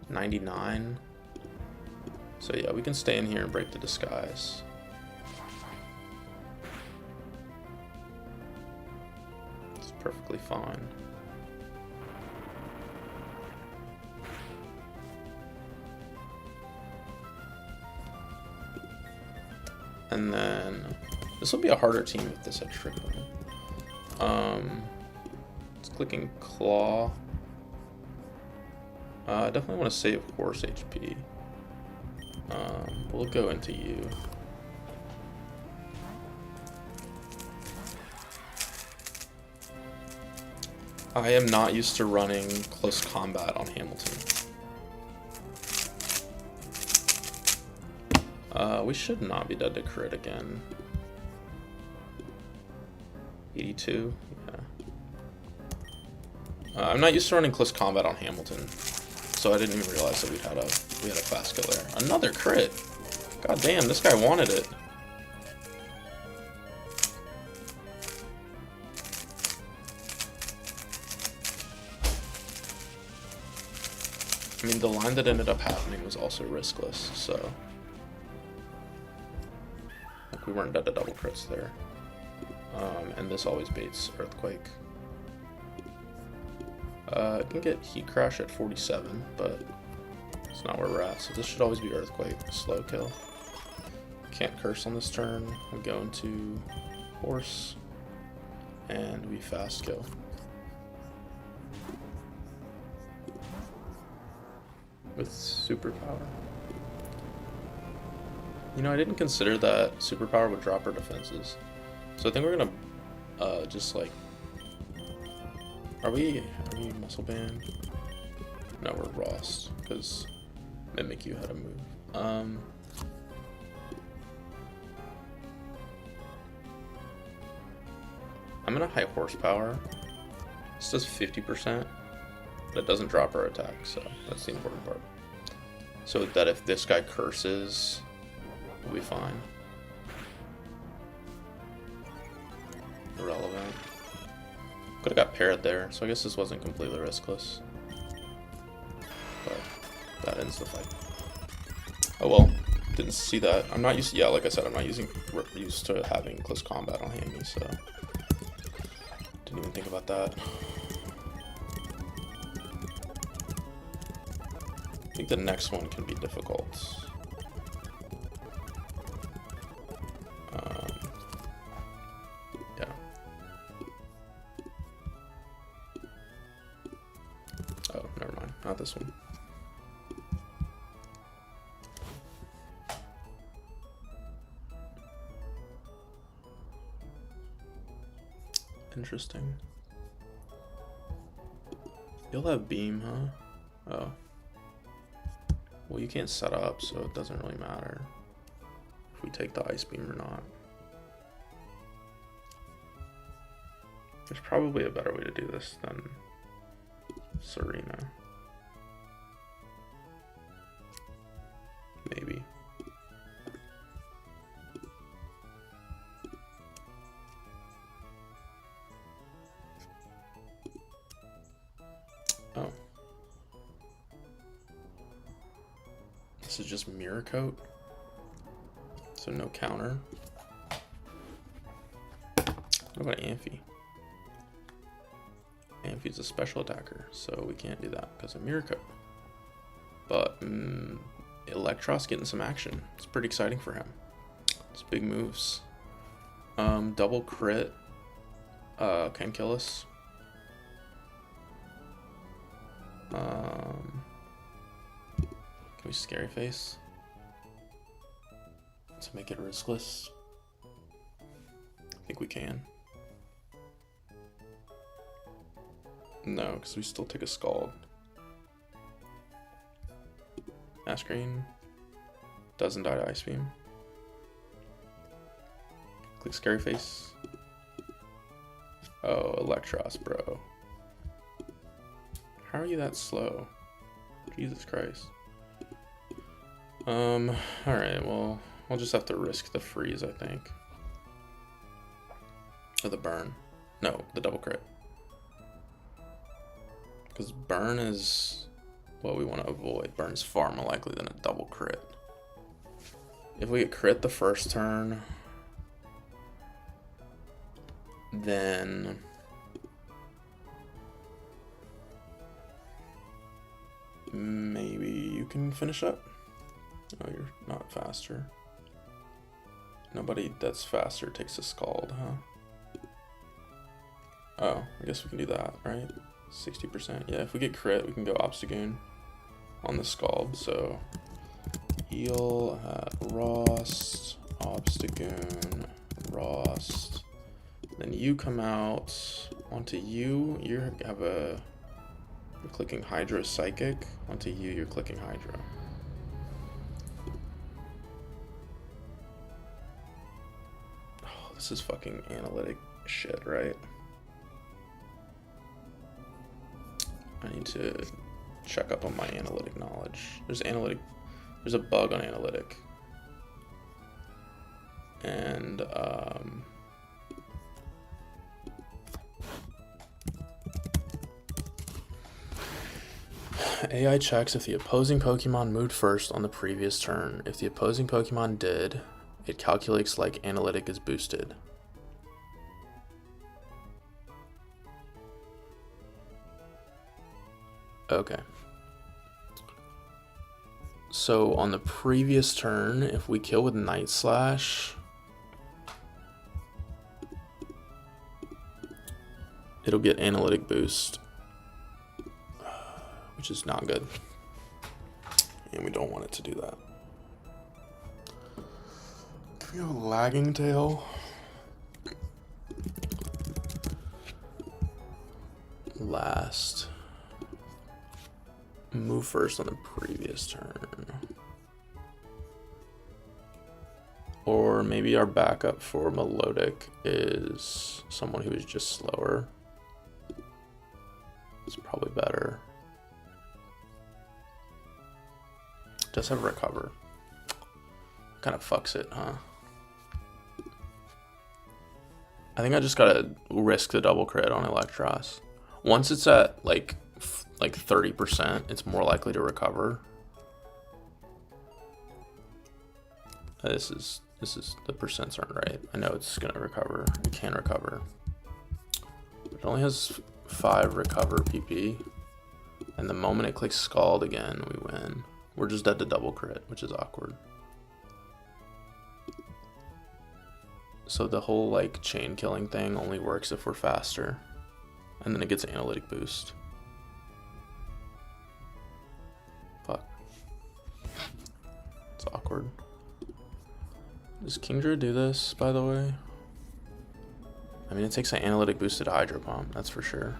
99. So yeah, we can stay in here and break the disguise. It's perfectly fine. And then this will be a harder team if this had Trickling. It's clicking Claw. I definitely want to save Horse HP. We'll go into you. I am not used to running close combat on Hamilton. We should not be dead to crit again. 82, yeah. I'm not used to running close combat on Hamilton, so I didn't even realize that we had a fast kill there. Another crit. God damn, this guy wanted it. I mean, the line that ended up happening was also riskless, so like we weren't dead to double crits there. And this always baits Earthquake. It can get Heat Crash at 47, but it's not where we're at, so this should always be Earthquake, slow kill. Can't curse on this turn. We go into Horse, and we fast kill. With Superpower. You know, I didn't consider that Superpower would drop our defenses. So I think we're gonna just like, are we muscle band? No, we're Ross, because Mimic you how to move. I'm gonna high horsepower. This does 50%, but it doesn't drop our attack, so that's the important part. So that if this guy curses, we'll be fine. Irrelevant. Could have got parried there, so I guess this wasn't completely riskless. But that ends the fight. Oh well, didn't see that. I'm not used to, yeah, like I said, I'm not used to having close combat on Hammy, so didn't even think about that. I think the next one can be difficult. Yeah. Oh, never mind. Not this one. Interesting. You'll have beam, huh? Oh. Well, you can't set up, so it doesn't really matter if we take the ice beam or not. There's probably a better way to do this than Serena. Maybe. Oh. This is just Mirror Coat. So no counter. What about Amphi? Amphi's a special attacker, so we can't do that because of Mirror Coat. But Electros getting some action. It's pretty exciting for him. It's big moves. Double crit can kill us. Can we Scary Face to make it riskless? I think we can. No, because we still take a Scald. Ash Green doesn't die to Ice Beam. Click Scary Face. Oh, Electros, bro. How are you that slow? Jesus Christ. Alright, well, we'll just have to risk the freeze, I think. Or the burn. No, the double crit. Because burn is what we want to avoid. Burn is far more likely than a double crit. If we get crit the first turn, then maybe you can finish up. Oh, you're not faster. Nobody that's faster takes a Scald, huh? Oh, I guess we can do that, right? 60%. Yeah, if we get crit, we can go Obstagoon on the Scald. So heal at Rost, Obstagoon, Rost. Then you come out Onto you, you're clicking Hydro Psychic. Onto you, you're clicking Hydro. Oh, this is fucking analytic shit, right? I need to check up on my analytic knowledge. There's a bug on analytic. And AI checks if the opposing Pokemon moved first on the previous turn. If the opposing Pokemon did, it calculates like analytic is boosted. Okay. So on the previous turn, if we kill with Night Slash, it'll get analytic boost, which is not good. And we don't want it to do that. Can we have a lagging tail? Last. Move first on the previous turn. Or maybe our backup for melodic is someone who is just slower. It's probably better. Does have recover. Kind of fucks it, huh? I think I just gotta risk the double crit on Electros. Once it's at like 30%, it's more likely to recover. This is the percents aren't right. I know it's gonna recover. It can recover. It only has 5 recover PP, and the moment it clicks Scald again, we win. We're just dead to double crit, which is awkward. So the whole like chain killing thing only works if we're faster, and then it gets analytic boost. Fuck. It's awkward. Does Kingdra do this, by the way? I mean, it takes an analytic boosted Hydro Pump, that's for sure.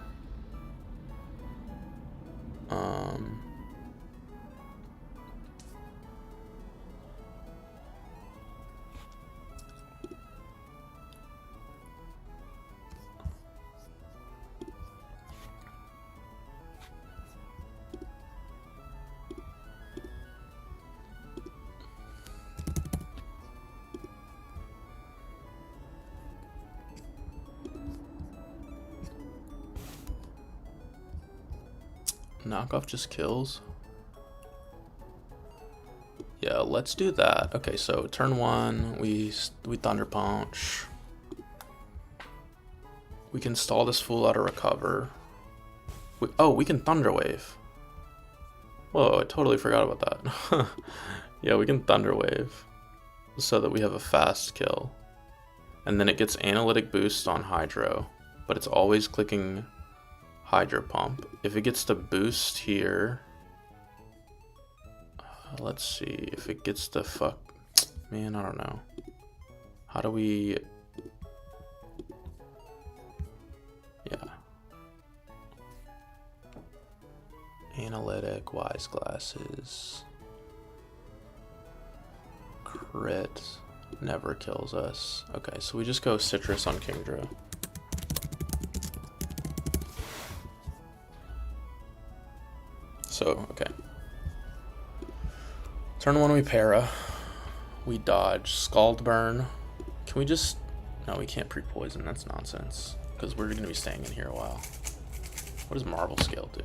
Knockoff just kills. Yeah, let's do that. Okay, so turn 1, we Thunder Punch. We can stall this fool out of recover. We can Thunder Wave. Whoa, I totally forgot about that. Yeah, we can Thunder Wave so that we have a fast kill. And then it gets analytic boost on Hydro, but it's always clicking Hydro Pump. If it gets the boost here, let's see if it gets the man, I don't know. How do we? Yeah. Analytic, Wise Glasses, crit, never kills us. Okay, so we just go Citrus on Kingdra. So, okay. Turn 1 we para. We dodge Scald Burn. Can we just... No, we can't pre-poison. That's nonsense. Because we're going to be staying in here a while. What does Marble Scale do?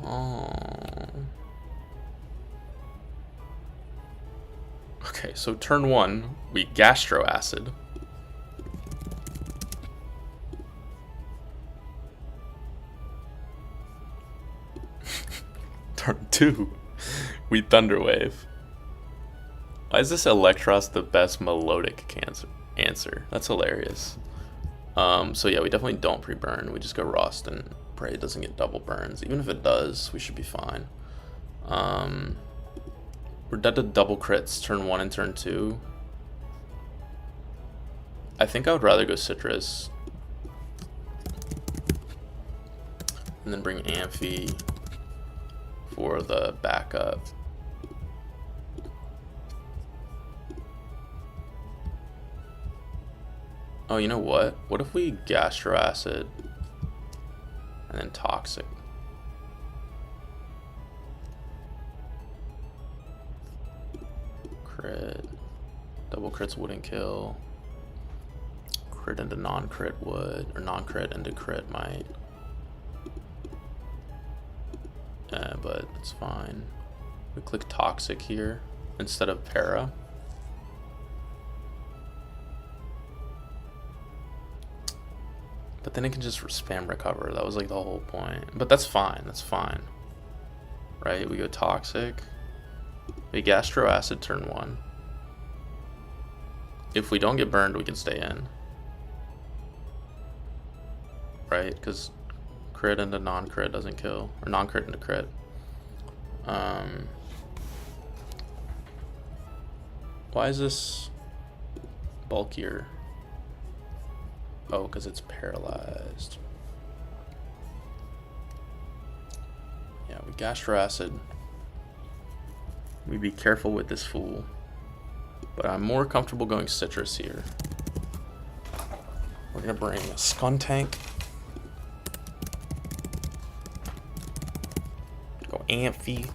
Oh. Okay, so turn 1, we Gastro Acid. Turn 2, we Thunder Wave. Why is this Electros the best melodic answer? That's hilarious. So yeah, we definitely don't pre-burn. We just go Rust and pray it doesn't get double burns. Even if it does, we should be fine. We're dead to double crits turn 1 and turn 2. I think I would rather go citrus and then bring Amphi for the backup. Oh, you know what? What if we gastro acid and then toxic? Crit. Double crits wouldn't kill. Crit into non-crit would, or non-crit into crit might. But it's fine. We click toxic here instead of para. But then it can just spam recover. That was like the whole point. But that's fine. That's fine. Right? We go toxic. We gastro acid turn 1. If we don't get burned, we can stay in. Right? Because crit into non-crit doesn't kill. Or non-crit into crit. Why is this bulkier? Oh, because it's paralyzed. Yeah, we gastro acid. We be careful with this fool. But I'm more comfortable going citrus here. We're gonna bring a Skun Tank. Go Amphi.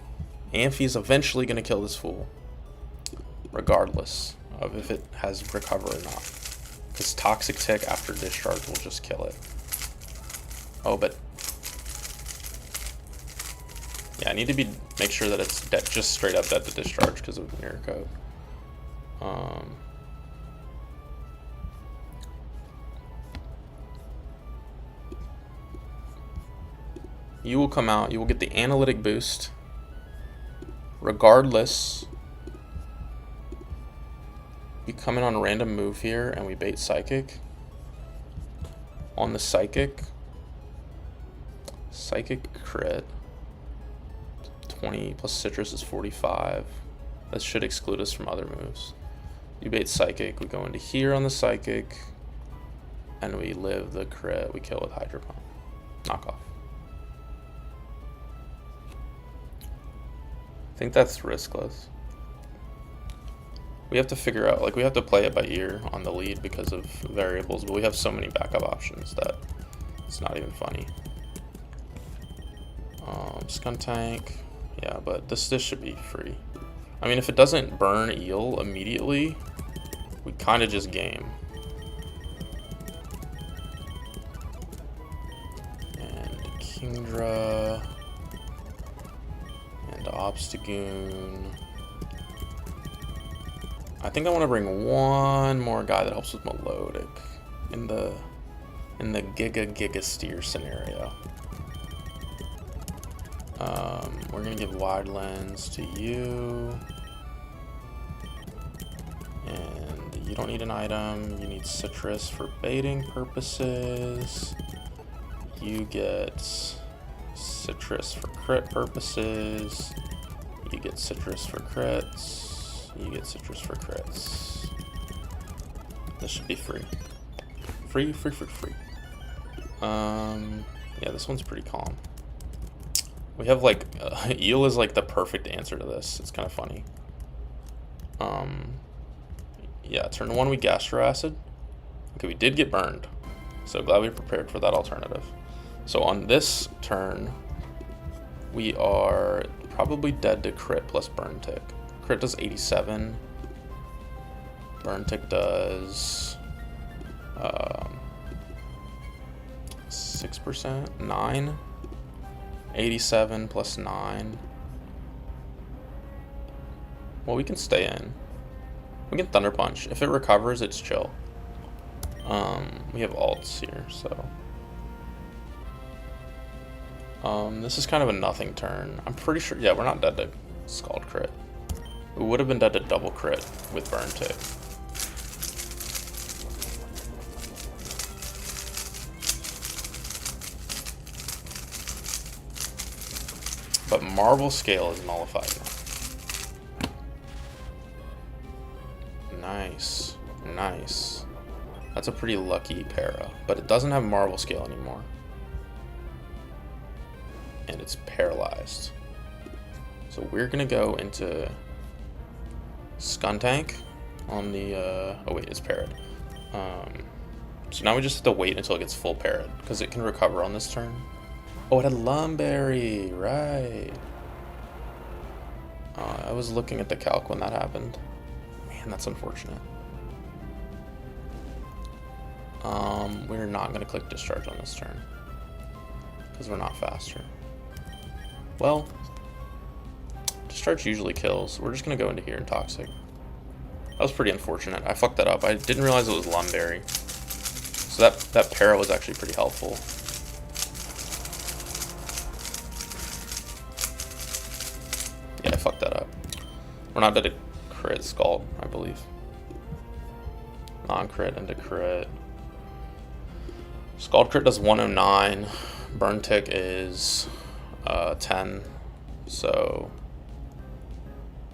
Amphi is eventually gonna kill this fool. Regardless of if it has recover or not. Because Toxic Tick after discharge will just kill it. Oh, but... yeah, I need to make sure that it's just straight up dead to discharge because of mirror code. You will come out, you will get the analytic boost. Regardless... you come in on a random move here and we bait Psychic. On the Psychic crit. 20 plus Citrus is 45. That should exclude us from other moves. You bait Psychic, we go into here on the Psychic, and we live the crit, we kill with Hydro Pump. Knock off. I think that's riskless. We have to figure out, like, we have to play it by ear on the lead because of variables, but we have so many backup options that it's not even funny. Skun Tank, yeah, but this should be free. I mean, if it doesn't burn Eel immediately, we kind of just game. And Kingdra, and Obstagoon. I think I want to bring one more guy that helps with Melodic in the Giga Steer scenario. We're gonna give Wide Lens to you, and you don't need an item. You need Citrus for baiting purposes. You get Citrus for crit purposes. You get Citrus for crits. You get Citrus for crits. This should be free. Free. Yeah, this one's pretty calm. We have like, Eel is like the perfect answer to this. It's kind of funny. Yeah, turn 1 we Gastro Acid. Okay, we did get burned. So glad we prepared for that alternative. So on this turn, we are probably dead to crit plus burn tick. Crit does 87. Burn tick does 6%, 9. 87 plus 9. Well, we can stay in. We can Thunder Punch. If it recovers, it's chill. We have alts here, so. This is kind of a nothing turn. I'm pretty sure, yeah, we're not dead to Scald Crit. We would have been dead to double crit with Burn Tick. But Marvel Scale is nullified now. Nice. That's a pretty lucky para, but it doesn't have marble scale anymore. And it's paralyzed. So we're gonna go into Skuntank on the, oh wait, it's parried. So now we just have to wait until it gets full parried, because it can recover on this turn. Oh, it had Lumberry, right. I was looking at the calc when that happened. Man, that's unfortunate. We're not gonna click Discharge on this turn, because we're not faster. Well, Discharge usually kills. We're just gonna go into here and Toxic. That was pretty unfortunate. I fucked that up. I didn't realize it was Lumberry. So that para was actually pretty helpful. Yeah, I fucked that up. We're not dead to crit Scald, I believe. Non-crit into crit. Scald crit does 109. Burn tick is 10. So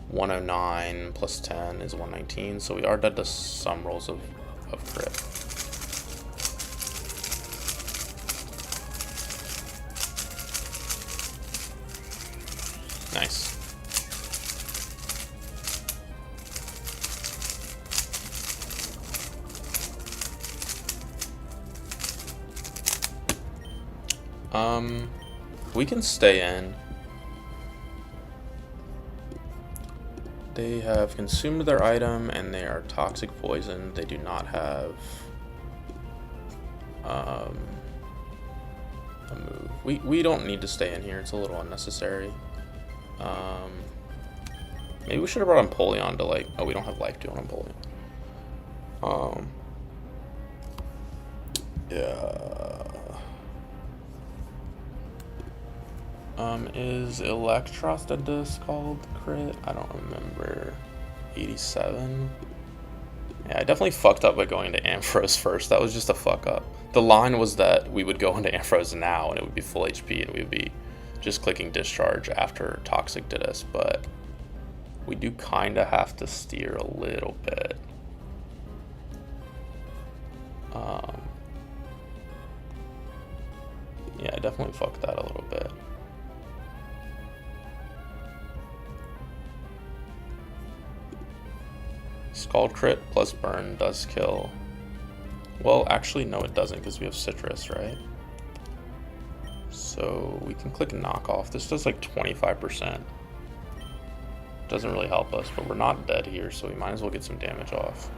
109 plus 10 is 119. So we are dead to some rolls of crit. Nice. We can stay in. They have consumed their item and they are toxic poison. They do not have a move. We don't need to stay in here. It's a little unnecessary. Maybe we should have brought Empoleon to like. Oh, we don't have Life 2 on Empoleon. Yeah. Is Electros dead to Scald crit? I don't remember. 87. Yeah, I definitely fucked up by going to Ampharos first. That was just a fuck up. The line was that we would go into Ampharos now and it would be full HP and we would be just clicking Discharge after Toxic did us, but we do kind of have to steer a little bit. Yeah, I definitely fucked that a little bit. Scald crit plus burn does kill. Well, actually, no, it doesn't because we have citrus, right? So we can click knock off. This does like 25%. Doesn't really help us, but we're not dead here, so we might as well get some damage off.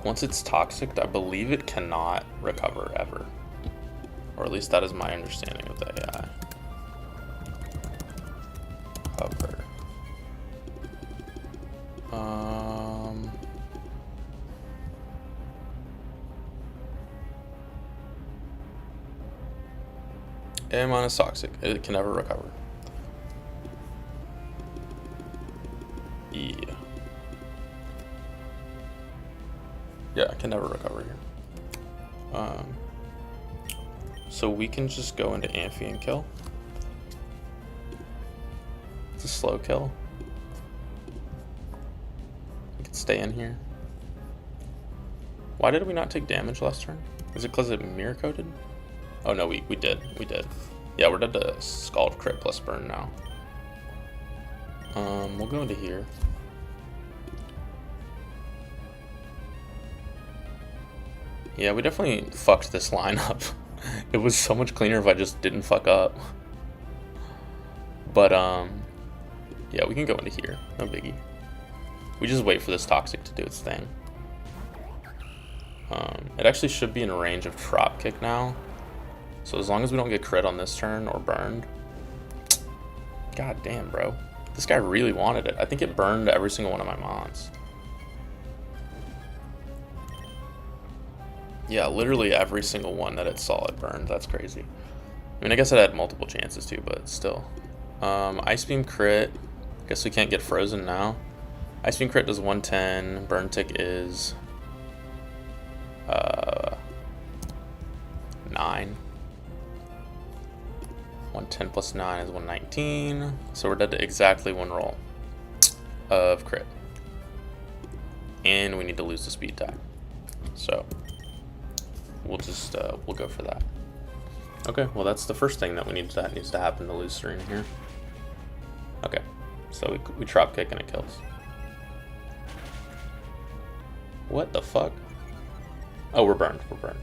Once it's toxic, I believe it cannot recover ever. Or at least that is my understanding of the AI. Cover. A minus toxic. It can never recover. Yeah. Yeah, I can never recover here. So we can just go into Amphi and kill. It's a slow kill. We can stay in here. Why did we not take damage last turn? Is it because it mirror coated? Oh no, we did. We did. Yeah, we're dead to Scald crit plus burn now. We'll go into here. Yeah, we definitely fucked this line up. It was so much cleaner if I just didn't fuck up. But, yeah, we can go into here. No biggie. We just wait for this toxic to do its thing. It actually should be in range of Trop Kick now. So as long as we don't get crit on this turn or burned. God damn, bro. This guy really wanted it. I think it burned every single one of my mons. Yeah, literally every single one that it saw it burned. That's crazy. I mean, I guess it had multiple chances too, but still. Ice Beam crit. Guess we can't get frozen now. Ice Beam crit does 110. Burn tick is 9. 110 plus 9 is 119. So we're dead to exactly one roll of crit. and we need to lose the speed tie. So we'll just we'll go for that. Okay, well that's the first thing that needs to happen to lose 3 in here. Okay, so we drop kick and it kills. What the fuck? Oh, we're burned. We're burned.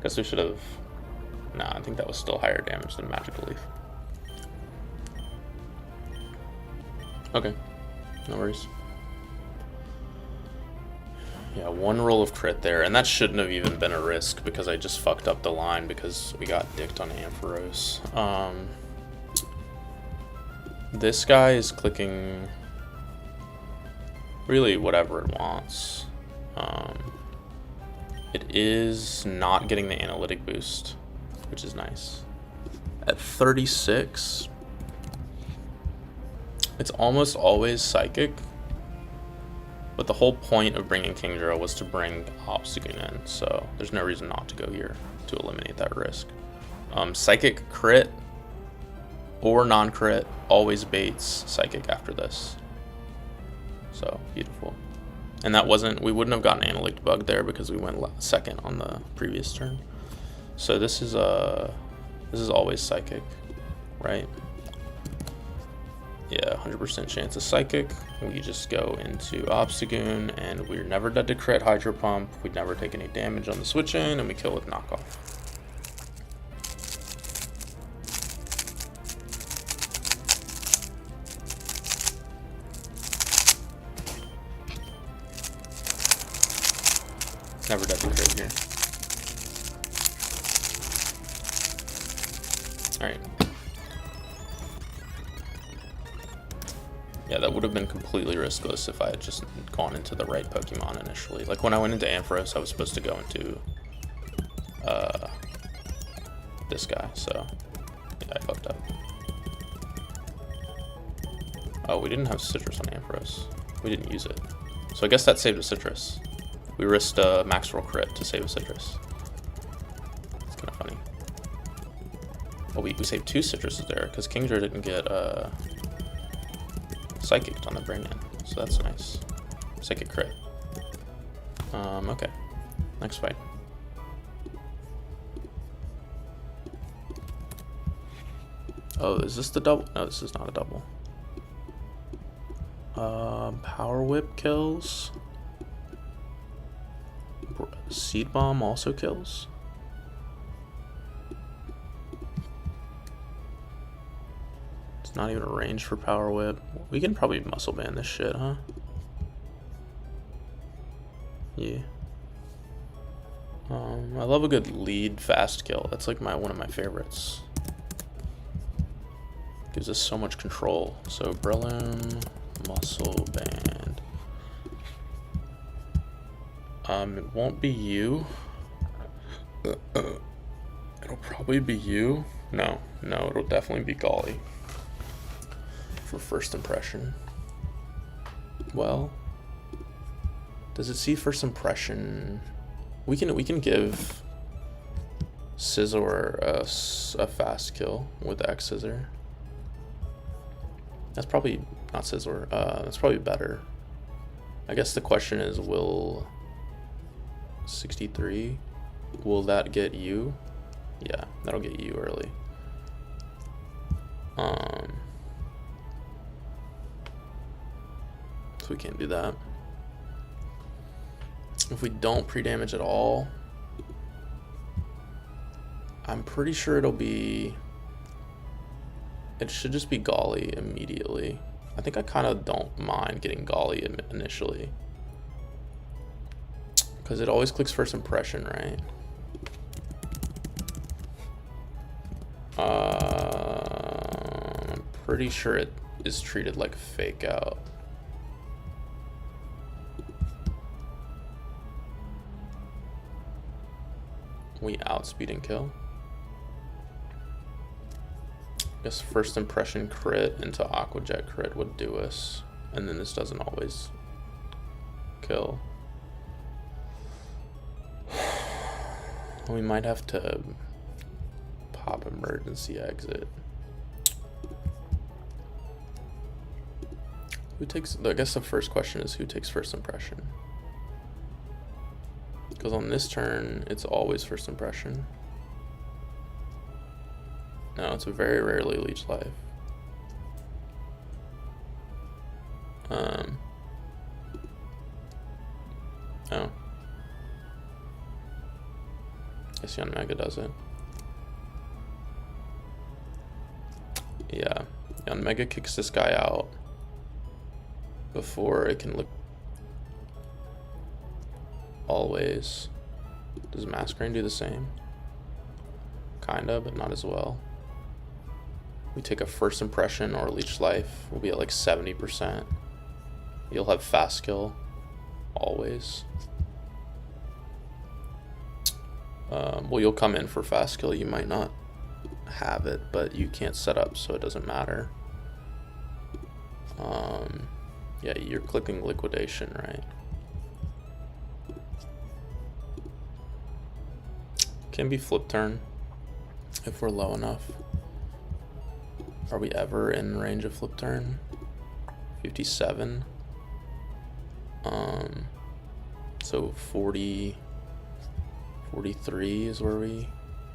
Guess we should have. Nah, I think that was still higher damage than Magical Leaf. Okay, no worries. Yeah, 1 roll of crit there, and that shouldn't have even been a risk because I just fucked up the line because we got dicked on Ampharos. This guy is clicking really whatever it wants. It is not getting the analytic boost, which is nice. At 36, it's almost always psychic. But the whole point of bringing Kingdra was to bring Obstagoon in, so there's no reason not to go here to eliminate that risk. Psychic crit or non-crit always baits Psychic after this. So, beautiful. And that wasn't, we wouldn't have gotten Analytic Bug there because we went second on the previous turn. So this is always Psychic, right? Yeah, 100% chance of Psychic. We just go into Obstagoon, and we're never dead to crit Hydro Pump. We never take any damage on the switch in, and we kill with knockoff. Never dead to crit here. Alright. Yeah, that would have been completely riskless if I had just gone into the right Pokemon initially. Like when I went into Ampharos, I was supposed to go into this guy, so yeah, I fucked up. Oh, we didn't have Citrus on Ampharos. We didn't use it. So I guess that saved a Citrus. We risked a max roll crit to save a Citrus. It's kind of funny. Oh, we saved 2 Citruses there because Kingdra didn't get Psychic on the bring in, so that's nice. Psychic crit. Okay. Next fight. Oh, is this the double? No, this is not a double. Power Whip kills. Seed Bomb also kills. It's not even a range for Power Whip. We can probably Muscle Band this shit, huh? Yeah. I love a good lead fast kill. That's like one of my favorites. Gives us so much control. So Breloom, Muscle Band. It won't be you. It'll probably be you. No, it'll definitely be Golly. For first impression. Well, does it see first impression? We can give Scizor a fast kill with X Scissor. That's probably not Scizor. That's probably better. I guess the question is, will 63? Will that get you? Yeah, that'll get you early. So we can't do that. If we don't pre-damage at all, I'm pretty sure it should just be Golly immediately. I think I kind of don't mind getting Golly initially, because it always clicks first impression, right? I'm pretty sure it is treated like Fake Out. We outspeed and kill. Guess first impression crit into Aqua Jet crit would do us, and then this doesn't always kill. We might have to pop emergency exit. Who takes, I guess the first question is who takes first impression? Because on this turn, it's always first impression. No, it's very rarely leech life. Oh. Guess Young Mega does it. Yeah. Young Mega kicks this guy out before it can look. Always. Does Masquerain do the same? Kinda, but not as well. We take a first impression or leech life. We'll be at like 70%. You'll have fast kill. Always. Well, you'll come in for fast kill. You might not have it, but you can't set up, so it doesn't matter. Yeah, you're clicking liquidation, right? Can be flip turn if we're low enough. Are we ever in range of flip turn? 57. So 40, 43 is where we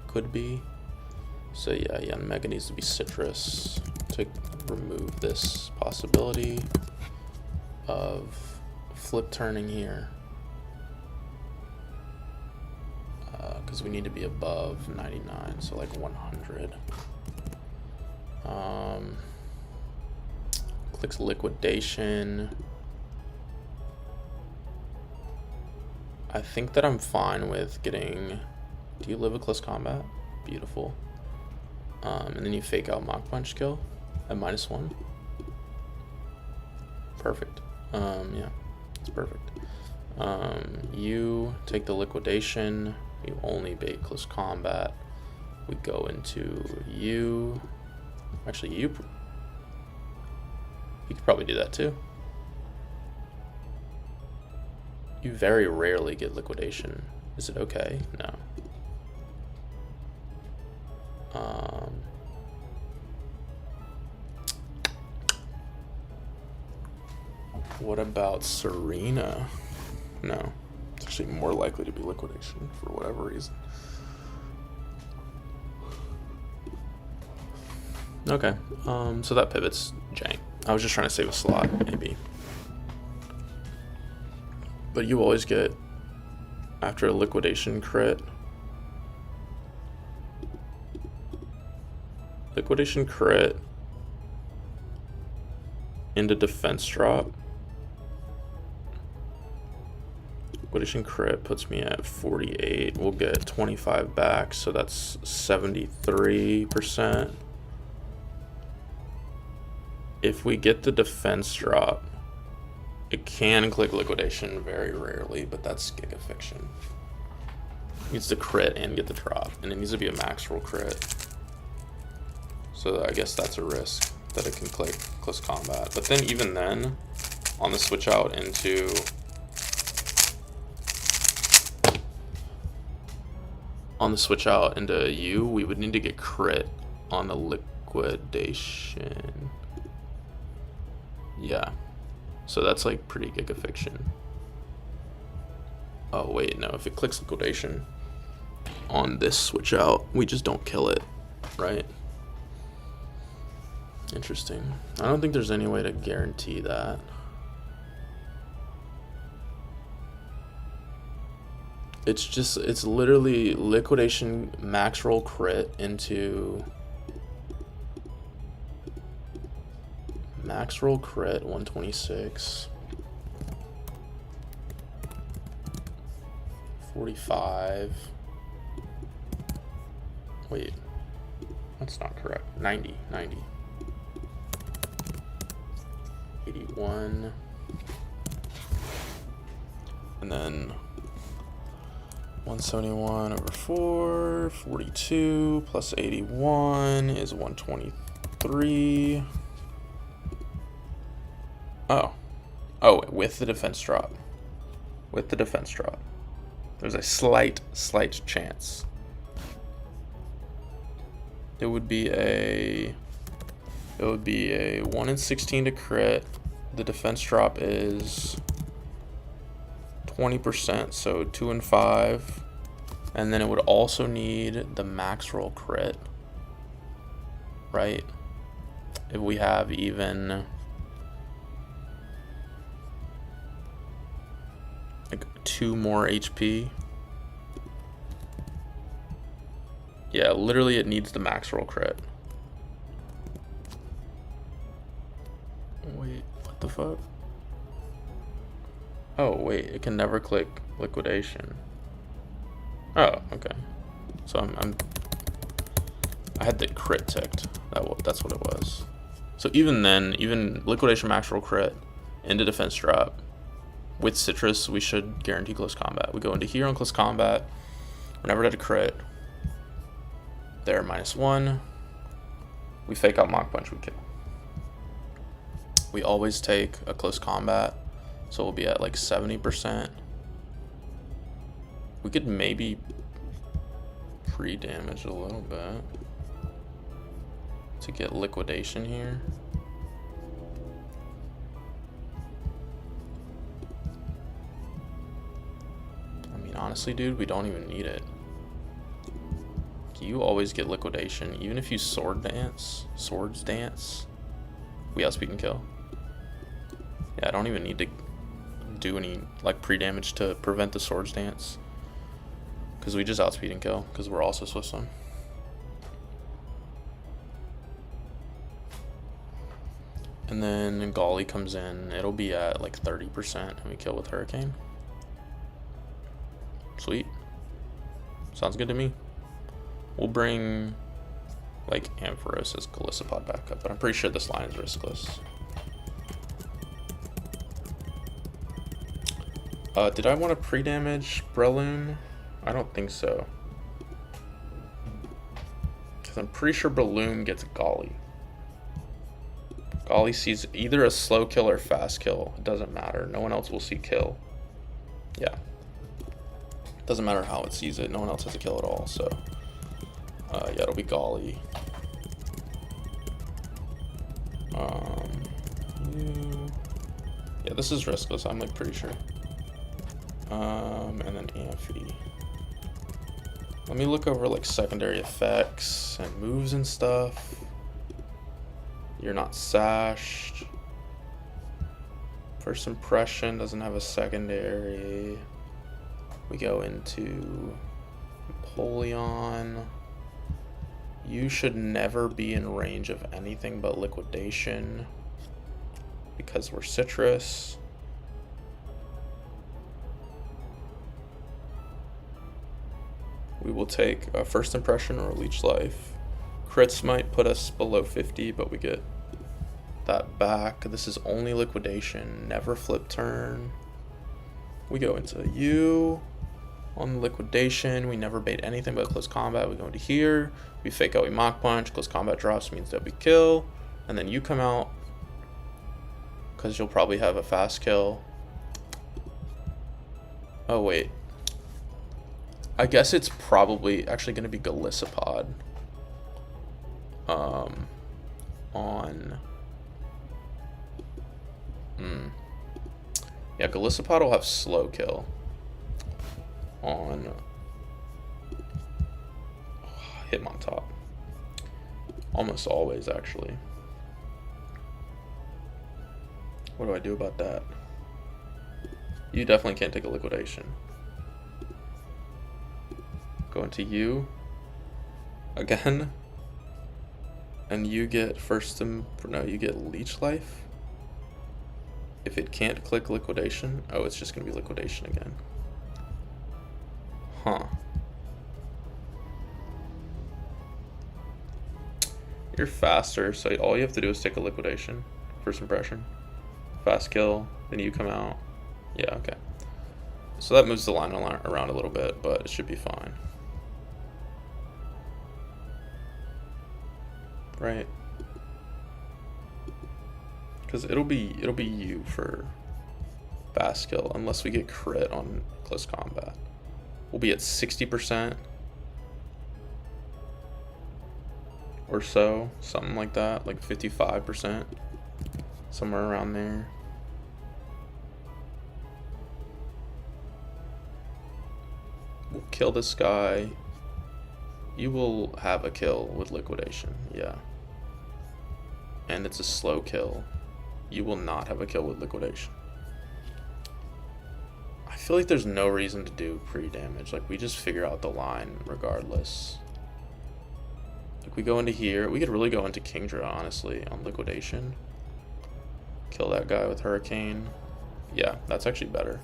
could be. So yeah, Young Mega needs to be citrus to remove this possibility of flip turning here. Because we need to be above 99, so like 100. Clicks liquidation. I think that I'm fine with getting. Do you live a close combat? Beautiful. And then you fake out Mach Punch kill at -1. Perfect. Yeah, it's perfect. You take the liquidation. You only bait close combat. We go into you. Actually, you could probably do that too. You very rarely get liquidation. Is it okay? No. What about Serena? No. It's actually more likely to be liquidation for whatever reason. Okay, so that pivot's jank. I was just trying to save a slot, maybe. But you always get, after a liquidation crit, liquidation crit into defense drop. Liquidation crit puts me at 48. We'll get 25 back, so that's 73%. If we get the defense drop, it can click liquidation very rarely, but that's Giga Fiction. It needs to crit and get the drop, and it needs to be a max roll crit. So I guess that's a risk that it can click close combat. But then even then, on the switch out into you, we would need to get crit on the liquidation. Yeah. So that's like pretty Giga Fiction. Oh wait, no, if it clicks liquidation on this switch out, we just don't kill it, right? Interesting. I don't think there's any way to guarantee that. It's literally liquidation max roll crit into max roll crit 126 45. Wait, that's not correct. 90 81, and then 171 over 4, 42 plus 81 is 123. Oh, with the defense drop. With the defense drop. There's a slight chance. It would be a 1 in 16 to crit, the defense drop is 20%, so 2 and 5. And then it would also need the max roll crit, right? If we have even like 2 more HP. Yeah, literally it needs the max roll crit. Wait, what the fuck? Oh, wait, it can never click liquidation. Oh, okay. So I had the crit ticked. That's what it was. So even then, even liquidation max roll crit into defense drop with citrus, we should guarantee close combat. We go into here on close combat. We're never dead to crit. There, -1. We fake out Mach Punch, we kill. We always take a close combat, so we'll be at like 70%. We could maybe pre-damage a little bit to get liquidation here. I mean, honestly, dude, we don't even need it. You always get liquidation, even if you swords dance. We outspeed and kill. Yeah, I don't even need to do any like pre-damage to prevent the swords dance, because we just outspeed and kill, because we're also Swift Swim. And then Golly comes in, it'll be at like 30%, and we kill with Hurricane. Sweet. Sounds good to me. We'll bring like Ampharos as Galissapod back up, but I'm pretty sure this line is riskless. Did I want to pre-damage Breloom? I don't think so. Because I'm pretty sure Breloom gets Golly. Golly sees either a slow kill or fast kill. It doesn't matter. No one else will see kill. Yeah. Doesn't matter how it sees it. No one else has a kill at all, so... yeah, it'll be Golly. Yeah, this is riskless, I'm like pretty sure. And then Amphi. Let me look over like secondary effects and moves and stuff. You're not sashed. First impression doesn't have a secondary. We go into Napoleon. You should never be in range of anything but liquidation because we're citrus. We will take a first impression or a leech life. Crits might put us below 50, but we get that back. This is only liquidation, never flip turn. We go into you. On liquidation, we never bait anything but close combat. We go into here, we fake out, we Mach Punch, close combat drops means that we kill, and then you come out, because you'll probably have a fast kill. Oh wait. I guess it's probably actually going to be Galissapod. Yeah, Galissapod will have slow kill. On Hitmontop. Almost always, actually. What do I do about that? You definitely can't take a liquidation. Go into you again, and you get you get leech life. If it can't click liquidation, oh, it's just gonna be liquidation again. Huh. You're faster, so all you have to do is take a liquidation. First impression. Fast kill, then you come out. Yeah, okay. So that moves the line around a little bit, but it should be fine. Right? Because it'll be you for fast kill, unless we get crit on close combat. We'll be at 60% or so, something like that, like 55%, somewhere around there. will kill this guy. You will have a kill with liquidation, yeah. And it's a slow kill. You will not have a kill with liquidation. I feel like there's no reason to do pre-damage. Like, we just figure out the line regardless. Like, we go into here. We could really go into Kingdra, honestly, on liquidation. Kill that guy with Hurricane. Yeah, that's actually better.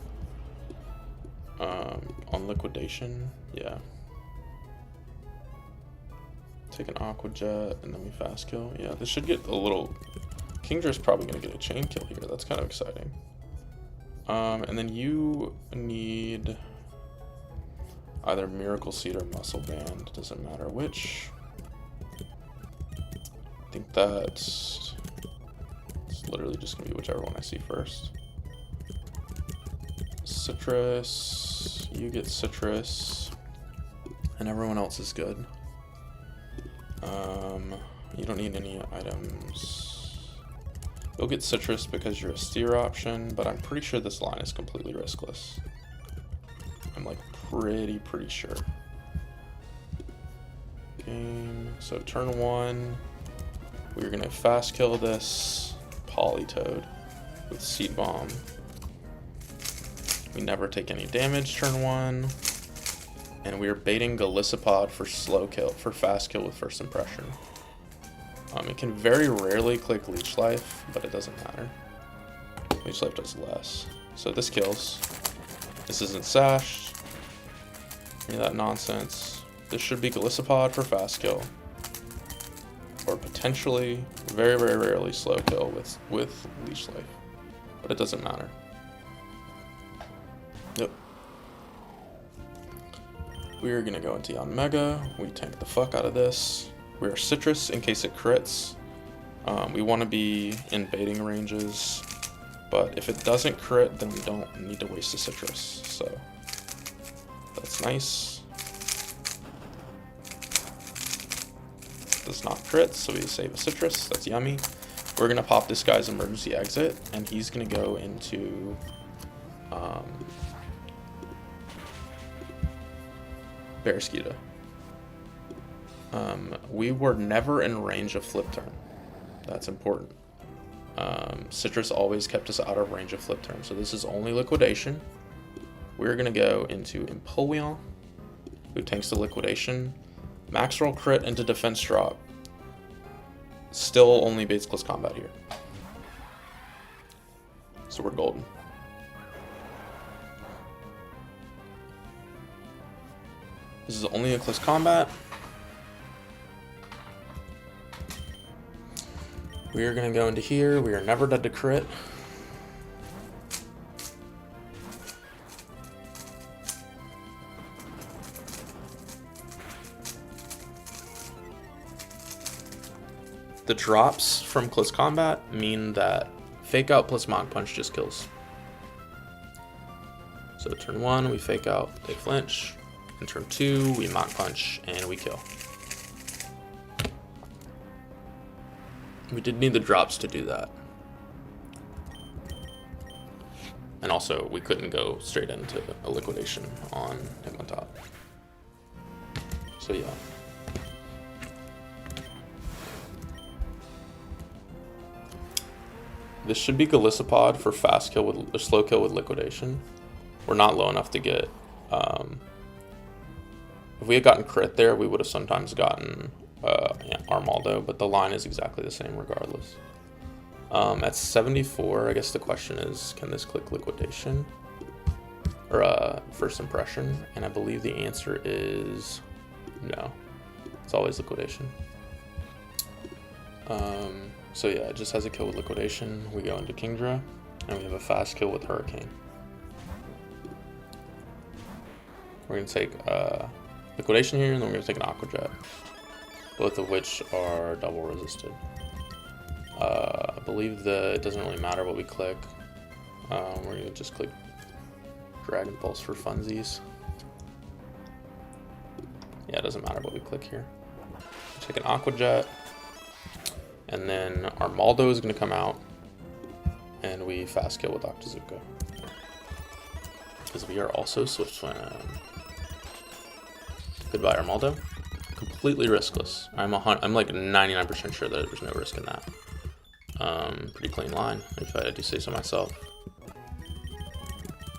On liquidation, yeah. Take an Aqua Jet, and then we fast kill. Yeah, this should get a little... Kingdra's probably going to get a chain kill here. That's kind of exciting. And then you need either Miracle Seed or Muscle Band. Doesn't matter which. I think that's... It's literally just going to be whichever one I see first. Citrus. You get Citrus. And everyone else is good. You don't need any items. You'll get Citrus because you're a steer option, but I'm pretty sure this line is completely riskless. I'm like pretty sure. Game. So turn 1, we're gonna fast kill this Politoad with Seed Bomb. We never take any damage turn 1. And we are baiting Golisopod for slow kill, for fast kill with first impression. It can very rarely click Leech Life, but it doesn't matter. Leech Life does less. So this kills. This isn't sashed. Any of that nonsense. This should be Golisopod for fast kill. Or potentially, very rarely slow kill with Leech Life. But it doesn't matter. Yep. We're gonna go into Mega. We tank the fuck out of this. We are Citrus in case it crits. We want to be in baiting ranges, but if it doesn't crit, then we don't need to waste a Citrus. So that's nice. Does not crit, so we save a Citrus. That's yummy. We're gonna pop this guy's emergency exit, and he's gonna go into Barraskewda. We were never in range of flip turn. That's important. Citrus always kept us out of range of flip turn, so this is only liquidation. We're gonna go into Empoleon, who tanks the liquidation. Max roll crit into defense drop. Still only baits close combat here. So we're golden. This is only a close combat. We are going to go into here. We are never dead to crit. The drops from close combat mean that fake out plus Mach Punch just kills. So turn 1, we fake out, they flinch. In turn 2, we Mach Punch, and we kill. We did need the drops to do that. And also, we couldn't go straight into a liquidation on him on top. So yeah. This should be Golisopod for fast kill with, or slow kill with liquidation. We're not low enough to get... if we had gotten crit there, we would have sometimes gotten Armaldo, but the line is exactly the same regardless. At 74, I guess the question is, can this click liquidation? Or first impression? And I believe the answer is no. It's always liquidation. So yeah, it just has a kill with liquidation. We go into Kingdra, and we have a fast kill with Hurricane. We're going to take liquidation here, and then we're going to take an Aqua Jet, both of which are double resisted. I believe it doesn't really matter what we click. We're going to just click Dragon Pulse for funsies. Yeah, it doesn't matter what we click here. Take an Aqua Jet, and then Armaldo is going to come out, and we fast kill with Octazooka. Because we are also Swift Swim. Goodbye, Armaldo. Completely riskless. I'm like 99% sure that there's no risk in that. Pretty clean line, if I do say so myself.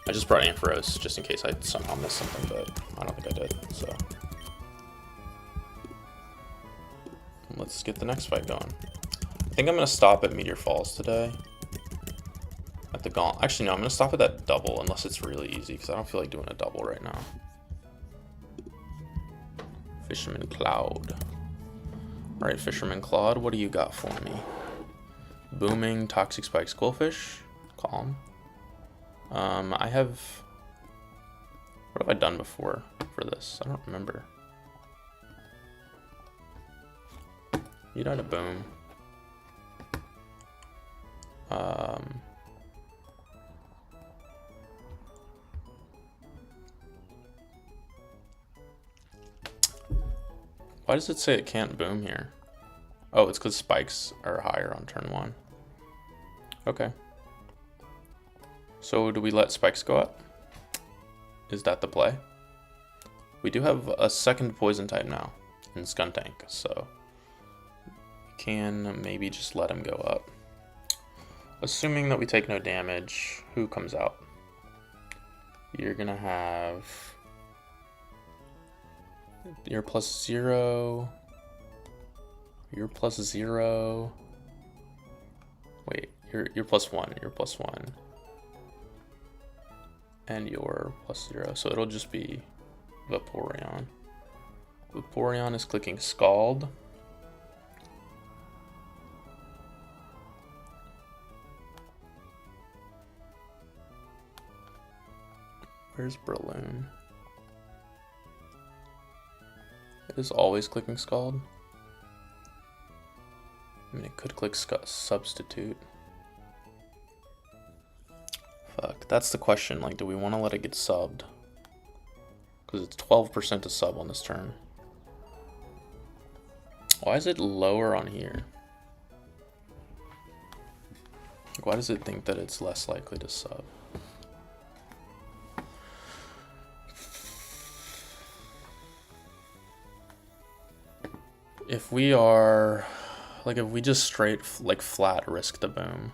I just brought Ampharos just in case I somehow missed something, but I don't think I did, so. Let's get the next fight going. I think I'm going to stop at Meteor Falls today. At the gauntlet. Actually, no, I'm going to stop at that double unless it's really easy, because I don't feel like doing a double right now. Fisherman Cloud. Alright, Fisherman Claude, what do you got for me? Booming, Toxic Spikes, Quillfish. Calm. I have... What have I done before for this? I don't remember. You died a boom. Why does it say it can't boom here? Oh, it's because spikes are higher on turn 1. Okay. So do we let spikes go up? Is that the play? We do have a second poison type now in Skuntank, so we can maybe just let him go up. Assuming that we take no damage, who comes out? You're gonna have your +0. You're +0. Wait, you're +1. You're +1. And you're +0. So it'll just be Vaporeon. Vaporeon is clicking Scald. Where's Breloom? It is always clicking Scald. I mean, it could click Substitute. Fuck, that's the question. Like, do we want to let it get subbed? Because it's 12% to sub on this turn. Why is it lower on here? Like, why does it think that it's less likely to sub? If we are, like, if we just straight, like, flat risk the boom,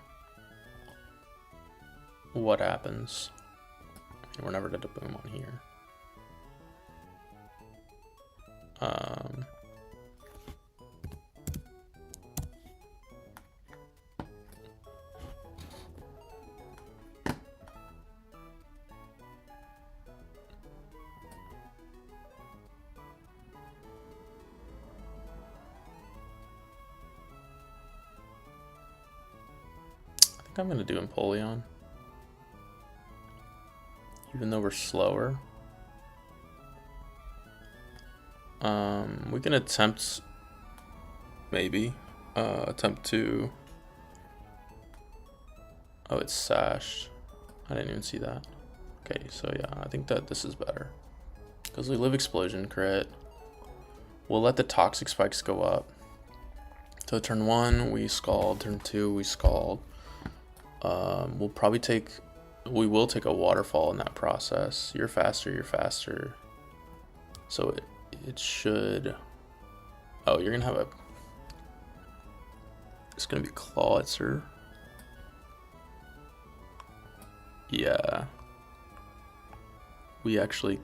what happens? I mean, we're never going to boom on here. I'm gonna do Empoleon, even though we're slower. We can attempt, maybe, attempt to. Oh, it's sashed. I didn't even see that. Okay, so yeah, I think that this is better because we live explosion crit. We'll let the toxic spikes go up. So turn 1 we Scald, turn 2 we Scald. We'll probably take, we will take a waterfall in that process. You're faster, you're faster. So it should, oh, you're gonna have a, it's gonna be Clawitzer. Yeah. We actually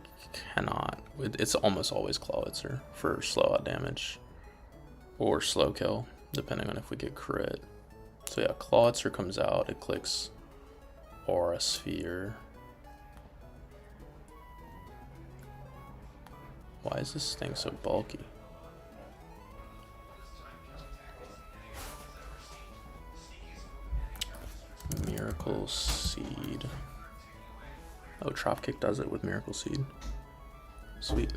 cannot, it's almost always Clawitzer for slow out damage or slow kill, depending on if we get crit. So yeah, Clawitzer comes out, it clicks Aura Sphere. Why is this thing so bulky? Miracle Seed. Oh, Dropkick does it with Miracle Seed. Sweet.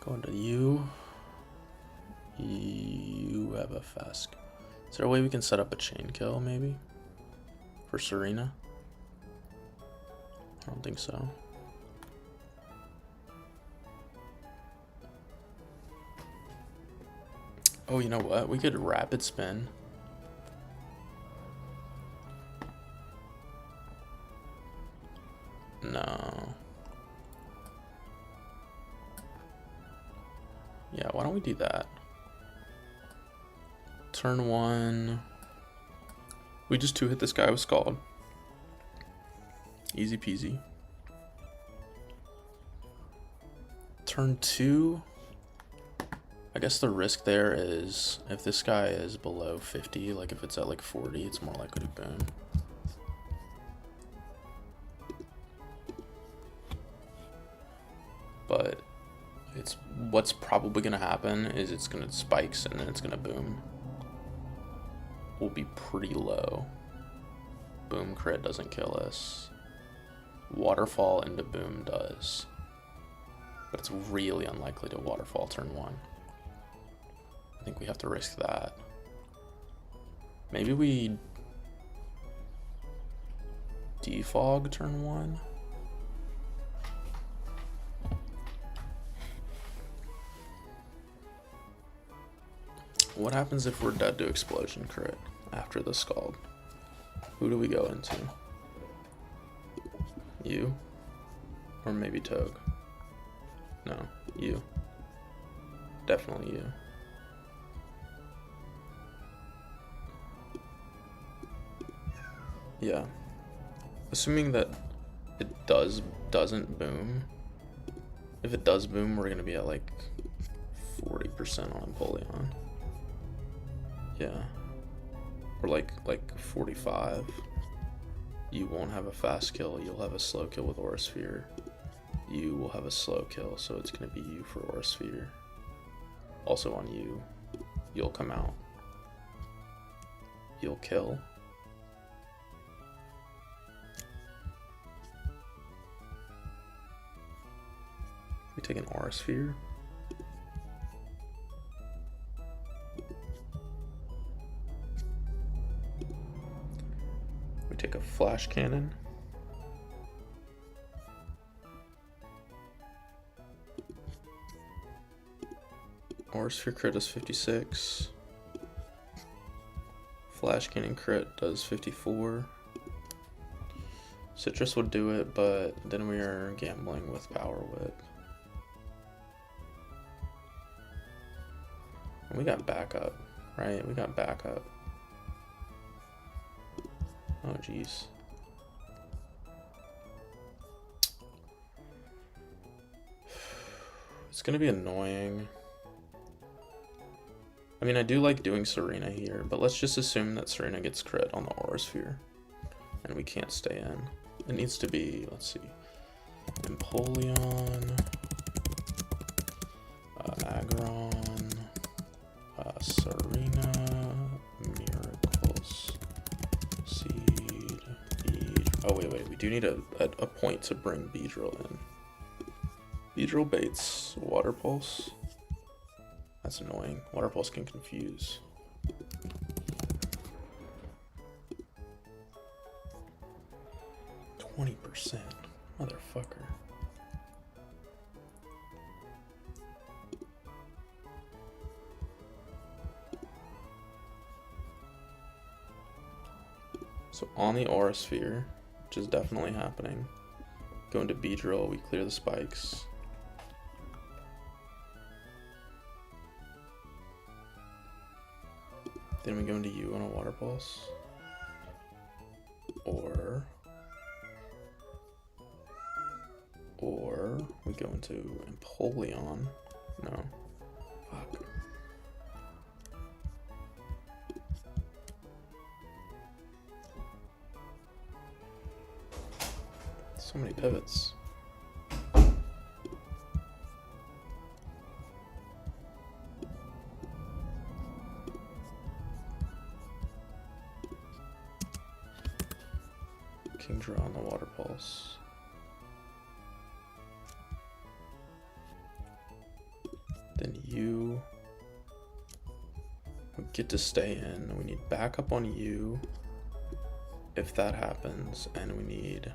Going to you. You have a fast. Is there a way we can set up a chain kill maybe? For Serena? I don't think so. Oh, you know what? We could rapid spin. No. Yeah, why don't we do that? Turn 1. We just 2-hit this guy with Scald. Easy peasy. Turn 2. I guess the risk there is if this guy is below 50, like if it's at like 40, it's more likely to boom. But it's what's probably gonna happen is it's gonna spikes and then it's gonna boom. Will be pretty low. Boom crit doesn't kill us. Waterfall into boom does. But it's really unlikely to waterfall turn 1. I think we have to risk that. Maybe we defog turn 1. What happens if we're dead to explosion crit after the Scald? Who do we go into? You? Or maybe Togue? No, you. Definitely you. Yeah. Assuming that it doesn't boom. If it does boom, we're gonna be at like 40% on Empoleon. Yeah. Or like 45. You won't have a fast kill, you'll have a slow kill with Aura Sphere. You will have a slow kill, so it's gonna be you for Aura Sphere. Also on you, you'll come out. You'll kill. We take an Aura Sphere. We take a Flash Cannon. Aura Sphere crit does 56. Flash Cannon crit does 54. Citrus would do it, but then we are gambling with Power Whip. And we got backup, right? We got backup. Oh, jeez. It's gonna be annoying. I mean, I do like doing Serena here, but let's just assume that Serena gets crit on the Aura Sphere. And we can't stay in. It needs to be, let's see, Empoleon, Aggron, Serena, Miracles, Seed, Beedrill. Oh, wait, we do need a point to bring Beedrill in. Beedrill baits Water Pulse. That's annoying. Water Pulse can confuse. %, motherfucker. So on the Aura Sphere, which is definitely happening, go into Beedrill, we clear the spikes. Then we go into you on a Water Pulse. Or we go into Empoleon. No. Fuck. So many pivots. Kingdra on the Water Pulse. Then you get to stay in. We need backup on you if that happens, and we need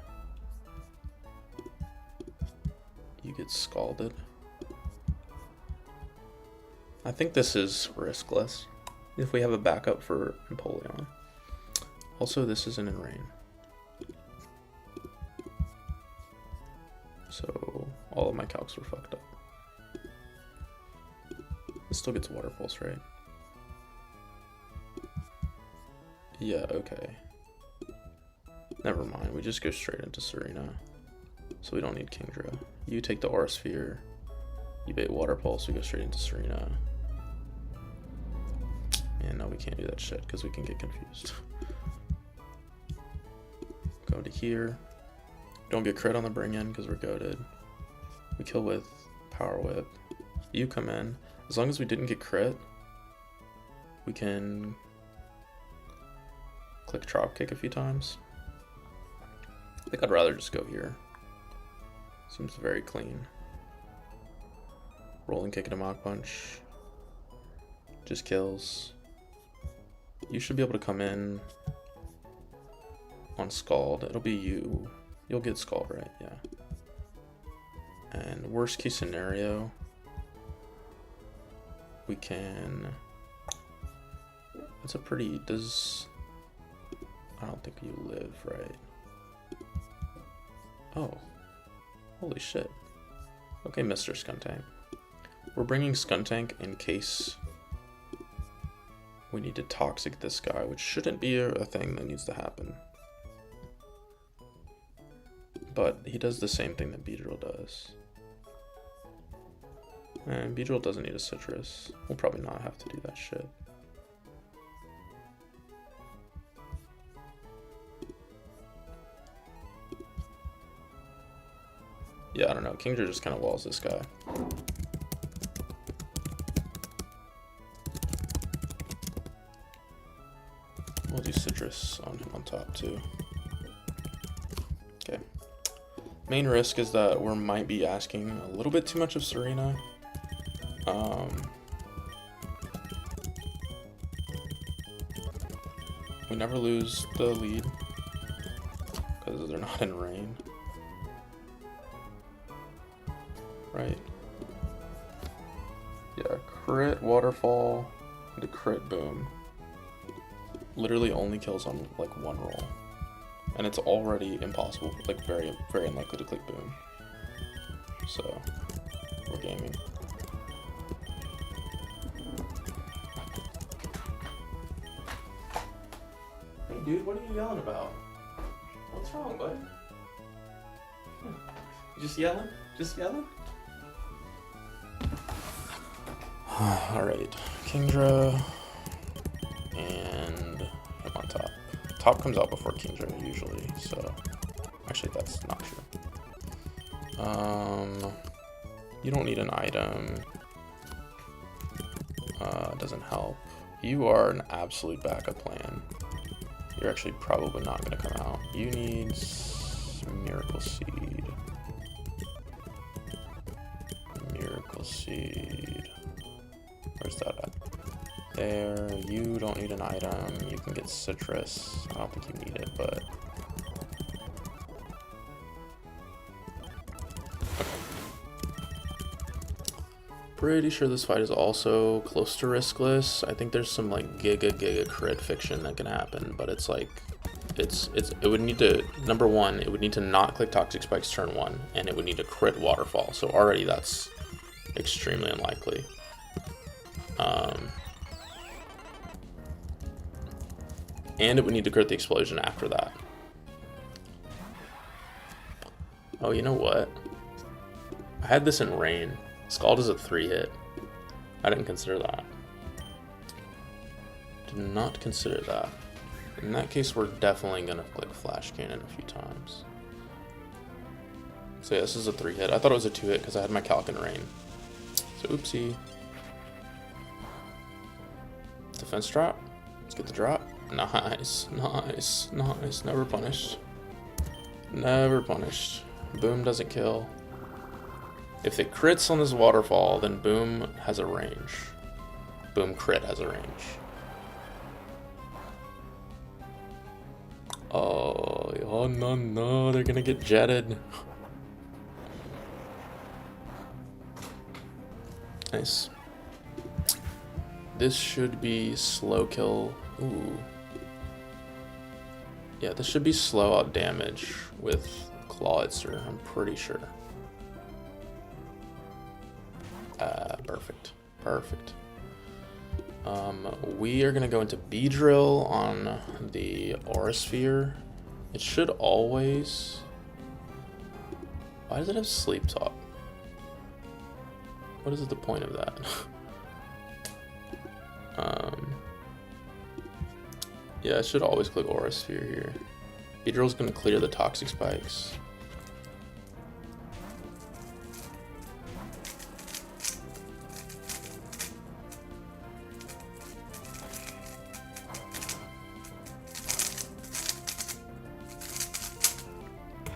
you get scalded. I think this is riskless if we have a backup for Empoleon. Also, this isn't in rain. So all of my calcs were fucked up. It still gets Water Pulse, right? Yeah, okay. Never mind, we just go straight into Serena. So we don't need Kingdra. You take the Aura Sphere. You bait Water Pulse, we go straight into Serena. And no, we can't do that shit because we can get confused. Go to here. Don't get crit on the bring in because we're goated. We kill with Power Whip. You come in. As long as we didn't get crit, we can click Drop Kick a few times. I think I'd rather just go here. Seems very clean. Rolling Kick and a Mach Punch. Just kills. You should be able to come in on Scald. It'll be you. You'll get Scald, right? Yeah. And worst case scenario, we can... That's a pretty... I don't think you live, right? Oh. Holy shit. Okay, Mr. Skuntank. We're bringing Skuntank in case we need to toxic this guy, which shouldn't be a thing that needs to happen. But he does the same thing that Beedrill does. And Beedrill doesn't need a citrus. We'll probably not have to do that shit. Yeah, I don't know. Kingdra just kind of walls this guy. We'll do citrus on him on top too. Okay. Main risk is that we might be asking a little bit too much of Serena. We never lose the lead because they're not in rain. Right. Yeah, crit waterfall into crit boom. Literally only kills on like one roll. And it's already impossible, like very, very unlikely to click boom. So, we're gaming. Hey dude, what are you yelling about? What's wrong, bud? You just yelling? Just yelling? Alright, Kingdra and him on top. Top comes out before Kingdra usually, so actually that's not true. You don't need an item. Doesn't help. You are an absolute backup plan. You're actually probably not going to come out. You need Miracle Seed. Miracle Seed. Where's that at? There. You don't need an item. You can get citrus. I don't think you need it, but... Pretty sure this fight is also close to riskless. I think there's some like giga crit fiction that can happen, but it's like it would need to, number one, it would need to not click Toxic Spikes turn one, and it would need to crit Waterfall. So already that's extremely unlikely. And it would need to crit the explosion after that. Oh, you know what? I had this in rain. Scald is a 3-hit. I didn't consider that. Did not consider that. In that case, we're definitely gonna click Flash Cannon a few times. So yeah, this is a 3-hit. I thought it was a 2-hit because I had my Calc in rain. So oopsie. Defense drop. Let's get the drop. Nice, nice, nice. Never punished. Never punished. Boom doesn't kill. If it crits on this waterfall, then Boom has a range. Boom crit has a range. Oh no, they're gonna get jetted. Nice. This should be slow kill. Ooh. Yeah, this should be slow out damage with Clawitzer, I'm pretty sure. Perfect. Perfect. We are going to go into B-Drill on the Aura Sphere. It should always... Why does it have Sleep Talk? What is the point of that? Yeah, it should always click Aura Sphere here. B-Drill's going to clear the Toxic Spikes.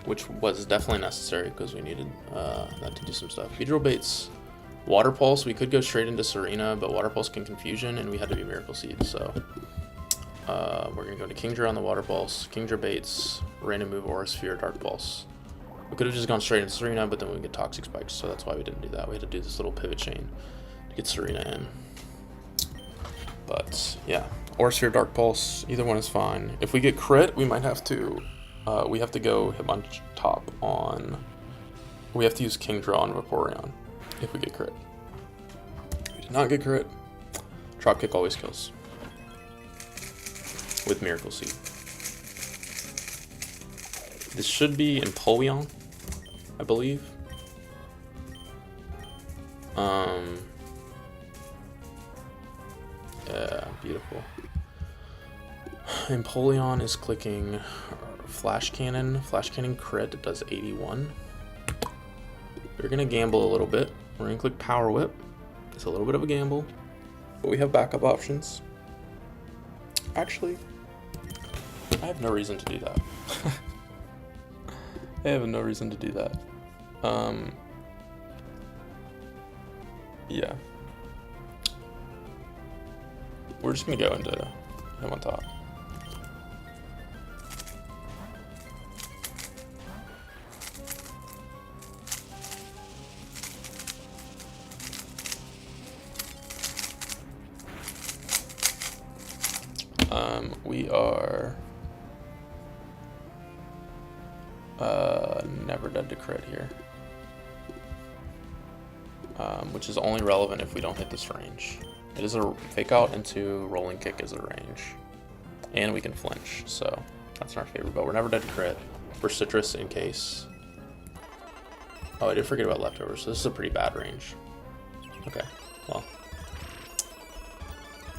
Which was definitely necessary because we needed that to do some stuff. B-Drill baits Water Pulse. We could go straight into Serena, but Water Pulse can Confusion, and we had to be Miracle Seed, so we're going to go to Kingdra on the Water Pulse. Kingdra baits Random Move, Aura Sphere, Dark Pulse. We could have just gone straight into Serena, but then we get Toxic Spikes, so that's why we didn't do that. We had to do this little pivot chain to get Serena in. But yeah, Aura Sphere, Dark Pulse, either one is fine. If we get crit, we might have to... we have to go Hitmonchan top on... We have to use Kingdra on Vaporeon if we get crit. If we did not get crit, Dropkick always kills. With Miracle Seed. This should be Empoleon, I believe. Yeah, beautiful. Empoleon is clicking Flash Cannon. Flash Cannon crit does 81. We're gonna gamble a little bit. We're gonna click Power Whip. It's a little bit of a gamble, but we have backup options. Actually, I have no reason to do that. I have no reason to do that. Yeah. We're just gonna go into him on top. We are never dead to crit here, which is only relevant if we don't hit this range. It is a fake out into rolling kick is a range, and we can flinch, so that's in our favor. But we're never dead to crit. We're citrus in case. Oh, I did forget about leftovers. So this is a pretty bad range. Okay, well,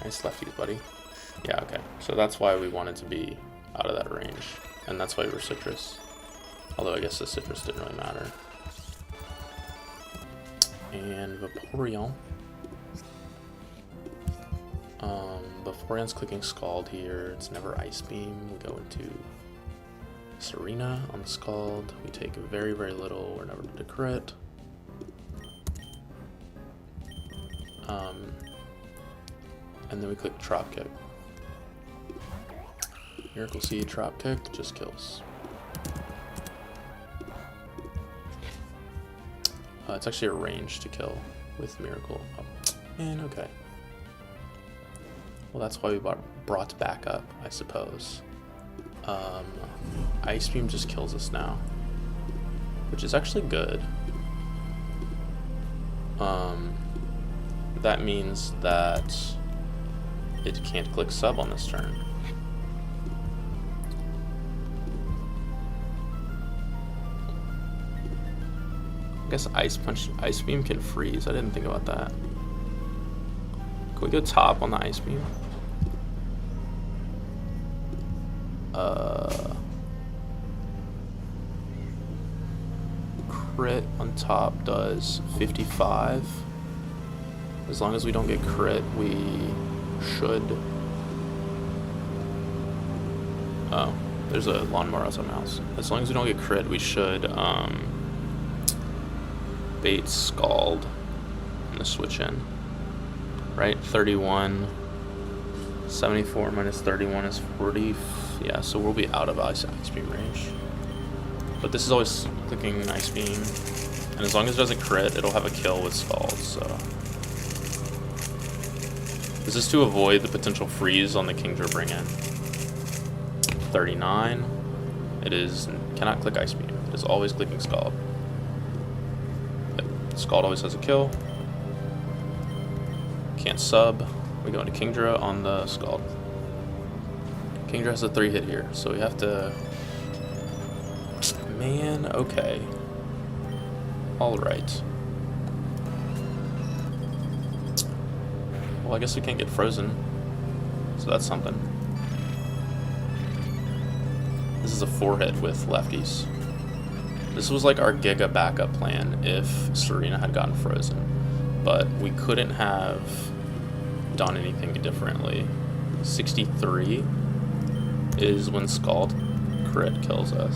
nice lefties, buddy. Yeah, okay. So that's why we wanted to be out of that range. And that's why we were citrus. Although I guess the citrus didn't really matter. And Vaporeon. Vaporeon's clicking Scald here. It's never Ice Beam. We go into Serena on the Scald. We take very, very little. We're never to crit. And then we click Dropkick. Miracle Seed, Dropkick, just kills. It's actually a range to kill with Miracle. Oh, man, okay. Well, that's why we brought back up, I suppose. Ice Beam just kills us now, which is actually good. That means that it can't click Sub on this turn. I guess Ice Beam can freeze. I didn't think about that. Can we go top on the Ice Beam? Crit on top does 55. As long as we don't get crit, we should. Oh, there's a lawnmower outside my house. As long as we don't get crit, we should bait Scald on the switch in. Right? 31. 74 minus 31 is 40. Yeah, so we'll be out of Ice Beam range. But this is always clicking Ice Beam. And as long as it doesn't crit, it'll have a kill with Scald, so. This is to avoid the potential freeze on the Kingdra bring in. 39. It is cannot click Ice Beam. It is always clicking Scald. Scald always has a kill. Can't sub. We go into Kingdra on the Scald. Kingdra has a 3-hit here, so we have to... Man, okay. Alright. Well, I guess we can't get frozen. So that's something. This is a 4-hit with lefties. This was like our Giga backup plan if Serena had gotten frozen. But we couldn't have done anything differently. 63 is when Scald crit kills us.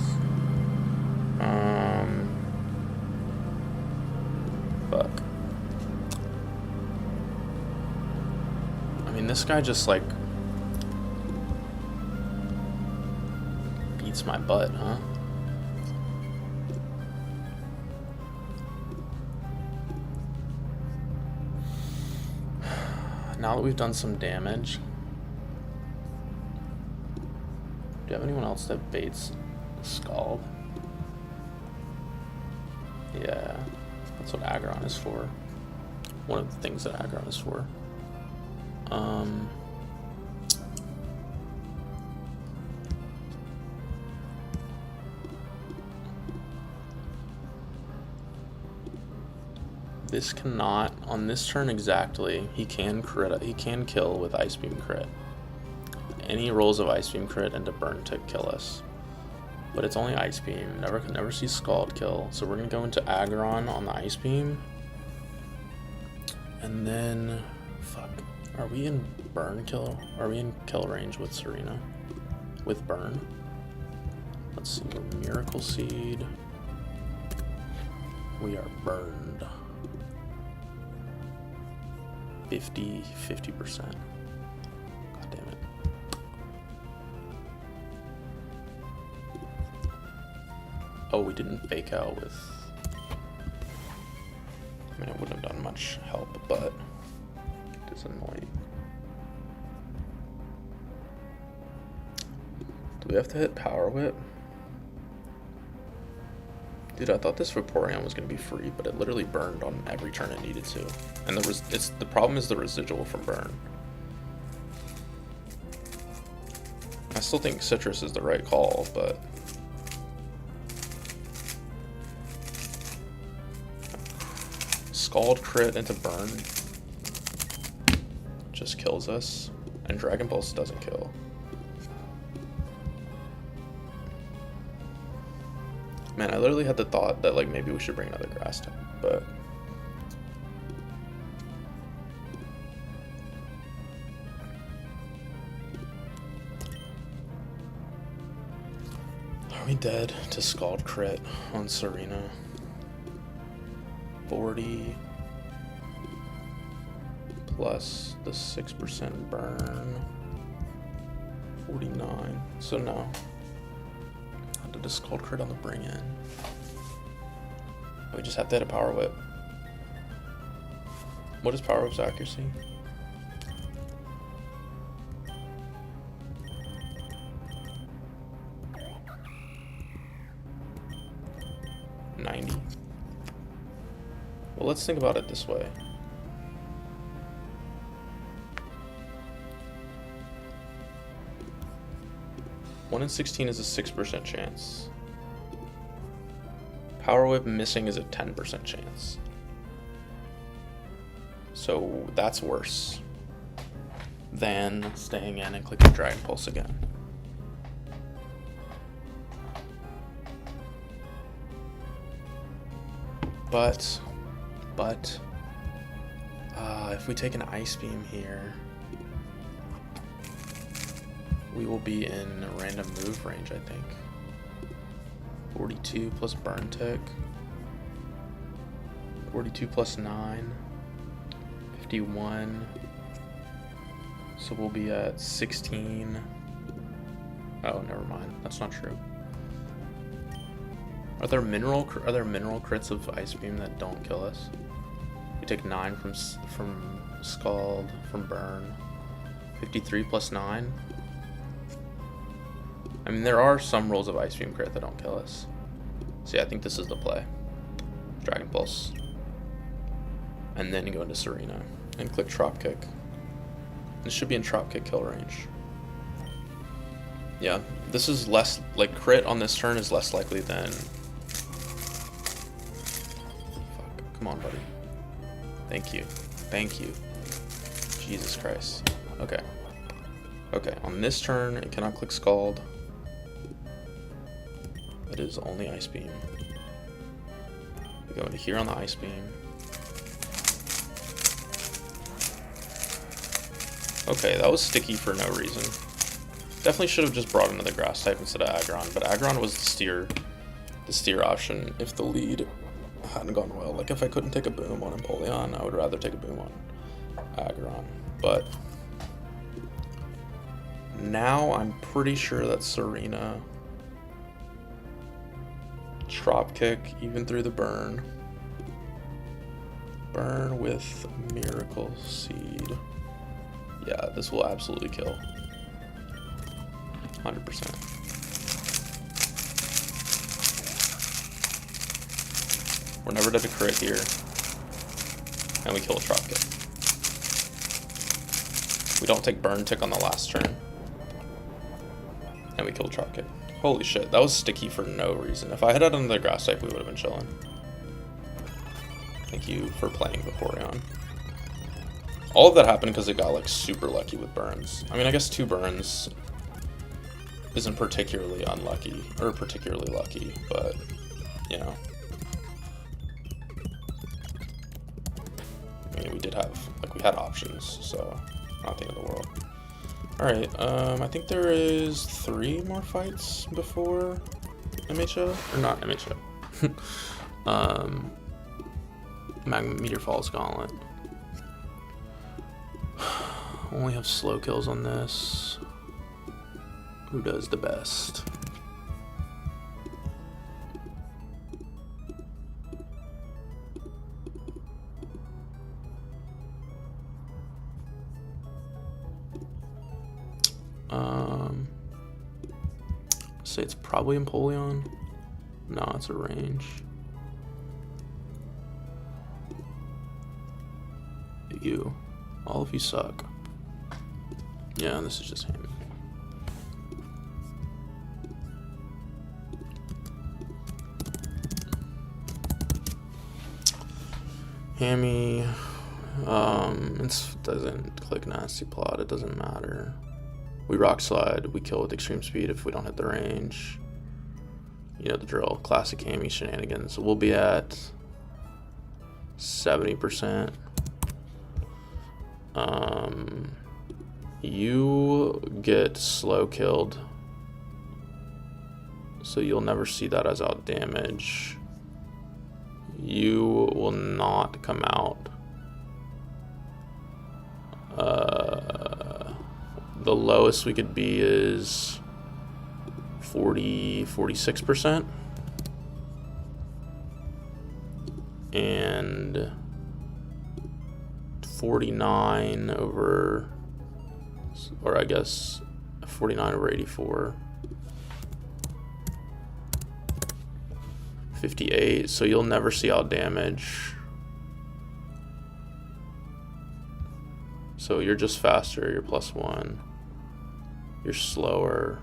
Fuck. I mean, this guy just like beats my butt, huh? Now that we've done some damage, do you have anyone else that baits Scald? Yeah, that's what Aggron is for. One of the things that Aggron is for. This cannot, on this turn exactly, he can kill with Ice Beam crit. Any rolls of Ice Beam crit into Burn Tick kill us. But it's only Ice Beam, never see Scald kill. So we're gonna go into Aggron on the Ice Beam. And then, fuck, are we in Burn kill? Are we in kill range with Serena? With Burn? Let's see, Miracle Seed. We are burned. 50%. God damn it. Oh, we didn't fake out with... I mean, it wouldn't have done much help, but it is annoying. Do we have to hit Power Whip? Dude, I thought this Vaporeon was going to be free, but it literally burned on every turn it needed to. And the problem is the residual from burn. I still think Citrus is the right call, but... Scald crit into burn just kills us, and Dragon Pulse doesn't kill. Man, I literally had the thought that like maybe we should bring another grass type, but are we dead to Scald crit on Serena? 40 plus the 6% burn, 49. So no. Did a Scald crit on the bring in. We just have to hit a Power Whip. What is Power Whip's accuracy? $90. Well, let's think about it this way. One in 16 is a 6% chance. Power Whip missing is a 10% chance. So that's worse than staying in and clicking Dragon Pulse again. But if we take an Ice Beam here, we will be in a random move range, I think. 42 plus Burn Tick. 42 plus 9. 51. So we'll be at 16. Oh, never mind. That's not true. Are there mineral crits of Ice Beam that don't kill us? We take 9 from Scald, from Burn. 53 plus 9. I mean, there are some rolls of Ice Beam crit that don't kill us. So yeah, I think this is the play. Dragon Pulse. And then go into Serena and click Drop Kick. This should be in drop kick kill range. Yeah, this is less, like, crit on this turn is less likely than... Fuck, come on, buddy. Thank you. Thank you. Jesus Christ. Okay. Okay, on this turn, it cannot click Scald. It is only Ice Beam. We go into here on the Ice Beam. Okay, that was sticky for no reason. Definitely should have just brought another grass type instead of Aggron, but Aggron was the steer option if the lead hadn't gone well. Like if I couldn't take a boom on Empoleon, I would rather take a boom on Aggron. But now I'm pretty sure that Serena Trop Kick even through the burn. Burn with Miracle Seed. Yeah, this will absolutely kill. 100%. We're never dead to crit here. And we kill a Trop Kick. We don't take Burn Tick on the last turn. And we kill Trop Kick. Holy shit, that was sticky for no reason. If I had had another grass type, we would have been chilling. Thank you for playing Vaporeon. All of that happened because it got like super lucky with burns. I mean, I guess 2 burns isn't particularly unlucky, or particularly lucky, but, you know. I mean, we did have, like, we had options, so not the end of the world. Alright, I think there is 3 more fights before MHO, or not MHO. Meteor Falls Gauntlet. Only have slow kills on this. Who does the best? Say it's probably Empoleon. No, it's a range. You. All of you suck. Yeah, this is just him. Hammy, it doesn't click Nasty Plot, it doesn't matter. We Rock Slide, we kill with extreme speed if we don't hit the range. You know the drill, classic Hammy shenanigans. We'll be at 70%. You get slow killed, so you'll never see that as out damage. You will not come out. The lowest we could be is 46%. And 49 over, or I guess 49 over 84. 58, so you'll never see out damage. So you're just faster, you're +1. You're slower.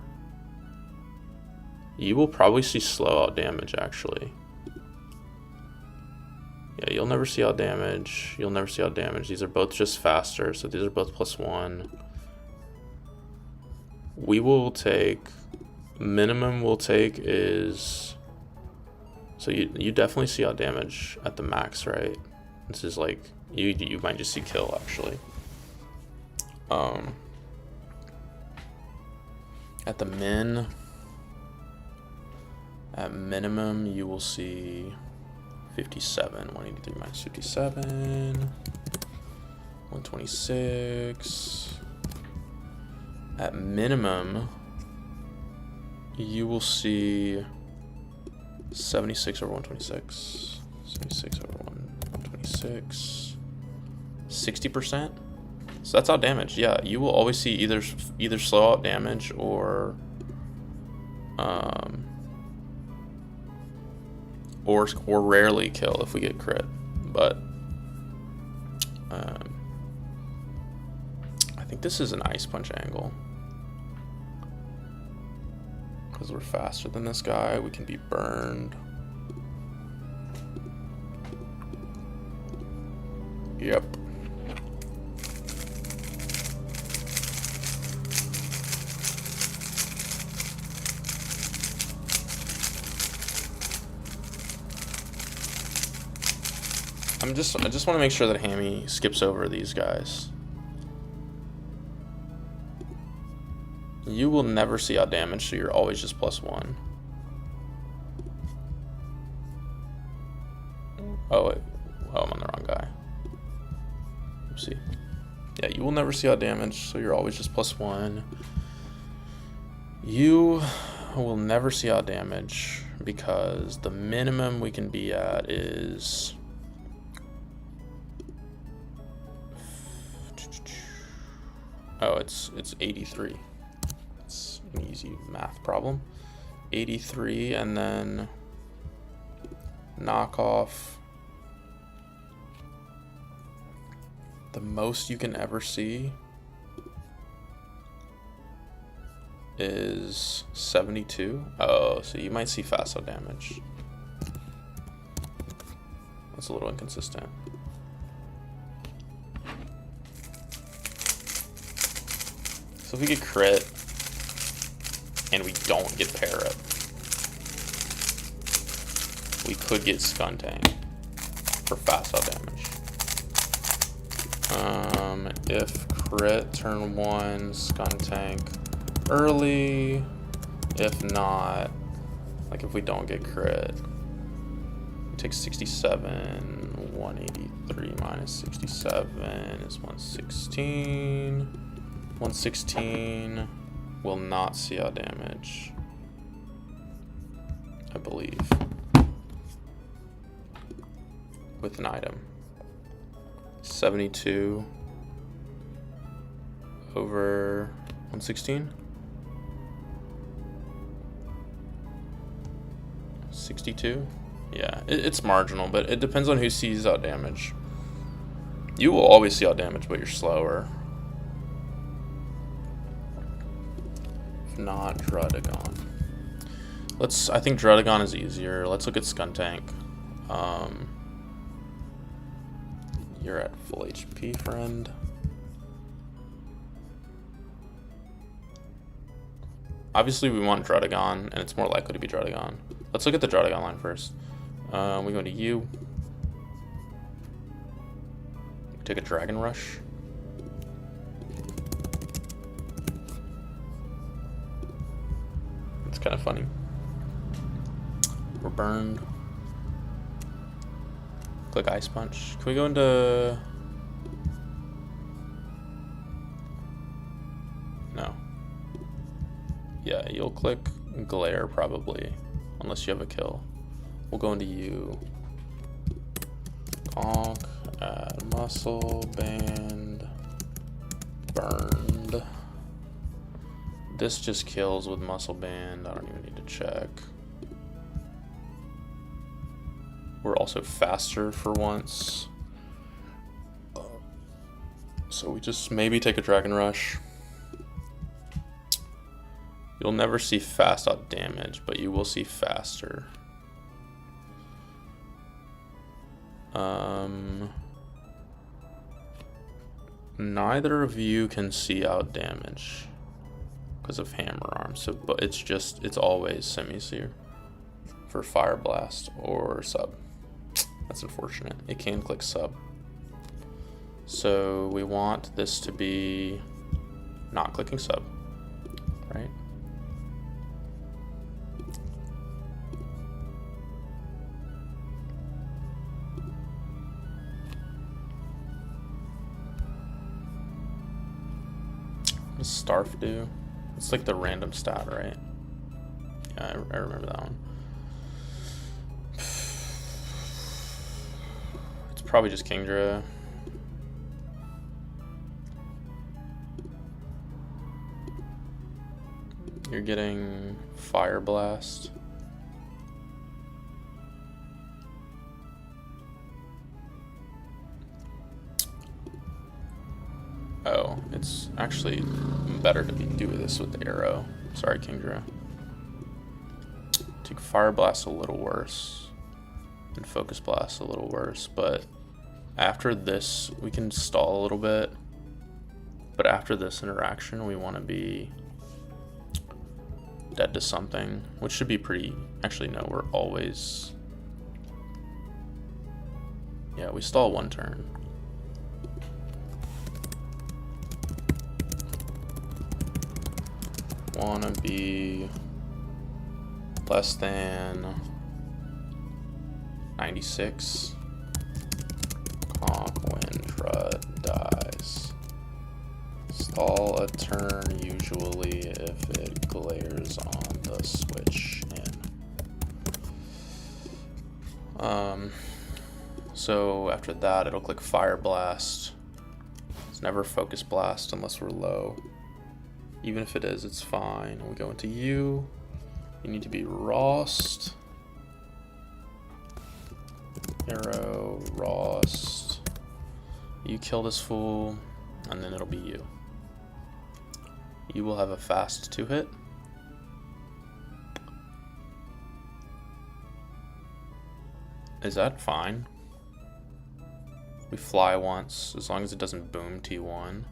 You will probably see slow out damage, actually. Yeah, you'll never see out damage. You'll never see out damage. These are both just faster, so these are both +1. We will take, minimum we'll take is, so you definitely see out damage at the max, right? This is like, you might just see kill, actually. At the at minimum, you will see 57, 183 minus 57, 126. At minimum, you will see 76 over 126, 76 over 126, 60%. So that's out damage. Yeah, you will always see either slow out damage or rarely kill if we get crit. But I think this is an ice punch angle. Because we're faster than this guy, we can be burned. Yep. I just want to make sure that Hammy skips over these guys. You will never see out damage, so you're always just +1. Oh wait, oh, I'm on the wrong guy. Oopsie. Yeah, you will never see out damage, so you're always just +1. You will never see out damage because the minimum we can be at is... Oh, it's 83. It's an easy math problem. 83, and then knock off the most you can ever see is 72. Oh, so you might see fast out damage. That's a little inconsistent. So if we get crit and we don't get parrot, we could get Skun Tank for fast out damage. If crit turn 1, Skun Tank early. If not, like if we don't get crit, we take 67. 183 minus 67 is 116. 116 will not see out damage, I believe, with an item. 72 over 116. 62. Yeah, it's marginal, but it depends on who sees out damage. You will always see out damage, but you're slower. Not Drudagon. I think Drudagon is easier. Let's look at Skun Tank. You're at full HP, friend. Obviously we want Drudagon, and it's more likely to be Drudagon. Let's look at the Drudagon line first. We go to you. Take a Dragon Rush. Kind of funny. We're burned. Click Ice Punch. Can we go into... No. Yeah, you'll click Glare probably, unless you have a kill. We'll go into you. Conk, add muscle, band, burned. This just kills with muscle band. I don't even need to check. We're also faster for once. So we just maybe take a Dragon Rush. You'll never see fast out damage, but you will see faster. Neither of you can see out damage because of Hammer Arm, but it's always Semi-Seer for Fire Blast or Sub. That's unfortunate. It can click Sub. So we want this to be not clicking Sub, right? What does Starf do? It's like the random stat, right? Yeah, I remember that one. It's probably just Kingdra. You're getting Fire Blast. Oh, It's actually better to do this with the arrow. Sorry, Kingdra. Take Fire Blast a little worse, and Focus Blast a little worse, but after this, we can stall a little bit. But after this interaction, we want to be dead to something, which should be pretty... Actually, no, we're always... Yeah, we stall one turn. Wanna be less than 96. Conk when Trud dies. Stall a turn usually if it glares on the switch in. So after that, it'll click Fire Blast. It's never Focus Blast unless we're low. Even if it is, it's fine. We go into you. You need to be Rost. Arrow, Rost. You kill this fool, and then it'll be you. You will have a fast 2-hit. Is that fine? We fly once, as long as it doesn't boom T1.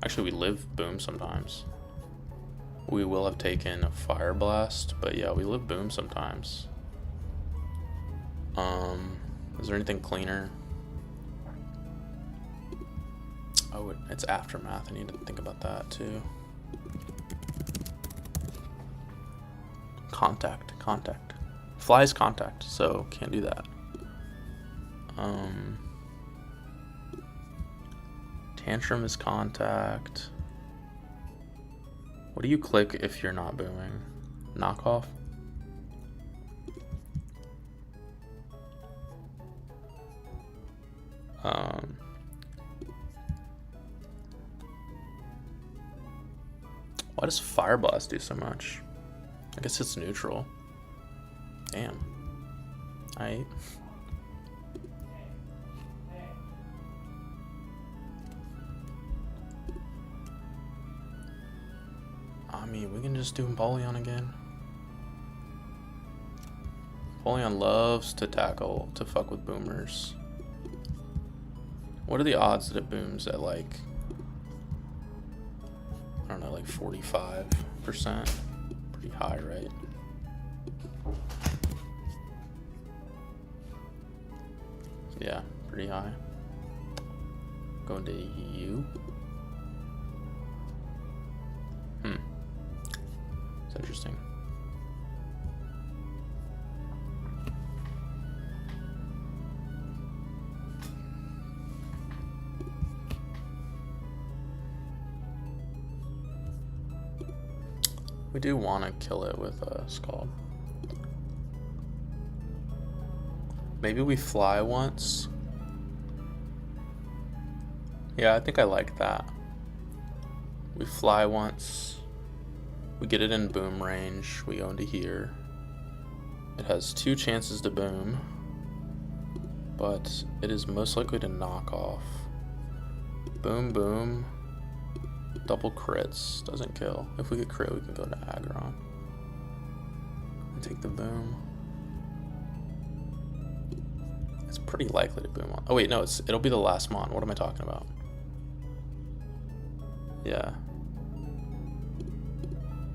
Actually, we live boom sometimes. We will have taken a Fire Blast, but yeah, we live boom sometimes. Is there anything cleaner? Oh, it's Aftermath. I need to think about that too. Contact. Flies contact, so can't do that. Tantrum is contact. What do you click if you're not booming? Knockoff? Why does Fire Blast do so much? I guess it's neutral. Damn. I mean, we can just do Empoleon again. Empoleon loves to fuck with boomers. What are the odds that it booms at like, I don't know, like 45%? Pretty high, right? Yeah, pretty high. Going to you. It's interesting. We do want to kill it with a Scald. Maybe we fly once. Yeah, I think I like that. We fly once. We get it in boom range. We go into here. It has 2 chances to boom, but it is most likely to knock off. Boom, boom. Double crits. Doesn't kill. If we get crit, we can go to Aggron and take the boom. It's pretty likely to boom on. Oh wait, no, it'll be the last mon. What am I talking about? Yeah.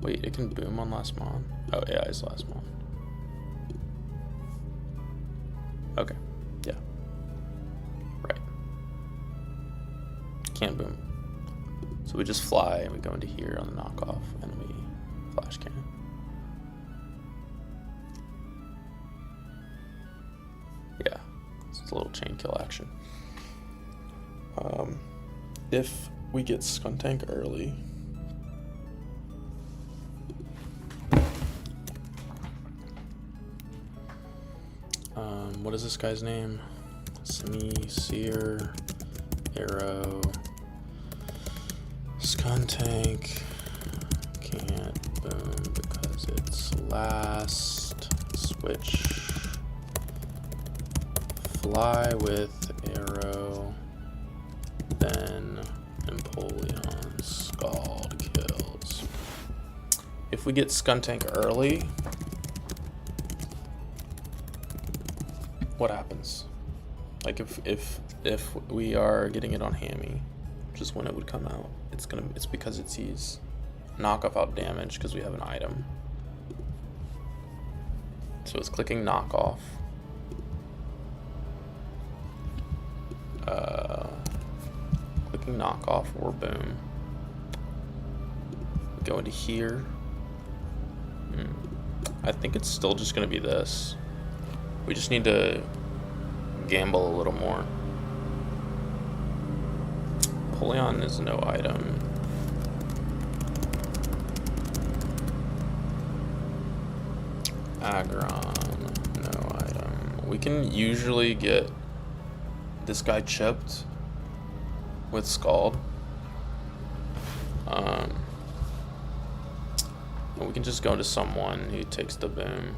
Wait, it can boom on last mon? Oh yeah, it's last mon. Okay, yeah. Right. Can't boom. So we just fly and we go into here on the knockoff and we flash cannon. Yeah, it's a little chain kill action. If we get Skuntank early, what is this guy's name? Seer, Arrow, Skuntank can't boom because it's last. Switch. Fly with Arrow, then Empoleon, Scald kills. If we get Skuntank early, what happens? Like if we are getting it on Hammy, which is when it would come out, it's because it sees knockoff out damage because we have an item. So it's clicking knockoff. Clicking knockoff or boom. Go into here. I think it's still just gonna be this. We just need to gamble a little more. Empoleon is no item. Aggron, no item. We can usually get this guy chipped with Scald. We can just go into someone who takes the boom.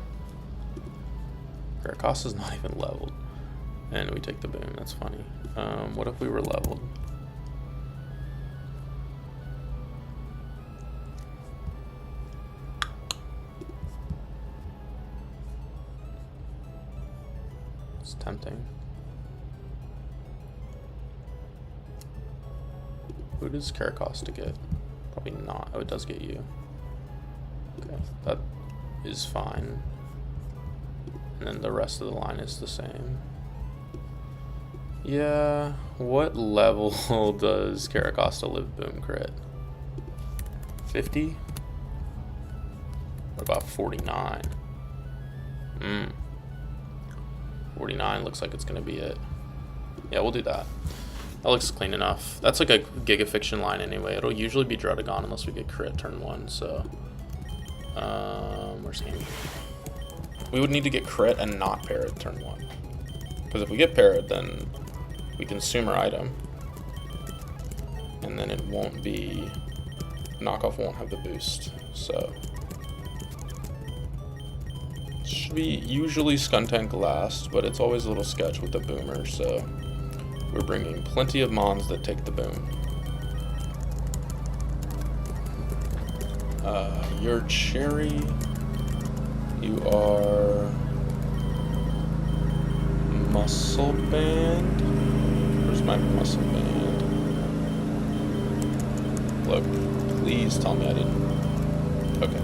Caracosta's not even leveled. And we take the boom, that's funny. What if we were leveled? It's tempting. Who does Caracosta get? Probably not. Oh, it does get you. Okay, that is fine. And then the rest of the line is the same. Yeah, what level does Caracosta live boom crit? 50? What about 49? 49 looks like it's gonna be it. Yeah, we'll do that. That looks clean enough. That's like a Gigafiction line anyway. It'll usually be Drudagon unless we get crit turn 1, so... where's Hammy? We would need to get crit and not parrot turn 1. Because if we get parrot, then we consume our item. And then it won't be... Knockoff won't have the boost, so... Should be usually Skuntank last, but it's always a little sketch with the boomer, so... We're bringing plenty of mons that take the boom. You're Cherry. You are Muscle Band. Where's my Muscle Band? Look, please tell me I didn't. Okay.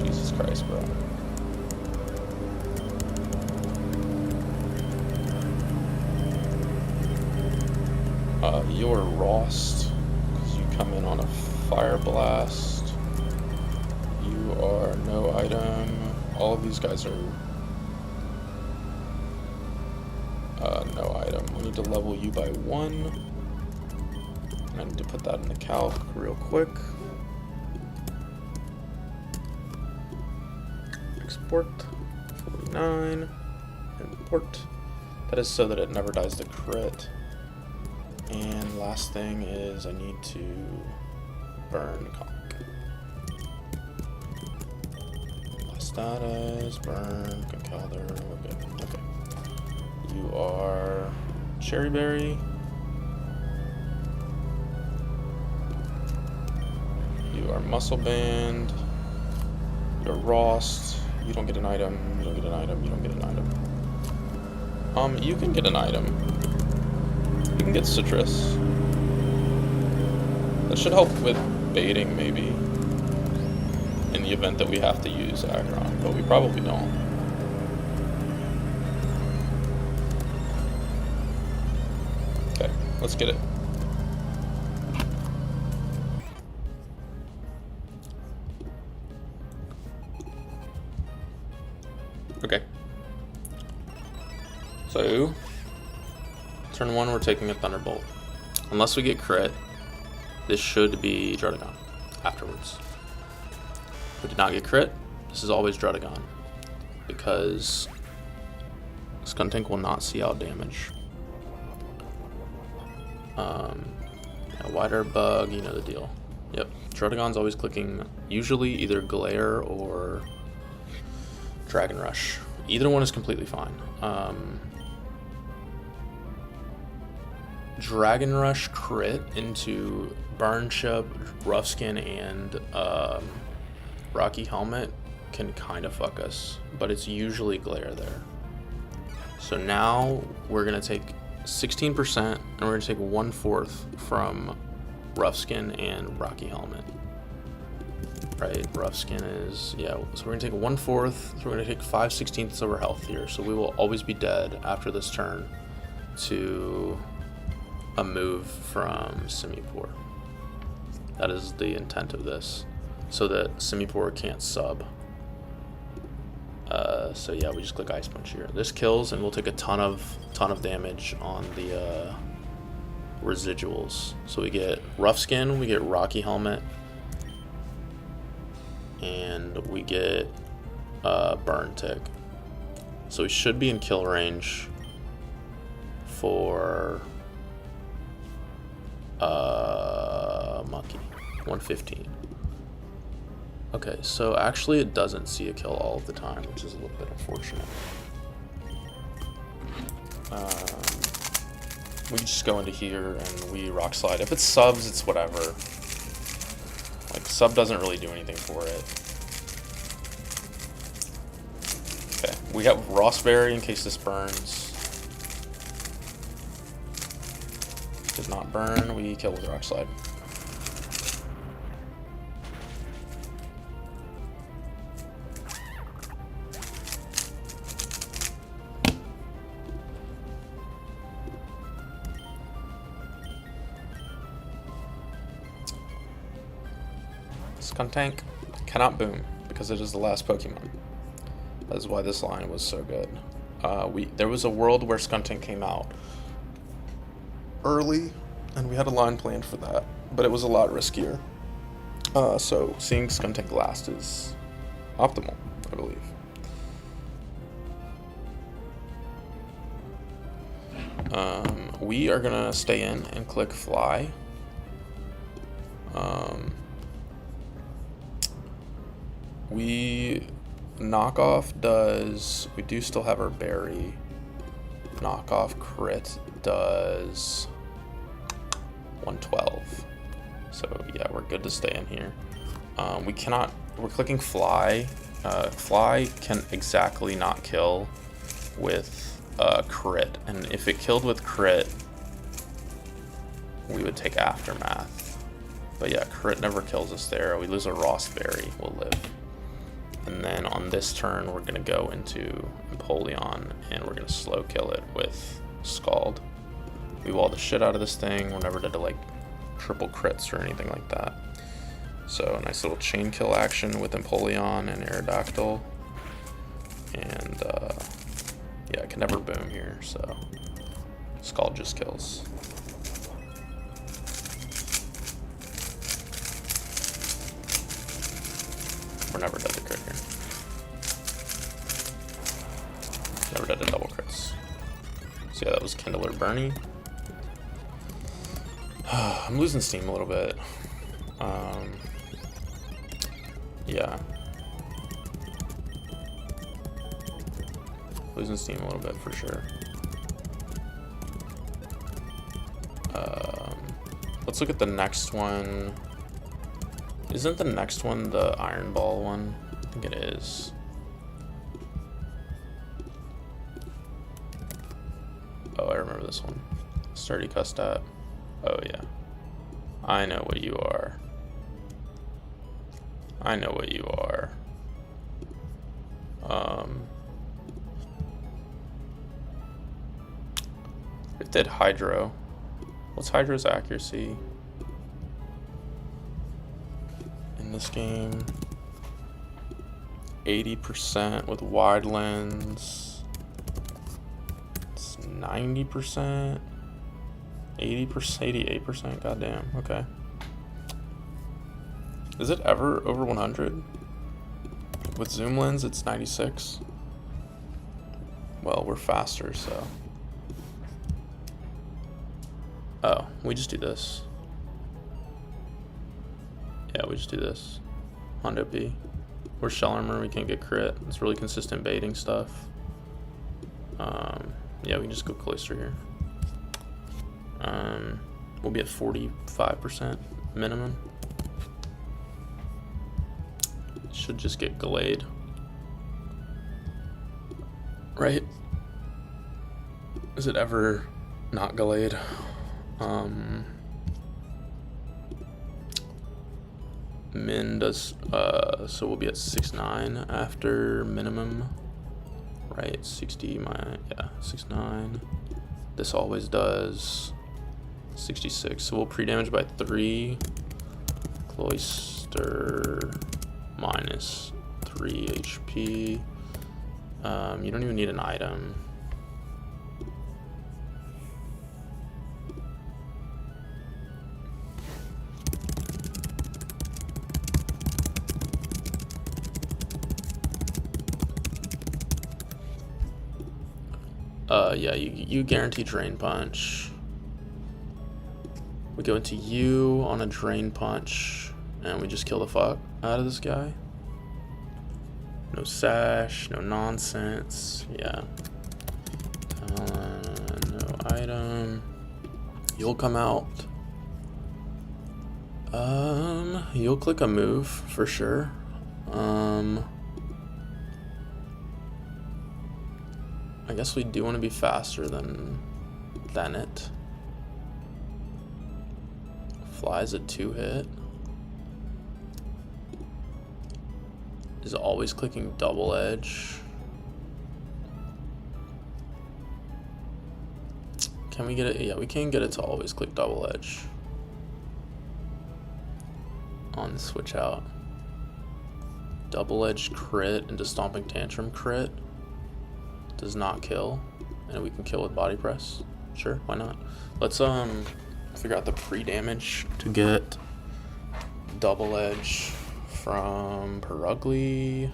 Jesus Christ, bro. You're Rost, because you come in on a Fire Blast. You are no item. All of these guys are no item. We need to level you by 1. I need to put that in the calc real quick. Export 49. Import. That is so that it never dies the crit. And last thing is I need to burn conk. Status, burn, Conkalder, we're good. Okay. You are Cherry Berry. You are Muscle Band. You're Rost. You don't get an item. You don't get an item. You don't get an item. You can get an item. You can get Citrus. That should help with baiting, maybe. In the event that we have to use Aggron, but we probably don't. Okay, let's get it. Okay. So, turn 1, we're taking a Thunderbolt. Unless we get crit, this should be Drudagon afterwards. If we did not get crit, this is always Drudagon, because Skuntank will not see out damage. Wider bug, you know the deal. Yep, Drudagon's always clicking, usually either Glare or Dragon Rush. Either one is completely fine. Dragon Rush crit into Burn Chip, Rough Skin, and Rocky Helmet can kind of fuck us, but it's usually Glare there. So now we're going to take 16%, and we're going to take 1/4 from Rough Skin and Rocky Helmet. Right, Rough Skin is, yeah, so we're going to take 1/4, so we're going to take 5/16 of our health here, so we will always be dead after this turn to a move from Simipour. That is the intent of this, so that Simipour can't sub. So yeah, we just click Ice Punch here. This kills, and we'll take a ton of damage on the residuals. So we get Rough Skin, we get Rocky Helmet, and we get Burn Tick. So we should be in kill range for Monkey 115. Okay, so actually it doesn't see a kill all of the time, which is a little bit unfortunate. We just go into here and we Rock Slide. If it's subs, it's whatever. Like, sub doesn't really do anything for it. Okay, we got Rossberry in case this burns. Does not burn, we kill with Rock Slide. Skuntank cannot boom because it is the last Pokemon. That is why this line was so good. There was a world where Skuntank came out early, and we had a line planned for that, but it was a lot riskier. So seeing Skuntank last is optimal, I believe. We are gonna stay in and click Fly. We knockoff does, we do still have our berry. Knockoff crit does 112. So yeah, we're good to stay in here. We cannot, we're clicking Fly. Fly can exactly not kill with crit, and if it killed with crit, we would take Aftermath. But yeah, crit never kills us there. We lose a Rossberry, we'll live. And then on this turn, we're gonna go into Empoleon, and we're gonna slow kill it with Scald. We wall the shit out of this thing. We're never to like triple crits or anything like that. So a nice little chain kill action with Empoleon and Aerodactyl. And yeah, I can never boom here, so Scald just kills. We're never dead to crit here. Never dead to double crits. So yeah, that was Kindler Bernie. I'm losing steam a little bit. Yeah. Losing steam a little bit for sure. Let's look at the next one. Isn't the next one the Iron Ball one? I think it is. Oh, I remember this one. Sturdy Custat. Oh yeah. I know what you are. I know what you are. It did Hydro. What's Hydro's accuracy in this game? 80% with wide lens. It's 90%. 80%, 88%. Goddamn. Okay. Is it ever over 100? With zoom lens, it's 96. Well, we're faster, so. Oh, we just do this. Yeah, we just do this. Hondo P. We're Shell Armor, we can't get crit. It's really consistent baiting stuff. Yeah, we can just go Cloister here. We'll be at 45% minimum. Should just get glayed. Right? Is it ever not glayed? Min does, so we'll be at 6.9 after minimum, right? 60, yeah, 6.9. This always does 66, so we'll pre-damage by 3. Cloister minus 3 HP. You don't even need an item. Yeah, you guarantee Drain Punch. We go into you on a Drain Punch, and we just kill the fuck out of this guy. No sash, no nonsense. Yeah. No item. You'll come out. You'll click a move for sure. I guess we do want to be faster than it. Fly's a 2-hit. Is always clicking double edge. Can we get it? Yeah, we can get it to always click double edge on the switch out. Double edge crit into Stomping Tantrum crit. Does not kill, and we can kill with body press. Sure, why not? Let's figure out the pre-damage to get double edge from Perugly.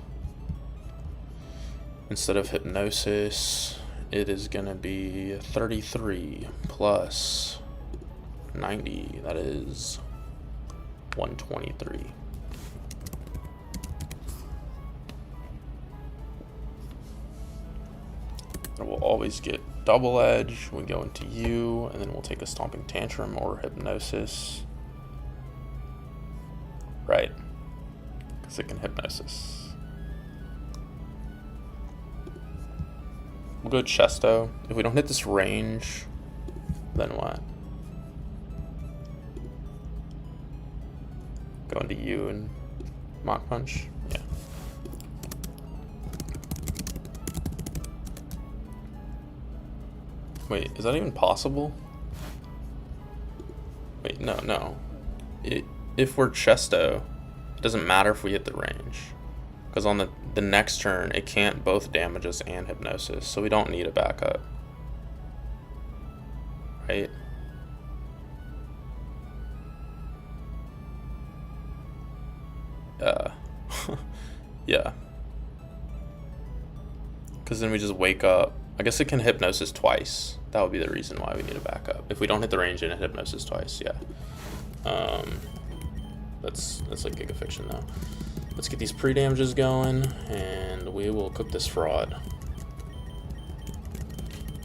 Instead of hypnosis, it is gonna be 33 plus 90. That is 123. We'll always get double edge. We go into you, and then we'll take a Stomping Tantrum or hypnosis. Right, because it can hypnosis. We'll go Chesto. If we don't hit this range, then what? Go into you and Mach Punch. Yeah. Wait, is that even possible? Wait, no. If we're Chesto, it doesn't matter if we hit the range. Because on the next turn, it can't both damage us and hypnosis, so we don't need a backup. Right? Yeah. Because then we just wake up. I guess it can hypnosis twice. That would be the reason why we need a backup. If we don't hit the range and it hypnosis twice, yeah. That's like Giga Fiction though. Let's get these pre-damages going, and we will cook this fraud.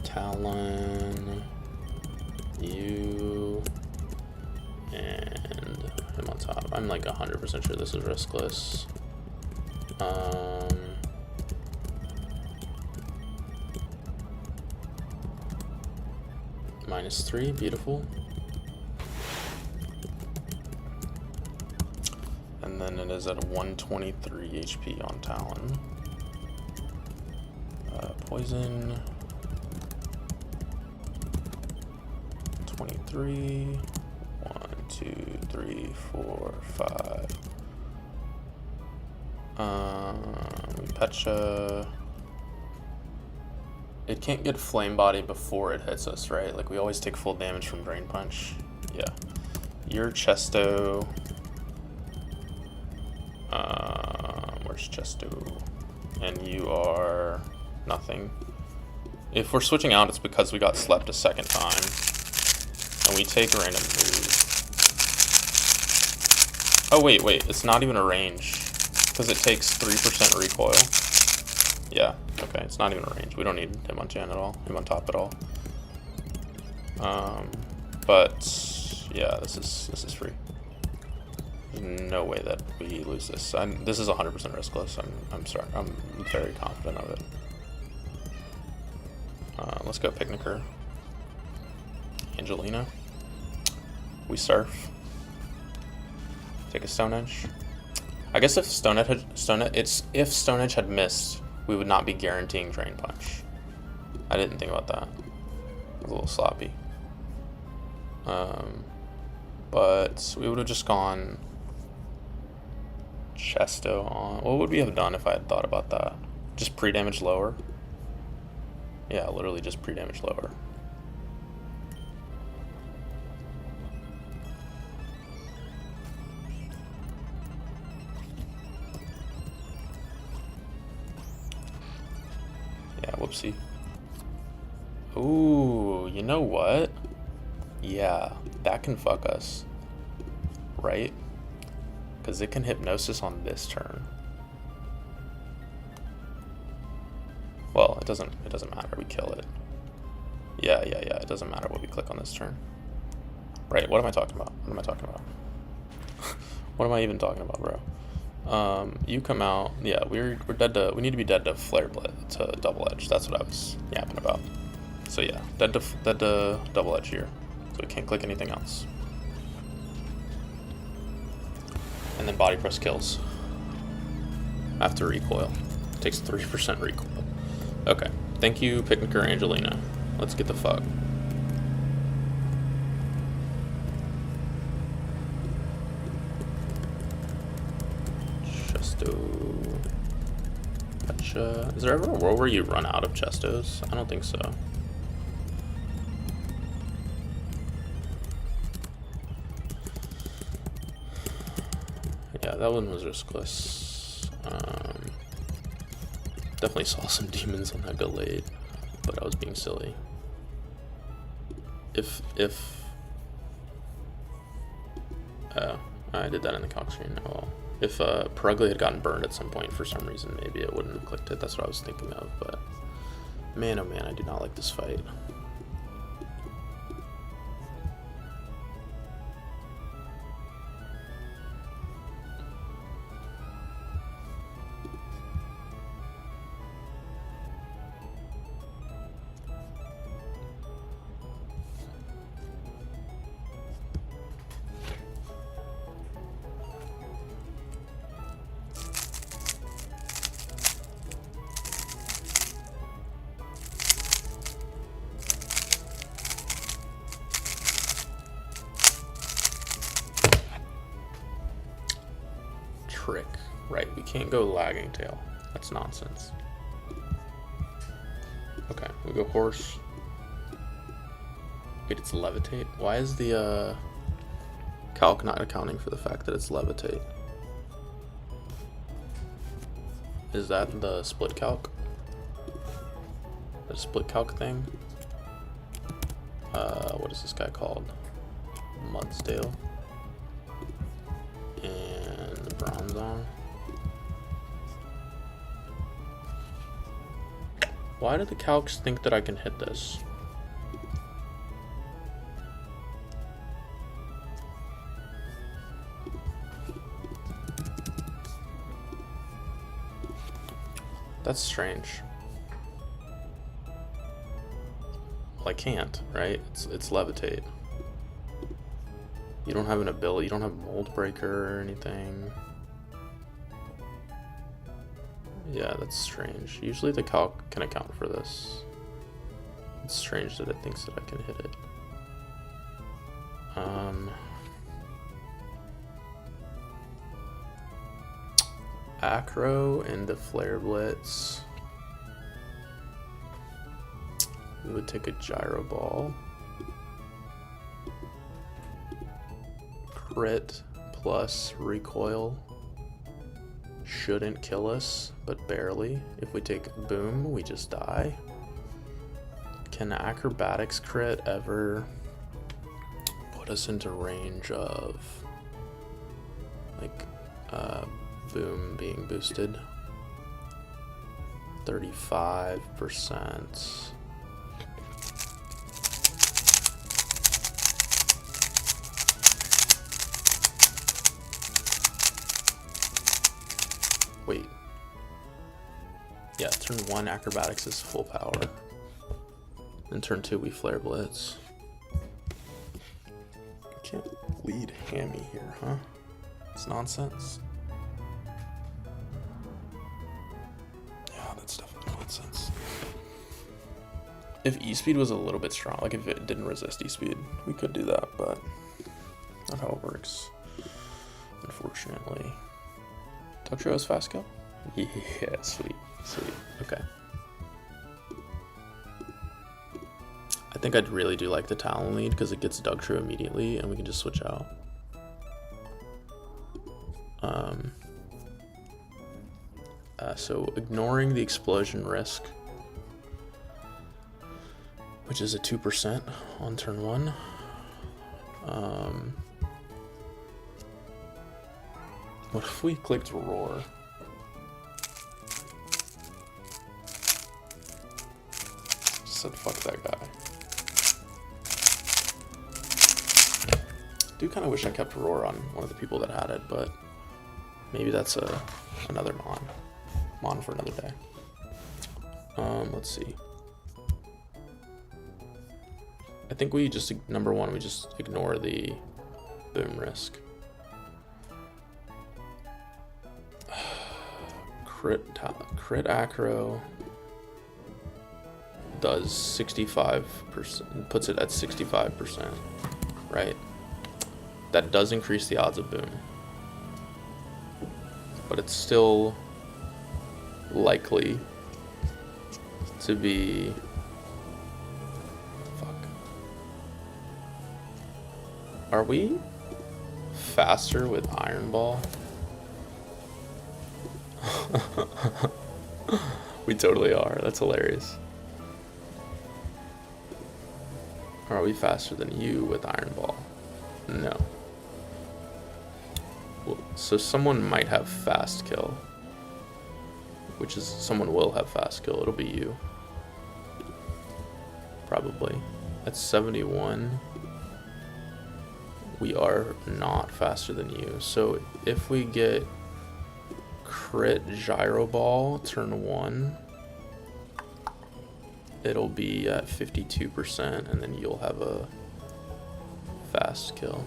Talon, you, and him on top. I'm like 100% sure this is riskless. -3, beautiful. And then it is at 123 HP on Talon. Poison. 23. 1, 2, 3, 4, 5. We Pecha. It can't get Flame Body before it hits us, right? Like, we always take full damage from Drain Punch. Yeah. You're Chesto. Where's Chesto? And you are nothing. If we're switching out, it's because we got slept a second time. And we take a random move. Oh, wait. It's not even a range. Because it takes 3% recoil. Yeah, okay, it's not even a range. We don't need him on Jan at all, him on top at all. But yeah, this is free. There's no way that we lose this. This is 100% riskless. I'm sorry. I'm very confident of it. Let's go Picnicker. Angelina. We surf. Take a Stone Edge. I guess if Stone Edge had missed, we would not be guaranteeing Drain Punch. I didn't think about that. It was a little sloppy. But we would have just gone Chesto on. What would we have done if I had thought about that? Just pre-damage lower? Yeah, literally just pre-damage lower. Yeah, whoopsie. Ooh, you know what? Yeah, that can fuck us. Right? Because it can Hypnosis on this turn. Well, it doesn't matter, we kill it. Yeah, it doesn't matter what we click on this turn. Right, what am I talking about? What am I talking about? What am I even talking about, bro? You come out, yeah, we're dead to, we need to be dead to Flare Blitz, to Double Edge, that's what I was yapping about. So yeah, dead to Double Edge here, so we can't click anything else. And then Body Press kills. After recoil. Takes 3% recoil. Okay. Thank you, Picnicker Angelina. Let's get the fuck. Chesto. Gotcha. Is there ever a world where you run out of Chestos? I don't think so. Yeah, that one was riskless. Definitely saw some demons on that Gallade, but I was being silly. I did that in the calc screen. Oh well. If Perugly had gotten burned at some point for some reason, maybe it wouldn't have clicked it. That's what I was thinking of, but man, oh man, I do not like this fight. Trick. Right, we can't go Lagging Tail. That's nonsense. Okay, we go Horse. Wait, it's Levitate? Why is the calc not accounting for the fact that it's Levitate? Is that the split calc? The split calc thing? What is this guy called? Mudsdale. And the Bronzong. Why do the calcs think that I can hit this? That's strange. Well, I can't, right? It's Levitate. You don't have an ability, you don't have Mold Breaker or anything. Yeah, that's strange. Usually the calc can account for this. It's strange that it thinks that I can hit it. Acro into Flare Blitz. We would take a Gyro Ball. Crit plus recoil shouldn't kill us, but barely. If we take Boom, we just die. Can Acrobatics crit ever put us into range of like Boom being boosted? 35%. Yeah, turn 1 acrobatics is full power. Then turn 2 we flare blitz. Can't lead Hammy here, huh? It's nonsense. Yeah, that's definitely nonsense. If E-Speed was a little bit strong, like if it didn't resist E-Speed, we could do that, but not how it works, unfortunately. Ductrio is fast kill? Yeah, sweet, sweet, okay. I think I'd really do like the Talon lead because it gets Dugtrio immediately and we can just switch out. So ignoring the explosion risk, which is a 2% on turn 1. What if we clicked Roar? Just said fuck that guy. I do kind of wish I kept Roar on one of the people that had it, but maybe that's another mon for another day. Let's see. I think we just, number 1, we just ignore the boom risk. Crit acro does 65%, puts it at 65%, right? That does increase the odds of boom, but it's still likely to be, fuck. Are we faster with Iron Ball? We totally are. That's hilarious. Or are we faster than you with Iron Ball? No. Well, so someone might have fast kill, which is someone will have fast kill. It'll be you. Probably. At 71, we are not faster than you. So if we get crit Gyro Ball turn 1, it'll be at 52%, and then you'll have a fast kill.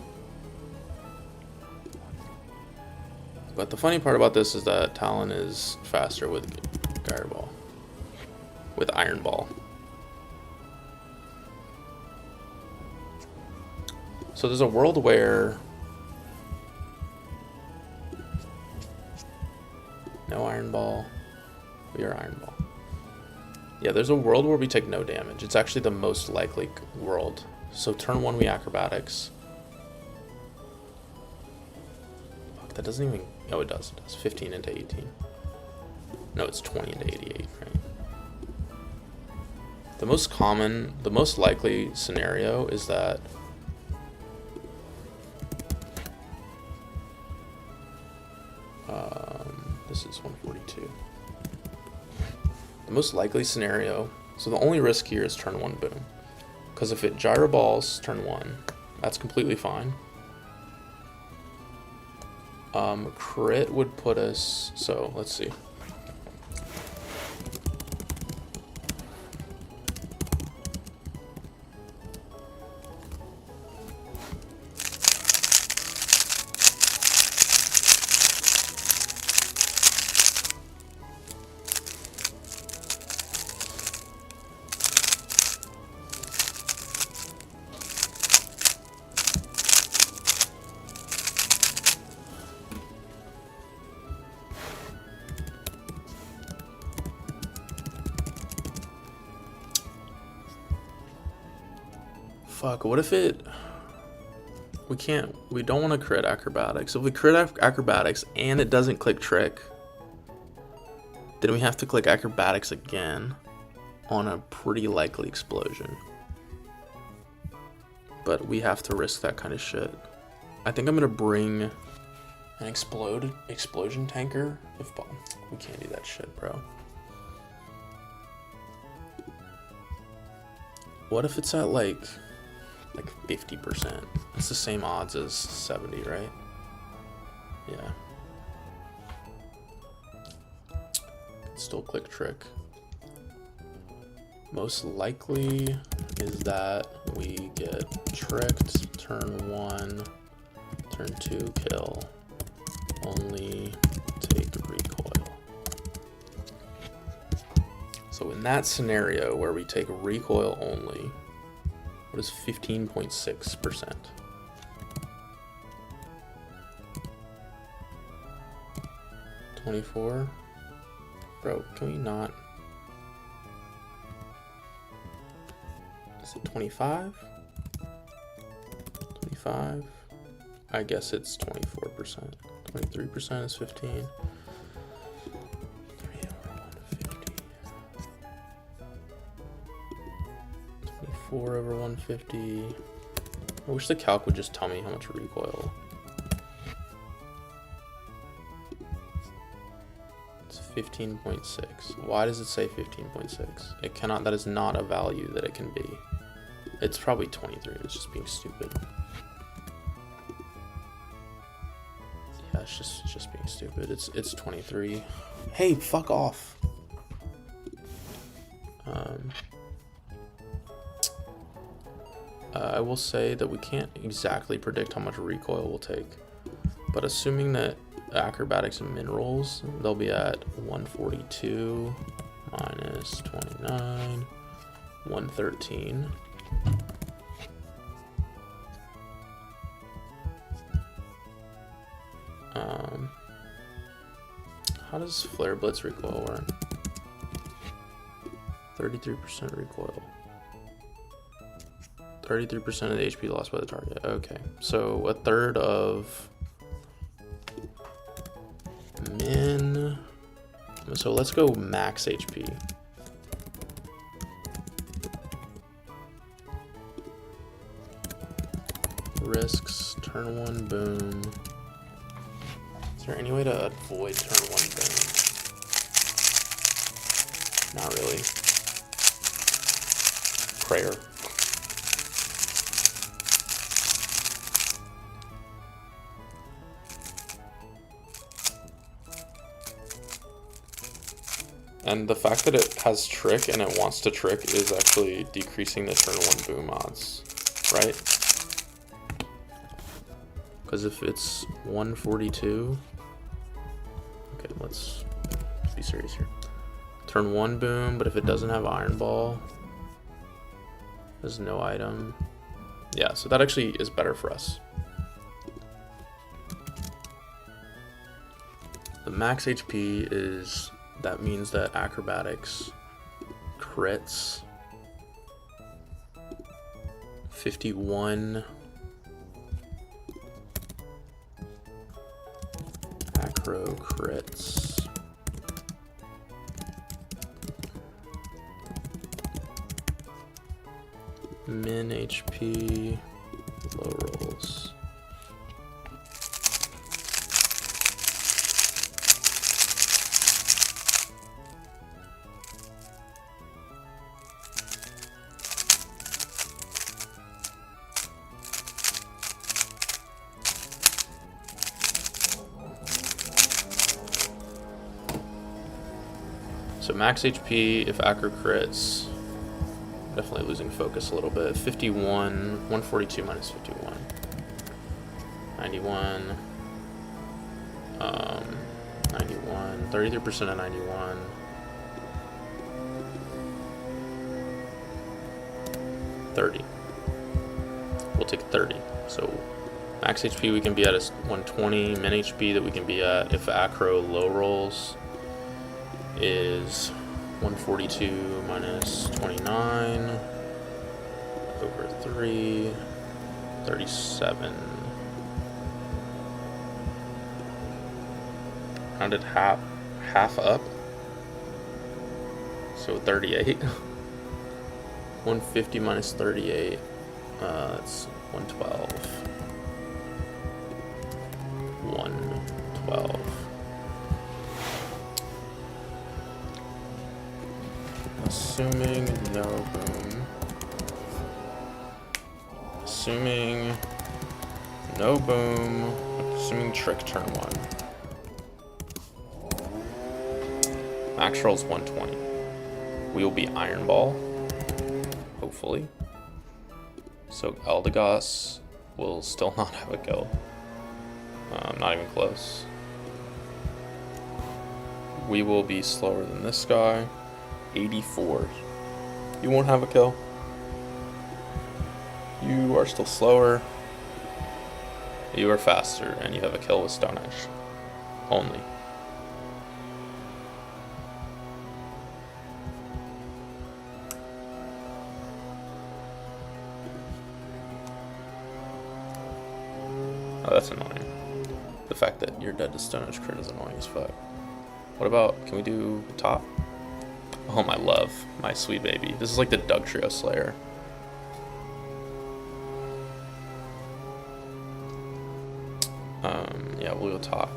But the funny part about this is that Talon is faster with Gyro Ball, with Iron Ball. So there's a world where no Iron Ball, we are Iron Ball. Yeah, there's a world where we take no damage. It's actually the most likely world. So turn 1 we acrobatics. Fuck, that doesn't even, oh it does, 15 into 18. No, it's 20 into 88, right? The most common, the most likely scenario is that this is 142. The most likely scenario, so the only risk here is turn 1 boom. Because if it gyro balls turn 1, that's completely fine. Crit would put us, so let's see. Fuck, what if it... We don't want to crit acrobatics. If we crit acrobatics and it doesn't click trick, then we have to click acrobatics again on a pretty likely explosion. But we have to risk that kind of shit. I think I'm gonna bring an explosion tanker. If we can't do that shit, bro. What if it's at like 50%? It's the same odds as 70, right? Yeah. Let's still click trick. Most likely is that we get tricked, turn 1, turn 2, kill, only take recoil. So in that scenario where we take recoil only, what is 15.6%? $24? Bro, can we not? Is it 25? 25? I guess it's 24%. 23% is 15. 3 over 150. 24 over 150. I wish the calc would just tell me how much recoil. It's 15.6. Why does it say 15.6? It cannot, that is not a value that it can be. It's probably 23. It's just being stupid. Yeah, it's just being stupid. It's 23. Hey, fuck off. I will say that we can't exactly predict how much recoil we'll take, but assuming that acrobatics and minerals, they'll be at 142 minus 29, 113. How does Flare Blitz recoil work? 33% recoil. 33% of the HP lost by the target. Okay, so a third of min. So let's go max HP. Risks, turn 1 boom. Is there any way to avoid turn 1 boom? Not really. Prayer. And the fact that it has trick and it wants to trick is actually decreasing the turn 1 boom odds, right? Because if it's 142, okay, let's be serious here. Turn 1 boom, but if it doesn't have Iron Ball, there's no item. Yeah, so that actually is better for us. The max HP is, that means that acrobatics crits 51. Acro crits. Min HP, low rolls. So max HP if acro crits. Definitely losing focus a little bit. 51, 142 minus 51. 91. 91. 33% of 91. 30. We'll take 30. So max HP we can be at is 120. Min HP that we can be at if acro low rolls is 142 minus 29 over 3, 37. Rounded half up, so 38. 150 minus 38, that's 112. 112. Assuming no boom. Assuming no boom. Assuming trick turn 1. max roll's 120. We will be Iron Ball, hopefully. So Eldegoss will still not have a kill. Not even close. We will be slower than this guy. 84. You won't have a kill. You are still slower. You are faster, and you have a kill with Stone Edge. Only. Oh, that's annoying. The fact that you're dead to Stone Edge crit is annoying as fuck. What about, can we do top? Oh, my love. My sweet baby. This is like the Dugtrio Slayer. Yeah, we'll go top.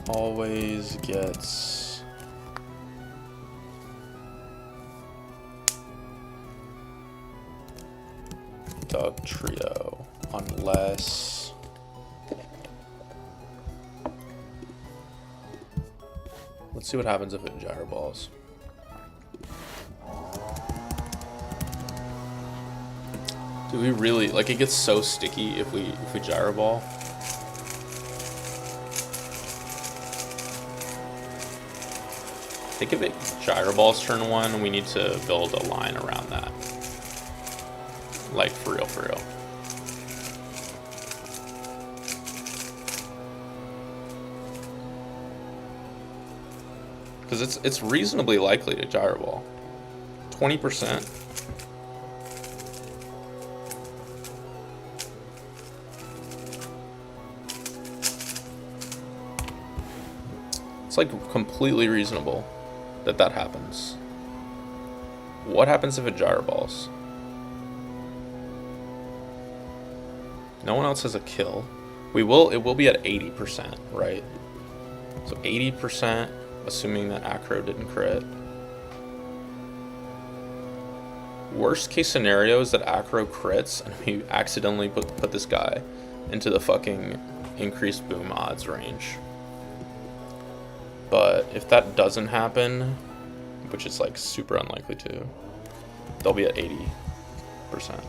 Always gets... Dugtrio. Unless... Let's see what happens if it gyro balls. Do we really, like, it gets so sticky if we gyro ball. I think if it gyro balls turn 1, we need to build a line around that. Like, for real, for real. Because it's reasonably likely to gyro ball. 20%. It's like completely reasonable that that happens. What happens if it gyro balls? No one else has a kill. It will be at 80%, right? So 80%, assuming that Acro didn't crit. Worst case scenario is that Acro crits and we accidentally put this guy into the fucking increased boom odds range. But if that doesn't happen, which is like super unlikely to, they'll be at 80%.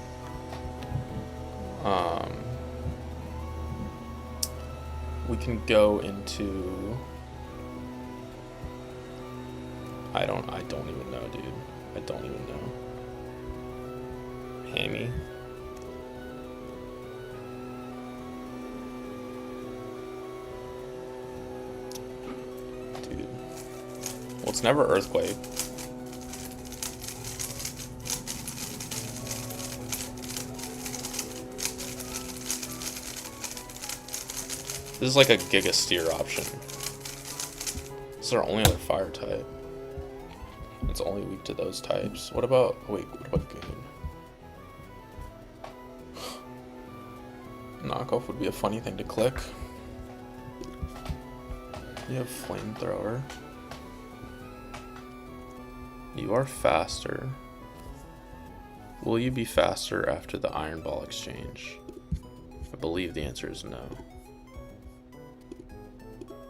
We can go into... I don't even know, dude. I don't even know. Hammy. Dude. Well, it's never Earthquake. This is like a Giga Steer option. This is our only other fire type. It's only weak to those types. What about... Wait, what about Goon? Knockoff would be a funny thing to click. You have Flamethrower. You are faster. Will you be faster after the Iron Ball exchange? I believe the answer is no.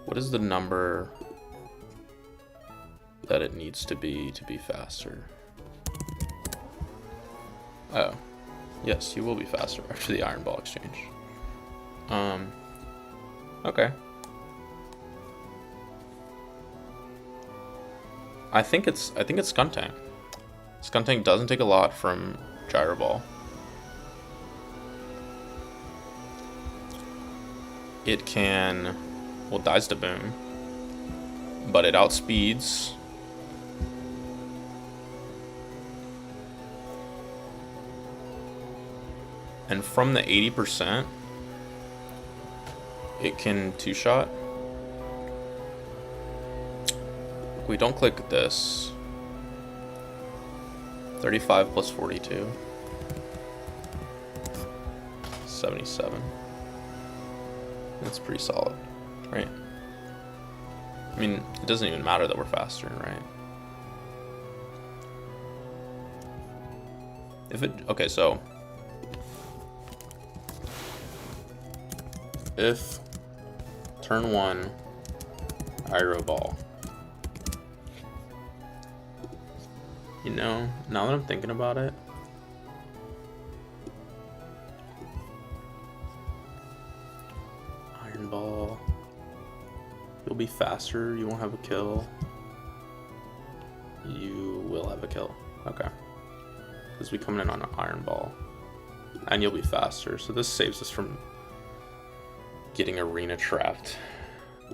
What is the number that it needs to be faster? Oh, yes, you will be faster after the Iron Ball exchange. Okay. I think it's Skuntank. Skuntank doesn't take a lot from Gyro Ball. It can, well, dies to boom, but it outspeeds. And from the 80%, it can two-shot. We don't click this. 35 plus 42. 77. That's pretty solid, right? I mean, it doesn't even matter that we're faster, right? If it, okay, so if turn 1 Gyro ball. You know, now that I'm thinking about it, iron ball. You'll be faster, you won't have a kill. You will have a kill. Okay. Because we coming in on an iron ball. And you'll be faster. So this saves us from getting arena trapped.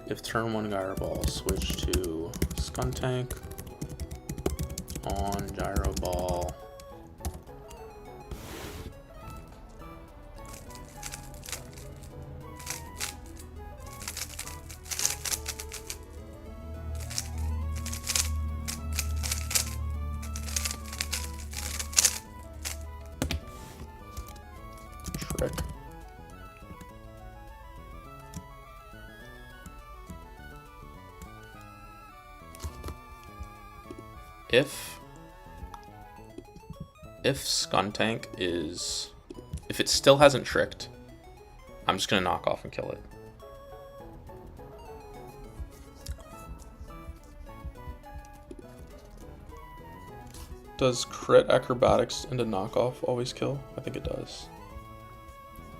If turn 1 gyro ball, switch to Skuntank. On gyro ball. Trick. If Skuntank is, if it still hasn't tricked, I'm just gonna knock off and kill it. Does crit acrobatics into knockoff always kill? I think it does.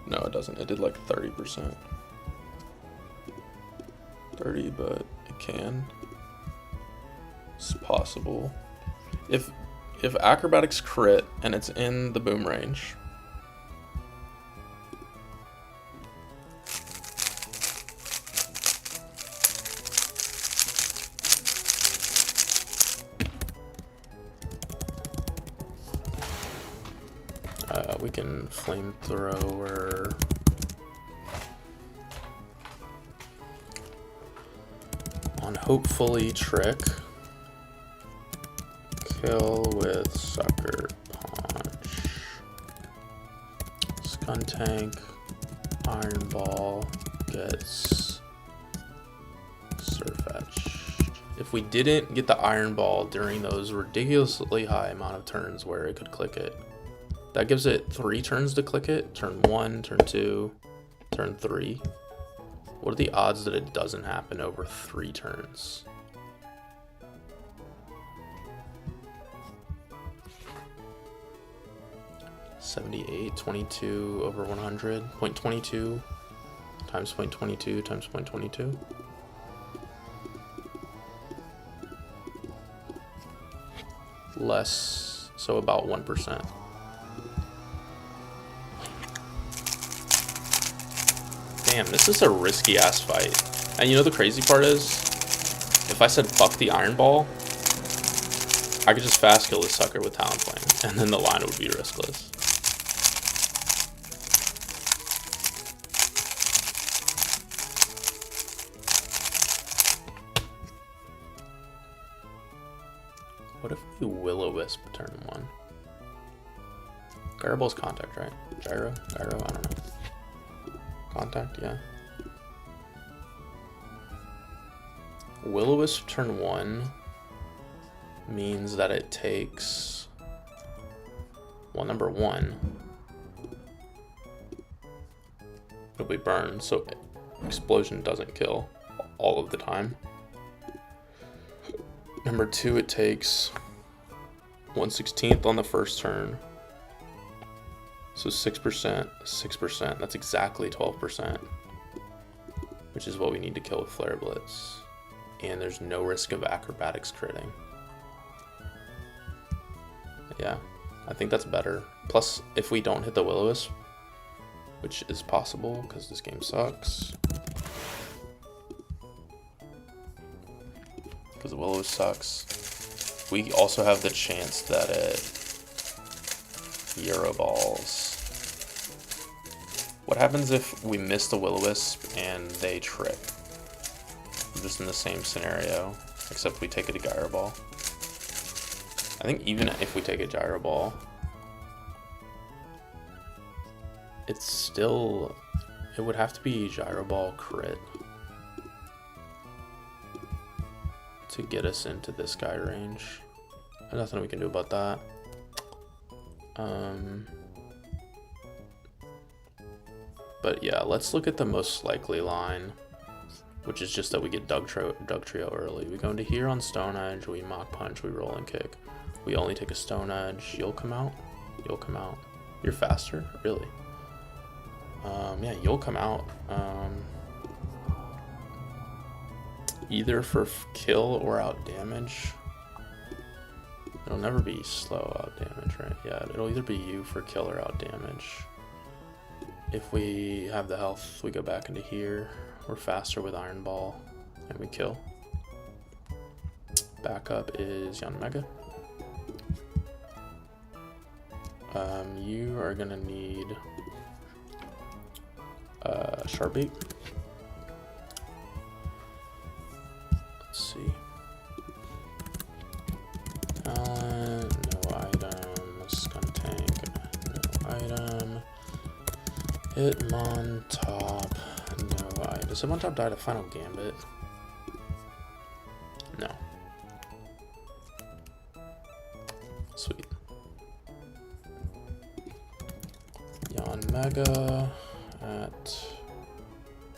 No, it doesn't. It did like 30%. 30, but it can. It's possible. If acrobatics crit and it's in the boom range, we can flamethrower. On hopefully trick. Kill with sucker punch. Skuntank. Iron ball gets Surfetched. If we didn't get the iron ball during those ridiculously high amount of turns where it could click it, that gives it 3 turns to click it. Turn 1, turn 2, turn 3. What are the odds that it doesn't happen over 3 turns? $78, 22 over 100, 0.22 times 0.22 times 0.22. Less, so about 1%. Damn, this is a risky ass fight. And you know the crazy part is, if I said fuck the iron ball, I could just fast kill this sucker with Talon Flame, and then the line would be riskless. What if we Will-O-Wisp turn 1? Gyro Ball's contact, right? Gyro? I don't know. Contact, yeah. Will-O-Wisp turn 1 means that it takes, well, number 1, it'll be burned, so explosion doesn't kill all of the time. Number 2, it takes 1/16 on the first turn. So 6%, 6%, that's exactly 12%, which is what we need to kill with Flare Blitz. And there's no risk of acrobatics critting. Yeah, I think that's better. Plus, if we don't hit the Will-O-Wisp, which is possible because this game sucks, because the Will-O-Wisp sucks, we also have the chance that it Euro balls. What happens if we miss the Will-O-Wisp and they trick? We're just in the same scenario, except we take it a Gyro Ball. I think even if we take a Gyro Ball, it's still, it would have to be Gyro Ball crit to get us into this guy range. There's nothing we can do about that. But yeah, let's look at the most likely line. which is just that we get Doug Trio early. We go into here on Stone Edge, we Mach Punch, we roll and kick. We only take a Stone Edge. You'll come out. You'll come out. You're faster? Really? Yeah, you'll come out. Either for kill or out damage. It'll never be slow out damage, right? Yeah, it'll either be you for kill or out damage. If we have the health, we go back into here. We're faster with Iron Ball, and we kill. Backup is Yanmega. You are gonna need Sharp Beak. Let's see. Talent, no item. Skuntank, no item. Hitmontop, no item. Does Hitmontop die to Final Gambit? No. Sweet. Yanmega at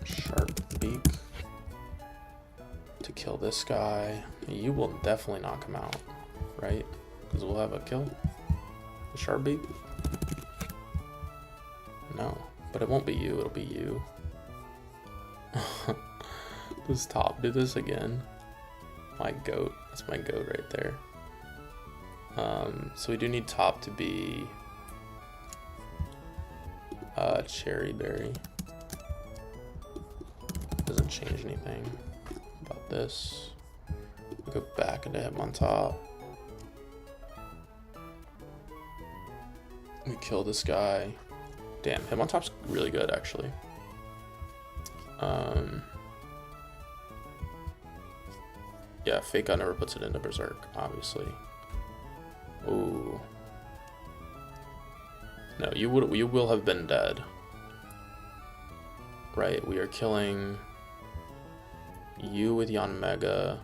Sharp Beak to kill this guy. You will definitely knock him out, right? Because we'll have a kill. The Sharp Beak? No, but it won't be you, it'll be you. Does Top do this again? My goat. That's my goat right there. So we do need Top to be Cherry Berry. Doesn't change anything about this. We go back into Hitmontop. We kill this guy. Damn, Hitmontop's really good actually. Yeah, Fake Out never puts it into Berserk, obviously. Ooh. No, you will have been dead. Right, we are killing you with Yanmega,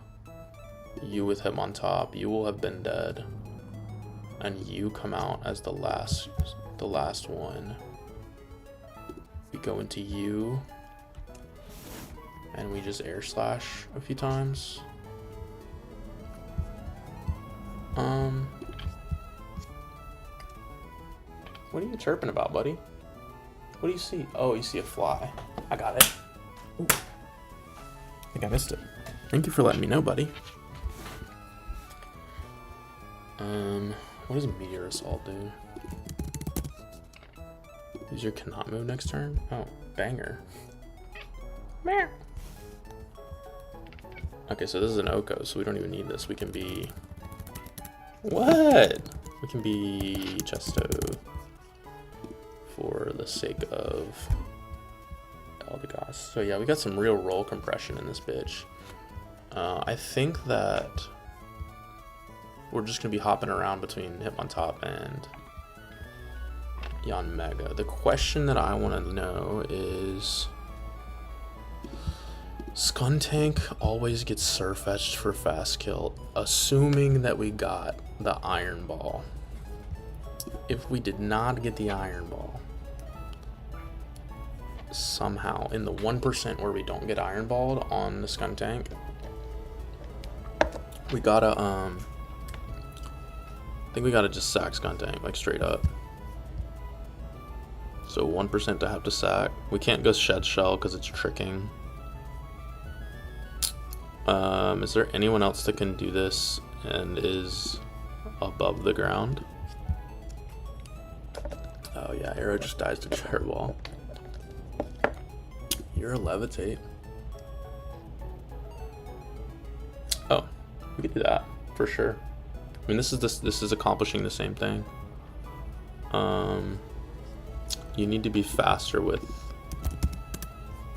you with Hitmontop, you will have been dead. And you come out as the last one. We go into you and we just air slash a few times. What are you chirping about, buddy? What do you see? Oh, you see a fly. I got it. Ooh. I think I missed it. Thank you for letting me know, buddy. What does Meteor Assault do? User cannot move next turn? Oh, banger. Meow. Okay, so this is an Oko, so we don't even need this. We can be... What? We can be Chesto for the sake of Eldegoss. So yeah, we got some real roll compression in this bitch. I think that we're just gonna be hopping around between Hitmontop and Yanmega. The question that I want to know is, Skuntank always gets Surfetched for fast kill, assuming that we got the Iron Ball. If we did not get the Iron Ball, somehow in the 1% where we don't get Iron Balled on the Skuntank, we gotta I think we gotta just sack Skuntank, like straight up. So 1% to have to sack. We can't go Shed Shell because it's tricking. Is there anyone else that can do this and is above the ground? Oh yeah, Arrow just dies to Fireball. You're a Levitate. Oh, we could do that for sure. I mean, this is accomplishing the same thing. You need to be faster with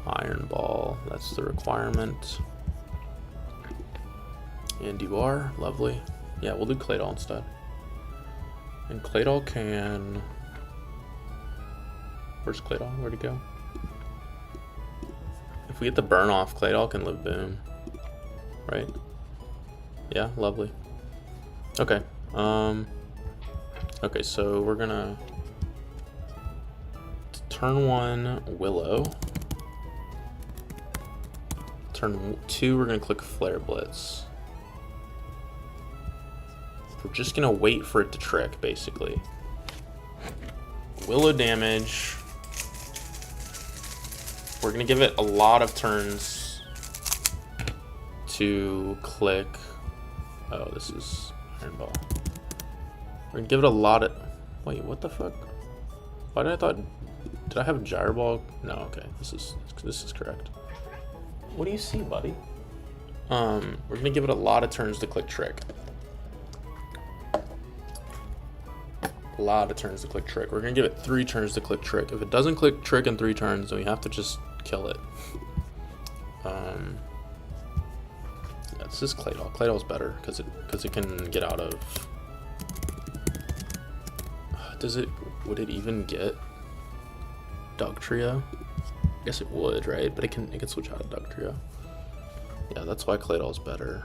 Iron Ball. That's the requirement. And you are lovely. Yeah, we'll do Claydol instead. And Claydol can... Where's Claydol? Where'd he go? If we get the burn off, Claydol can live boom. Right? Yeah, lovely. Okay. Okay, so we're gonna turn 1 Willow. Turn 2, we're gonna click Flare Blitz. We're just gonna wait for it to trick, basically. Willow damage. We're gonna give it a lot of turns to click. Oh, this is Iron Ball. We're gonna give it a lot of. Wait, what the fuck? Why did I thought? Did I have Gyro Ball? No, okay. This is correct. What do you see, buddy? We're gonna give it a lot of turns to click Trick. A lot of turns to click Trick. We're gonna give it 3 turns to click Trick. If it doesn't click Trick in 3 turns, then we have to just kill it. Yeah, this is Claydol. Claydol's better because it can get out of. Would it even get Dugtrio? I guess it would, right? But it can switch out of Dugtrio. Yeah, that's why Claydol's better.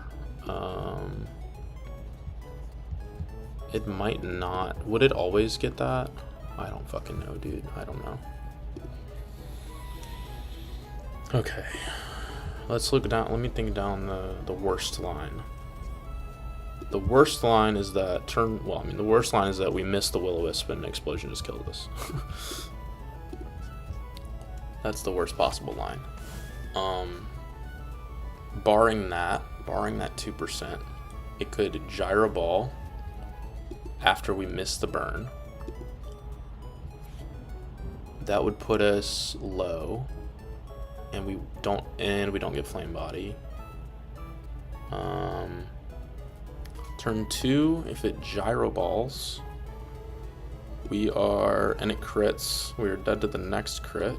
It might not. Would it always get that? I don't fucking know, dude. I don't know. Okay. Let's look down. Let me think down the worst line. The worst line is that the worst line is that we missed the Will-O-Wisp and Explosion just killed us. That's the worst possible line. Barring that 2%, it could Gyro Ball after we miss the burn. That would put us low, and we don't get Flame Body. Turn 2, if it Gyro Balls, and it crits, we are dead to the next crit.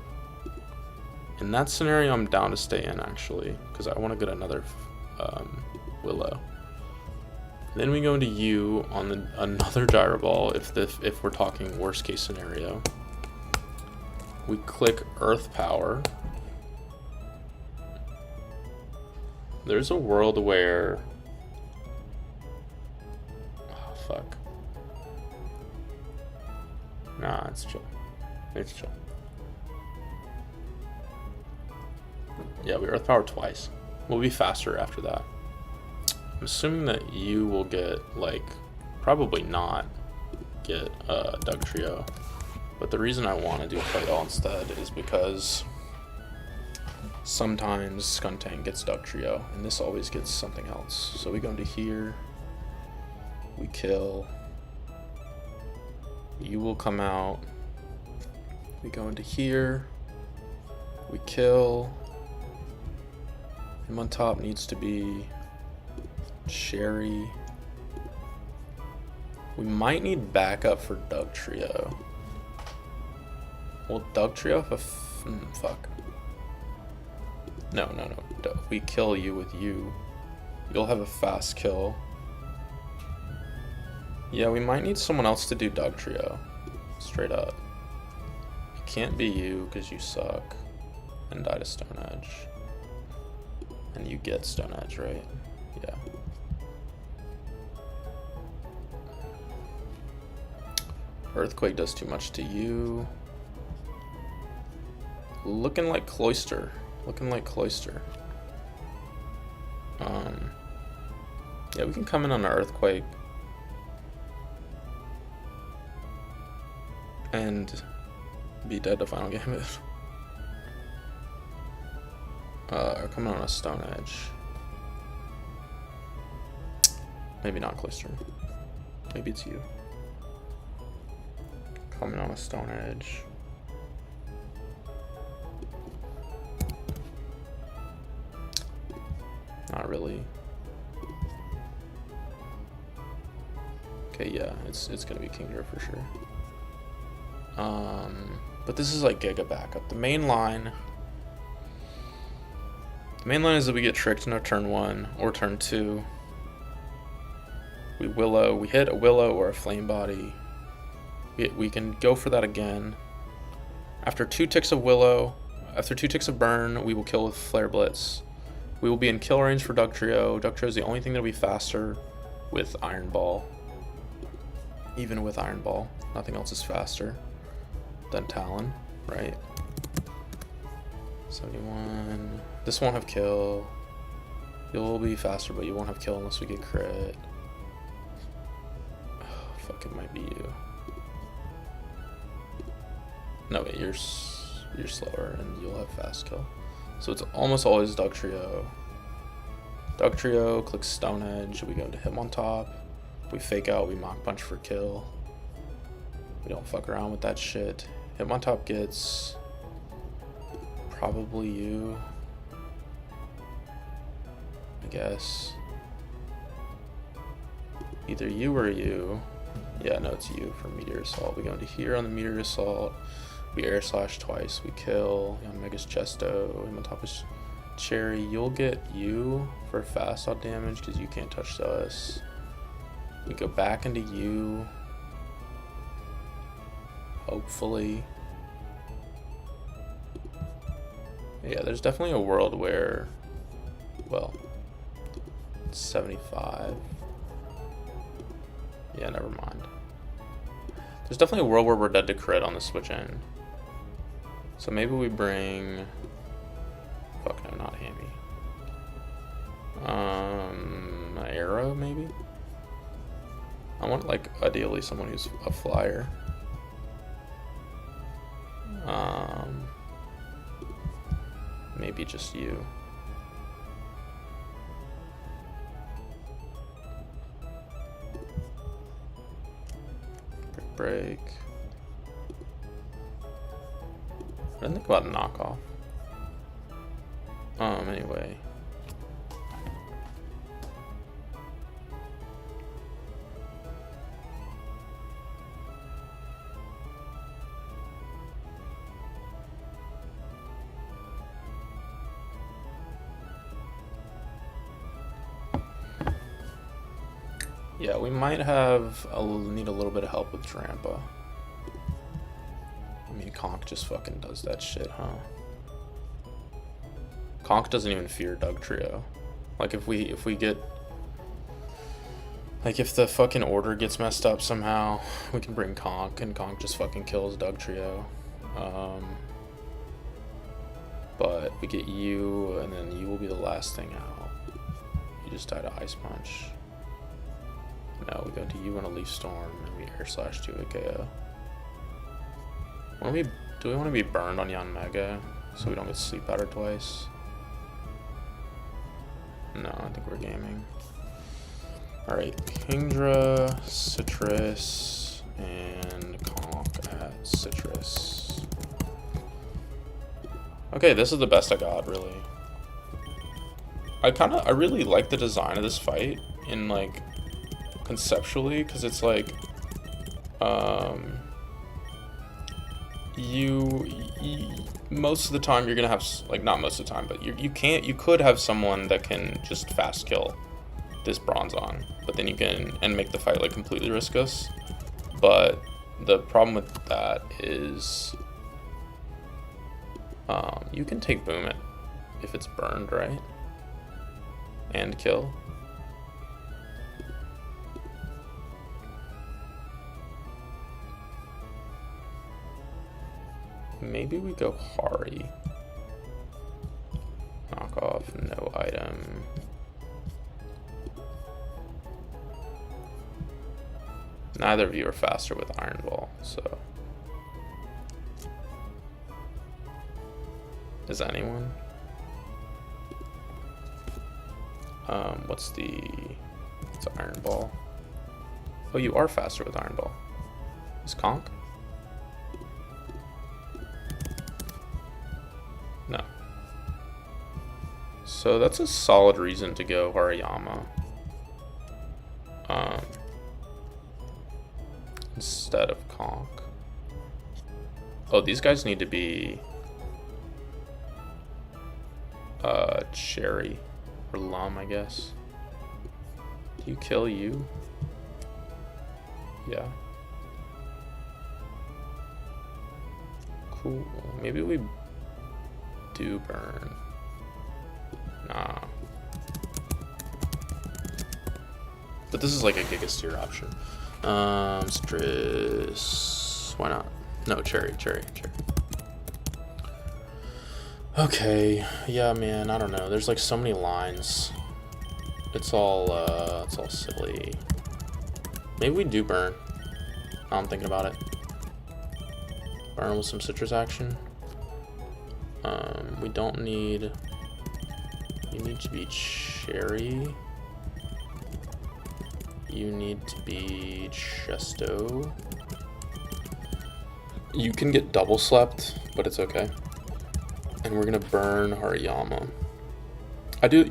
In that scenario, I'm down to stay in, actually, because I want to get another Willow. Then we go into U on another Gyro Ball, if we're talking worst case scenario. We click Earth Power. There's a world where... Oh, fuck. Nah, it's chill. It's chill. Yeah, we Earth Power twice. We'll be faster after that. I'm assuming that you will get, like, probably not get Dugtrio. But the reason I want to do Claydol instead is because sometimes Skuntank gets Dugtrio, and this always gets something else. So we go into here, we kill, you will come out, we go into here, we kill, him on top needs to be Cherry. We might need backup for Dugtrio. Well, Dugtrio if fuck. No. We kill you with you. You'll have a fast kill. Yeah, we might need someone else to do Dugtrio. Straight up. It can't be you because you suck and die to Stone Edge. And you get Stone Edge, right? Yeah. Earthquake does too much to you. Looking like Cloyster. Yeah, we can come in on an Earthquake. And be dead to final gambit. Or coming on a Stone Edge. Maybe not Cloyster. Maybe it's you. Coming on a Stone Edge. Not really. Okay, yeah, it's gonna be Kingdra for sure. But this is like Giga backup. The main line is that we get tricked in our turn 1 or turn 2. We hit a Willow or a Flame Body. We can go for that again. After 2 ticks of Willow, after 2 ticks of Burn, we will kill with Flare Blitz. We will be in kill range for Dugtrio. Dugtrio is the only thing that will be faster with Iron Ball. Even with Iron Ball, nothing else is faster than Talon, right? 71. This won't have kill. You'll be faster, but you won't have kill unless we get crit. Oh, fuck, it might be you. No, wait, you're slower and you'll have fast kill. So it's almost always Dog Trio. Dog Trio, click Stone Edge, we go into him on top. We fake out, we Mach Punch for kill. We don't fuck around with that shit. Him on top gets probably you, I guess. Either you or you. Yeah, no, it's you for Meteor Assault. We go into here on the Meteor Assault. We air slash twice. We kill. On Mega's Chesto. Him on top is Cherry. You'll get you for fast out damage because you can't touch us. We go back into you. Hopefully. Yeah, there's definitely a world where, well, 75. Yeah, never mind. There's definitely a world where we're dead to crit on the switch in. So maybe we bring, fuck no, not Hammy. Arrow maybe? I want like ideally someone who's a flyer. Maybe just you. Break. I didn't think about knockoff. Anyway. Yeah, we might have need a little bit of help with Drampa. I mean, Conk just fucking does that shit, huh? Conk doesn't even fear Doug Trio. Like if we get, like if the fucking order gets messed up somehow, we can bring Conk and Conk just fucking kills Doug Trio. But we get you and then you will be the last thing out. You just die to Ice Punch. No, we go to you on a Leaf Storm and we air slash to a KO. Do we want to be burned on Yan Mega so we don't get sleep powder twice? No, I think we're gaming. Alright, Kingdra, Citrus, and Conk at Citrus. Okay, this is the best I got, really. I really like the design of this fight in like conceptually, because it's like you most of the time you're gonna have, like, not most of the time, but you could have someone that can just fast kill this Bronzong, but then you can and make the fight like completely riskless. But the problem with that is you can take boom it if it's burned, right? And kill. Maybe we go Hari. Knock off, no item. Neither of you are faster with Iron Ball, so. Is anyone? What's Iron Ball? Oh, you are faster with Iron Ball. Is Conk? No. So that's a solid reason to go Hariyama. Instead of Conk. Oh, these guys need to be Cherry or Lum, I guess. Do you kill you? Yeah. Cool. Maybe we do burn. Nah. But this is like a Gigasteer option. Citrus. Why not? No, Cherry. Okay, yeah, man, I don't know. There's like so many lines. It's all silly. Maybe we do burn. Now I'm thinking about it. Burn with some citrus action. We don't need... You need to be cherry. You need to be chesto. You can get double slept, but it's okay. And we're gonna burn Hariyama. I do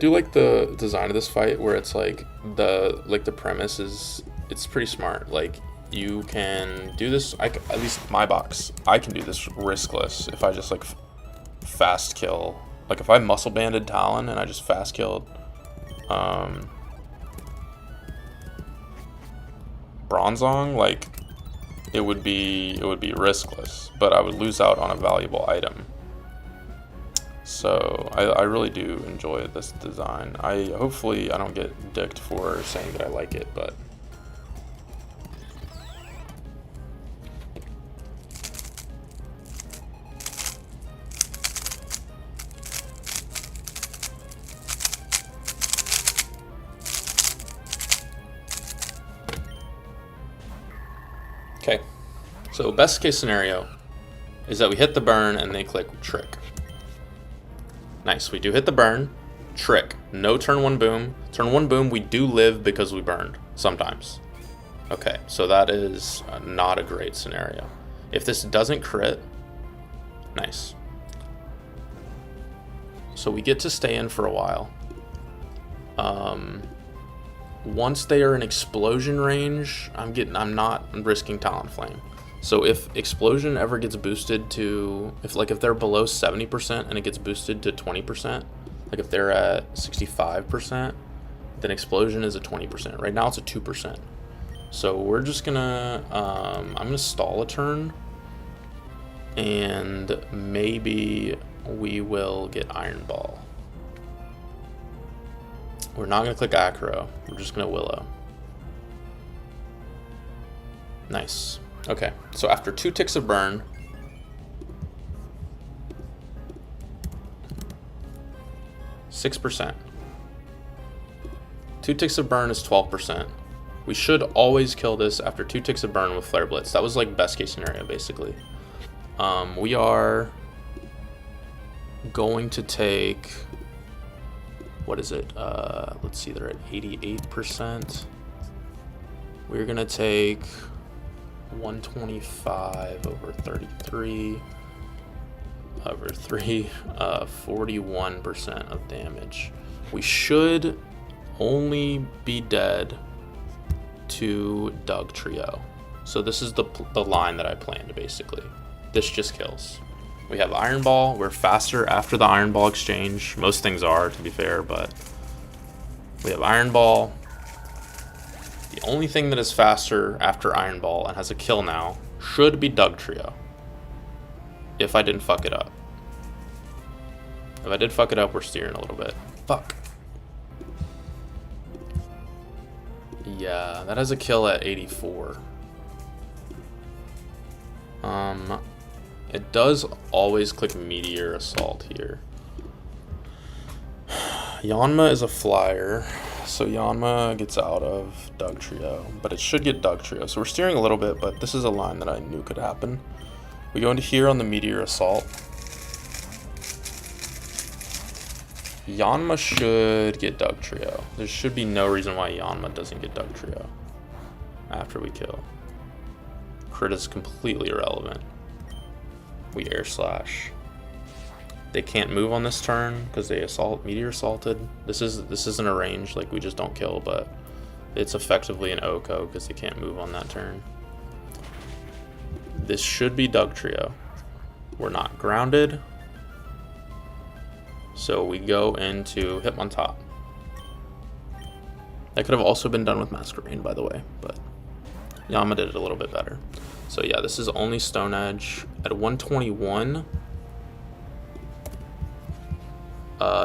like the design of this fight where it's like the premise is, it's pretty smart. Like, you can do this, at least my box, I can do this riskless if I just like fast kill. Like if I muscle banded Talon and I just fast killed Bronzong, like it would be riskless, but I would lose out on a valuable item. So I really do enjoy this design. Hopefully I don't get dicked for saying that I like it, but okay. So best case scenario is that we hit the burn and they click trick. Nice, we do hit the burn, trick, no turn one boom. Turn one boom, we do live because we burned, sometimes. Okay, so that is not a great scenario. If this doesn't crit, nice. So we get to stay in for a while. Once they are in explosion range, I'm not risking Talon Flame. So if explosion ever gets boosted to, if they're below 70% and it gets boosted to 20%, like if they're at 65%, then explosion is a 20%. Right now it's a 2%. So we're just gonna, I'm gonna stall a turn, and maybe we will get Iron Ball. We're not gonna click Acro, we're just gonna Willow. Nice. Okay, so after 2 ticks of burn, (6%). 2 ticks of burn is 12%. We should always kill this after 2 ticks of burn with Flare Blitz. That was like best case scenario, basically. We are going to take, what is it? Let's see, they're at 88%. We're gonna take 125 over 33 over 3, 41% of damage. We should only be dead to Doug Trio. So this is the line that I planned, basically. This just kills. We have Iron Ball. We're faster after the Iron Ball exchange. Most things are, to be fair, but we have Iron Ball. The only thing that is faster after Iron Ball and has a kill now should be Doug Trio. If I didn't fuck it up. If I did fuck it up, we're steering a little bit. Fuck. Yeah, that has a kill at 84. It does always click Meteor Assault here. Yanma is a flyer, so Yanma gets out of Doug Trio, but it should get Doug Trio. So we're steering a little bit, but this is a line that I knew could happen. We go into here on the Meteor Assault. Yanma should get Doug Trio. There should be no reason why Yanma doesn't get Doug Trio after we kill. Crit is completely irrelevant. We air slash. They can't move on this turn because they Meteor Assaulted. This isn't a range, like we just don't kill, but it's effectively an OCO because they can't move on that turn. This should be Doug Trio. We're not grounded. So we go into Hitmontop. That could have also been done with Masquerade, by the way, but Yama did it a little bit better. So yeah, this is only Stone Edge. At 121,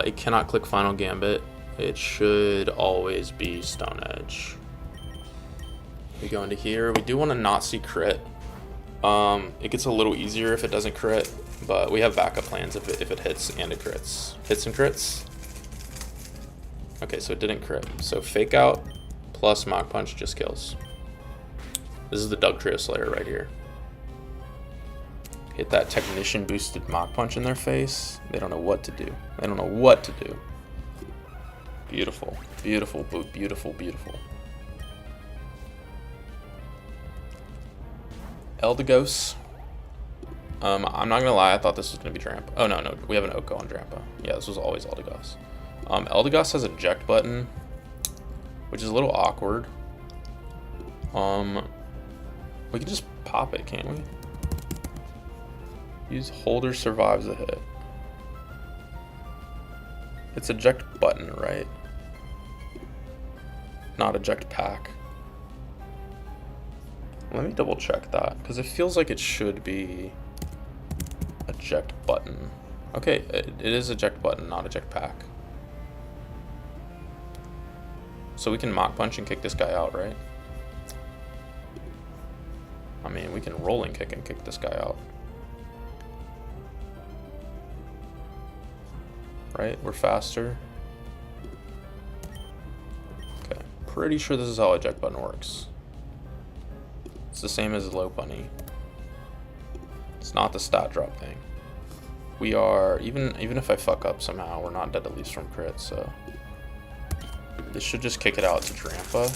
it cannot click Final Gambit. It should always be Stone Edge. We go into here. We do want to not see crit. It gets a little easier if it doesn't crit, but we have backup plans if it hits and it crits. Hits and crits. Okay, so it didn't crit. So fake out plus Mach Punch just kills. This is the Doug Trio Slayer right here. Hit that Technician boosted Mach Punch in their face. They don't know what to do. They don't know what to do. Beautiful, beautiful, beautiful, beautiful. Eldegoss. I'm not gonna lie, I thought this was gonna be Drampa. Oh no, we have an Oko on Drampa. Yeah, this was always Eldegoss. Eldegoss has eject button, which is a little awkward. We can just pop it, can't we? Use holder survives the hit. It's eject button, right? Not eject pack. Let me double check that, because it feels like it should be eject button. Okay, it is eject button, not eject pack. So we can Mach Punch and kick this guy out, right? I mean, we can rolling kick and kick this guy out. Right? We're faster. Okay, pretty sure this is how eject button works. It's the same as low bunny. It's not the stat drop thing. We are, even if I fuck up somehow, we're not dead at least from crit, so. This should just kick it out to Drampa.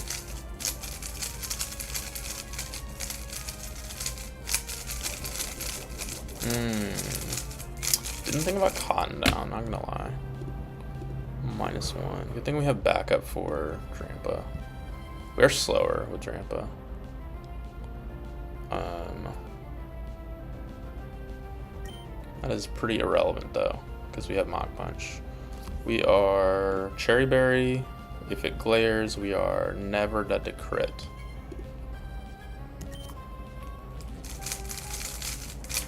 Didn't think about Cotton Down, not gonna lie. -1. Good thing we have backup for Drampa. We're slower with Drampa. That is pretty irrelevant though, because we have Mach Punch. We are Cherry Berry. If it glares, we are never dead to crit.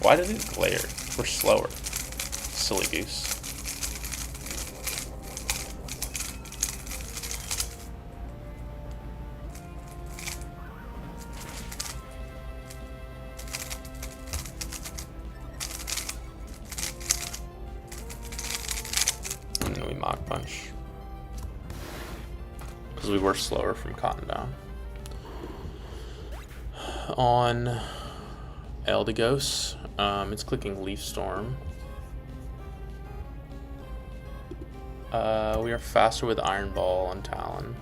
Why did it glare? We're slower. Silly goose. And then we Mach Punch. Because we were slower from Cotton Down. On Eldegoss, it's clicking Leaf Storm. We are faster with Iron Ball on Talon.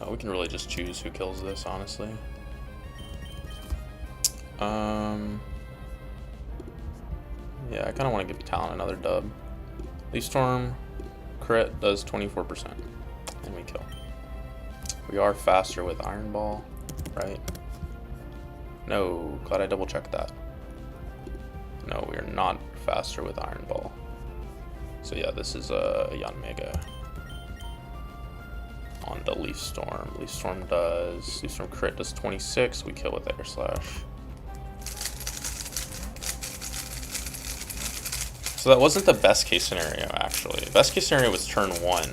We can really just choose who kills this, honestly. Yeah, I kind of want to give Talon another dub. Leaf Storm crit does 24%, and we kill. We are faster with Iron Ball, right? No, glad I double checked that. No, we are not faster with Iron Ball. So yeah, this is a Yanmega on the Leaf Storm. Leaf Storm crit does 26, we kill with Air Slash. So that wasn't the best case scenario, actually. The best case scenario was turn 1.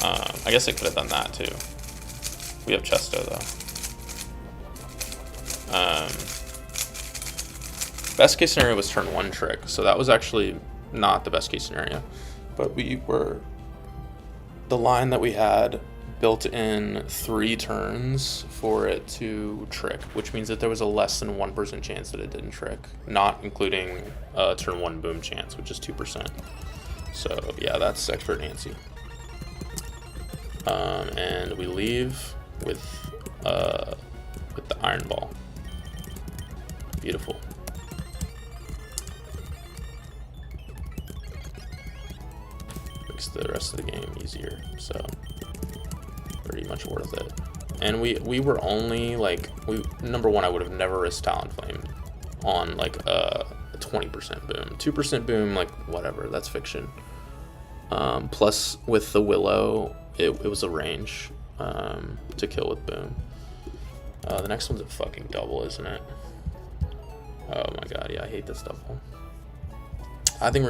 I guess I could have done that too. We have Chesto though. Best case scenario was turn 1 trick, so that was actually not the best case scenario. But the line that we had built in 3 turns for it to trick, which means that there was a less than 1% chance that it didn't trick, not including turn 1 boom chance, which is 2%. So yeah, that's Expert Nancy. And we leave with the Iron Ball. Beautiful. Makes the rest of the game easier, so pretty much worth it. And we were only like, number one, I would have never risked Talonflame on like a 20% boom. 2% boom, like whatever, that's fiction. Plus with the Willow, it was a range to kill with boom. The next one's a fucking double, isn't it? Oh my god, yeah, I hate this double. I think